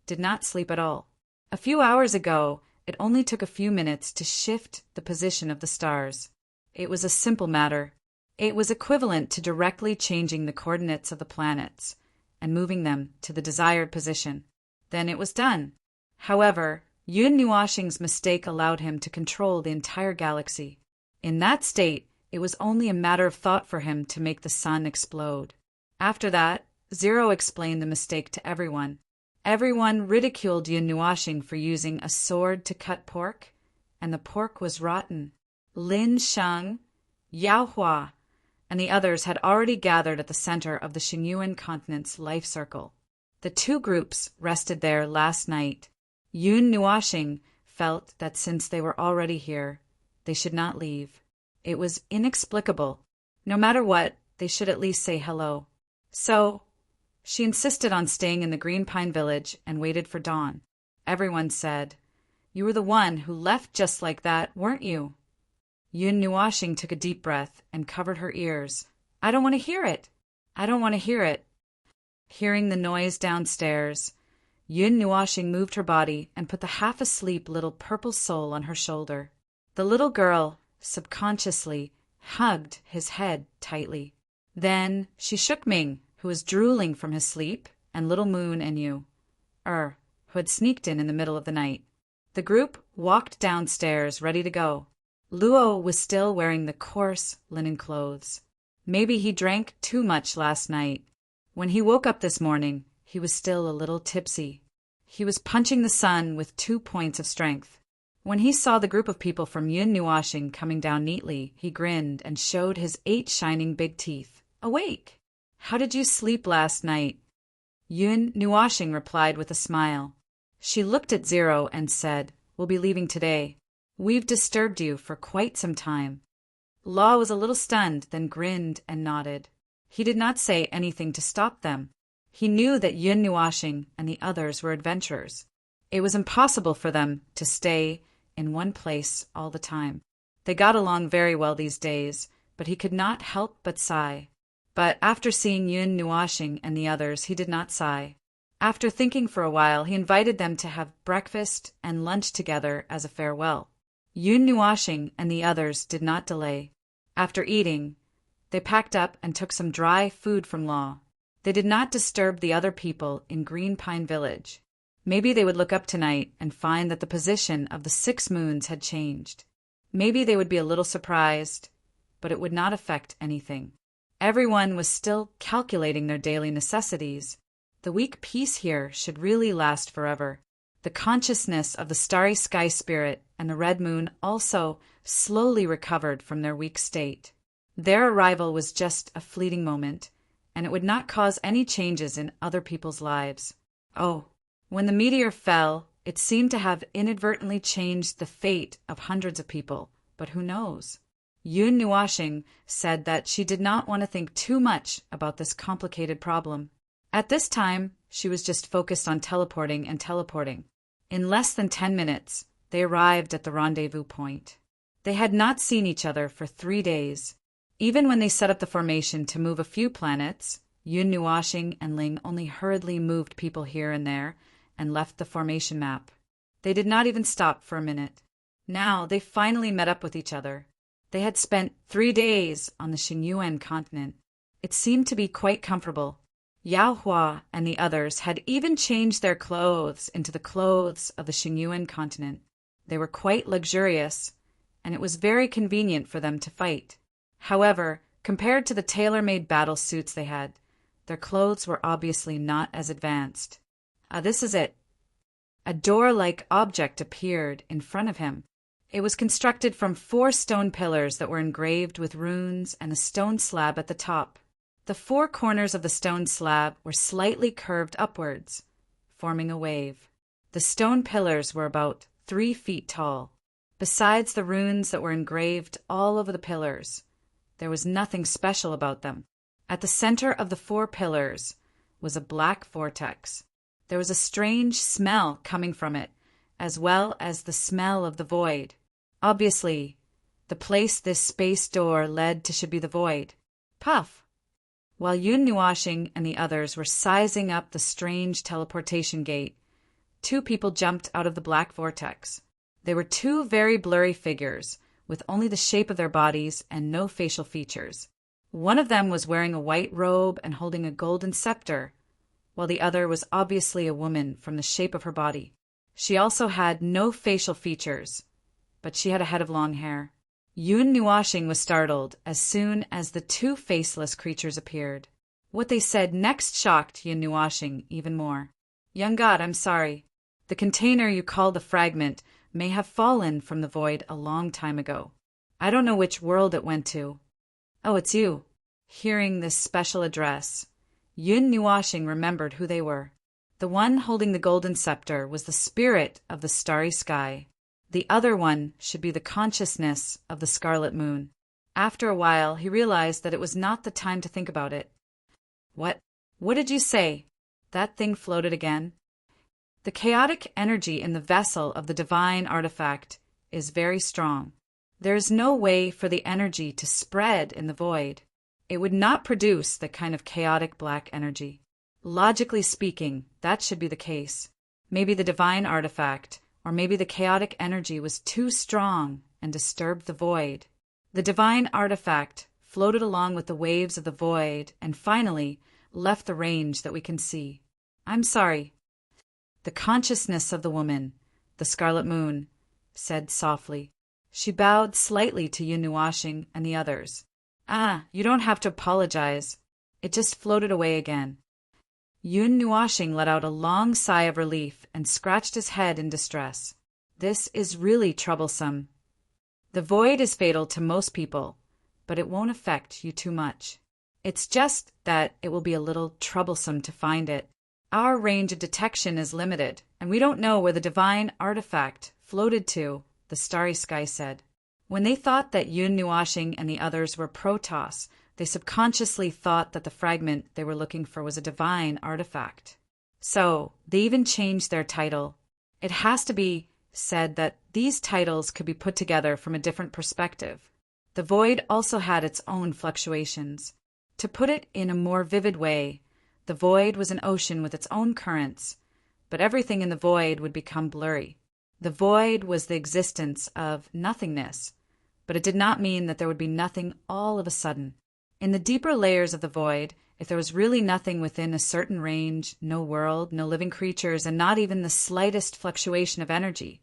did not sleep at all. A few hours ago, it only took a few minutes to shift the position of the stars. It was a simple matter. It was equivalent to directly changing the coordinates of the planets and moving them to the desired position. Then it was done. However, Yun Nuashing's mistake allowed him to control the entire galaxy. In that state, it was only a matter of thought for him to make the sun explode. After that, Zero explained the mistake to everyone. Everyone ridiculed Yun Nuashing for using a sword to cut pork, and the pork was rotten. Lin Sheng, Yao Hua, and the others had already gathered at the center of the Xingyuan continent's life circle. The 2 groups rested there last night. Yun Nuashing felt that since they were already here, they should not leave. It was inexplicable. No matter what, they should at least say hello. So, she insisted on staying in the Green Pine Village and waited for dawn. Everyone said, "You were the one who left just like that, weren't you?" Yun Nuashing took a deep breath and covered her ears. "I don't want to hear it. I don't want to hear it." Hearing the noise downstairs, Yun Nuashing moved her body and put the half-asleep little purple soul on her shoulder. The little girl, subconsciously, hugged his head tightly. Then she shook Ming, who was drooling from his sleep, and Little Moon and you, who had sneaked in the middle of the night. The group walked downstairs, ready to go. Luo was still wearing the coarse linen clothes. Maybe he drank too much last night. When he woke up this morning, he was still a little tipsy. He was punching the sun with 2 points of strength. When he saw the group of people from Yun Nuashing coming down neatly, he grinned and showed his 8 shining big teeth. "Awake! How did you sleep last night?" Yun Nuashing replied with a smile. She looked at Zero and said, "We'll be leaving today. We've disturbed you for quite some time." Law was a little stunned, then grinned and nodded. He did not say anything to stop them. He knew that Yun Nuashing and the others were adventurers. It was impossible for them to stay in one place all the time. They got along very well these days, but he could not help but sigh. But after seeing Yun Nuashing and the others, he did not sigh. After thinking for a while, he invited them to have breakfast and lunch together as a farewell. Yun Nuashing and the others did not delay. After eating, they packed up and took some dry food from Law. They did not disturb the other people in Green Pine Village. Maybe they would look up tonight and find that the position of the 6 moons had changed. Maybe they would be a little surprised, but it would not affect anything. Everyone was still calculating their daily necessities. The weak peace here should really last forever. The consciousness of the starry sky spirit and the red moon also slowly recovered from their weak state. Their arrival was just a fleeting moment, and it would not cause any changes in other people's lives. Oh, when the meteor fell, it seemed to have inadvertently changed the fate of hundreds of people, but who knows? Yun Nuashing said that she did not want to think too much about this complicated problem. At this time, she was just focused on teleporting and teleporting. In less than 10 minutes, They arrived at the rendezvous point. They had not seen each other for 3 days. Even when they set up the formation to move a few planets, Yun Nuashing and Ling only hurriedly moved people here and there and left the formation map. They did not even stop for a minute. Now they finally met up with each other. They had spent 3 days on the Xingyuan continent. It seemed to be quite comfortable. Yao Hua and the others had even changed their clothes into the clothes of the Xingyuan continent. They were quite luxurious, and it was very convenient for them to fight. However, compared to the tailor-made battle suits they had, their clothes were obviously not as advanced. This is it. A door-like object appeared in front of him. It was constructed from 4 stone pillars that were engraved with runes and a stone slab at the top. The 4 corners of the stone slab were slightly curved upwards, forming a wave. The stone pillars were about 3 feet tall. Besides the runes that were engraved all over the pillars, there was nothing special about them. At the center of the 4 pillars was a black vortex. There was a strange smell coming from it, as well as the smell of the void. Obviously, the place this space door led to should be the void. Puff! While Yun Nuashing and the others were sizing up the strange teleportation gate, 2 people jumped out of the black vortex. They were 2 very blurry figures, with only the shape of their bodies and no facial features. One of them was wearing a white robe and holding a golden scepter, while the other was obviously a woman from the shape of her body. She also had no facial features, but she had a head of long hair. Yun Nuashing was startled as soon as the 2 faceless creatures appeared. What they said next shocked Yun Nuashing even more. Young god, I'm sorry. The container you call the fragment may have fallen from the void a long time ago. I don't know which world it went to. Oh, it's you. Hearing this special address, Yun Nuashing remembered who they were. The one holding the golden scepter was the spirit of the starry sky. The other one should be the consciousness of the scarlet moon. After a while, he realized that it was not the time to think about it. What did you say? That thing floated again. The chaotic energy in the vessel of the divine artifact is very strong. There is no way for the energy to spread in the void. It would not produce the kind of chaotic black energy. Logically speaking, that should be the case. Maybe the divine artifact, or maybe the chaotic energy was too strong and disturbed the void. The divine artifact floated along with the waves of the void and finally left the range that we can see. I'm sorry. The consciousness of the woman, the scarlet moon, said softly. She bowed slightly to Yun Nuashing and the others. You don't have to apologize. It just floated away again. Yun Nuashing let out a long sigh of relief and scratched his head in distress. This is really troublesome. The void is fatal to most people, but it won't affect you too much. It's just that it will be a little troublesome to find it. Our range of detection is limited, and we don't know where the divine artifact floated to, the starry sky said. When they thought that Yun Nuashing and the others were Protoss, they subconsciously thought that the fragment they were looking for was a divine artifact. So, they even changed their title. It has to be said that these titles could be put together from a different perspective. The void also had its own fluctuations. To put it in a more vivid way, the void was an ocean with its own currents, but everything in the void would become blurry. The void was the existence of nothingness, but it did not mean that there would be nothing all of a sudden. In the deeper layers of the void, if there was really nothing within a certain range, no world, no living creatures, and not even the slightest fluctuation of energy,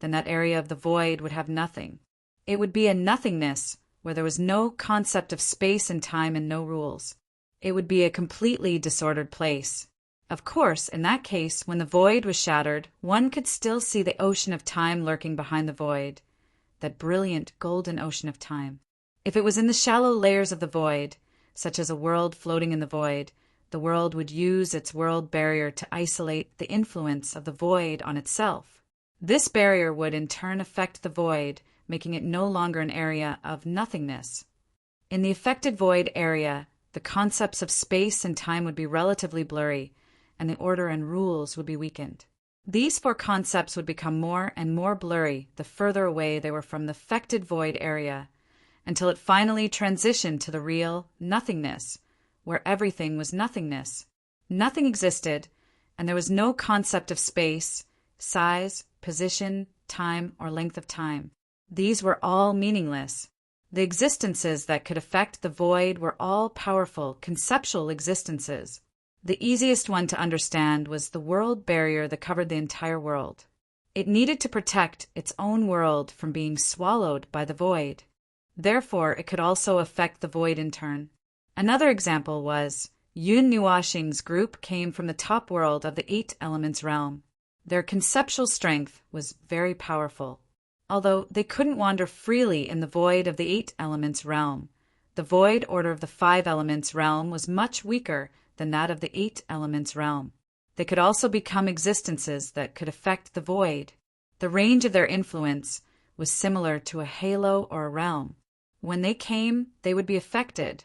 then that area of the void would have nothing. It would be a nothingness where there was no concept of space and time and no rules. It would be a completely disordered place. Of course, in that case, when the void was shattered, one could still see the ocean of time lurking behind the void, that brilliant golden ocean of time. If it was in the shallow layers of the void, such as a world floating in the void, the world would use its world barrier to isolate the influence of the void on itself. This barrier would in turn affect the void, making it no longer an area of nothingness. In the affected void area, the concepts of space and time would be relatively blurry, and the order and rules would be weakened. These four concepts would become more and more blurry the further away they were from the affected void area, until it finally transitioned to the real nothingness, where everything was nothingness. Nothing existed, and there was no concept of space, size, position, time, or length of time. These were all meaningless. The existences that could affect the void were all powerful, conceptual existences. The easiest one to understand was the world barrier that covered the entire world. It needed to protect its own world from being swallowed by the void. Therefore, it could also affect the void in turn. Another example was Yun Nuashing's group came from the top world of the 8 elements realm. Their conceptual strength was very powerful. Although they couldn't wander freely in the void of the 8 elements realm, the void order of the 5 elements realm was much weaker than that of the 8 elements realm. They could also become existences that could affect the void. The range of their influence was similar to a halo or a realm. When they came, they would be affected.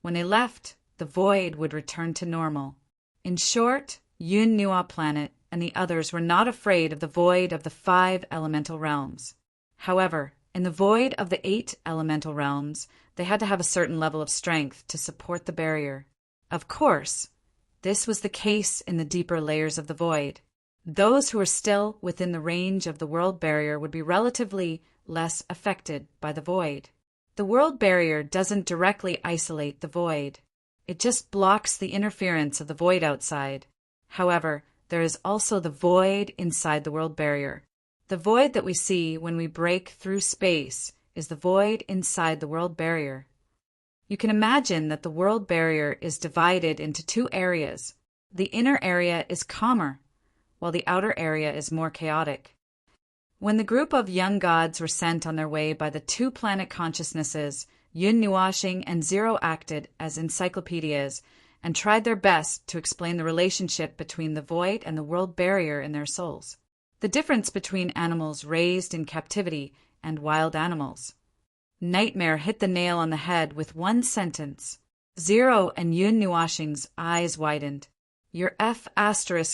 When they left, the void would return to normal. In short, Yun Nua Planet and the others were not afraid of the void of the 5 elemental realms. However, in the void of the 8 elemental realms, they had to have a certain level of strength to support the barrier. Of course, this was the case in the deeper layers of the void. Those who were still within the range of the world barrier would be relatively less affected by the void. The world barrier doesn't directly isolate the void. It just blocks the interference of the void outside. However, there is also the void inside the world barrier. The void that we see when we break through space is the void inside the world barrier. You can imagine that the world barrier is divided into 2 areas. The inner area is calmer, while the outer area is more chaotic. When the group of young gods were sent on their way by the 2 planet consciousnesses, Yun Nuashing and Zero acted as encyclopedias and tried their best to explain the relationship between the void and the world barrier in their souls. The difference between animals raised in captivity and wild animals. Nightmare hit the nail on the head with one sentence. Zero and Yun Nuashing's eyes widened. You're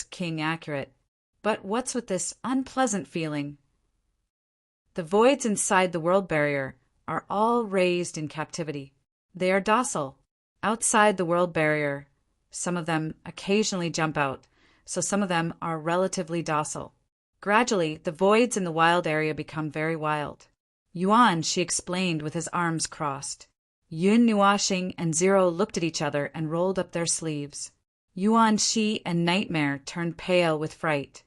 King accurate. But what's with this unpleasant feeling? The voids inside the world barrier are all raised in captivity. They are docile. Outside the world barrier, some of them occasionally jump out, so some of them are relatively docile. Gradually, the voids in the wild area become very wild. Yuan, she explained with his arms crossed. Yun Nuashing and Zero looked at each other and rolled up their sleeves. Yuan Shi and Nightmare turned pale with fright.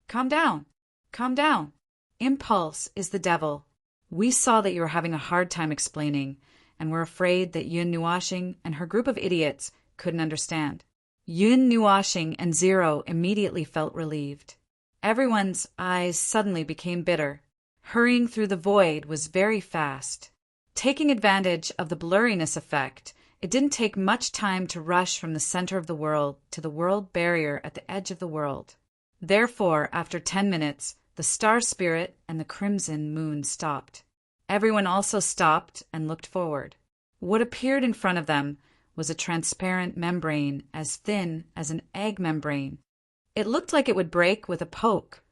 Calm down. Calm down. Impulse is the devil. We saw that you were having a hard time explaining, and were afraid that Yun Nuashing and her group of idiots couldn't understand. Yun Nuashing and Zero immediately felt relieved. Everyone's eyes suddenly became bitter. Hurrying through the void was very fast. Taking advantage of the blurriness effect, it didn't take much time to rush from the center of the world to the world barrier at the edge of the world. Therefore, after 10 minutes, the star spirit and the crimson moon stopped. Everyone also stopped and looked forward. What appeared in front of them was a transparent membrane as thin as an egg membrane. It looked like it would break with a poke,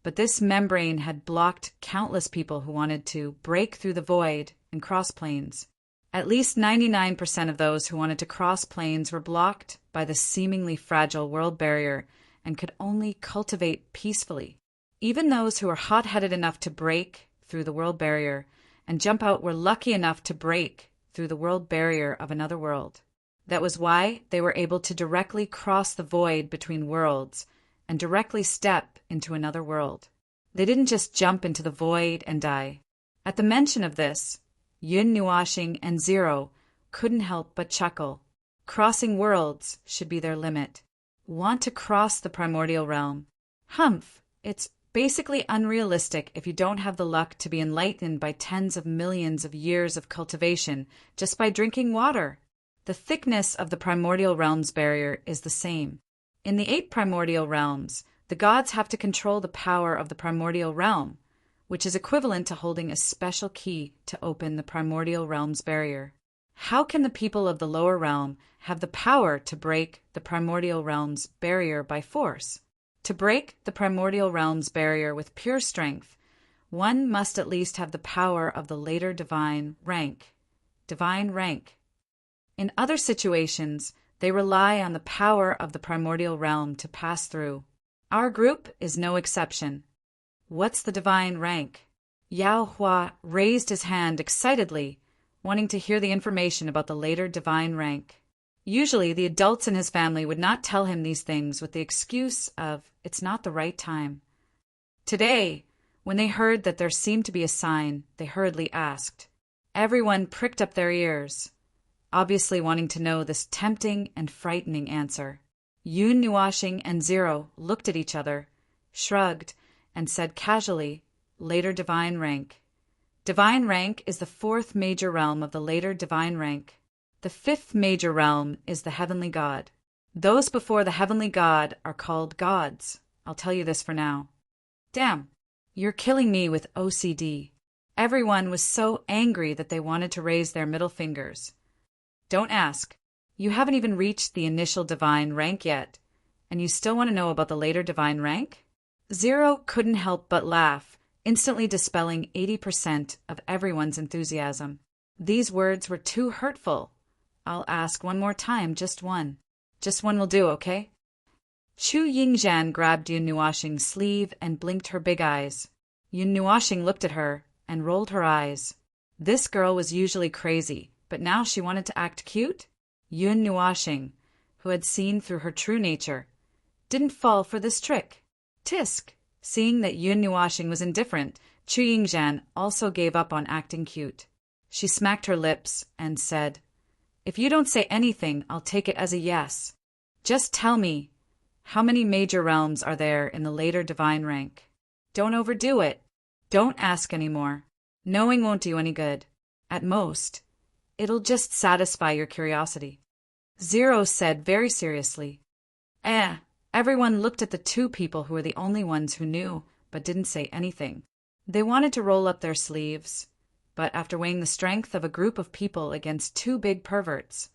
but this membrane had blocked countless people who wanted to break through the void and cross planes. At least 99% of those who wanted to cross planes were blocked by the seemingly fragile world barrier and could only cultivate peacefully. Even those who were hot-headed enough to break through the world barrier and jump out were lucky enough to break through the world barrier of another world. That was why they were able to directly cross the void between worlds and directly step into another world. They didn't just jump into the void and die. At the mention of this, Yun Nuashing and Zero couldn't help but chuckle. Crossing worlds should be their limit. Want to cross the primordial realm? Humph, it's basically unrealistic if you don't have the luck to be enlightened by tens of millions of years of cultivation just by drinking water. The thickness of the primordial realm's barrier is the same. In the 8 primordial realms, the gods have to control the power of the primordial realm, which is equivalent to holding a special key to open the primordial realm's barrier. How can the people of the lower realm have the power to break the primordial realm's barrier by force? To break the primordial realm's barrier with pure strength, one must at least have the power of the later divine rank. Divine rank. In other situations, they rely on the power of the primordial realm to pass through. Our group is no exception. What's the divine rank? Yao Hua raised his hand excitedly, wanting to hear the information about the later divine rank. Usually, the adults in his family would not tell him these things with the excuse of, it's not the right time. Today, when they heard that there seemed to be a sign, they hurriedly asked. Everyone pricked up their ears, obviously wanting to know this tempting and frightening answer. Yun Nuashing and Zero looked at each other, shrugged, and said casually, later divine rank. Divine rank is the fourth major realm of the later divine rank. The fifth major realm is the heavenly god. Those before the heavenly god are called gods. I'll tell you this for now. Damn, you're killing me with OCD. Everyone was so angry that they wanted to raise their middle fingers. Don't ask. You haven't even reached the initial divine rank yet, and you still want to know about the later divine rank? Zero couldn't help but laugh, instantly dispelling 80% of everyone's enthusiasm. These words were too hurtful. I'll ask one more time, just one. Just one will do, okay? Chu Yingzhan grabbed Yun Nuashing's sleeve and blinked her big eyes. Yun Nuashing looked at her and rolled her eyes. This girl was usually crazy, but now she wanted to act cute? Yun Nuashing, who had seen through her true nature, didn't fall for this trick. Tisk! Seeing that Yun Nuashing was indifferent, Chu Yingzhan also gave up on acting cute. She smacked her lips and said, if you don't say anything, I'll take it as a yes. Just tell me, how many major realms are there in the later divine rank? Don't overdo it. Don't ask anymore. Knowing won't do any good. At most, it'll just satisfy your curiosity. Zero said very seriously. Everyone looked at the two people who were the only ones who knew, but didn't say anything. They wanted to roll up their sleeves, but after weighing the strength of a group of people against two big perverts,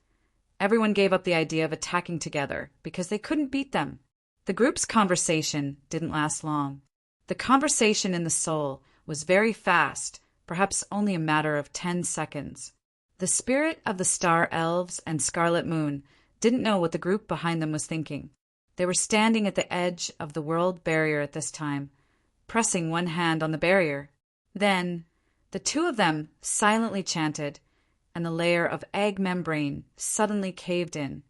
everyone gave up the idea of attacking together because they couldn't beat them. The group's conversation didn't last long. The conversation in the soul was very fast, perhaps only a matter of 10 seconds. The spirit of the Star Elves and Scarlet Moon didn't know what the group behind them was thinking. They were standing at the edge of the world barrier at this time, pressing one hand on the barrier. Then, the two of them silently chanted, and the layer of egg membrane suddenly caved in,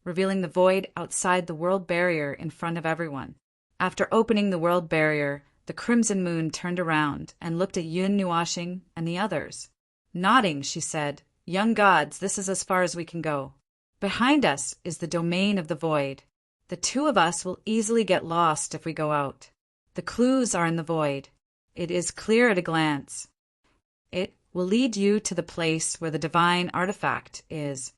revealing the void outside the world barrier in front of everyone. After opening the world barrier, the Crimson Moon turned around and looked at Yun Nuashing and the others. Nodding, she said, young gods, this is as far as we can go. Behind us is the domain of the void. The two of us will easily get lost if we go out. The clues are in the void. It is clear at a glance. It will lead you to the place where the divine artifact is.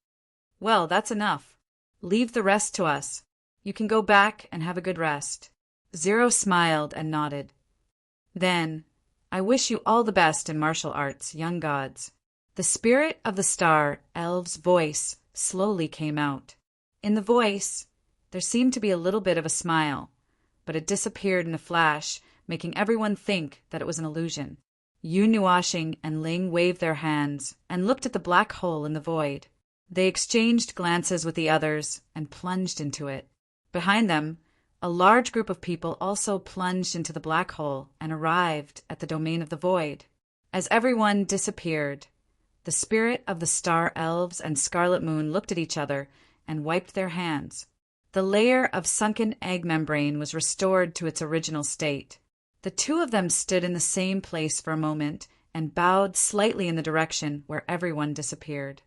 Well, that's enough. Leave the rest to us. You can go back and have a good rest. Zero smiled and nodded. Then, I wish you all the best in martial arts, young gods. The spirit of the Star Elves' voice slowly came out. In the voice, there seemed to be a little bit of a smile, but it disappeared in a flash, making everyone think that it was an illusion. Yun Nuashing and Ling waved their hands and looked at the black hole in the void. They exchanged glances with the others and plunged into it. Behind them, a large group of people also plunged into the black hole and arrived at the domain of the void. As everyone disappeared, the spirit of the Star Elves and Scarlet Moon looked at each other and wiped their hands. The layer of sunken egg membrane was restored to its original state. The two of them stood in the same place for a moment and bowed slightly in the direction where everyone disappeared.